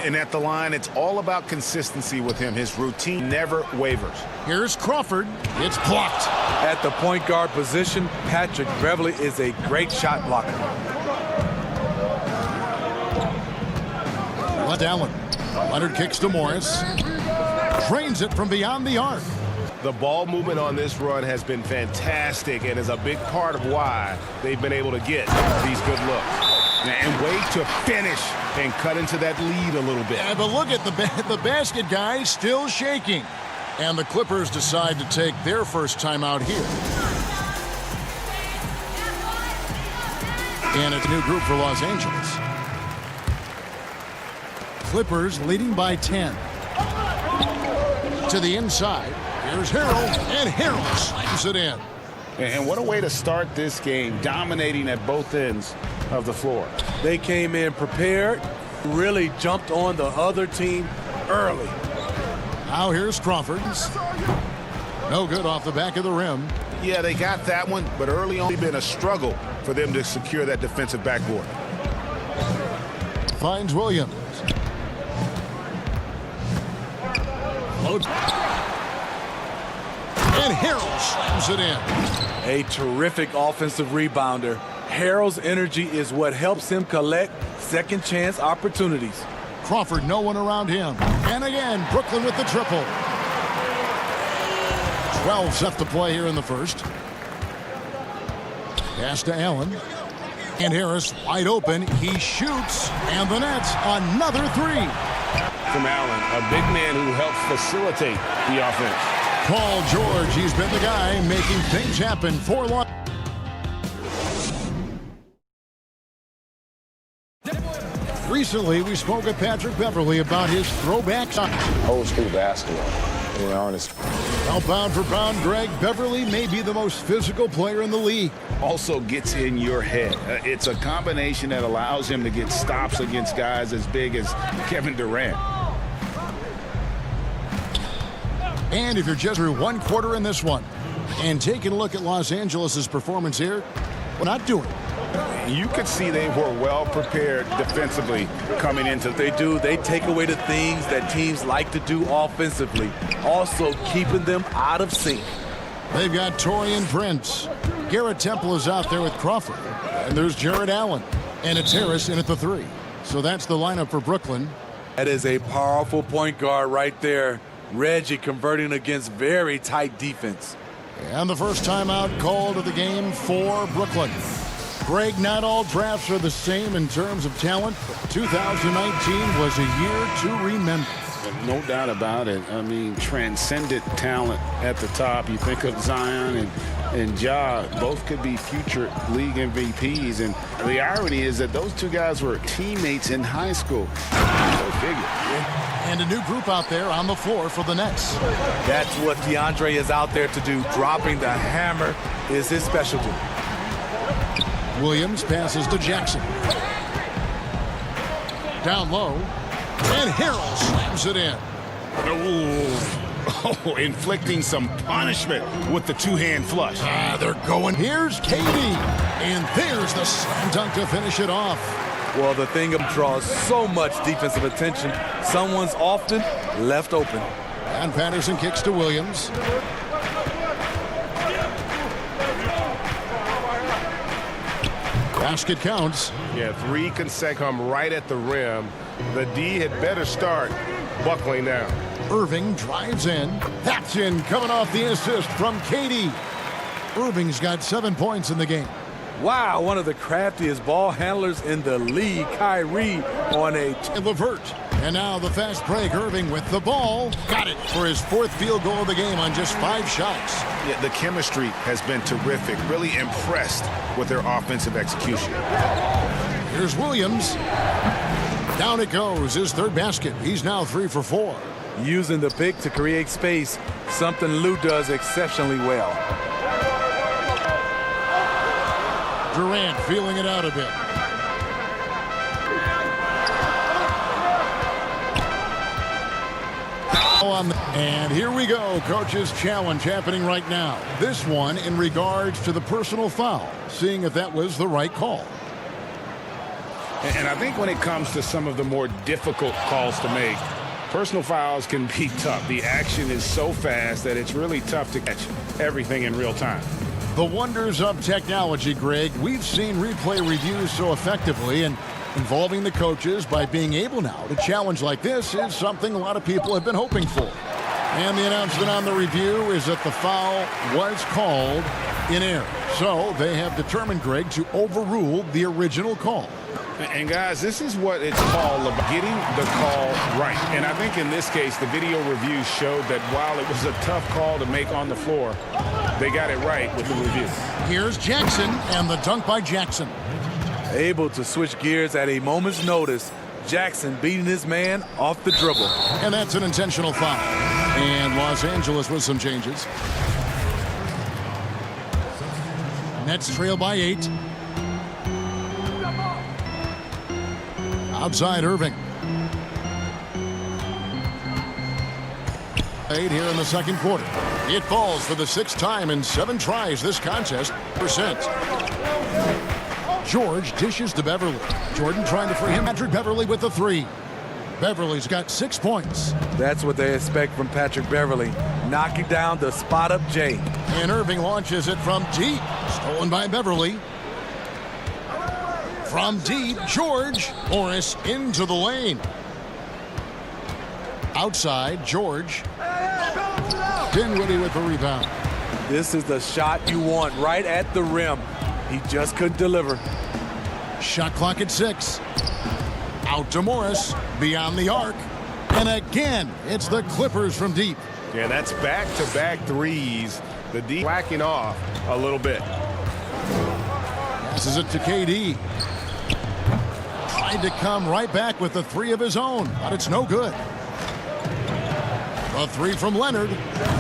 And at the line, it's all about consistency with him. His routine never wavers. Here's Crawford. It's blocked. At the point guard position, Patrick Beverly is a great shot blocker. Let Allen. Leonard kicks to Morris. Drains it from beyond the arc. The ball movement on this run has been fantastic and is a big part of why they've been able to get these good looks. And wait to finish and cut into that lead a little bit. Yeah, but look at the basket guy still shaking. And the Clippers decide to take their first timeout here. And it's a new group for Los Angeles. Clippers leading by 10. To the inside. Here's Harrell, and Harrell slams it in. And what a way to start this game, dominating at both ends of the floor. They came in prepared, really jumped on the other team early. Now here's Crawford. No good off the back of the rim. Yeah, they got that one, but early on, it's been a struggle for them to secure that defensive backboard. Finds Williams. Loads. And Harrell slams it in. A terrific offensive rebounder. Harrell's energy is what helps him collect second chance opportunities. Crawford, no one around him. And again, Brooklyn with the triple. 12 left to play here in the first. Pass to Allen. And Harris wide open. He shoots. And the Nets, another three. From Allen, a big man who helps facilitate the offense. Paul George, he's been the guy making things happen for long. Recently, we spoke with Patrick Beverley about his throwback Old school basketball, to be honest. Well, pound for pound, Greg, Beverley may be the most physical player in the league. Also gets in your head. It's a combination that allows him to get stops against guys as big as Kevin Durant. And if you're just through one quarter in this one and taking a look at Los Angeles' performance here, we're not doing it. You could see they were well prepared defensively coming into. They take away the things that teams like to do offensively, also keeping them out of sync. They've got Taurean Prince. Garrett Temple is out there with Crawford. And there's Jared Allen. And it's Harris in at the three. So that's the lineup for Brooklyn. That is a powerful point guard right there. Reggie converting against very tight defense. And the first timeout called of the game for Brooklyn. Greg, not all drafts are the same in terms of talent, but 2019 was a year to remember. No doubt about it. I mean, transcendent talent at the top. You think of Zion and Ja, both could be future league MVPs. And the irony is that those two guys were teammates in high school. Go figure. And a new group out there on the floor for the Nets. That's what DeAndre is out there to do. Dropping the hammer is his specialty. Williams passes to Jackson. Down low. And Harrell slams it in. Oh, inflicting some punishment with the two-hand flush. They're going. Here's KD. And there's the slam dunk to finish it off. Well, the thing draws so much defensive attention. Someone's often left open. And Patterson kicks to Williams. Basket counts. Yeah, three consecutive come right at the rim. The D had better start buckling now. Irving drives in. That's in, coming off the assist from KD. Irving's got 7 points in the game. Wow, one of the craftiest ball handlers in the league. Kyrie on a Levert. And now the fast break. Irving with the ball. Got it for his fourth field goal of the game on just 5 shots. Yeah, the chemistry has been terrific. Really impressed with their offensive execution. Here's Williams. Down it goes. His third basket. He's now 3 for 4. Using the pick to create space. Something Lou does exceptionally well. Durant feeling it out a bit. And here we go. Coach's challenge happening right now. This one in regards to the personal foul. Seeing if that was the right call. And I think when it comes to some of the more difficult calls to make, personal fouls can be tough. The action is so fast that it's really tough to catch everything in real time. The wonders of technology, Greg. We've seen replay reviews so effectively, and involving the coaches by being able now to challenge like this is something a lot of people have been hoping for. And the announcement on the review is that the foul was called in error. So they have determined, Greg, to overrule the original call. And guys, this is what it's called, about getting the call right. And I think in this case, the video review showed that while it was a tough call to make on the floor, they got it right with the review. Here's Jackson and the dunk by Jackson. Able to switch gears at a moment's notice. Jackson beating his man off the dribble. And that's an intentional foul. And Los Angeles with some changes. Nets trail by 8. Outside Irving. 8 here in the second quarter. It falls for the 6th time in 7 tries this contest. George dishes to Beverly. Jordan trying to free him. Patrick Beverly with the 3. Beverly's got 6 points. That's what they expect from Patrick Beverly. Knocking down the spot-up J. And Irving launches it from deep. Stolen by Beverly. From deep, George. Morris into the lane. Outside, George. Dinwiddie with the rebound. This is the shot you want right at the rim. He just couldn't deliver. Shot clock at 6. Out to Morris. Beyond the arc. And again, it's the Clippers from deep. Yeah, that's back-to-back threes. The D whacking off a little bit. Passes it to KD. Tried to come right back with the 3 of his own, but it's no good. A 3 from Leonard.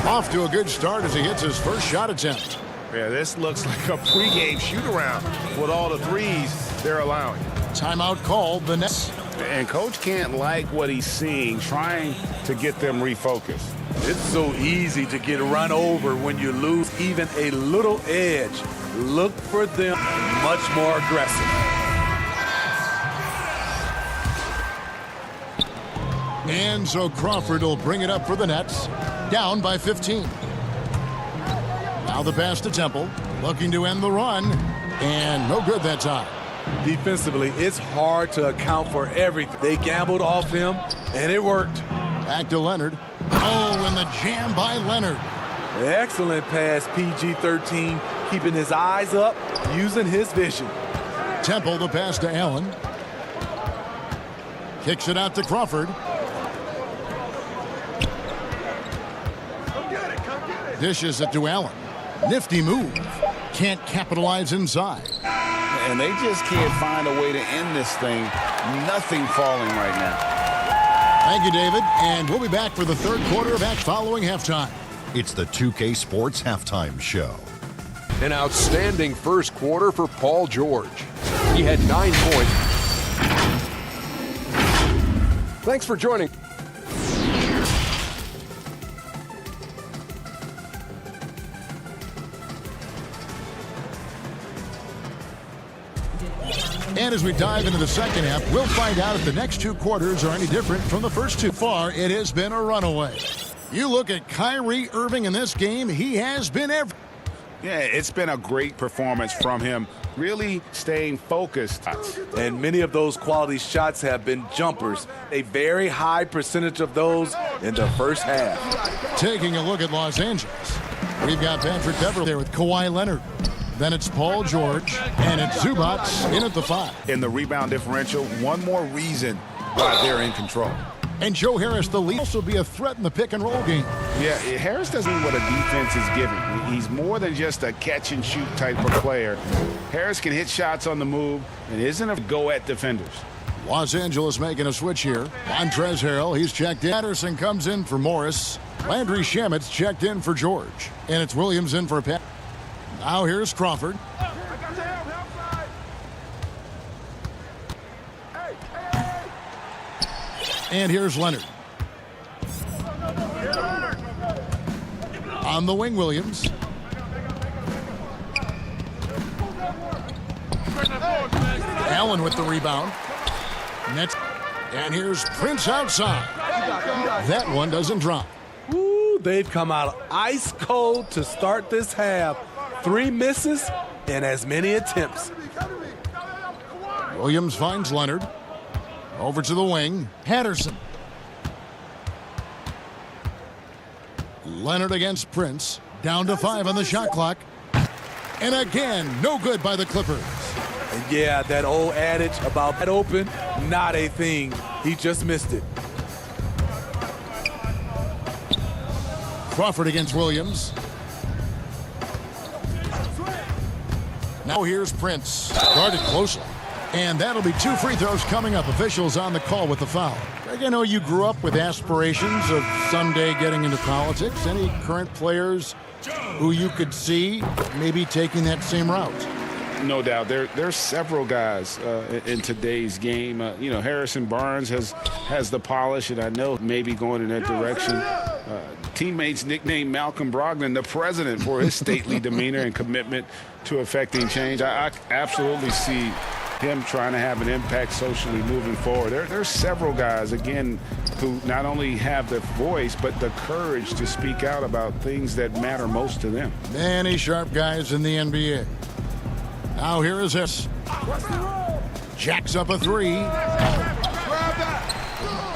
Off to a good start as he hits his first shot attempt. Yeah, this looks like a pregame shoot-around with all the threes they're allowing. Timeout called, the Nets. And coach can't like what he's seeing, trying to get them refocused. It's so easy to get run over when you lose even a little edge. Look for them much more aggressive. And so Crawford will bring it up for the Nets. Down by 15. Now the pass to Temple. Looking to end the run. And no good that time. Defensively, it's hard to account for everything. They gambled off him, and it worked. Back to Leonard. Oh, and the jam by Leonard. Excellent pass, PG-13, keeping his eyes up, using his vision. Temple, the pass to Allen. Kicks it out to Crawford. Dishes it to Allen. Nifty move. Can't capitalize inside. And they just can't find a way to end this thing. Nothing falling right now. Thank you, David. And we'll be back for the third quarter of action following halftime. It's the 2K Sports Halftime Show. An outstanding first quarter for Paul George. He had 9 points. Thanks for joining. And as we dive into the second half, we'll find out if the next 2 quarters are any different from the first 2. Far, it has been a runaway. You look at Kyrie Irving in this game, he has been every. Yeah, it's been a great performance from him, really staying focused. And many of those quality shots have been jumpers. A very high percentage of those in the first half. Taking a look at Los Angeles, we've got Patrick Beverly there with Kawhi Leonard. Then it's Paul George, and it's Zubats in at the 5. In the rebound differential, one more reason why they're in control. And Joe Harris, the lead, also be a threat in the pick-and-roll game. Yeah, Harris doesn't know what a defense is giving. He's more than just a catch-and-shoot type of player. Harris can hit shots on the move and isn't a go-at defenders. Los Angeles making a switch here. Montrezl Harrell, he's checked in. Patterson comes in for Morris. Landry Shamit's checked in for George. And it's Williams in for a pass. Now here's Crawford. And here's Leonard. On the wing, Williams. Allen with the rebound. Nets. And here's Prince outside. That one doesn't drop. Ooh, they've come out ice cold to start this half. 3 misses and as many attempts. Williams finds Leonard. Over to the wing. Patterson. Leonard against Prince. Down to 5 on the shot clock. And again, no good by the Clippers. And yeah, that old adage about that open, not a thing. He just missed it. Crawford against Williams. Now here's Prince. Guarded closely. And that'll be 2 free throws coming up. Officials on the call with the foul. Greg, I know you grew up with aspirations of someday getting into politics. Any current players who you could see maybe taking that same route? No doubt. There's several guys in today's game. Harrison Barnes has the polish, and I know maybe going in that direction. Teammates nicknamed Malcolm Brogdon the president for his stately demeanor and commitment to affecting change. I absolutely see him trying to have an impact socially moving forward. There's several guys, again, who not only have the voice, but the courage to speak out about things that matter most to them. Many sharp guys in the NBA. Now here is this. Jacks up a 3.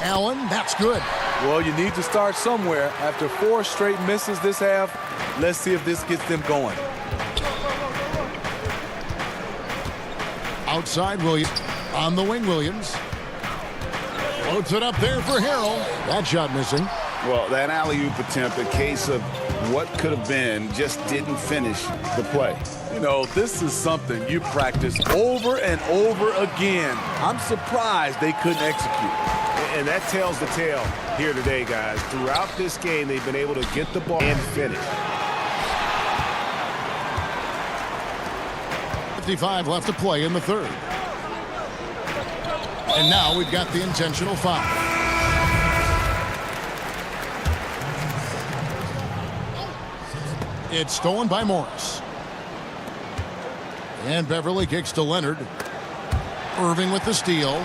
Allen, that's good. Well, you need to start somewhere. After 4 straight misses this half, let's see if this gets them going. Outside Williams. On the wing, Williams. Floats it up there for Harrell. That shot missing. Well, that alley-oop attempt, a case of what could have been, just didn't finish the play. You know, this is something you practice over and over again. I'm surprised they couldn't execute. And that tells the tale here today, guys. Throughout this game, they've been able to get the ball and finish. 55 left to play in the third. And now we've got the intentional foul. It's stolen by Morris. And Beverly kicks to Leonard. Irving with the steal.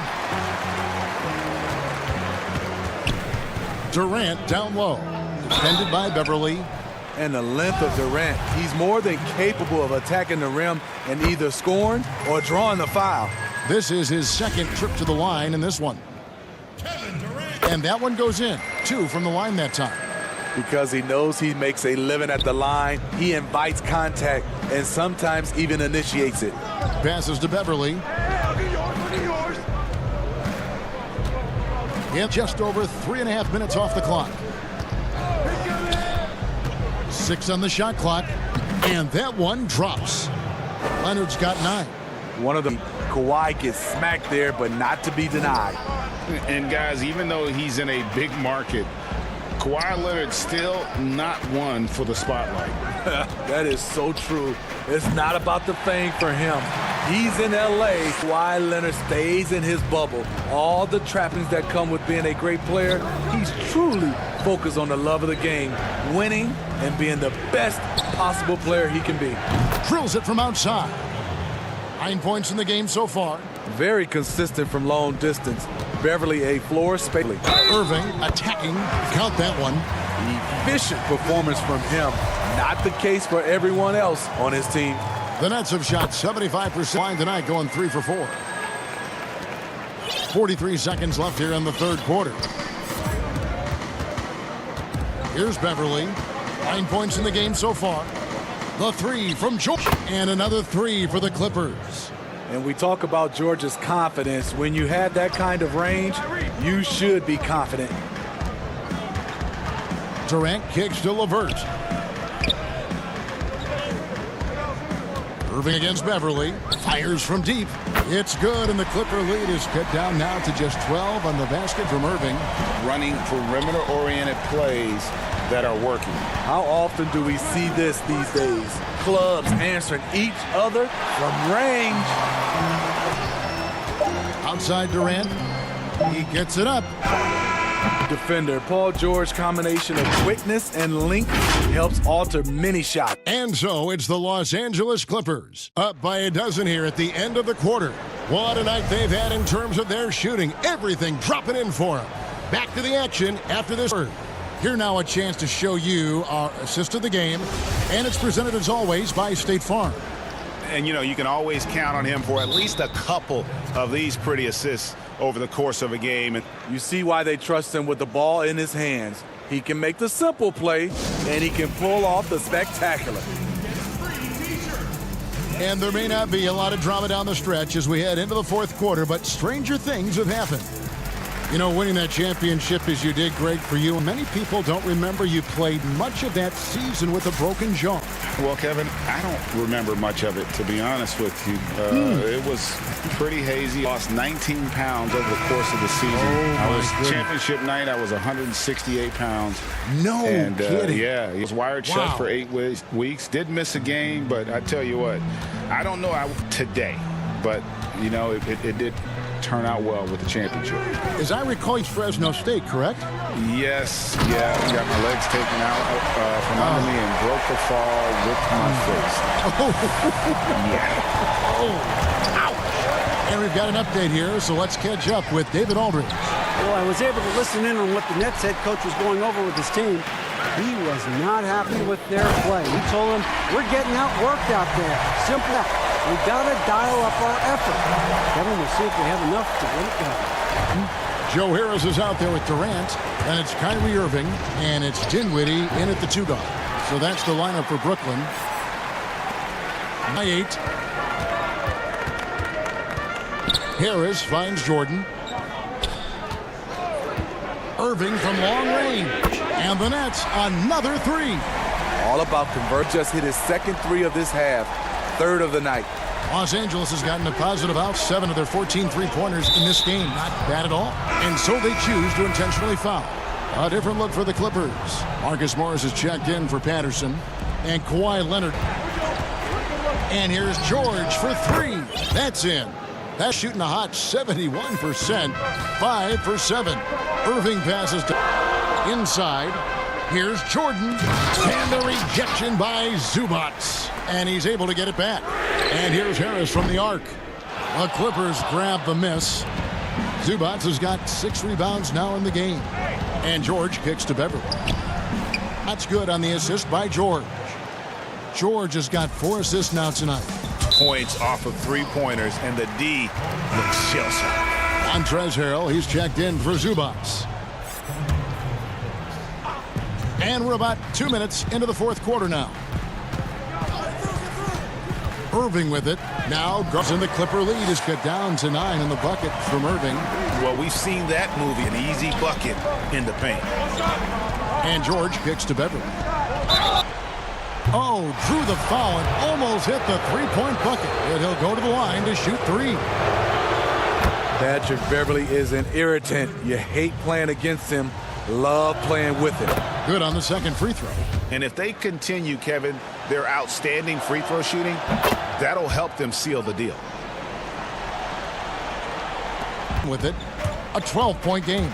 Durant down low. Defended by Beverly. And the length of Durant, he's more than capable of attacking the rim and either scoring or drawing the foul. This is his second trip to the line in this one. And that one goes in. 2 from the line that time. Because he knows he makes a living at the line, he invites contact and sometimes even initiates it. Passes to Beverly. And just over 3.5 minutes off the clock. 6 on the shot clock. And that one drops. Leonard's got 9. One of them, Kawhi gets smacked there, but not to be denied. And guys, even though he's in a big market, Kawhi Leonard still not one for the spotlight. That is so true. It's not about the fame for him. He's in L.A. Kawhi Leonard stays in his bubble. All the trappings that come with being a great player, he's truly focused on the love of the game, winning and being the best possible player he can be. Drills it from outside. 9 points in the game so far. Very consistent from long distance. Beverly a floor space. Irving attacking. Count that one. Efficient performance from him. Not the case for everyone else on his team. The Nets have shot 75% line tonight, going 3 for 4. 43 seconds left here in the third quarter. Here's Beverly. 9 points in the game so far. The 3 from George. And another 3 for the Clippers. And we talk about George's confidence. When you have that kind of range, you should be confident. Durant kicks to LeVert. Irving against Beverly. Fires from deep. It's good, and the Clipper lead is cut down now to just 12 on the basket from Irving. Running perimeter-oriented plays that are working. How often do we see this these days? Clubs answering each other from range. Outside Durant. He gets it up. Defender Paul George combination of quickness and length helps alter many shots. And so it's the Los Angeles Clippers up by a dozen here at the end of the quarter. What a night they've had in terms of their shooting. Everything dropping in for them. Back to the action after this. Here now a chance to show you our assist of the game. And it's presented as always by State Farm. And you know, you can always count on him for at least a couple of these pretty assists over the course of a game. And you see why they trust him with the ball in his hands. He can make the simple play, and he can pull off the spectacular. And there may not be a lot of drama down the stretch as we head into the fourth quarter, but stranger things have happened. You know, winning that championship as you did, Greg, for you, many people don't remember you played much of that season with a broken jaw. Well, Kevin, I don't remember much of it, to be honest with you. It was pretty hazy. Lost 19 pounds over the course of the season. I was championship night, I was 168 pounds. No kidding. Yeah, he was wired shut for 8 weeks. Did miss a game, but I tell you what, I don't know today, but, you know, it did turn out well with the championship. As I recall, he's Fresno State, correct? Yes, yeah. Got my legs taken out from under me and broke the fall with my face. Yeah. Ouch. And we've got an update here, so let's catch up with David Aldridge. Well, I was able to listen in on what the Nets head coach was going over with his team. He was not happy with their play. He told them, we're getting outworked out there. Simple. We got to dial up our effort. Kevin, we'll see if we have enough to get it done. Joe Harris is out there with Durant, and it's Kyrie Irving, and it's Dinwiddie in at the 2 guard. So that's the lineup for Brooklyn. By 8. Harris finds Jordan. Irving from long range. And the Nets, another 3. All about convert. Just hit his second 3 of this half. 3rd of the night. Los Angeles has gotten a positive out 7 of their 14 3-pointers in this game. Not bad at all. And so they choose to intentionally foul. A different look for the Clippers. Marcus Morris is checked in for Patterson. And Kawhi Leonard. And here's George for 3. That's in. That's shooting a hot 71%. 5 for 7. Irving passes to inside. Here's Jordan. And the rejection by Zubac. And he's able to get it back. And here's Harris from the arc. The Clippers grab the miss. Zubac has got 6 rebounds now in the game. And George kicks to Beverly. That's good on the assist by George. George has got 4 assists now tonight. Points off of 3-pointers, and the D looks shell-shocked. Montrezl Harrell, he's checked in for Zubac. And we're about 2 minutes into the fourth quarter now. Irving with it. Now, and the Clipper lead is cut down to 9 in the bucket from Irving. Well, we've seen that movie, an easy bucket in the paint. And George kicks to Beverly. Oh, drew the foul and almost hit the 3-point bucket. And he'll go to the line to shoot 3. Patrick Beverly is an irritant. You hate playing against him. Love playing with him. Good on the second free throw. And if they continue, Kevin, their outstanding free throw shooting, that'll help them seal the deal. With it, a 12-point game.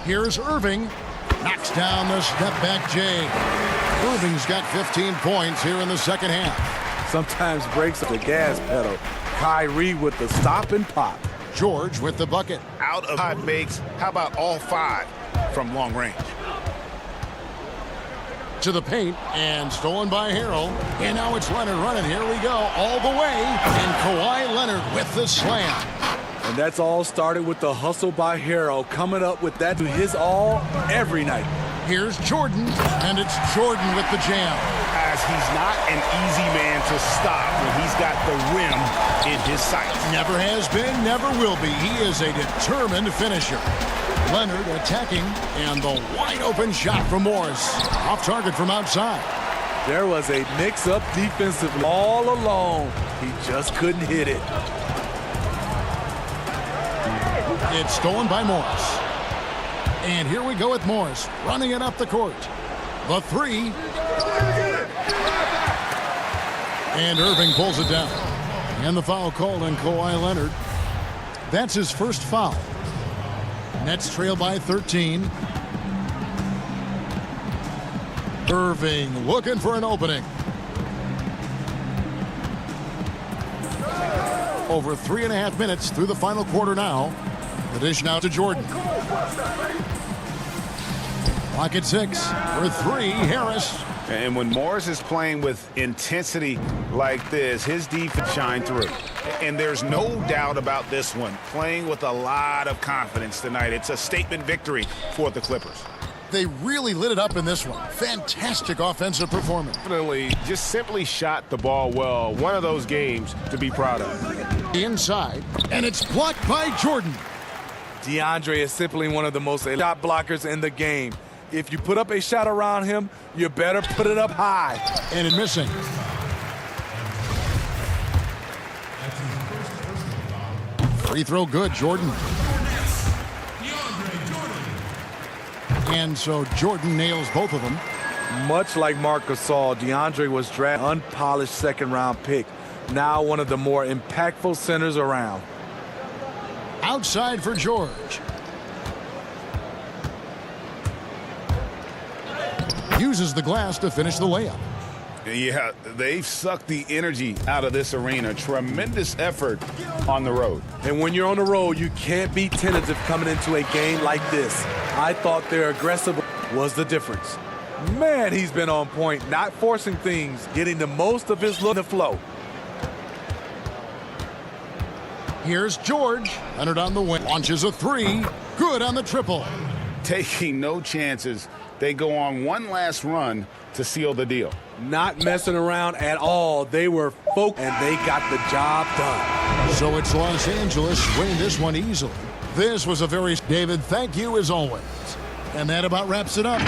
Here's Irving. Knocks down the step-back J. Irving's got 15 points here in the second half. Sometimes breaks the gas pedal. Kyrie with the stop and pop. George with the bucket. Out of 5 makes, how about all 5 from long range? To the paint, and stolen by Harrell. And now it's Leonard running. Here we go, all the way. And Kawhi Leonard with the slam. And that's all started with the hustle by Harrell, coming up with that to his all every night. Here's Jordan, and it's Jordan with the jam. Guys, he's not an easy man to stop when he's got the rim in his sights. Never has been, never will be. He is a determined finisher. Leonard attacking, and the wide-open shot from Morris. Off target from outside. There was a mix-up defensively all alone. He just couldn't hit it. It's stolen by Morris. And here we go with Morris, running it up the court. The 3. And Irving pulls it down. And the foul called on Kawhi Leonard. That's his first foul. Nets trail by 13. Irving looking for an opening. Over 3.5 minutes through the final quarter now. The dish now to Jordan. Clock at 6 for 3, Harris. And when Morris is playing with intensity like this, his defense shine through. And there's no doubt about this one. Playing with a lot of confidence tonight. It's a statement victory for the Clippers. they really lit it up in this one. Fantastic offensive performance. Definitely just simply shot the ball well. One of those games to be proud of. Inside, and it's blocked by Jordan. DeAndre is simply one of the most shot blockers in the game. If you put up a shot around him, you better put it up high. And it missing. Free throw good, Jordan. And so Jordan nails both of them. Much like Marc Gasol, DeAndre was drafted unpolished second-round pick. Now one of the more impactful centers around. Outside for George. Uses the glass to finish the layup. Yeah, they've sucked the energy out of this arena. Tremendous effort on the road. And when you're on the road, you can't be tentative coming into a game like this. I thought their aggressive was the difference. Man, he's been on point, not forcing things, getting the most of his look in the flow. Here's George. Leonard on the wing. Launches a three. Good on the triple. Taking no chances. They go on one last run to seal the deal. Not messing around at all. They were focused, and they got the job done. So it's Los Angeles winning this one easily. This was a very... David, thank you as always. And that about wraps it up.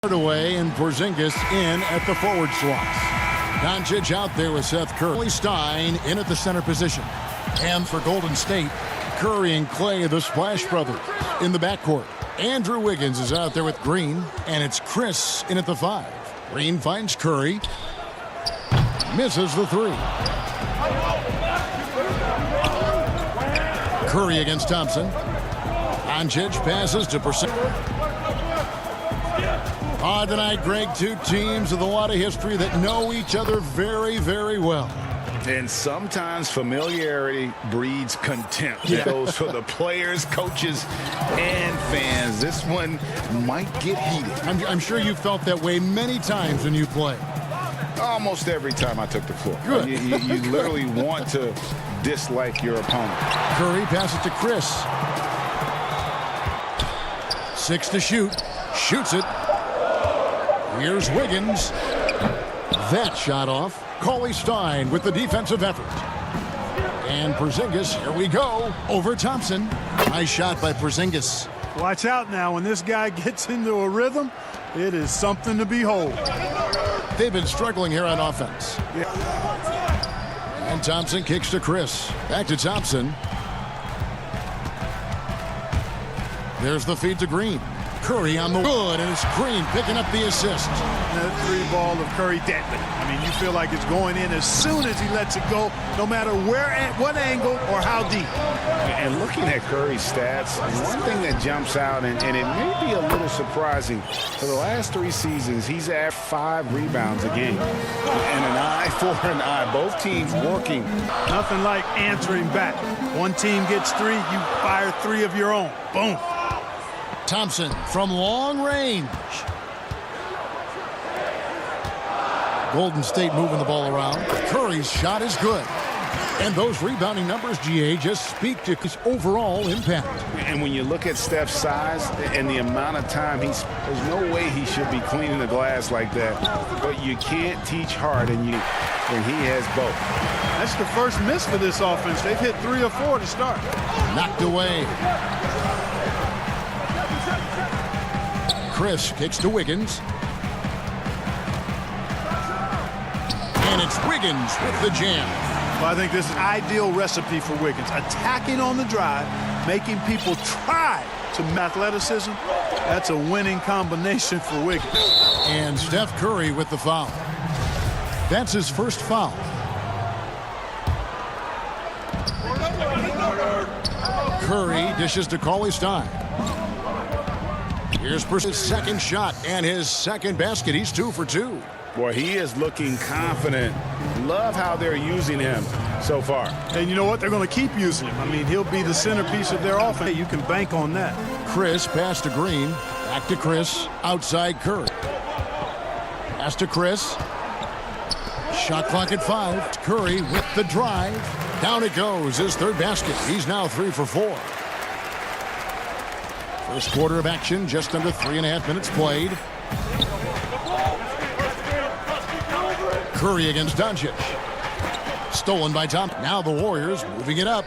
Away and Porzingis in at the forward slots. Doncic out there with Seth Curry. Stein in at the center position. And for Golden State, Curry and Clay, the Splash Brothers, in the backcourt. Andrew Wiggins is out there with Green, and it's Chris in at the 5. Green finds Curry. Misses the 3. Curry against Thompson. Doncic passes to Porzingis. Tonight, Greg, two teams with a lot of history that know each other very, very well. And sometimes familiarity breeds contempt. It goes for the players, coaches, and fans. This one might get heated. I'm sure you felt that way many times when you play. Almost every time I took the floor. Good. You literally want to dislike your opponent. Curry passes to Chris. 6 to shoot. Shoots it. Here's Wiggins. That shot off. Cauley Stein with the defensive effort. And Porzingis, here we go, over Thompson. Nice shot by Porzingis. Watch out now. When this guy gets into a rhythm, it is something to behold. They've been struggling here on offense. And Thompson kicks to Chris. Back to Thompson. There's the feed to Green. Curry on the good, and it's Green picking up the assist. That 3-ball of Curry deadly. I mean, you feel like it's going in as soon as he lets it go, no matter where, at what angle, or how deep. And looking at Curry's stats, one thing that jumps out, and it may be a little surprising, for the last 3 seasons, he's at 5 rebounds a game. And an eye for an eye. Both teams working. Nothing like answering back. One team gets 3, you fire 3 of your own. Boom. Thompson from long range. Golden State moving the ball around. Curry's shot is good. And those rebounding numbers, GA, just speak to his overall impact. And when you look at Steph's size and the amount of time there's no way he should be cleaning the glass like that. But you can't teach hard, and he has both. That's the first miss for this offense. They've hit 3 or 4 to start. Knocked away. Chris kicks to Wiggins. And it's Wiggins with the jam. Well, I think this is an ideal recipe for Wiggins. Attacking on the drive, making people try to athleticism. That's a winning combination for Wiggins. And Steph Curry with the foul. That's his first foul. Curry dishes to Cauley Stein. Here's his second shot and his second basket. He's 2 for 2. Boy, he is looking confident. Love how they're using him so far. And you know what? They're going to keep using him. I mean, he'll be the centerpiece of their offense. You can bank on that. Chris pass to Green. Back to Chris. Outside Curry. Pass to Chris. Shot clock at 5. Curry with the drive. Down it goes. His third basket. He's now 3 for 4. First quarter of action, just under 3.5 minutes played. Curry against Doncic. Stolen by Tom. Now the Warriors moving it up.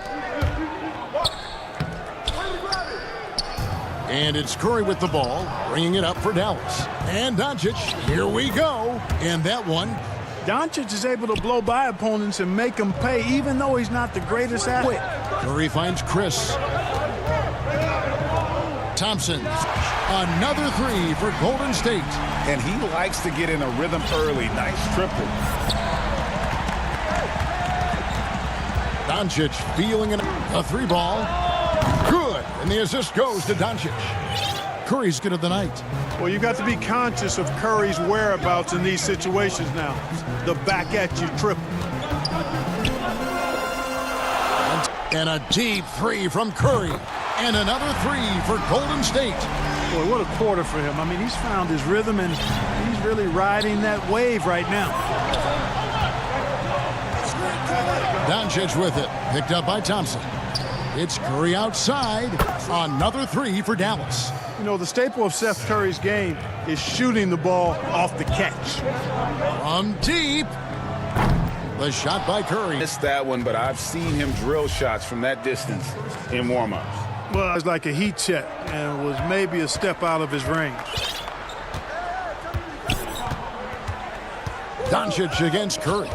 And it's Curry with the ball, bringing it up for Dallas. And Doncic, here we go. And that one. Doncic is able to blow by opponents and make them pay, even though he's not the greatest athlete. Curry finds Chris. Thompson, another 3 for Golden State. And he likes to get in a rhythm early. Nice triple. Doncic feeling a 3-ball. Good. And the assist goes to Doncic. Curry's good of the night. Well, you got to be conscious of Curry's whereabouts in these situations now. The back at you triple. And a deep 3 from Curry. And another 3 for Golden State. Boy, what a quarter for him. I mean, he's found his rhythm, and he's really riding that wave right now. Doncic with it. Picked up by Thompson. It's Curry outside. Another 3 for Dallas. You know, the staple of Seth Curry's game is shooting the ball off the catch. From deep. The shot by Curry. Missed that one, but I've seen him drill shots from that distance in warm-ups. Well, it was like a heat check, and it was maybe a step out of his range. Doncic against Curry.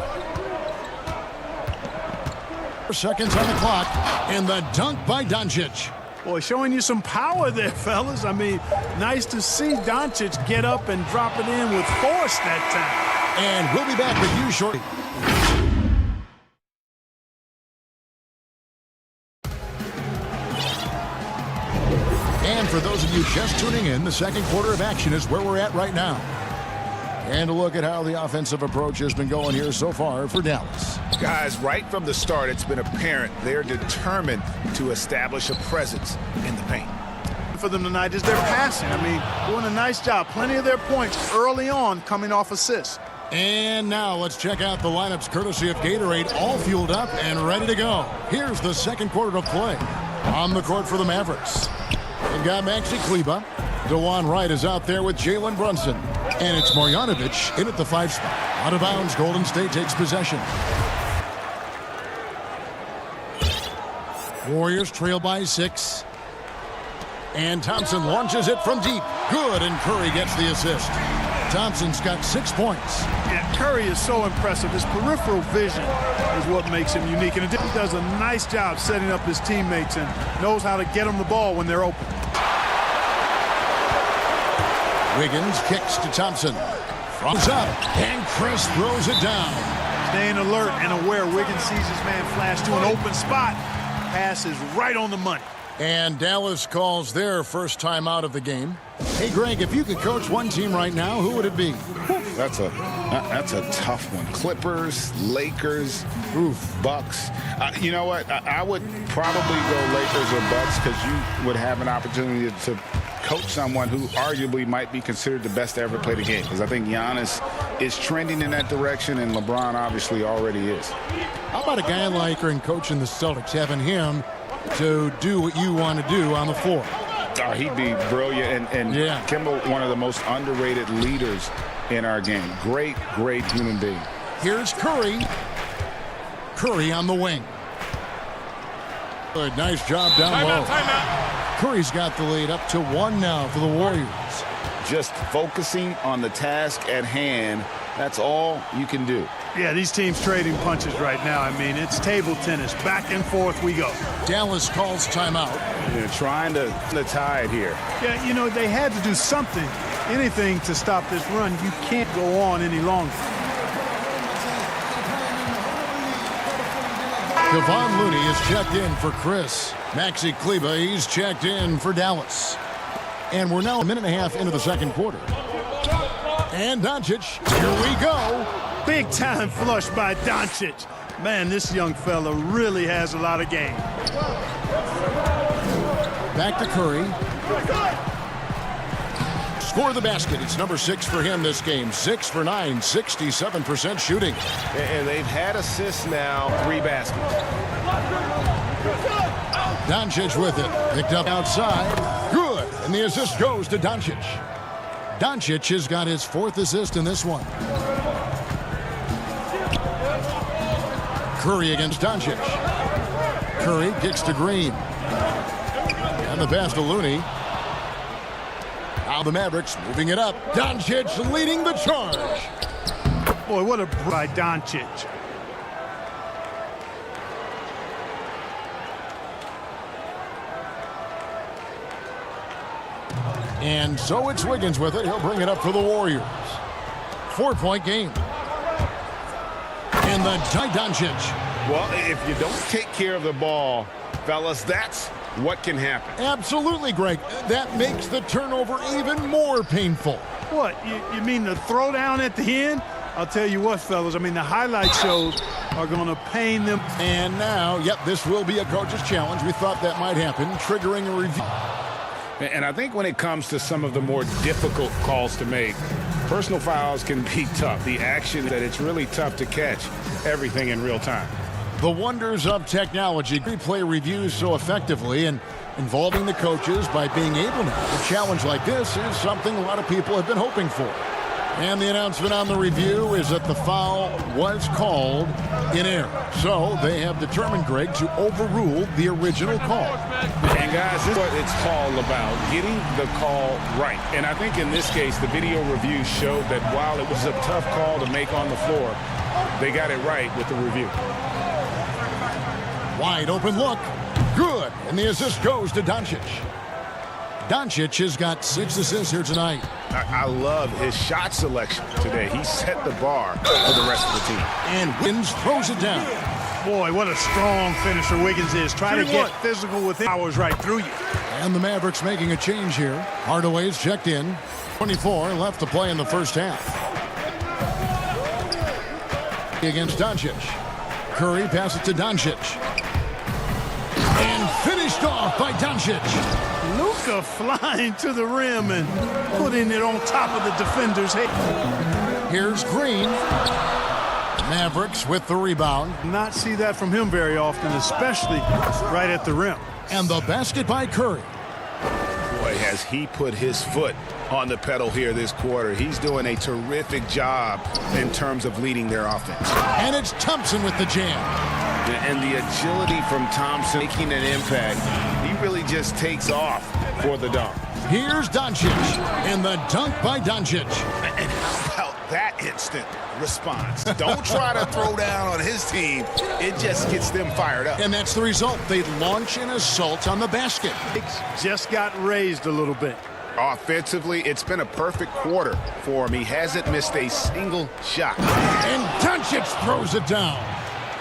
4 seconds on the clock, and the dunk by Doncic. Boy, showing you some power there, fellas. I mean, nice to see Doncic get up and drop it in with force that time. And we'll be back with you shortly. And for those of you just tuning in, the second quarter of action is where we're at right now. And a look at how the offensive approach has been going here so far for Dallas. Guys, right from the start, it's been apparent they're determined to establish a presence in the paint. For them tonight is their passing. I mean, doing a nice job. Plenty of their points early on coming off assists. And now let's check out the lineups courtesy of Gatorade, all fueled up and ready to go. Here's the second quarter of play. On the court for the Mavericks, they've got Maxi Kleber. DeJuan Wright is out there with Jalen Brunson. And it's Marjanovic in at the 5 spot. Out of bounds, Golden State takes possession. Warriors trail by 6. And Thompson launches it from deep. Good, and Curry gets the assist. Thompson's got 6 points. Yeah, Curry is so impressive. His peripheral vision is what makes him unique. And he does a nice job setting up his teammates and knows how to get them the ball when they're open. Wiggins kicks to Thompson. Frogs up, and Chris throws it down. Staying alert and aware. Wiggins sees his man flash to an open spot. Pass is right on the money. And Dallas calls their first time out of the game. Hey, Greg, if you could coach one team right now, who would it be? That's a tough one. Clippers, Lakers, Bucks. You know what? I would probably go Lakers or Bucks because you would have an opportunity to coach someone who arguably might be considered the best to ever play the game. Because I think Giannis is trending in that direction, and LeBron obviously already is. How about a guy like coaching the Celtics, having him to do what you want to do on the floor? Oh, he'd be brilliant, and yeah. Kimball, one of the most underrated leaders in our game. Great human being. Here's Curry. Curry on the wing. Good, nice job down low. Curry's got the lead up to 1 now for the Warriors. Just focusing on the task at hand, that's all you can do. Yeah, these teams trading punches right now. I mean, it's table tennis. Back and forth we go. Dallas calls timeout. They're trying to the tide here. Yeah, you know, they had to do something, anything to stop this run. You can't go on any longer. Kevon Looney is checked in for Chris. Maxi Kleber, he's checked in for Dallas. And we're now a minute and a half into the second quarter. And Doncic, here we go. Big time flush by Doncic. Man, this young fella really has a lot of game. Back to Curry. Score the basket. It's number 6 for him this game. 6 for 9, 67% shooting. And they've had assists now, 3 baskets. Doncic with it. Picked up outside. Good. And the assist goes to Doncic. Doncic has got his 4th assist in this one. Curry against Doncic. Curry kicks to Green. And the pass to Looney. Now the Mavericks moving it up. Doncic leading the charge. Boy, what a by Doncic. And so it's Wiggins with it. He'll bring it up for the Warriors. 4-point game. And the Doncic. Well, if you don't take care of the ball, fellas, that's what can happen. Absolutely, Greg. That makes the turnover even more painful. What? You mean the throwdown at the end? I'll tell you what, fellas. I mean, the highlight shows are going to pain them. And now, yep, this will be a coach's challenge. We thought that might happen, triggering a review. And I think when it comes to some of the more difficult calls to make, personal fouls can be tough. The action that it's really tough to catch everything in real time. The wonders of technology. Replay reviews so effectively and involving the coaches by being able to. A challenge like this is something a lot of people have been hoping for. And the announcement on the review is that the foul was called in error. So they have determined, Greg, to overrule the original call. And guys, this is what it's all about, getting the call right. And I think in this case, the video review showed that while it was a tough call to make on the floor, they got it right with the review. Wide open look. Good. And the assist goes to Doncic. Doncic has got 6 assists here tonight. I love his shot selection today. He set the bar for the rest of the team. And Wiggins throws it down. Boy, what a strong finisher Wiggins is. Try to get physical with him. Powers right through you. And the Mavericks making a change here. Hardaway's checked in. 24 left to play in the first half. Against Doncic. Curry passes to Doncic. And finished off by Doncic. Luka flying to the rim and putting it on top of the defender's head. Here's Green. Mavericks with the rebound. Not see that from him very often, especially right at the rim. And the basket by Curry. Boy, has he put his foot on the pedal here this quarter. He's doing a terrific job in terms of leading their offense. And it's Thompson with the jam. And the agility from Thompson making an impact. He really just takes off for the dunk. Here's Doncic. And the dunk by Doncic. And how about that instant response? Don't try to throw down on his team. It just gets them fired up. And that's the result. They launch an assault on the basket. Just got raised a little bit. Offensively, it's been a perfect quarter for him. He hasn't missed a single shot. And Doncic throws it down.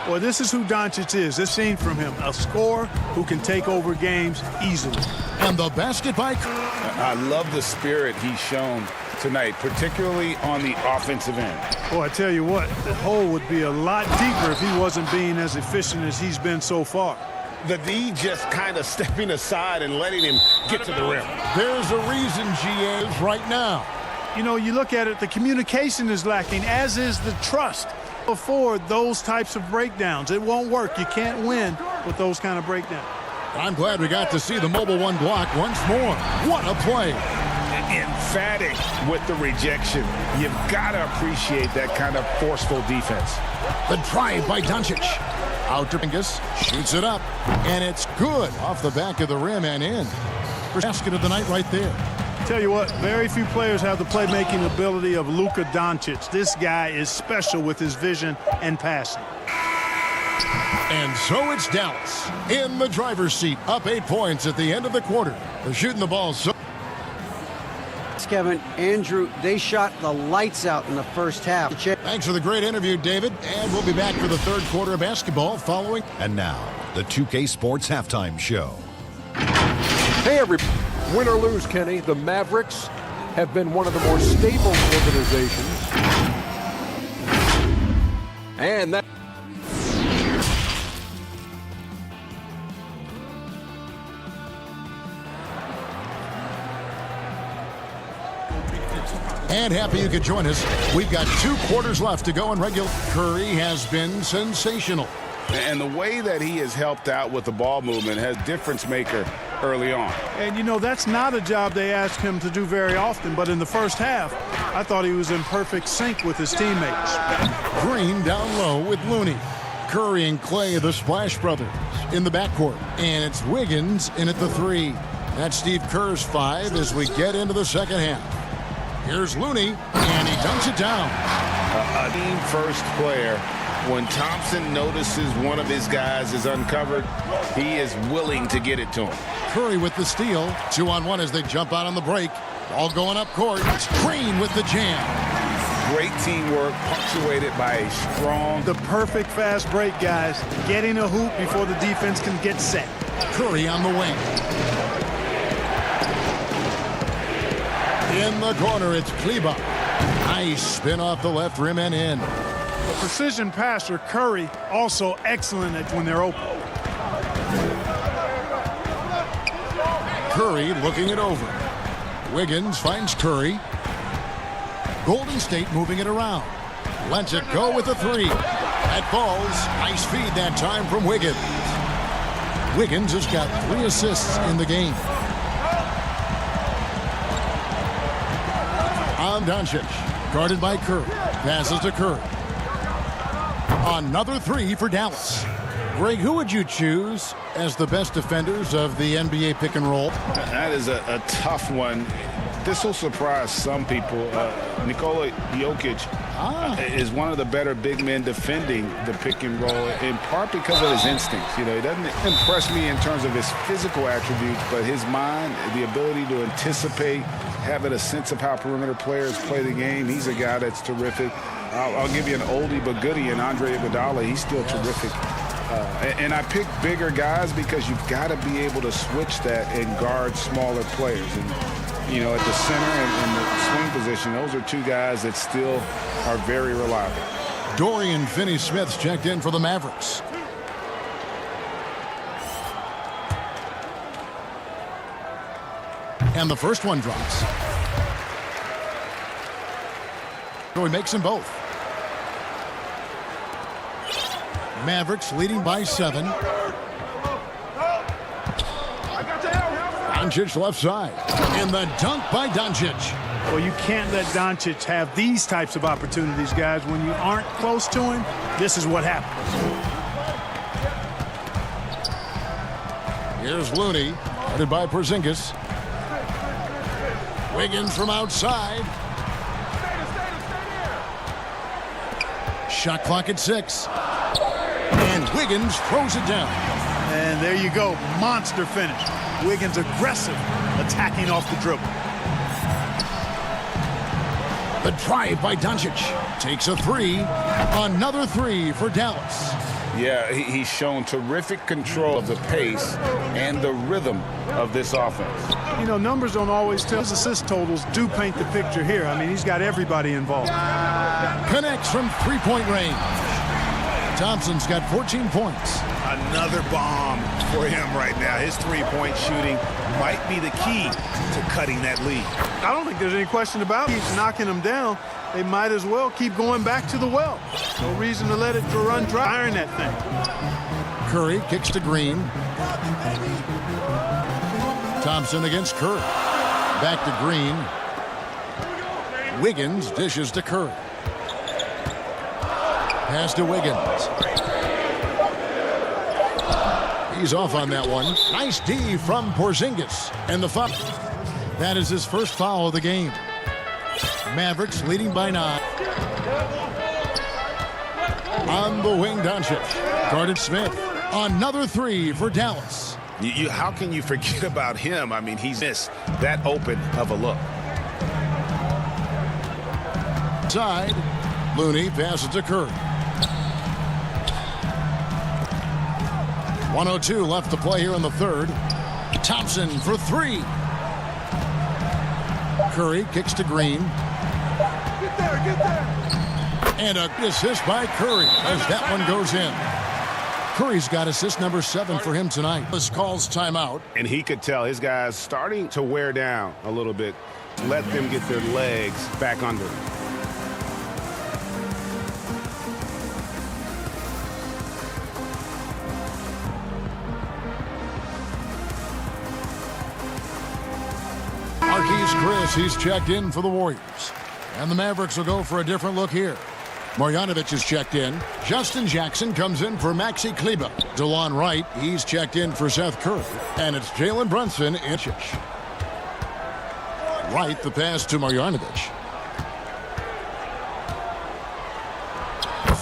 Well, this is who Doncic is. It's seen from him. A scorer who can take over games easily. And the basket by... I love the spirit he's shown tonight, particularly on the offensive end. Boy, I tell you what, the hole would be a lot deeper if he wasn't being as efficient as he's been so far. The D just kind of stepping aside and letting him get to the rim. There's a reason GA is right now. You know, you look at it, the communication is lacking, as is the trust. Afford those types of breakdowns. It won't work. You can't win with those kind of breakdowns. I'm glad we got to see the mobile one block once more. What a play. Emphatic with the rejection. You've got to appreciate that kind of forceful defense. The drive by Doncic. Out to Pingus, shoots it up, and it's good off the back of the rim and in. First basket of the night right there. Tell you what, very few players have the playmaking ability of Luka Doncic. This guy is special with his vision and passing. And so it's Dallas in the driver's seat, up 8 points at the end of the quarter. They're shooting the ball so... Kevin, Andrew, they shot the lights out in the first half. Thanks for the great interview, David. And we'll be back for the third quarter of basketball following. And now, the 2K Sports Halftime Show. Hey, everybody. Win or lose, Kenny, the Mavericks have been one of the more stable organizations. And that... And happy you could join us. We've got 2 quarters left to go in regular. Curry has been sensational. And the way that he has helped out with the ball movement has difference maker early on. And, you know, that's not a job they ask him to do very often. But in the first half, I thought he was in perfect sync with his teammates. Green down low with Looney. Curry and Clay, the Splash Brothers, in the backcourt. And it's Wiggins in at the 3. That's Steve Kerr's 5 as we get into the second half. Here's Looney, and he dunks it down. A team-first player. When Thompson notices one of his guys is uncovered, he is willing to get it to him. Curry with the steal. 2-on-1 as they jump out on the break. Ball going up court. It's Green with the jam. Great teamwork, punctuated by a strong... The perfect fast break, guys. Getting a hoop before the defense can get set. Curry on the wing. In the corner, it's Kleba. Nice spin off the left rim and in. The precision passer, Curry, also excellent at when they're open. Curry looking it over. Wiggins finds Curry. Golden State moving it around. Lets it go with a 3. That falls. Nice feed that time from Wiggins. Wiggins has got 3 assists in the game. On Doncic. Guarded by Curry. Passes to Curry. Another three for Dallas. Greg, who would you choose as the best defenders of the NBA pick and roll? That is a tough one. This will surprise some people. Nikola Jokic is one of the better big men defending the pick and roll, in part because of his instincts. You know, he doesn't impress me in terms of his physical attributes, but his mind, the ability to anticipate, having a sense of how perimeter players play the game. He's a guy that's terrific. I'll give you an oldie but goodie in Andre Iguodala. He's still terrific. And I pick bigger guys because you've got to be able to switch that and guard smaller players. And, you know, at the center and the swing position, those are two guys that still are very reliable. Dorian Finney-Smith's checked in for the Mavericks. And the first one drops. So he makes them both. Mavericks leading by 7. Doncic left side. And the dunk by Doncic. Well, you can't let Doncic have these types of opportunities, guys. When you aren't close to him, this is what happens. Here's Looney, headed by Porzingis. Wiggins from outside. Shot clock at 6. And Wiggins throws it down. And there you go, monster finish. Wiggins aggressive, attacking off the dribble. The drive by Doncic. Takes a 3. Another 3 for Dallas. Yeah, he's shown terrific control of the pace and the rhythm of this offense. You know, numbers don't always tell. His assist totals do paint the picture here. I mean, he's got everybody involved. Connects from three-point range. Thompson's got 14 points. Another bomb for him right now. His three-point shooting might be the key to cutting that lead. I don't think there's any question about it. Keeps knocking him down. They might as well keep going back to the well. No reason to let it run dry. Iron that thing. Curry kicks to Green. Thompson against Curry. Back to Green. Wiggins dishes to Curry. Pass to Wiggins. He's off on that one. Nice D from Porzingis. And the foul. That is his first foul of the game. Mavericks leading by 9. On the wing, Doncic. Guarded Smith. Another 3 for Dallas. How can you forget about him? I mean, he's missed that open of a look. Side. Looney passes to Curry. 1:02 left to play here in the third. Thompson for 3. Curry kicks to Green. Get there. And a assist by Curry as that one goes in. Curry's got assist number 7 for him tonight. This calls timeout. And he could tell his guys starting to wear down a little bit. Let them get their legs back under them. Chris, he's checked in for the Warriors. And the Mavericks will go for a different look here. Marjanovic is checked in. Justin Jackson comes in for Maxi Kleber. DeLon Wright, he's checked in for Seth Curry. And it's Jalen Brunson and Chish. Wright, the pass to Marjanovic.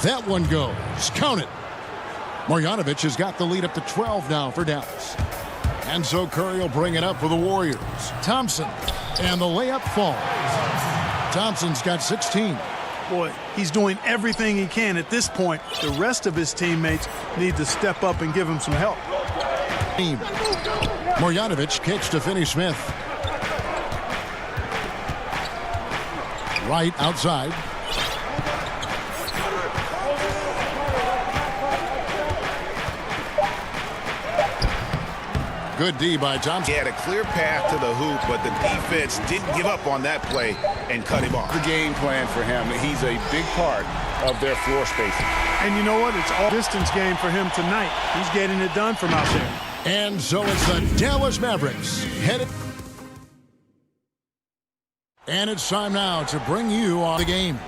That one goes. Count it. Marjanovic has got the lead up to 12 now for Dallas. And so Curry will bring it up for the Warriors. Thompson. And the layup falls. Thompson's got 16. Boy, he's doing everything he can at this point. The rest of his teammates need to step up and give him some help. Marjanovic kicks to Finney-Smith. Right outside. Good D by Thompson. He had a clear path to the hoop, but the defense didn't give up on that play and cut him off. The game plan for him. He's a big part of their floor spacing. And you know what? It's all distance game for him tonight. He's getting it done from out there. And so it's the Dallas Mavericks headed. And it's time now to bring you on the game.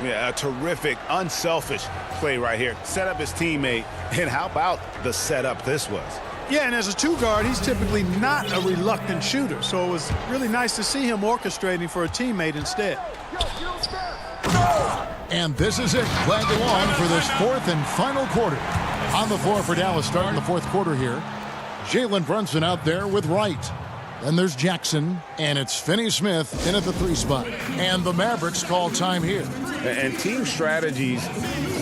Yeah, a terrific, unselfish play right here. Set up his teammate, and how about the setup this was? Yeah, and as a two guard, he's typically not a reluctant shooter, so it was really nice to see him orchestrating for a teammate instead. And this is it. Glad to on for this fourth and final quarter. On the floor for Dallas starting the fourth quarter here. Jalen Brunson out there with Wright. Then there's Jackson, and it's Finney-Smith in at the 3 spot. And the Mavericks call time here. And team strategies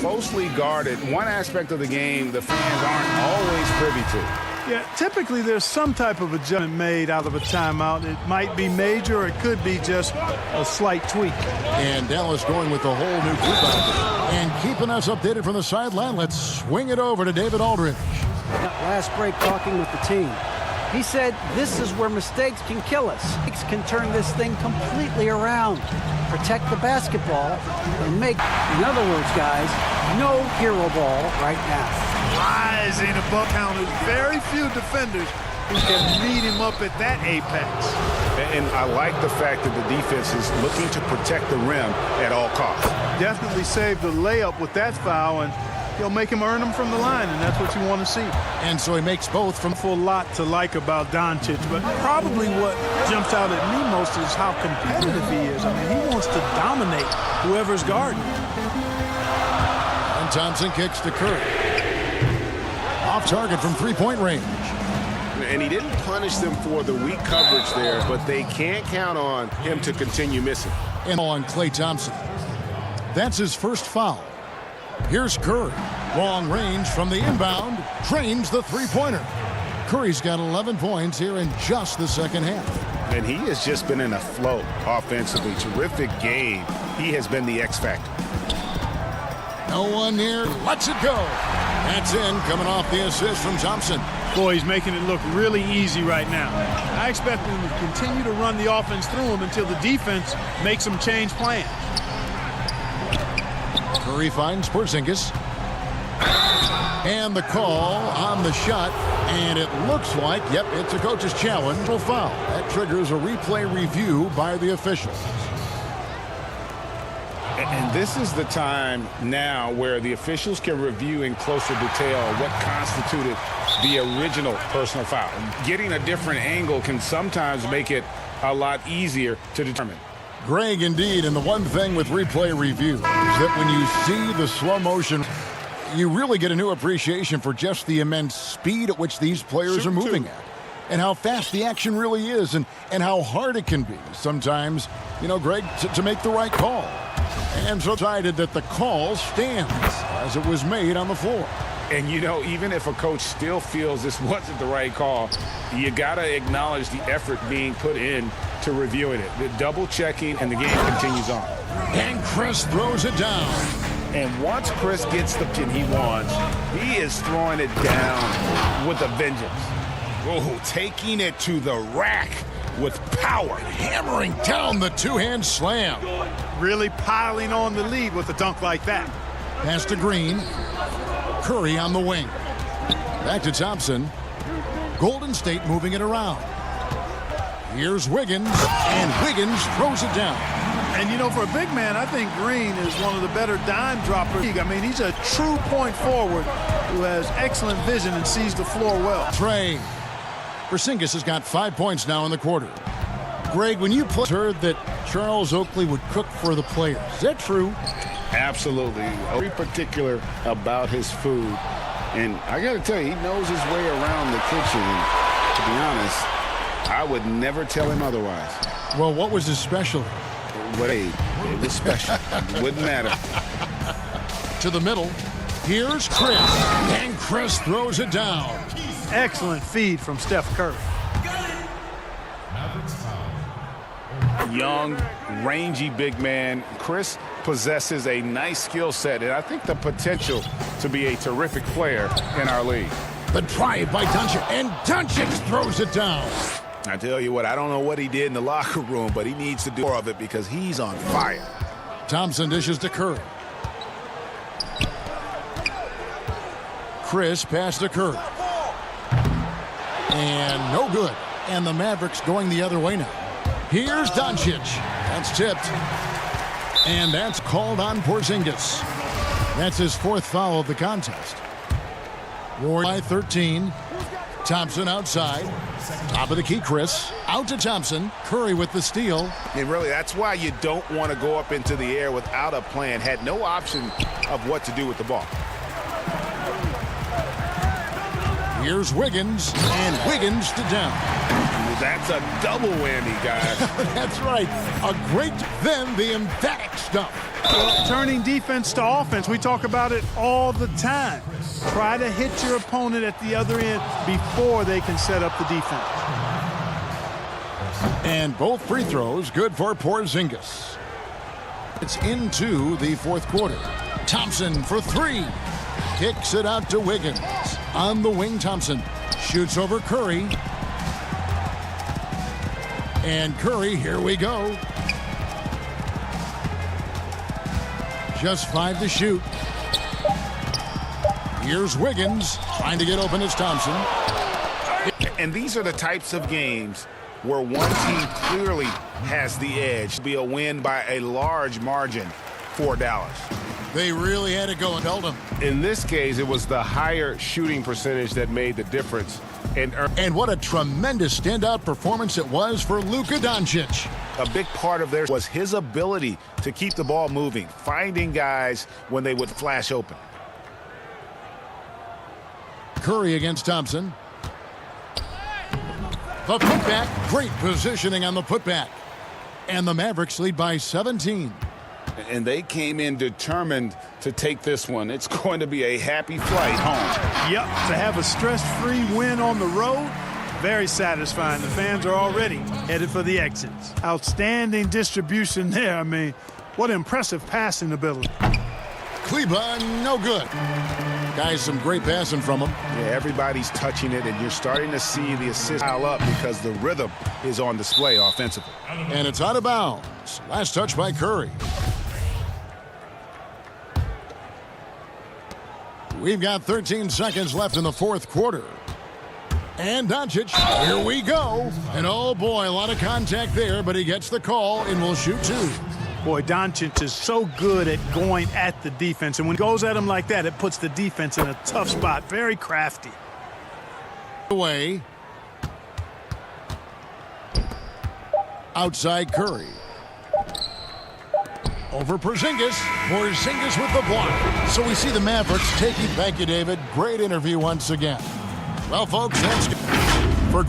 closely guarded. One aspect of the game the fans aren't always privy to. Yeah, typically there's some type of adjustment made out of a timeout. It might be major, or it could be just a slight tweak. And Dallas going with the whole new group out there. And keeping us updated from the sideline, let's swing it over to David Aldridge. Last break talking with the team. He said this is where mistakes can kill us. Mistakes can turn this thing completely around. Protect the basketball and make, in other words, guys, no hero ball right now. Rising above counters. Very few defenders who can meet him up at that apex. And I like the fact that the defense is looking to protect the rim at all costs. Definitely saved the layup with that foul, and he'll make him earn them from the line, and that's what you want to see. And so he makes both from a lot to like about Doncic, but probably what jumps out at me most is how competitive he is. I mean, he wants to dominate whoever's guarding. And Thompson kicks to Curry. Off target from three-point range. And he didn't punish them for the weak coverage there, but they can't count on him to continue missing. And on Klay Thompson. That's his first foul. Here's Curry. Long range from the inbound. Drains the three-pointer. Curry's got 11 points here in just the second half. And he has just been in a flow offensively. Terrific game. He has been the X factor. No one near. Lets it go. That's in, coming off the assist from Thompson. Boy, he's making it look really easy right now. I expect him to continue to run the offense through him until the defense makes him change plans. Curry finds Porzingis. And the call on the shot. And it looks like, yep, it's a coach's challenge. No foul. That triggers a replay review by the officials. And this is the time now where the officials can review in closer detail what constituted the original personal foul. Getting a different angle can sometimes make it a lot easier to determine. Greg, indeed, and the one thing with replay review is that when you see the slow motion, you really get a new appreciation for just the immense speed at which these players are moving at. And how fast the action really is, and how hard it can be sometimes, you know, Greg, to make the right call. And so decided that the call stands as it was made on the floor. And, you know, even if a coach still feels this wasn't the right call, you got to acknowledge the effort being put in to reviewing it. The double checking, and the game continues on. And Chris throws it down. And once Chris gets the pin he wants, he is throwing it down with a vengeance. Oh, taking it to the rack with power. Hammering down the two-hand slam. Really piling on the lead with a dunk like that. Pass to Green. Curry on the wing. Back to Thompson. Golden State moving it around. Here's Wiggins, and Wiggins throws it down. And, you know, for a big man, I think Green is one of the better dime droppers. I mean, he's a true point forward who has excellent vision and sees the floor well. Trey. Porzingis has got 5 points now in the quarter. Greg, when you heard that Charles Oakley would cook for the players, is that true? Absolutely. Very particular about his food. And I got to tell you, he knows his way around the kitchen. And to be honest, I would never tell him otherwise. Well, what was his specialty? It was special. It wouldn't matter. To the middle. Here's Chris. And Chris throws it down. Excellent feed from Steph Curry. Young, rangy big man. Chris possesses a nice skill set, and I think the potential to be a terrific player in our league. The drive by Doncic, and Doncic throws it down. I tell you what, I don't know what he did in the locker room, but he needs to do more of it because he's on fire. Thompson dishes to Curry. Chris pass to Curry. And no good. And the Mavericks going the other way now. Here's Doncic. That's tipped. And that's called on Porzingis. That's his 4th foul of the contest. Ward by 13. Thompson outside. Top of the key, Chris. Out to Thompson. Curry with the steal. And really, that's why you don't want to go up into the air without a plan. Had no option of what to do with the ball. Here's Wiggins, and Wiggins to down. That's a double whammy, guys. That's right. A great, then the emphatic stuff. Well, turning defense to offense, we talk about it all the time. Try to hit your opponent at the other end before they can set up the defense. And both free throws good for Porzingis. It's into the 4th quarter. Thompson for 3. Kicks it out to Wiggins. On the wing, Thompson shoots over Curry. And Curry, here we go. Just 5 to shoot. Here's Wiggins trying to get open as Thompson. And these are the types of games where one team clearly has the edge. It'll be a win by a large margin for Dallas. They really had to go and held them. In this case, it was the higher shooting percentage that made the difference. And what a tremendous standout performance it was for Luka Doncic. A big part of theirs was his ability to keep the ball moving, finding guys when they would flash open. Curry against Thompson. The putback, great positioning on the putback. And the Mavericks lead by 17. And they came in determined to take this one. It's going to be a happy flight home. Yep, to have a stress-free win on the road, very satisfying. The fans are already headed for the exits. Outstanding distribution there. I mean, what impressive passing ability. Kleba, no good. Guys, some great passing from him. Yeah, everybody's touching it, and you're starting to see the assist pile up because the rhythm is on display offensively. And it's out of bounds. Last touch by Curry. We've got 13 seconds left in the 4th quarter. And Doncic, here we go. And oh boy, a lot of contact there, but he gets the call and will shoot 2. Boy, Doncic is so good at going at the defense. And when he goes at him like that, it puts the defense in a tough spot. Very crafty. Away. Outside Curry. Over Porzingis. Porzingis with the block. So we see the Mavericks taking. Thank you, David. Great interview once again. Well, folks, that's for.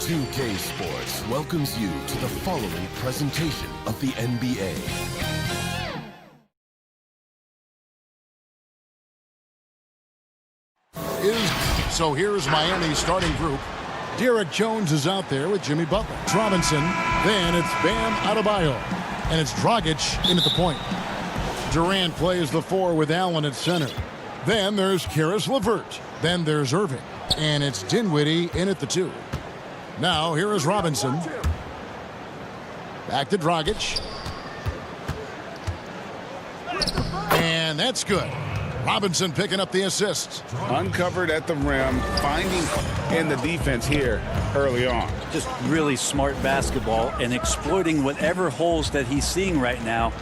UK Sports welcomes you to the following presentation of the NBA. So here's Miami's starting group. Derek Jones is out there with Jimmy Butler. Robinson, then it's Bam Adebayo. And it's Dragic in at the point. Durant plays the 4 with Allen at center. Then there's Karis LeVert. Then there's Irving. And it's Dinwiddie in at the 2. Now, here is Robinson. Back to Dragic. And that's good. Robinson picking up the assist. Uncovered at the rim, finding in the defense here early on. Just really smart basketball and exploiting whatever holes that he's seeing right now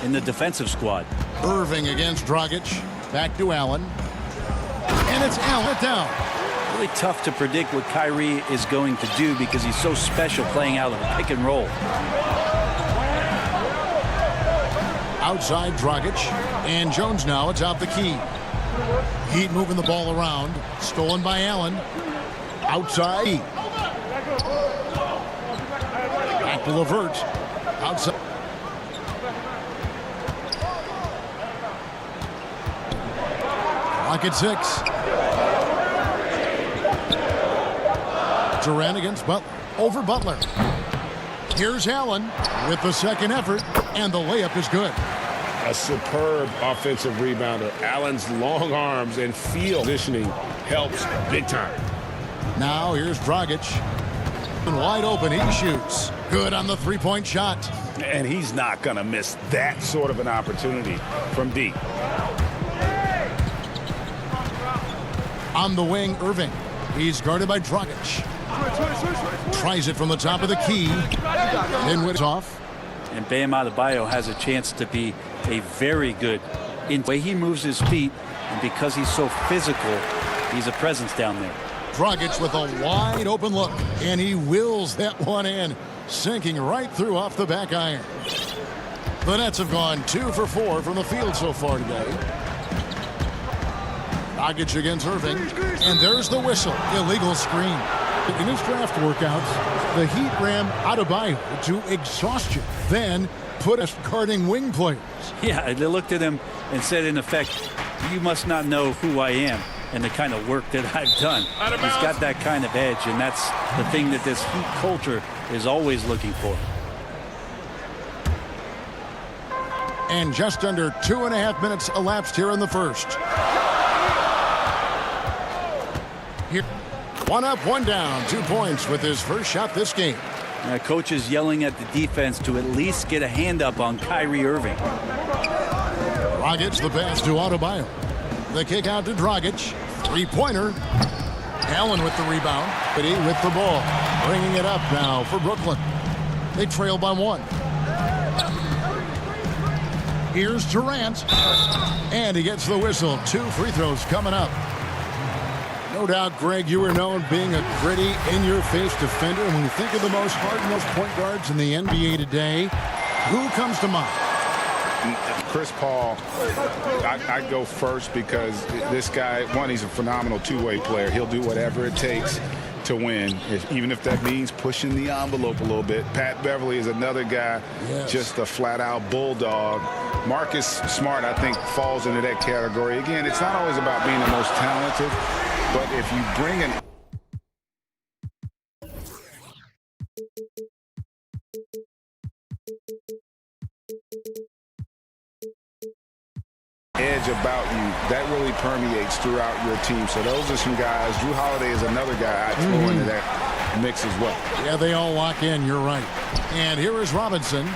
in the defensive squad. Irving against Dragic. Back to Allen. And it's Allen down. Really tough to predict what Kyrie is going to do because he's so special playing out of a pick and roll. Outside Dragic. And Jones now. It's out the key. Heat moving the ball around. Stolen by Allen. Outside. Back to Levert. Outside. Clock at 6. Durant against Butler. Over Butler. Here's Allen with the second effort, and the layup is good. A superb offensive rebounder. Allen's long arms and field positioning helps big time. Now here's Dragic. Wide open, he shoots. Good on the three-point shot. And he's not going to miss that sort of an opportunity from deep. On the wing, Irving. He's guarded by Dragic. Tries it from the top of the key. Then it's off. And Bam Adebayo has a chance to be a very good in the way he moves his feet, and because he's so physical, he's a presence down there. Dragic with a wide open look, and he wills that one in, sinking right through off the back iron. The Nets have gone 2 for 4 from the field so far today. Dragic against Irving, and there's the whistle. Illegal screen. In his draft workouts, the Heat ran Adebayo to exhaustion, then put us guarding wing players. Yeah, they looked at him and said, in effect, you must not know who I am and the kind of work that I've done. He's got that kind of edge, and that's the thing that this Heat culture is always looking for. And just under 2.5 minutes elapsed here in the first. Here, 1 up, 1 down, 2 points with his first shot this game. Coach is yelling at the defense to at least get a hand up on Kyrie Irving. Dragic the pass to Adebayo. The kick out to Dragic. Three-pointer. Allen with the rebound. But he with the ball. Bringing it up now for Brooklyn. They trail by 1. Here's Durant. And he gets the whistle. 2 free throws coming up. No doubt, Greg, you were known being a gritty, in-your-face defender. And when you think of the most hard-nosed point guards in the NBA today, who comes to mind? Chris Paul, I go first because this guy, one, he's a phenomenal two-way player. He'll do whatever it takes to win, even if that means pushing the envelope a little bit. Pat Beverly is another guy, just a flat-out bulldog. Marcus Smart, I think, falls into that category. Again, it's not always about being the most talented, but if you bring an edge about you, that really permeates throughout your team. So those are some guys. Drew Holiday is another guy I'd throw into that mix as well. Yeah, they all lock in. You're right. And here is Robinson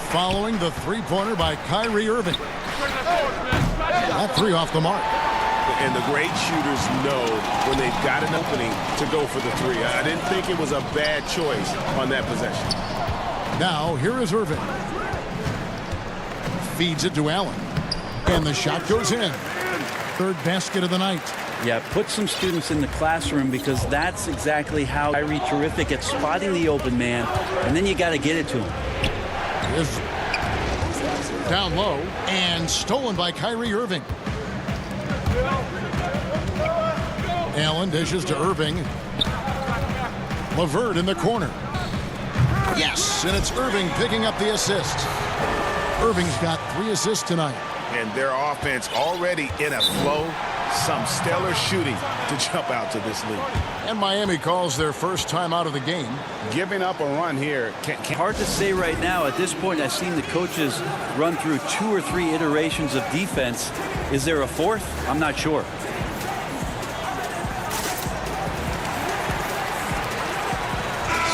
following the three-pointer by Kyrie Irving. That 3 off the mark. And the great shooters know when they've got an opening to go for the 3. I didn't think it was a bad choice on that possession. Now, here is Irving. Feeds it to Allen. And the shot goes in. Third basket of the night. Yeah, put some students in the classroom because that's exactly how Kyrie terrific at spotting the open man, and then you got to get it to him. Is down low and stolen by Kyrie Irving. Allen dishes to Irving. Levert in the corner. Yes, and it's Irving picking up the assist. Irving's got 3 assists tonight. And their offense already in a flow. Some stellar shooting to jump out to this lead. And Miami calls their first time out of the game. Giving up a run here. Hard to say right now. At this point, I've seen the coaches run through 2 or 3 iterations of defense. Is there a 4th? I'm not sure.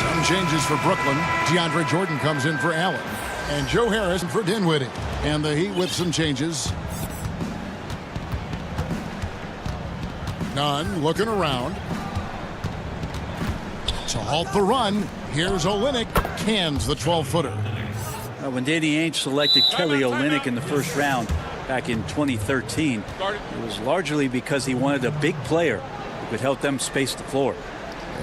Some changes for Brooklyn. DeAndre Jordan comes in for Allen. And Joe Harris for Dinwiddie. And the Heat with some changes. Nunn looking around. To halt the run, here's Olynyk, cans the 12-footer. When Danny Ainge selected Kelly Olynyk in the first round back in 2013, it was largely because he wanted a big player who could help them space the floor.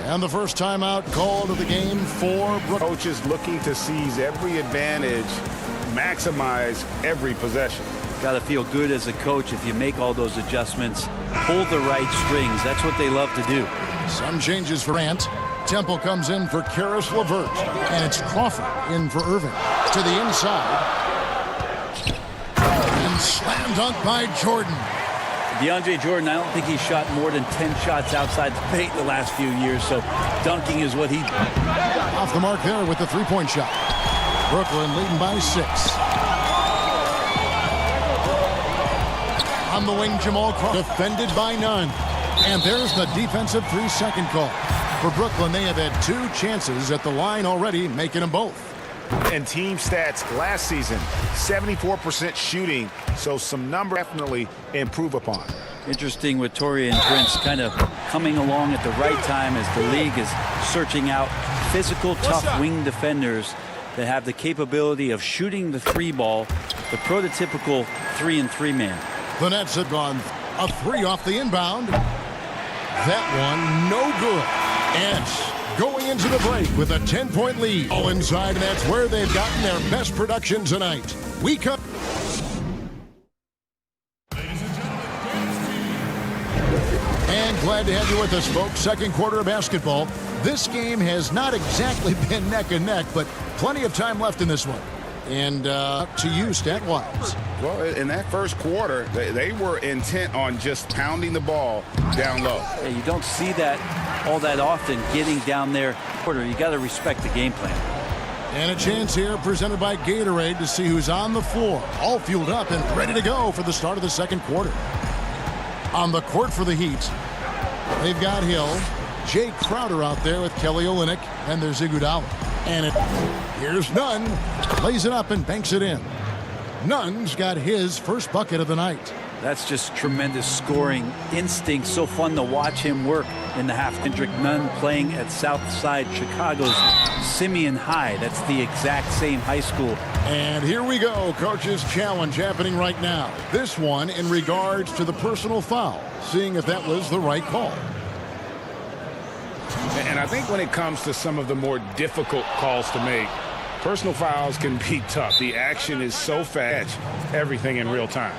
And the first timeout called of the game for coaches looking to seize every advantage, maximize every possession. Got to feel good as a coach if you make all those adjustments, pull the right strings. That's what they love to do. Some changes for Ant. Temple comes in for Karis LeVert, and it's Crawford in for Irving. To the inside. And slam dunk by Jordan. DeAndre Jordan, I don't think he shot more than 10 shots outside the paint the last few years, so dunking is what he... Off the mark there with the three-point shot. Brooklyn leading by 6. On the wing, Jamal Crawford, defended by Nunn. And there's the defensive 3-second call. For Brooklyn, they have had 2 chances at the line already, making them both. And team stats last season, 74% shooting, so some number definitely improve upon. Interesting with Taurean Prince kind of coming along at the right time as the league is searching out physical, tough wing defenders that have the capability of shooting the 3-ball, the prototypical 3-and-3 man. The Nets have gone a 3 off the inbound. That one, no good. And going into the break with a 10-point lead. All inside, and that's where they've gotten their best production tonight. We come. And glad to have you with us, folks. Second quarter of basketball. This game has not exactly been neck and neck, but plenty of time left in this one. And to you, stat-wise. Well, in that first quarter, they were intent on just pounding the ball down low. Yeah, you don't see that all that often, getting down there. You got to respect the game plan. And a chance here presented by Gatorade to see who's on the floor, all fueled up and ready to go for the start of the second quarter. On the court for the Heat, they've got Hill, Jay Crowder out there with Kelly Olynyk, and there's Iguodala. And here's Nunn, lays it up and banks it in. Nunn's got his first bucket of the night. That's just tremendous scoring instinct. So fun to watch him work in the half. Kendrick Nunn playing at Southside Chicago's Simeon High. That's the exact same high school. And here we go. Coach's challenge happening right now. This one in regards to the personal foul. Seeing if that was the right call. And I think when it comes to some of the more difficult calls to make, personal fouls can be tough. The action is so fast, everything in real time.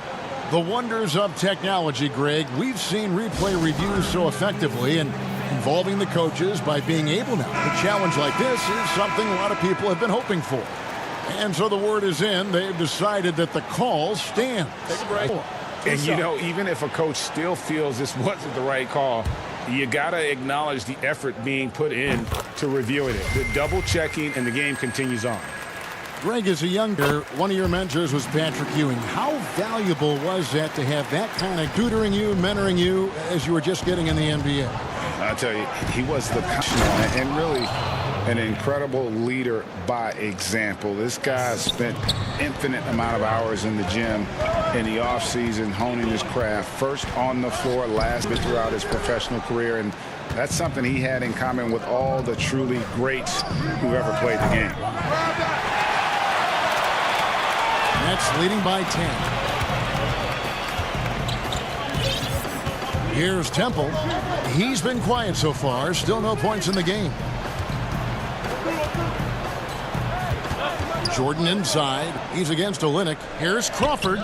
The wonders of technology, Greg. We've seen replay reviews so effectively and involving the coaches by being able now. A challenge like this is something a lot of people have been hoping for. And so the word is in. They've decided that the call stands. Take a break. And, you know, even if a coach still feels this wasn't the right call, you got to acknowledge the effort being put in to reviewing it. The double checking, and the game continues on. Greg, as a younger, one of your mentors was Patrick Ewing. How valuable was that to have that kind of tutoring you, mentoring you as you were just getting in the NBA? I'll tell you, he was the and really an incredible leader by example. This guy spent infinite amount of hours in the gym in the offseason honing his craft, first on the floor, last bit throughout his professional career, and that's something he had in common with all the truly greats who ever played the game. Nets leading by 10. Here's Temple. He's been quiet so far. Still no points in the game. Jordan inside. He's against Olynyk. Here's Crawford.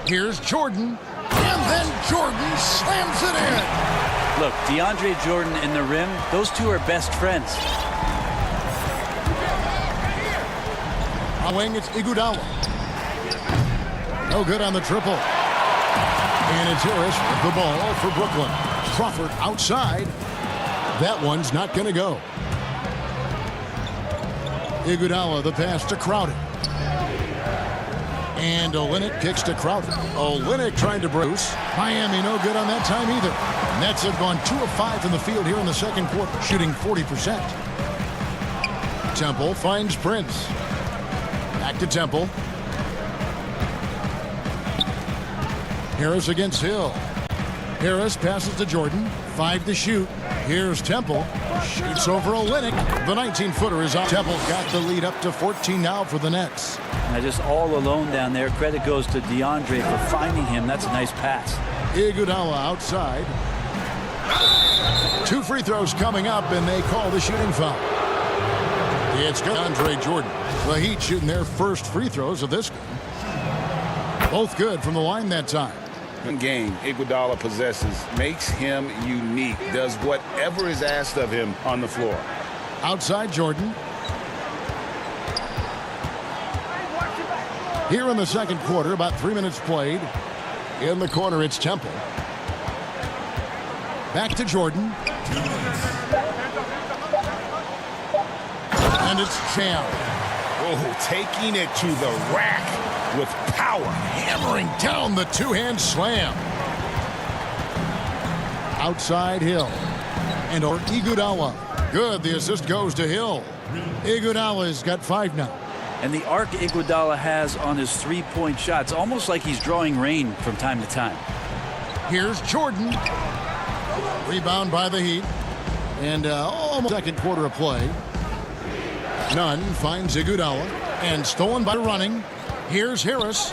Here's Jordan. And then Jordan slams it in. Look, DeAndre Jordan and the rim, those two are best friends. On wing, it's Iguodala. No good on the triple. And it's Harris with the ball for Brooklyn. Crawford outside. That one's not going to go. Iguodala, the pass to Crowder. And Olynyk kicks to Crowder. Olynyk trying to Bruce. Miami no good on that time either. Nets have gone 2 of 5 from the field here in the second quarter, shooting 40%. Temple finds Prince. Back to Temple. Harris against Hill. Harris passes to Jordan. 5 to shoot. Here's Temple. Shoots over Olynyk. The 19-footer is up. Temple's got the lead up to 14 now for the Nets. Now just all alone down there. Credit goes to DeAndre for finding him. That's a nice pass. Iguodala outside. 2 free throws coming up, and they call the shooting foul. It's DeAndre Jordan. The Heat shooting their first free throws of this game. Both good from the line that time. Game Iguodala possesses makes him unique, does whatever is asked of him on the floor. Outside Jordan. Here in the second quarter, about 3 minutes played. In the corner, it's Temple. Back to Jordan. And it's Cham. Oh, taking it to the rack with power. Hammering down the two-hand slam. Outside Hill. And or Iguodala. Good, the assist goes to Hill. Iguodala's got 5 now. And the arc Iguodala has on his three-point shots, almost like he's drawing rain from time to time. Here's Jordan. Rebound by the Heat. And almost second quarter of play. Nunn finds Iguodala. And stolen by running. Here's Harris.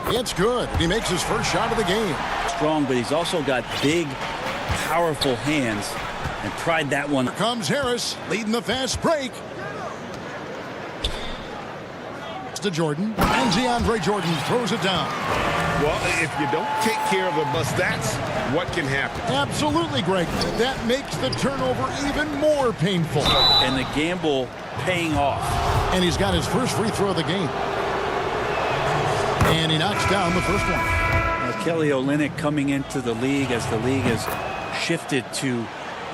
It's good. He makes his first shot of the game. Strong, but he's also got big, powerful hands. And tried that one. Here comes Harris, leading the fast break. To Jordan. And DeAndre Jordan throws it down. Well, if you don't take care of the bus, that's what can happen. Absolutely, Greg. That makes the turnover even more painful. And the gamble paying off. And he's got his first free throw of the game. And he knocks down the first one. Now, Kelly Olynyk coming into the league as the league has shifted to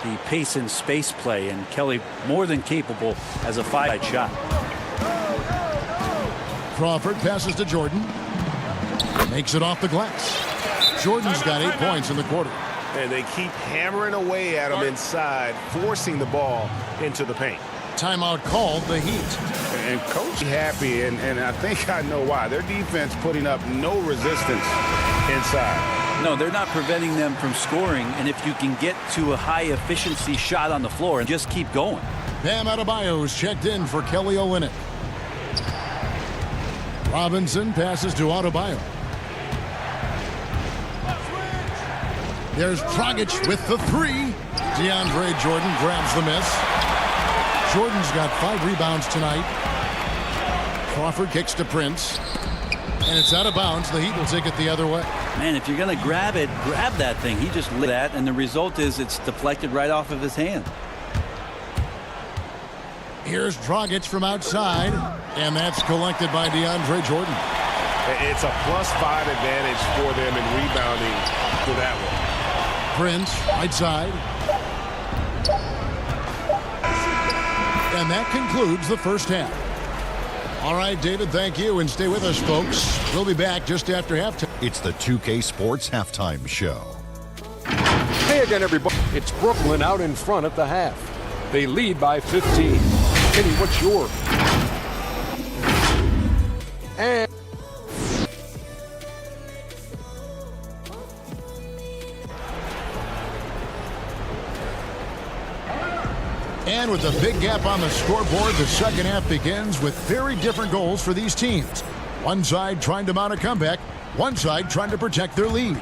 the pace and space play. And Kelly more than capable as a 5-side shot. Crawford passes to Jordan. Makes it off the glass. Jordan's got 8 points in the quarter. And they keep hammering away at him inside, forcing the ball into the paint. Timeout called, the Heat. And coach happy, and I think I know why. Their defense putting up no resistance inside. No, they're not preventing them from scoring. And if you can get to a high-efficiency shot on the floor and just keep going. Bam Adebayo's checked in for Kelly Olynyk. Robinson passes to Adebayo. There's Dragic with the 3. DeAndre Jordan grabs the miss. Jordan's got 5 rebounds tonight. Crawford kicks to Prince. And it's out of bounds. The Heat will take it the other way. Man, if you're going to grab it, grab that thing. He just lit that, and the result is it's deflected right off of his hand. Here's Dragic from outside, and that's collected by DeAndre Jordan. It's a +5 advantage for them in rebounding for that one. Prince, right side. And that concludes the first half. All right, David, thank you, and stay with us, folks. We'll be back just after halftime. It's the 2K Sports Halftime Show. Hey again, everybody. It's Brooklyn out in front at the half. They lead by 15. Kenny, what's your? And with a big gap on the scoreboard, the second half begins with very different goals for these teams. One side trying to mount a comeback, one side trying to protect their lead.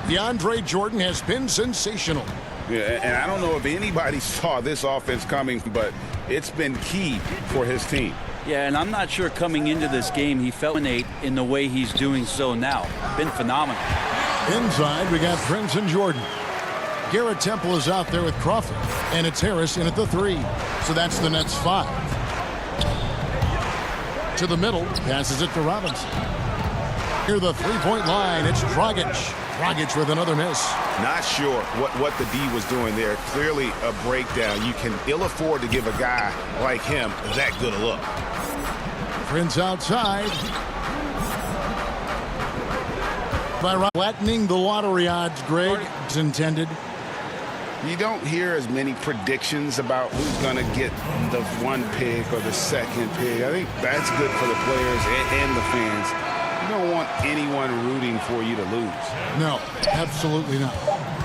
DeAndre Jordan has been sensational. Yeah, and I don't know if anybody saw this offense coming, but it's been key for his team. Yeah, and I'm not sure coming into this game he felt innate in the way he's doing so now. Been phenomenal. Inside, we got Prince and Jordan. Garrett Temple is out there with Crawford, and it's Harris in at the 3. So that's the Nets 5. To the middle, passes it to Robinson. Near the three-point line, it's Dragic. Dragic with another miss. Not sure what the D was doing there. Clearly a breakdown. You can ill afford to give a guy like him that good a look. Prince outside. By flattening the lottery odds, Greg, is intended. You don't hear as many predictions about who's going to get the 1 pick or the 2nd pick. I think that's good for the players and the fans. You don't want anyone rooting for you to lose. No, absolutely not.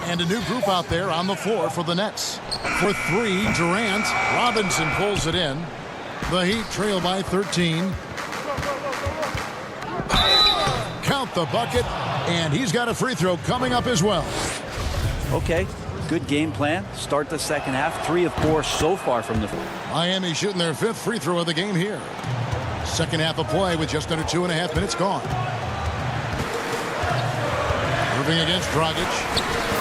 And a new group out there on the floor for the Nets. For three, Durant. Robinson pulls it in. The Heat trail by 13. Count the bucket, and he's got a free throw coming up as well. Okay, good game plan. Start the second half. 3 of 4 so far from the floor. Miami shooting their 5th free throw of the game here. Second half of play with just under 2.5 minutes gone. Irving against Dragic.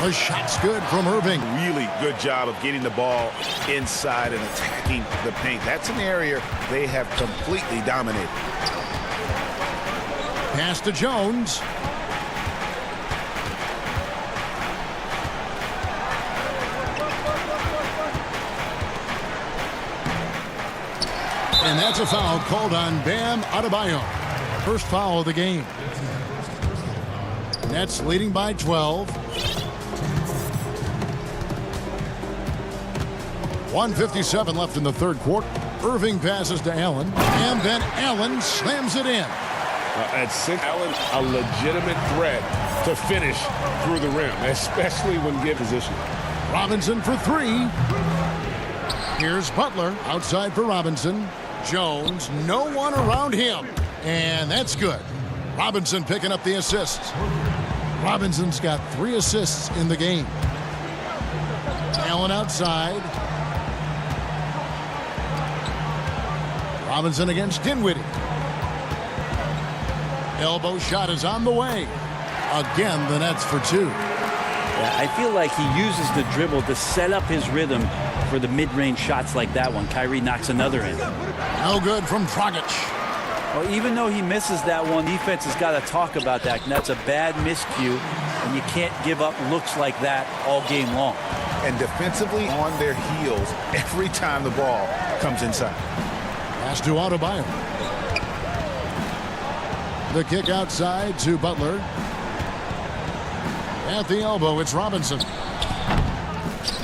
The shot's good from Irving. Really good job of getting the ball inside and attacking the paint. That's an area they have completely dominated. Pass to Jones. And that's a foul called on Bam Adebayo. First foul of the game. Nets leading by 12. 1:57 left in the third quarter. Irving passes to Allen, and then Allen slams it in. At 6, Allen, a legitimate threat to finish through the rim, especially when given position. Robinson for 3. Here's Butler outside for Robinson. Jones, no one around him, and that's good. Robinson picking up the assists. Robinson's got 3 assists in the game. Allen outside. Robinson against Dinwiddie. Elbow shot is on the way. Again, the Nets for 2. Yeah, I feel like he uses the dribble to set up his rhythm for the mid-range shots like that one. Kyrie knocks another in. No good from Dragic. Well, even though he misses that one, defense has got to talk about that. And that's a bad miscue, and you can't give up looks like that all game long. And defensively on their heels every time the ball comes inside. Pass to Adebayo. The kick outside to Butler. At the elbow, it's Robinson.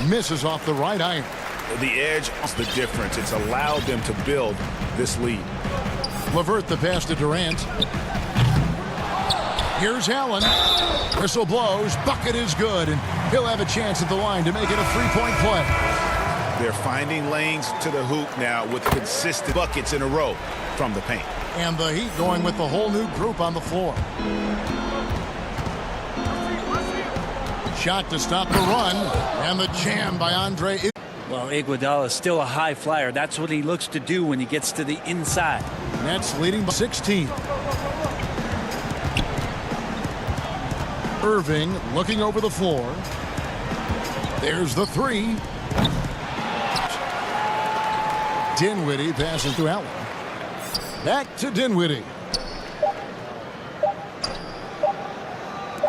Misses off the right iron. The edge is the difference. It's allowed them to build this lead. LeVert the pass to Durant. Here's Allen. Whistle blows. Bucket is good, and he'll have a chance at the line to make it a 3-point play. They're finding lanes to the hoop now with consistent buckets in a row from the paint. And the Heat going with the whole new group on the floor. Shot to stop the run, and the jam by Andre. Well, Iguodala is still a high flyer. That's what he looks to do when he gets to the inside. Nets leading by 16. Irving looking over the floor. There's the 3. Dinwiddie passes to Allen. Back to Dinwiddie.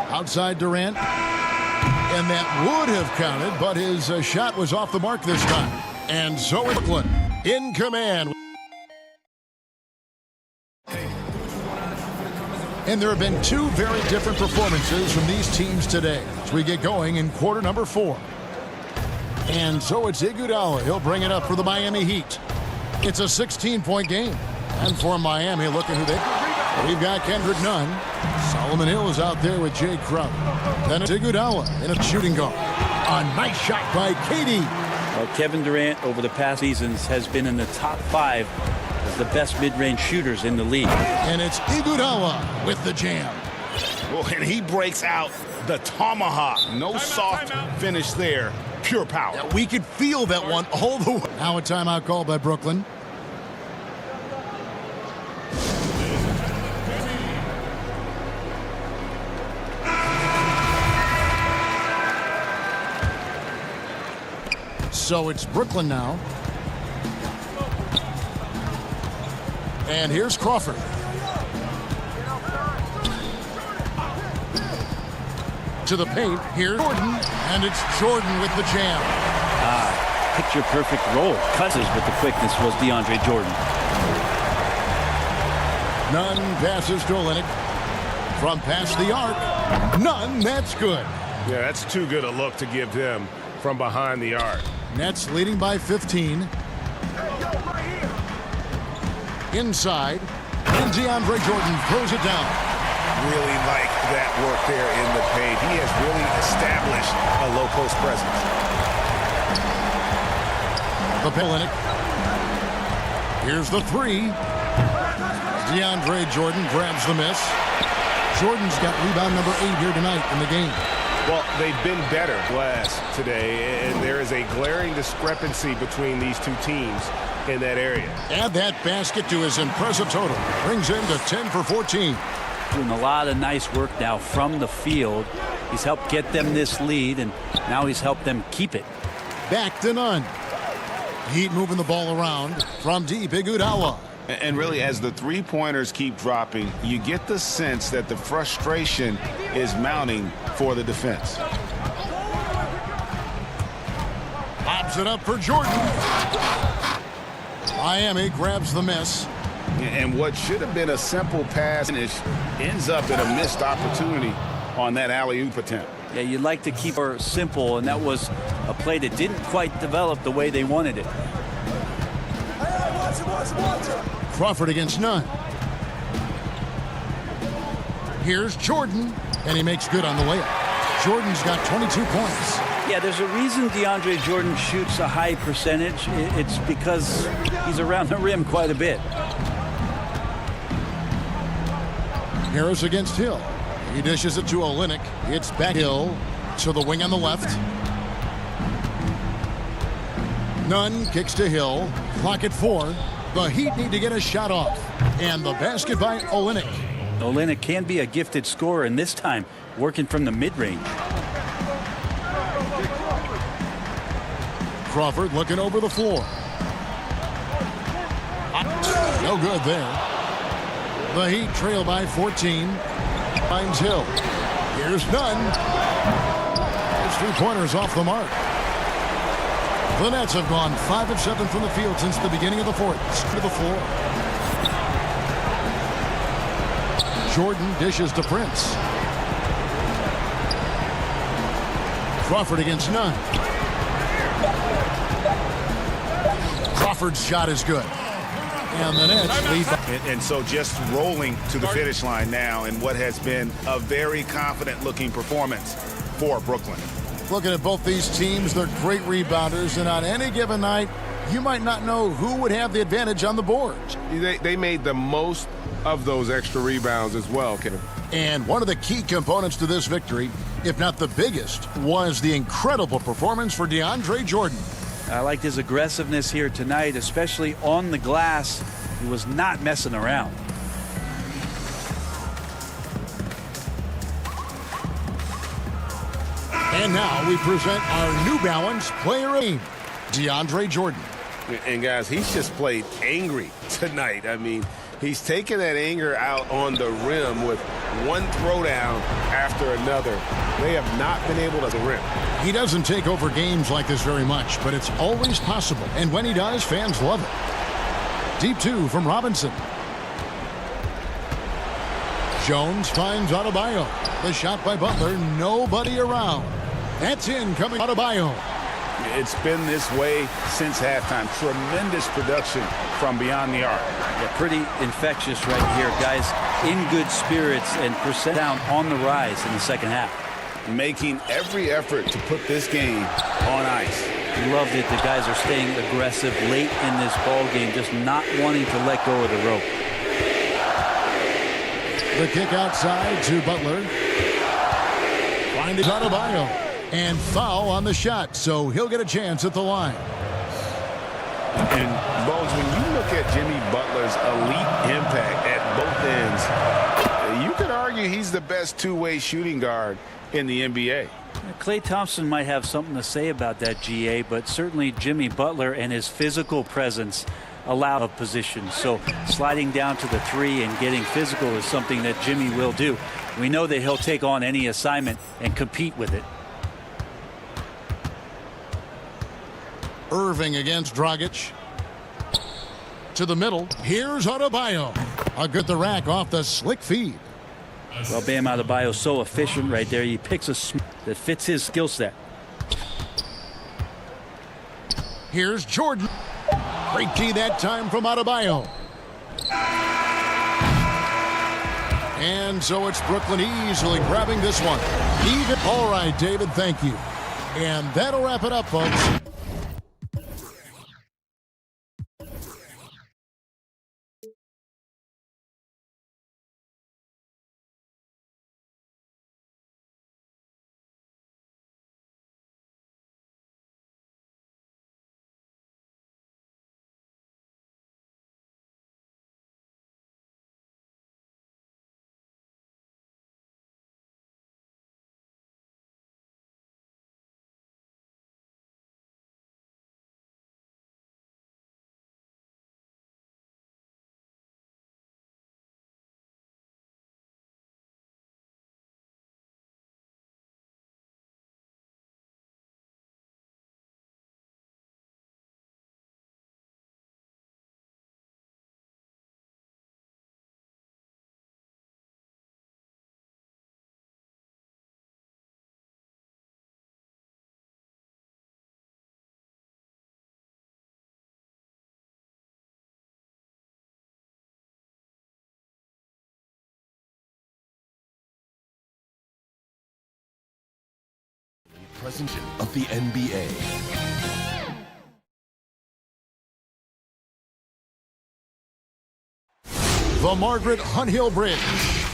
Outside Durant. And that would have counted, but his shot was off the mark this time. And so it's Brooklyn in command. And there have been 2 very different performances from these teams today as we get going in quarter number 4. And so it's Iguodala. He'll bring it up for the Miami Heat. It's a 16-point game. And for Miami, looking who we've got Kendrick Nunn. Solomon Hill is out there with Jay Crowder. Then it's Iguodala in a shooting guard. A nice shot by KD. Well, Kevin Durant over the past seasons has been in the top 5 as the best mid-range shooters in the league. And it's Iguodala with the jam. Well, and he breaks out the tomahawk. No soft finish there. Pure power. Yeah, we could feel that one all the way. Now a timeout called by Brooklyn. So it's Brooklyn now. And here's Crawford. To the paint. Here's Jordan. And it's Jordan with the jam. Picture perfect roll. Cousins with the quickness was DeAndre Jordan. Nunn passes to Olynyk. From past the arc. Nunn, that's good. Yeah, that's too good a look to give him from behind the arc. Nets leading by 15. Inside. And DeAndre Jordan throws it down. really like that work there in the paint. He has really established a low post presence. The Olenek. Here's the three. DeAndre Jordan grabs the miss. Jordan's got rebound number 8 here tonight in the game. Well, they've been better glass today, and there is a glaring discrepancy between these two teams in that area. Add that basket to his impressive total. Brings him to 10 for 14. Doing a lot of nice work now from the field. He's helped get them this lead, and now he's helped them keep it. Back to none. Heat moving the ball around from deep. Iguodala. And really, as the three-pointers keep dropping, you get the sense that the frustration is mounting for the defense. Lobs it up for Jordan. Miami grabs the miss. And what should have been a simple pass ends up in a missed opportunity on that alley-oop attempt. Yeah, you'd like to keep her simple, and that was a play that didn't quite develop the way they wanted it. Crawford against none. Here's Jordan, and he makes good on the layup. Jordan's got 22 points. Yeah, there's a reason DeAndre Jordan shoots a high percentage. It's because he's around the rim quite a bit. Harris against Hill. He dishes it to Olenek. It's back Hill to the wing on the left. Nunn kicks to Hill. Clock at 4. The Heat need to get a shot off. And the basket by Olenek. Olenek can be a gifted scorer, and this time working from the mid-range. Crawford looking over the floor. No good there. The Heat trail by 14. Finds Hill. Here's Nunn. His three-pointers off the mark. The Nets have gone 5 of 7 from the field since the beginning of the fourth. To the floor. Jordan dishes to Prince. Crawford against Nunn. Crawford's shot is good. And the Nets lead. And so just rolling to the finish line now in what has been a very confident-looking performance for Brooklyn. Looking at both these teams, they're great rebounders, and on any given night, you might not know who would have the advantage on the boards. They made the most of those extra rebounds as well, Kevin. And one of the key components to this victory, if not the biggest, was the incredible performance for DeAndre Jordan. I liked his aggressiveness here tonight, especially on the glass. He was not messing around. And now we present our New Balance player aim, DeAndre Jordan. And guys, he's just played angry tonight. I mean, he's taken that anger out on the rim with one throwdown after another. They have not been able to the rim. He doesn't take over games like this very much, but it's always possible. And when he does, fans love it. Deep 2 from Robinson. Jones finds Adebayo. The shot by Butler, nobody around. That's in, coming Adebayo. It's been this way since halftime. Tremendous production from beyond the arc. Yeah, pretty infectious right here. Guys in good spirits and percent down on the rise in the second half. Making every effort to put this game on ice. Loved it. The guys are staying aggressive late in this ball game, just not wanting to let go of the rope. The kick outside to Butler. Finding Adebayo. And foul on the shot, so he'll get a chance at the line. And, Bones, when you look at Jimmy Butler's elite impact at both ends, you could argue he's the best two-way shooting guard in the NBA. Klay Thompson might have something to say about that, GA, but certainly Jimmy Butler and his physical presence allow a position. So sliding down to the 3 and getting physical is something that Jimmy will do. We know that he'll take on any assignment and compete with it. Irving against Dragic. To the middle. Here's Adebayo. A good the rack off the slick feed. Well, Bam Adebayo so efficient right there. He picks a that fits his skill set. Here's Jordan. Great key that time from Adebayo. And so it's Brooklyn easily grabbing this one. Even. All right, David, thank you. And that'll wrap it up, folks. Presentation of the NBA. The Margaret Hunt Hill Bridge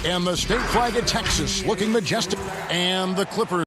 and the state flag of Texas looking majestic. And the Clippers.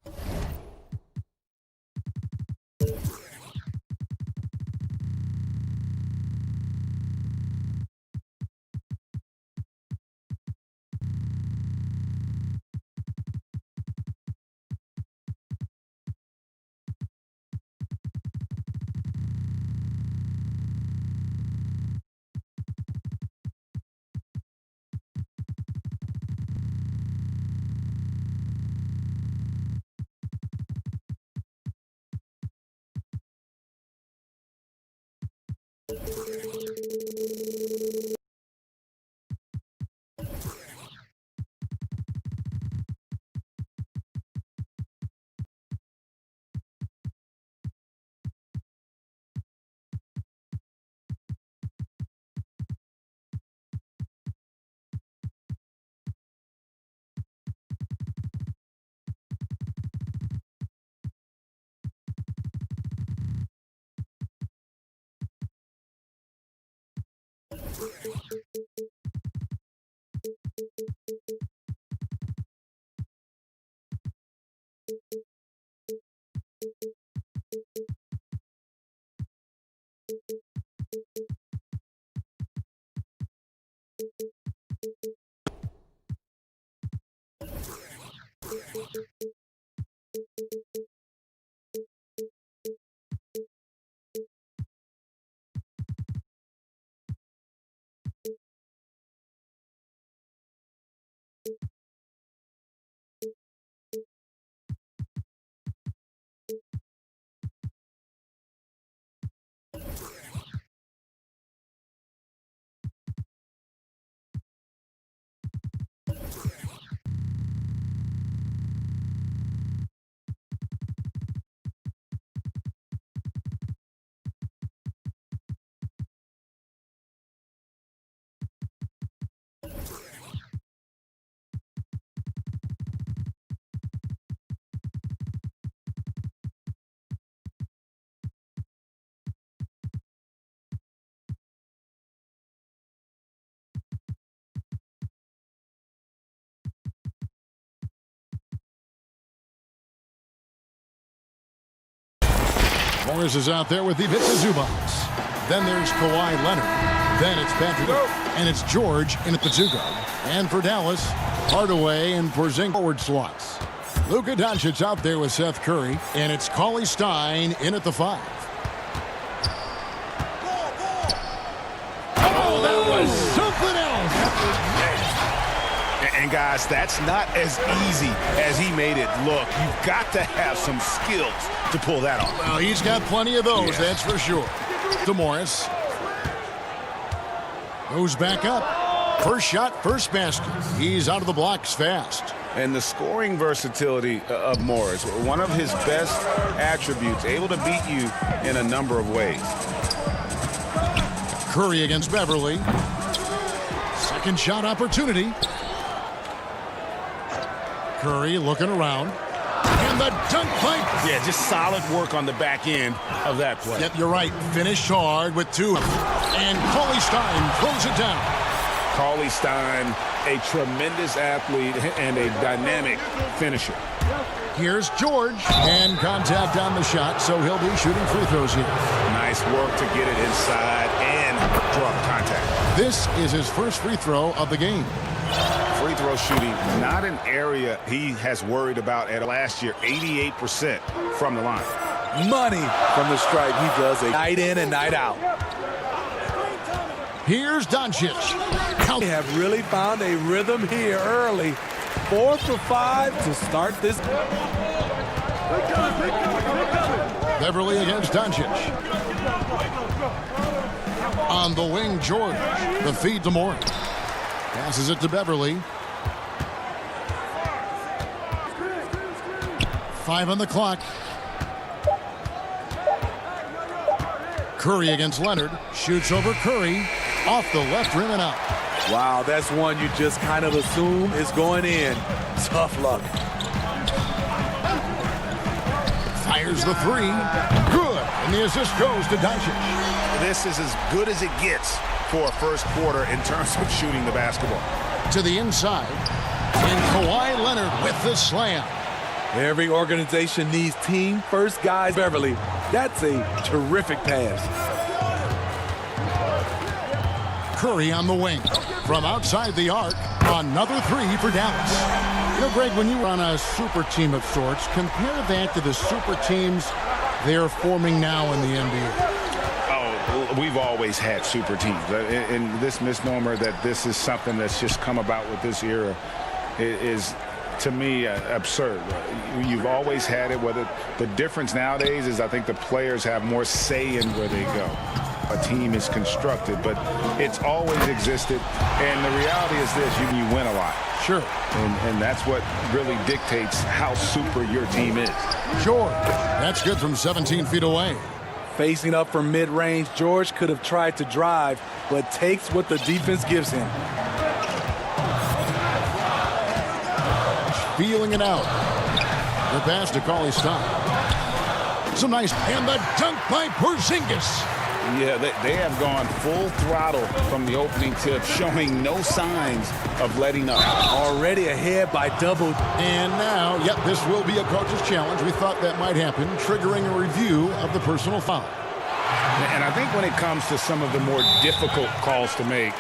Morris is out there with Ivica Zubats. Then there's Kawhi Leonard. Then it's Patrick. And it's George in at the 2 guard. And for Dallas, Hardaway and Porzingis forward slots. Luka Doncic out there with Seth Curry. And it's Cauley Stein in at the 5. Oh, that was something else. And guys, that's not as easy as he made it look. You've got to have some skills to pull that off. Well, he's got plenty of those, that's for sure. To Morris. Goes back up. First shot, first basket. He's out of the blocks fast. And the scoring versatility of Morris, one of his best attributes, able to beat you in a number of ways. Curry against Beverly. Second shot opportunity. Curry looking around. And the dunk by... Yeah, just solid work on the back end of that play. Yep, you're right. Finished hard with 2. And Cauley Stein throws it down. Cauley Stein, a tremendous athlete and a dynamic finisher. Here's George. And contact on the shot, so he'll be shooting free throws here. Nice work to get it inside and draw contact. This is his first free throw of the game. Free throw shooting, not an area he has worried about at last year. 88% from the line. Money from the stripe. He does a night in and night out. Here's Doncic. They have really found a rhythm here early. 4 for 5 to start this. Beverly against Doncic. On the wing, George. The feed to Morris. Passes it to Beverly. 5 on the clock. Curry against Leonard. Shoots over Curry. Off the left rim and out. Wow, that's one you just kind of assume is going in. Tough luck. Fires the 3. Good. And the assist goes to Doncic. This is as good as it gets for a first quarter in terms of shooting the basketball. To the inside. And Kawhi Leonard with the slam. Every organization needs team first guys. Beverly, that's a terrific pass. Curry on the wing. From outside the arc, another 3 for Dallas. You know, Greg, when you were on a super team of sorts, compare that to the super teams they're forming now in the NBA. We've always had super teams. And this misnomer that this is something that's just come about with this era is, to me, absurd. You've always had it. Whether the difference nowadays is I think the players have more say in where they go. A team is constructed, but it's always existed. And the reality is this, you win a lot. Sure. And that's what really dictates how super your team is. George, that's good from 17 feet away. Facing up from mid-range, George could have tried to drive, but takes what the defense gives him. Feeling it out. The pass to Cauley Stein. Some nice, and the dunk by Porzingis. Yeah, they have gone full throttle from the opening tip, showing no signs of letting up. Already ahead by double. And now, yep, this will be a coach's challenge. We thought that might happen, triggering a review of the personal foul. And I think when it comes to some of the more difficult calls to make,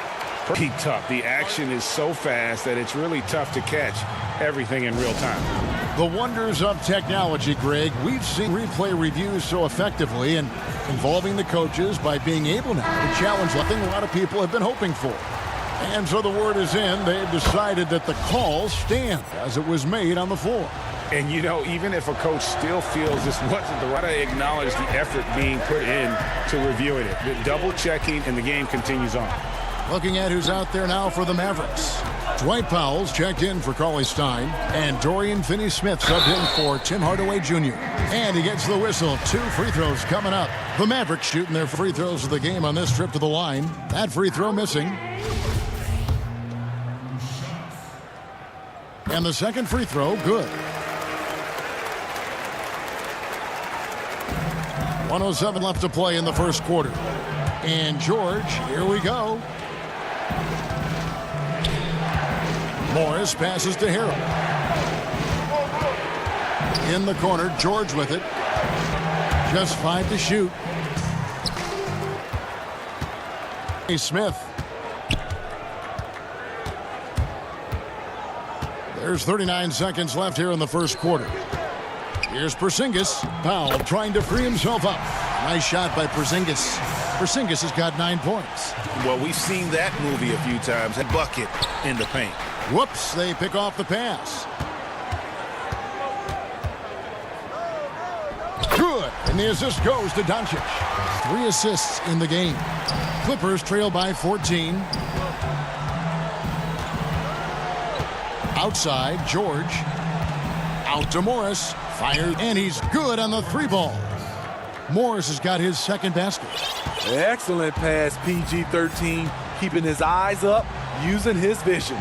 pretty tough. The action is so fast that it's really tough to catch everything in real time. The wonders of technology, Greg. We've seen replay reviews so effectively and involving the coaches by being able now to challenge something a lot of people have been hoping for. And so the word is in. They've decided that the call stands as it was made on the floor. And, you know, even if a coach still feels this wasn't the right, to acknowledge the effort being put in to reviewing it. Double-checking, and the game continues on. Looking at who's out there now for the Mavericks. Dwight Powell's checked in for Cauley Stein, and Dorian Finney-Smith subbed in for Tim Hardaway Jr. And he gets the whistle. 2 free throws coming up. The Mavericks shooting their free throws of the game on this trip to the line. That free throw missing. And the second free throw, good. 1:07 left to play in the first quarter. And George, here we go. Morris passes to Harrell. In the corner, George with it. Just 5 to shoot. Smith. There's 39 seconds left here in the first quarter. Here's Porzingis. Powell trying to free himself up. Nice shot by Porzingis. Porzingis has got 9 points. Well, we've seen that movie a few times. A bucket in the paint. Whoops, they pick off the pass. Good, and the assist goes to Doncic. 3 assists in the game. Clippers trail by 14. Outside, George. Out to Morris. Fired, and he's good on the 3-ball. Morris has got his second basket. Excellent pass, PG-13. Keeping his eyes up, using his vision.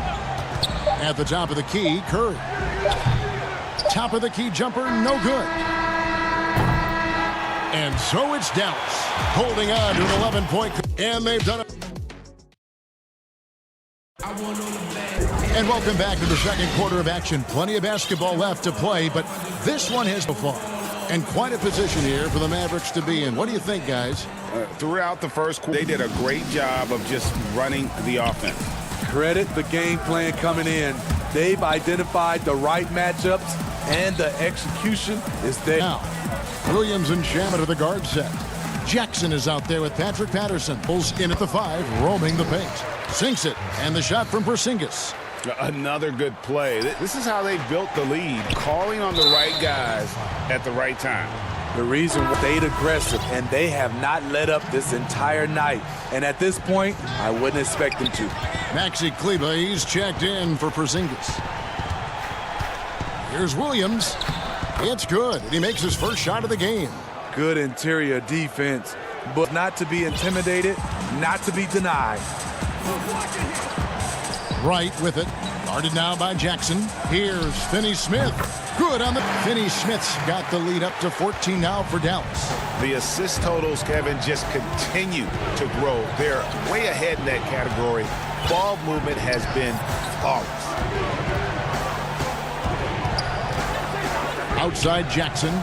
At the top of the key, Curry. Top of the key jumper, no good. And so it's Dallas holding on to an 11-point. And they've done it. And welcome back to the second quarter of action. Plenty of basketball left to play, but this one has so far. And quite a position here for the Mavericks to be in. What do you think, guys? Throughout the first quarter, they did a great job of just running the offense. Credit the game plan coming in. They've identified the right matchups, and the execution is there. Now, Williams and Shamet are the guard set. Jackson is out there with Patrick Patterson. Pulls in at the 5, roaming the paint. Sinks it, and the shot from Porzingis. Another good play. This is how they built the lead, calling on the right guys at the right time. The reason they stayed aggressive, and they have not let up this entire night. And at this point, I wouldn't expect them to. Maxi Kleber, he's checked in for Porzingis. Here's Williams. It's good, and he makes his first shot of the game. Good interior defense, but not to be intimidated, not to be denied. Right with it. Guarded now by Jackson. Here's Finney-Smith. Good on the... Finney-Smith's got the lead up to 14 now for Dallas. The assist totals, Kevin, just continue to grow. They're way ahead in that category. Ball movement has been flawless. Outside Jackson.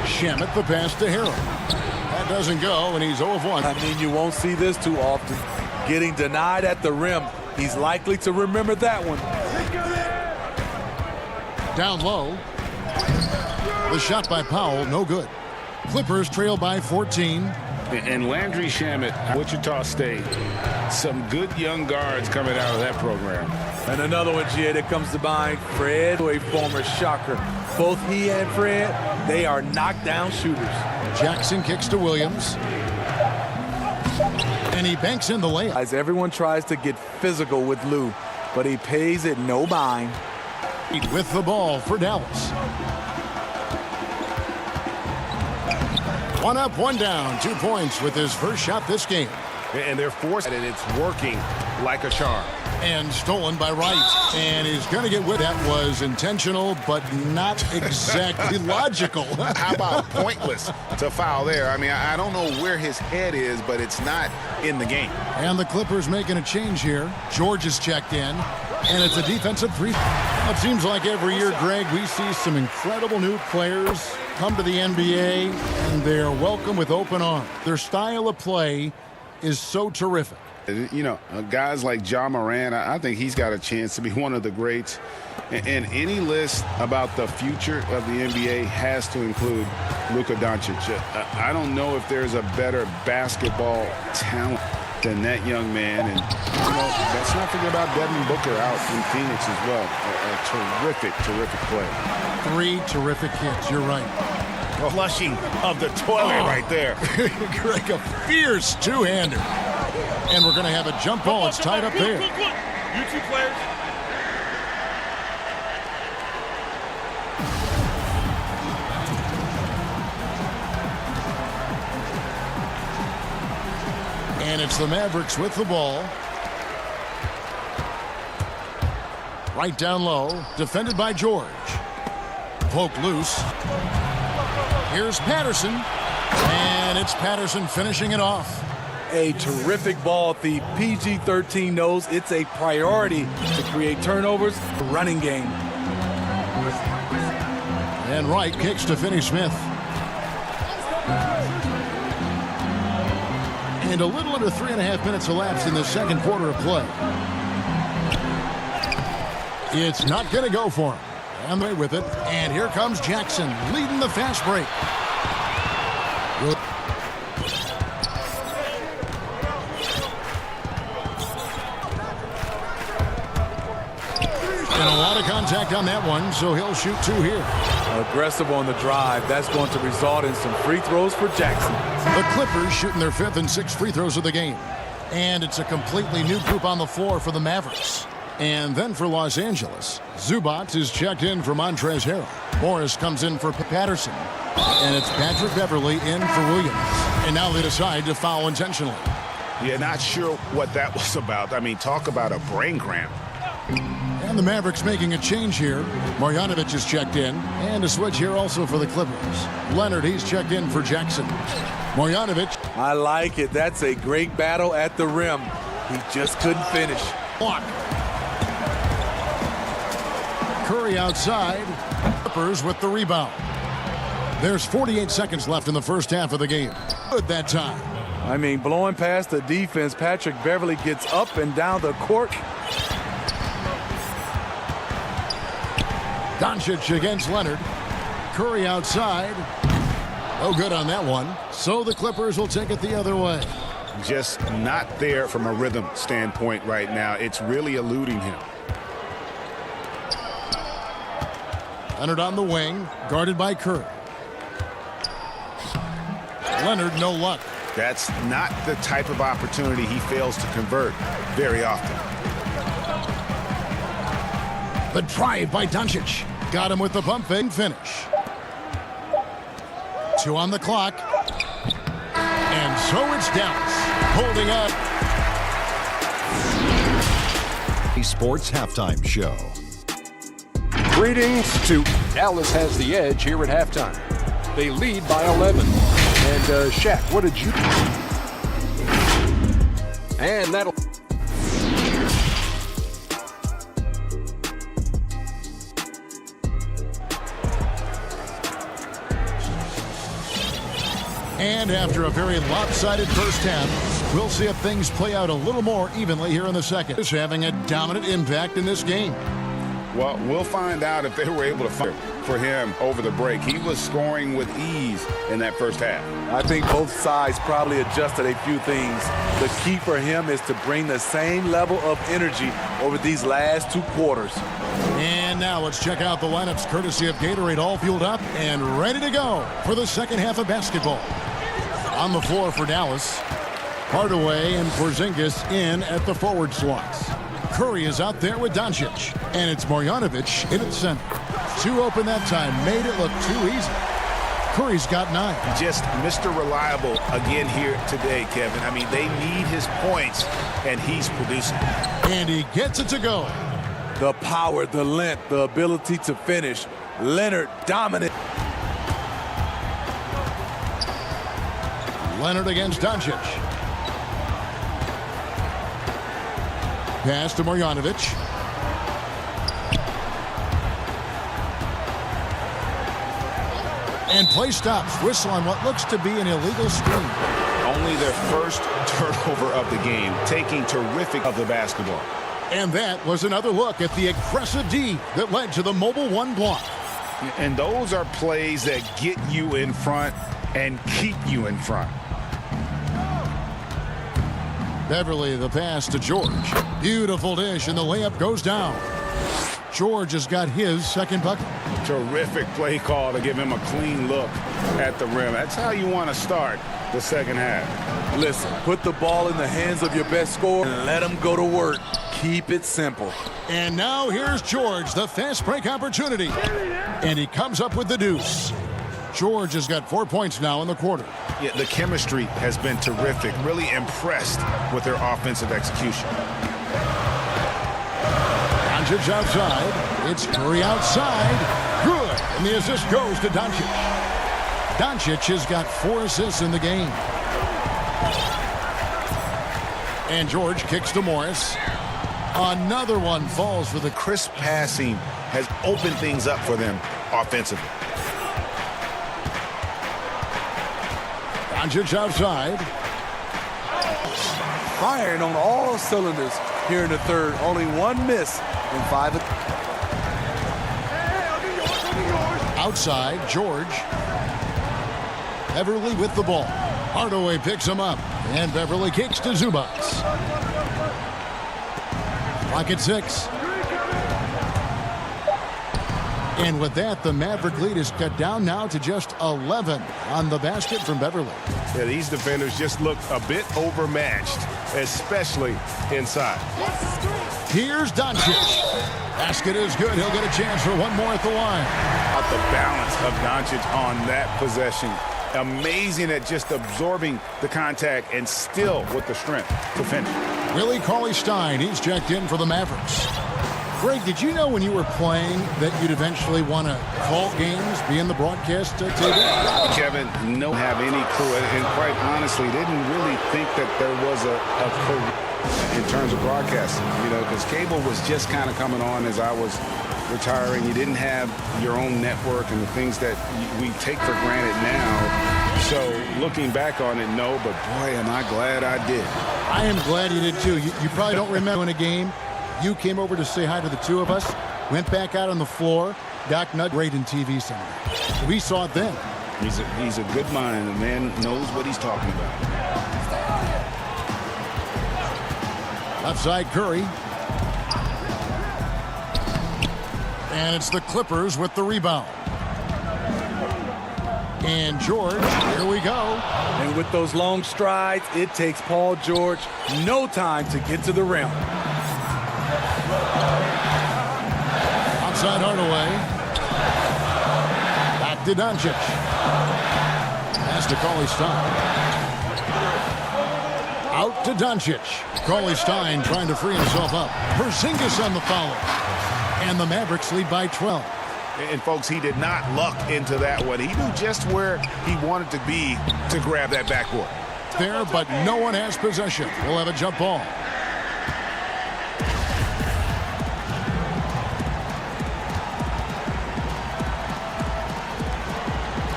Shamet the pass to Harrell. That doesn't go, and he's 0 of 1. I mean, you won't see this too often. Getting denied at the rim. He's likely to remember that one. Down low. The shot by Powell, no good. Clippers trail by 14. And Landry Shamet, Wichita State. Some good young guards coming out of that program. And another one, GA, that comes to mind, Fred, a former Shocker. Both he and Fred, they are knockdown shooters. Jackson kicks to Williams. And he banks in the layup. As everyone tries to get physical with Lou, but he pays it no mind. With the ball for Dallas. 1 up, 1 down. 2 points with his first shot this game. And they're forced, and it's working like a charm. And stolen by Wright. And he's going to get with that. Was intentional, but not exactly logical. How about pointless to foul there? I mean, I don't know where his head is, but it's not in the game. And the Clippers making a change here. George is checked in. And it's a defensive free. It seems like every year, Greg, we see some incredible new players come to the NBA, and they're welcome with open arms. Their style of play is so terrific. You know, guys like Ja Morant, I think he's got a chance to be one of the greats. And any list about the future of the NBA has to include Luka Doncic. I don't know if there's a better basketball talent than that young man. And, you know, let's not forget about Devin Booker out in Phoenix as well. A terrific, terrific play. 3 terrific hits, you're right. Flushing of the toilet right there. Greg, a fierce two-hander. And we're going to have a jump ball. It's tied up there. You two players. And it's the Mavericks with the ball. Right down low. Defended by George. Poke loose. Here's Patterson. And it's Patterson finishing it off. A terrific ball thief. PG-13 knows it's a priority to create turnovers, running game. And Wright kicks to Finney-Smith. And a little under 3.5 minutes elapsed in the second quarter of play. It's not going to go for him. And they're with it. And here comes Jackson leading the fast break. Good. And a lot of contact on that one, so he'll shoot 2 here. Aggressive on the drive. That's going to result in some free throws for Jackson. The Clippers shooting their 5th and 6th free throws of the game. And it's a completely new group on the floor for the Mavericks. And then for Los Angeles, Zubac is checked in for Montrezl Harrell. Morris comes in for Patterson. And it's Patrick Beverley in for Williams. And now they decide to foul intentionally. Yeah, not sure what that was about. I mean, talk about a brain cramp. And the Mavericks making a change here. Marjanovic is checked in. And a switch here also for the Clippers. Leonard, he's checked in for Jackson. Marjanovic. I like it. That's a great battle at the rim. He just couldn't finish. Block. Curry outside. Clippers with the rebound. There's 48 seconds left in the first half of the game. Good that time. I mean, blowing past the defense, Patrick Beverley gets up and down the court. Doncic against Leonard. Curry outside. No good on that one. So the Clippers will take it the other way. Just not there from a rhythm standpoint right now. It's really eluding him. Leonard on the wing, guarded by Curry. Leonard, no luck. That's not the type of opportunity he fails to convert very often. The drive by Doncic. Got him with the pump fake finish. 2 on the clock. And so it's Dallas holding up. Esports Halftime Show. Greetings to Dallas has the edge here at halftime. They lead by 11. And Shaq, what did you... And that'll... And after a very lopsided first half, we'll see if things play out a little more evenly here in the second. Is having a dominant impact in this game. Well, we'll find out if they were able to find for him over the break. He was scoring with ease in that first half. I think both sides probably adjusted a few things. The key for him is to bring the same level of energy over these last 2 quarters. And now let's check out the lineups courtesy of Gatorade, all fueled up and ready to go for the second half of basketball. On the floor for Dallas, Hardaway and Porzingis in at the forward slots. Curry is out there with Doncic, and it's Marjanovic in its center. 2 open that time, made it look too easy. Curry's got 9. Just Mr. Reliable again here today, Kevin. I mean, they need his points, and he's producing. And he gets it to go. The power, the length, the ability to finish. Leonard dominant. Leonard against Doncic. Pass to Marjanovic. And play stops. Whistle on what looks to be an illegal screen. Only their first turnover of the game, taking terrific of the basketball. And that was another look at the aggressive D that led to the mobile 1 block. And those are plays that get you in front and keep you in front. Beverley, the pass to George. Beautiful dish, and the layup goes down. George has got his second bucket. Terrific play call to give him a clean look at the rim. That's how you want to start the second half. Listen, put the ball in the hands of your best scorer and let him go to work. Keep it simple. And now here's George, the fast break opportunity. And he comes up with the deuce. George has got 4 points now in the quarter. Yeah, the chemistry has been terrific. Really impressed with their offensive execution. Doncic outside. It's Curry outside. Good. And the assist goes to Doncic. Doncic has got 4 assists in the game. And George kicks to Morris. Another one falls for the crisp passing has opened things up for them offensively. Doncic outside. Firing on all cylinders here in the third. Only 1 miss in 5. Outside, George. Beverley with the ball. Hardaway picks him up. And Beverley kicks to Zubac. Clock at 6. And with that, the Maverick lead is cut down now to just 11 on the basket from Beverley. Yeah, these defenders just look a bit overmatched, especially inside. Here's Doncic. Basket is good. He'll get a chance for one more at the line. Out the balance of Doncic on that possession. Amazing at just absorbing the contact and still with the strength to finish. Willie Cauley-Stein, he's checked in for the Mavericks. Greg, did you know when you were playing that you'd eventually want to call games, be in the broadcast table? Kevin, no have any clue, and quite honestly, didn't really think that there was a career in terms of broadcasting, you know, because cable was just kind of coming on as I was retiring. You didn't have your own network and the things that we take for granted now. So looking back on it, no, but boy, am I glad I did. I am glad you did too. You probably don't remember in a game. You came over to say hi to the two of us, went back out on the floor. Doc Nutt, great in TV Center. We saw it then. He's a good mind. The man knows what he's talking about. Left side Curry. And it's the Clippers with the rebound. And George, here we go. And with those long strides, it takes Paul George no time to get to the rim. Outside Hardaway. Back to Doncic. Pass to Cauley-Stein. Out to Doncic. Cauley-Stein trying to free himself up. Porzingis on the foul. And the Mavericks lead by 12. And folks, he did not luck into that one. He knew just where he wanted to be to grab that backboard. There, but no one has possession. We'll have a jump ball.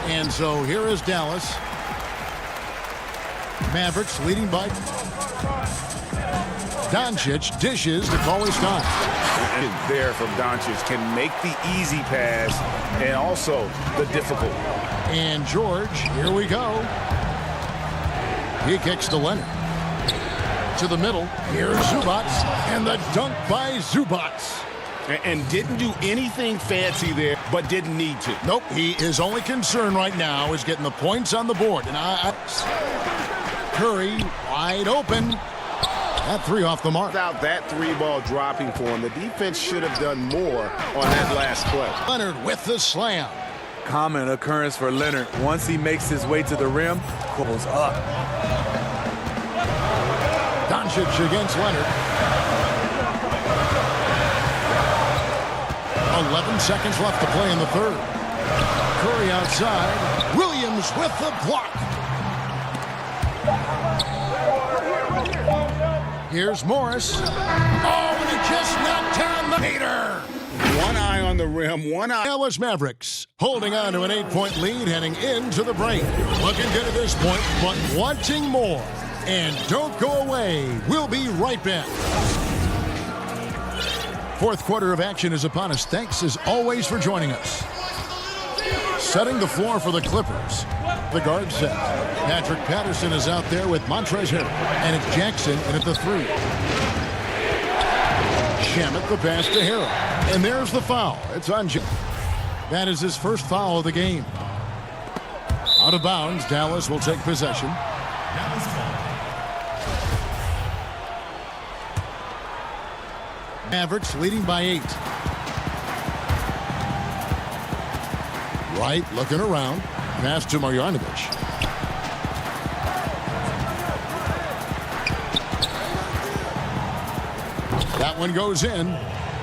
And so here is Dallas. Mavericks leading by Doncic dishes to Cauley-Stein. There from Doncic can make the easy pass and also the difficult. And George, here we go. He kicks to Leonard. To the middle. Here's Zubac. And the dunk by Zubac. And didn't do anything fancy there, but didn't need to. Nope, his only concern right now is getting the points on the board. And Curry wide open. That three off the mark. Without that three ball dropping for him, the defense should have done more on that last play. Leonard with the slam. Common occurrence for Leonard. Once he makes his way to the rim, goes up. Doncic against Leonard. 11 seconds left to play in the third. Curry outside. Williams with the block. Here's Morris. Oh, and he just knocked down the meter. One eye on the rim, one eye. Dallas Mavericks holding on to an 8-point lead heading into the break. Looking good at this point, but wanting more. And don't go away. We'll be right back. Fourth quarter of action is upon us. Thanks as always for joining us. Setting the floor for the Clippers. The guard set. Patrick Patterson is out there with Montrezl Harrell. And it's Jackson in at the three. Shamet the pass to Harrell. And there's the foul. It's on Jackson. That is his first foul of the game. Out of bounds, Dallas will take possession. Mavericks leading by 8. Wright looking around. Pass to Marjanovic. That one goes in.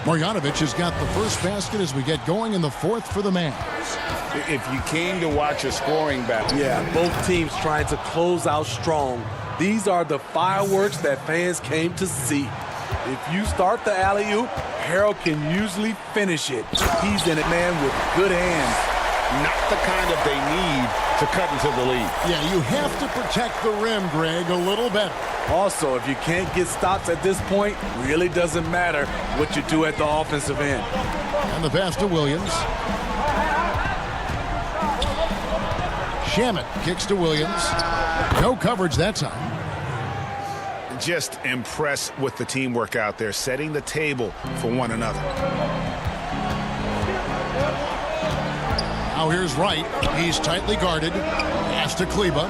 Marjanovic has got the first basket as we get going in the fourth for the Mavs. If you came to watch a scoring battle. Yeah, both teams trying to close out strong. These are the fireworks that fans came to see. If you start the alley-oop, Harrell can usually finish it. He's in it, man, with good hands. Not the kind of they need to cut into the lead. Yeah, you have to protect the rim, Greg, a little better. Also, if you can't get stops at this point, really doesn't matter what you do at the offensive end. And the pass to Williams. Shamet kicks to Williams. No coverage that time. Just impressed with the teamwork out there, setting the table for one another. Now here's Wright. He's tightly guarded. Pass to Kleba.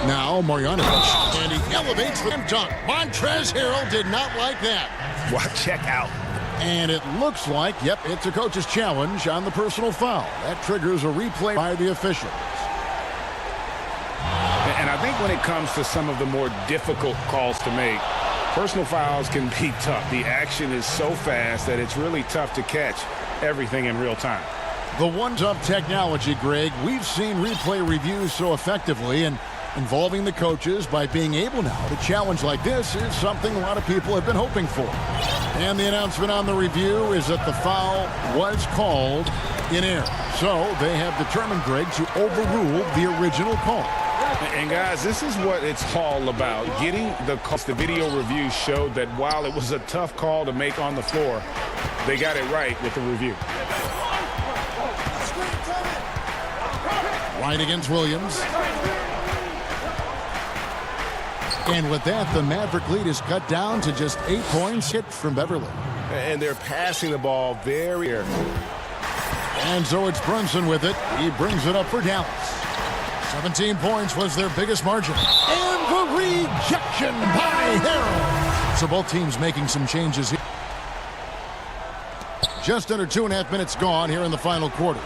Now Marjanovic. And he elevates the dunk. Montrezl Harrell did not like that. Well, check out And it looks like, yep, it's a coach's challenge on the personal foul. That triggers a replay by the officials. And I think when it comes to some of the more difficult calls to make, personal fouls can be tough. The action is so fast that it's really tough to catch everything in real time. The one-up technology, Greg, we've seen replay reviews so effectively, and involving the coaches by being able now to challenge like this is something a lot of people have been hoping for. And the announcement on the review is that the foul was called in error. So they have determined, Greg, to overrule the original call. And guys, this is what it's all about. Getting the calls. The video review showed that while it was a tough call to make on the floor, they got it right with the review. White against Williams. And with that, the Maverick lead is cut down to just 8 points hit from Beverly. And they're passing the ball very near. And so it's Brunson with it. He brings it up for Dallas. 17 points was their biggest margin. And the rejection by Harrell. So both teams making some changes here. Just under 2.5 minutes gone here in the final quarter.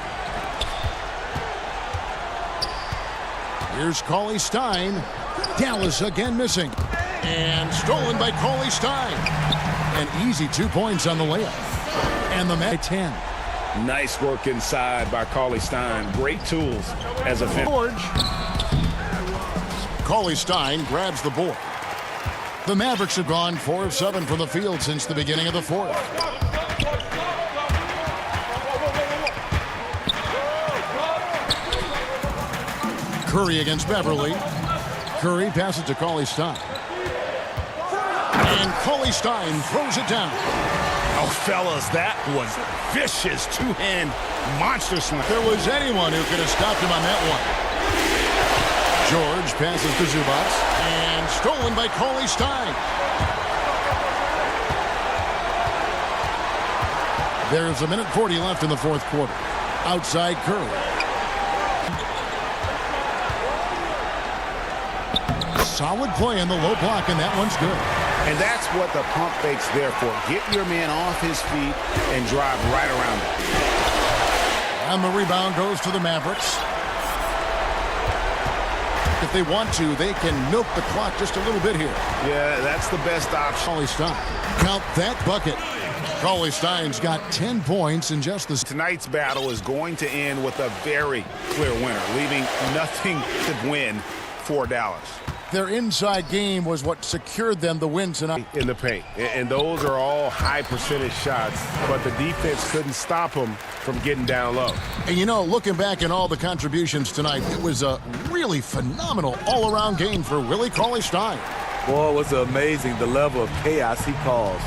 Here's Cauley Stein. Dallas again missing. And stolen by Cauley Stein. An easy 2 points on the layup. And the match 10. Nice work inside by Cauley Stein. Great tools as a finisher. George. Cauley Stein grabs the board. The Mavericks have gone 4 of 7 from the field since the beginning of the fourth. Curry against Beverly. Curry passes to Cauley Stein. And Cauley Stein throws it down. Oh, fellas, that was vicious two-hand monster slam. If there was anyone who could have stopped him on that one. George passes to Zubac. And stolen by Cauley Stein. There's 1:40 left in the fourth quarter. Outside Curry. Solid play in the low block, and that one's good. And that's what the pump fake's there for. Get your man off his feet and drive right around him. And the rebound goes to the Mavericks. If they want to, they can milk the clock just a little bit here. Yeah, that's the best option. Cauley Stein. Count that bucket. Cauley Stein's got 10 points in just this. Tonight's battle is going to end with a very clear winner, leaving nothing to win for Dallas. Their inside game was what secured them the win tonight. In the paint. And those are all high percentage shots, but the defense couldn't stop them from getting down low. And you know, looking back at all the contributions tonight, it was a really phenomenal all-around game for Willie Cauley Stein. Boy, it was amazing the level of chaos he caused.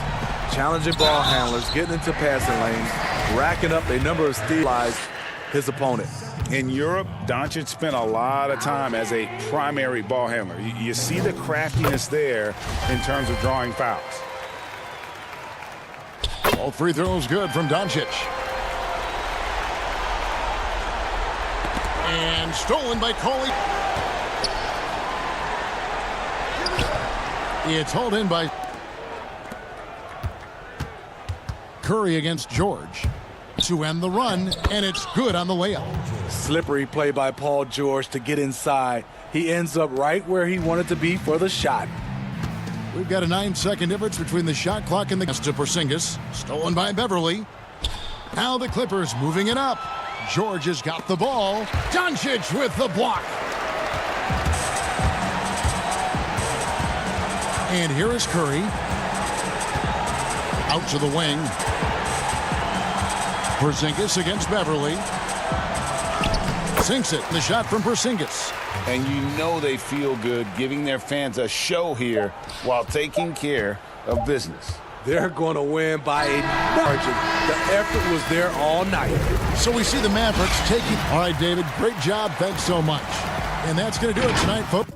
Challenging ball handlers, getting into passing lanes, racking up a number of steals his opponent. In Europe, Doncic spent a lot of time as a primary ball handler. You see the craftiness there in terms of drawing fouls. All free throws good from Doncic. And stolen by Cauley. It's hauled in by Curry against George to end the run, and it's good on the layup. Slippery play by Paul George to get inside. He ends up right where he wanted to be for the shot. We've got a 9-second difference between the shot clock and the to Porzingis. Stolen by Beverly. Now the Clippers moving it up. George has got the ball. Doncic with the block. And here is Curry. Out to the wing. Porzingis against Beverly. Sinks it. The shot from Porzingis. And you know they feel good giving their fans a show here while taking care of business. They're going to win by a margin. The effort was there all night. So we see the Mavericks taking. All right, David, great job. Thanks so much. And that's going to do it tonight, folks.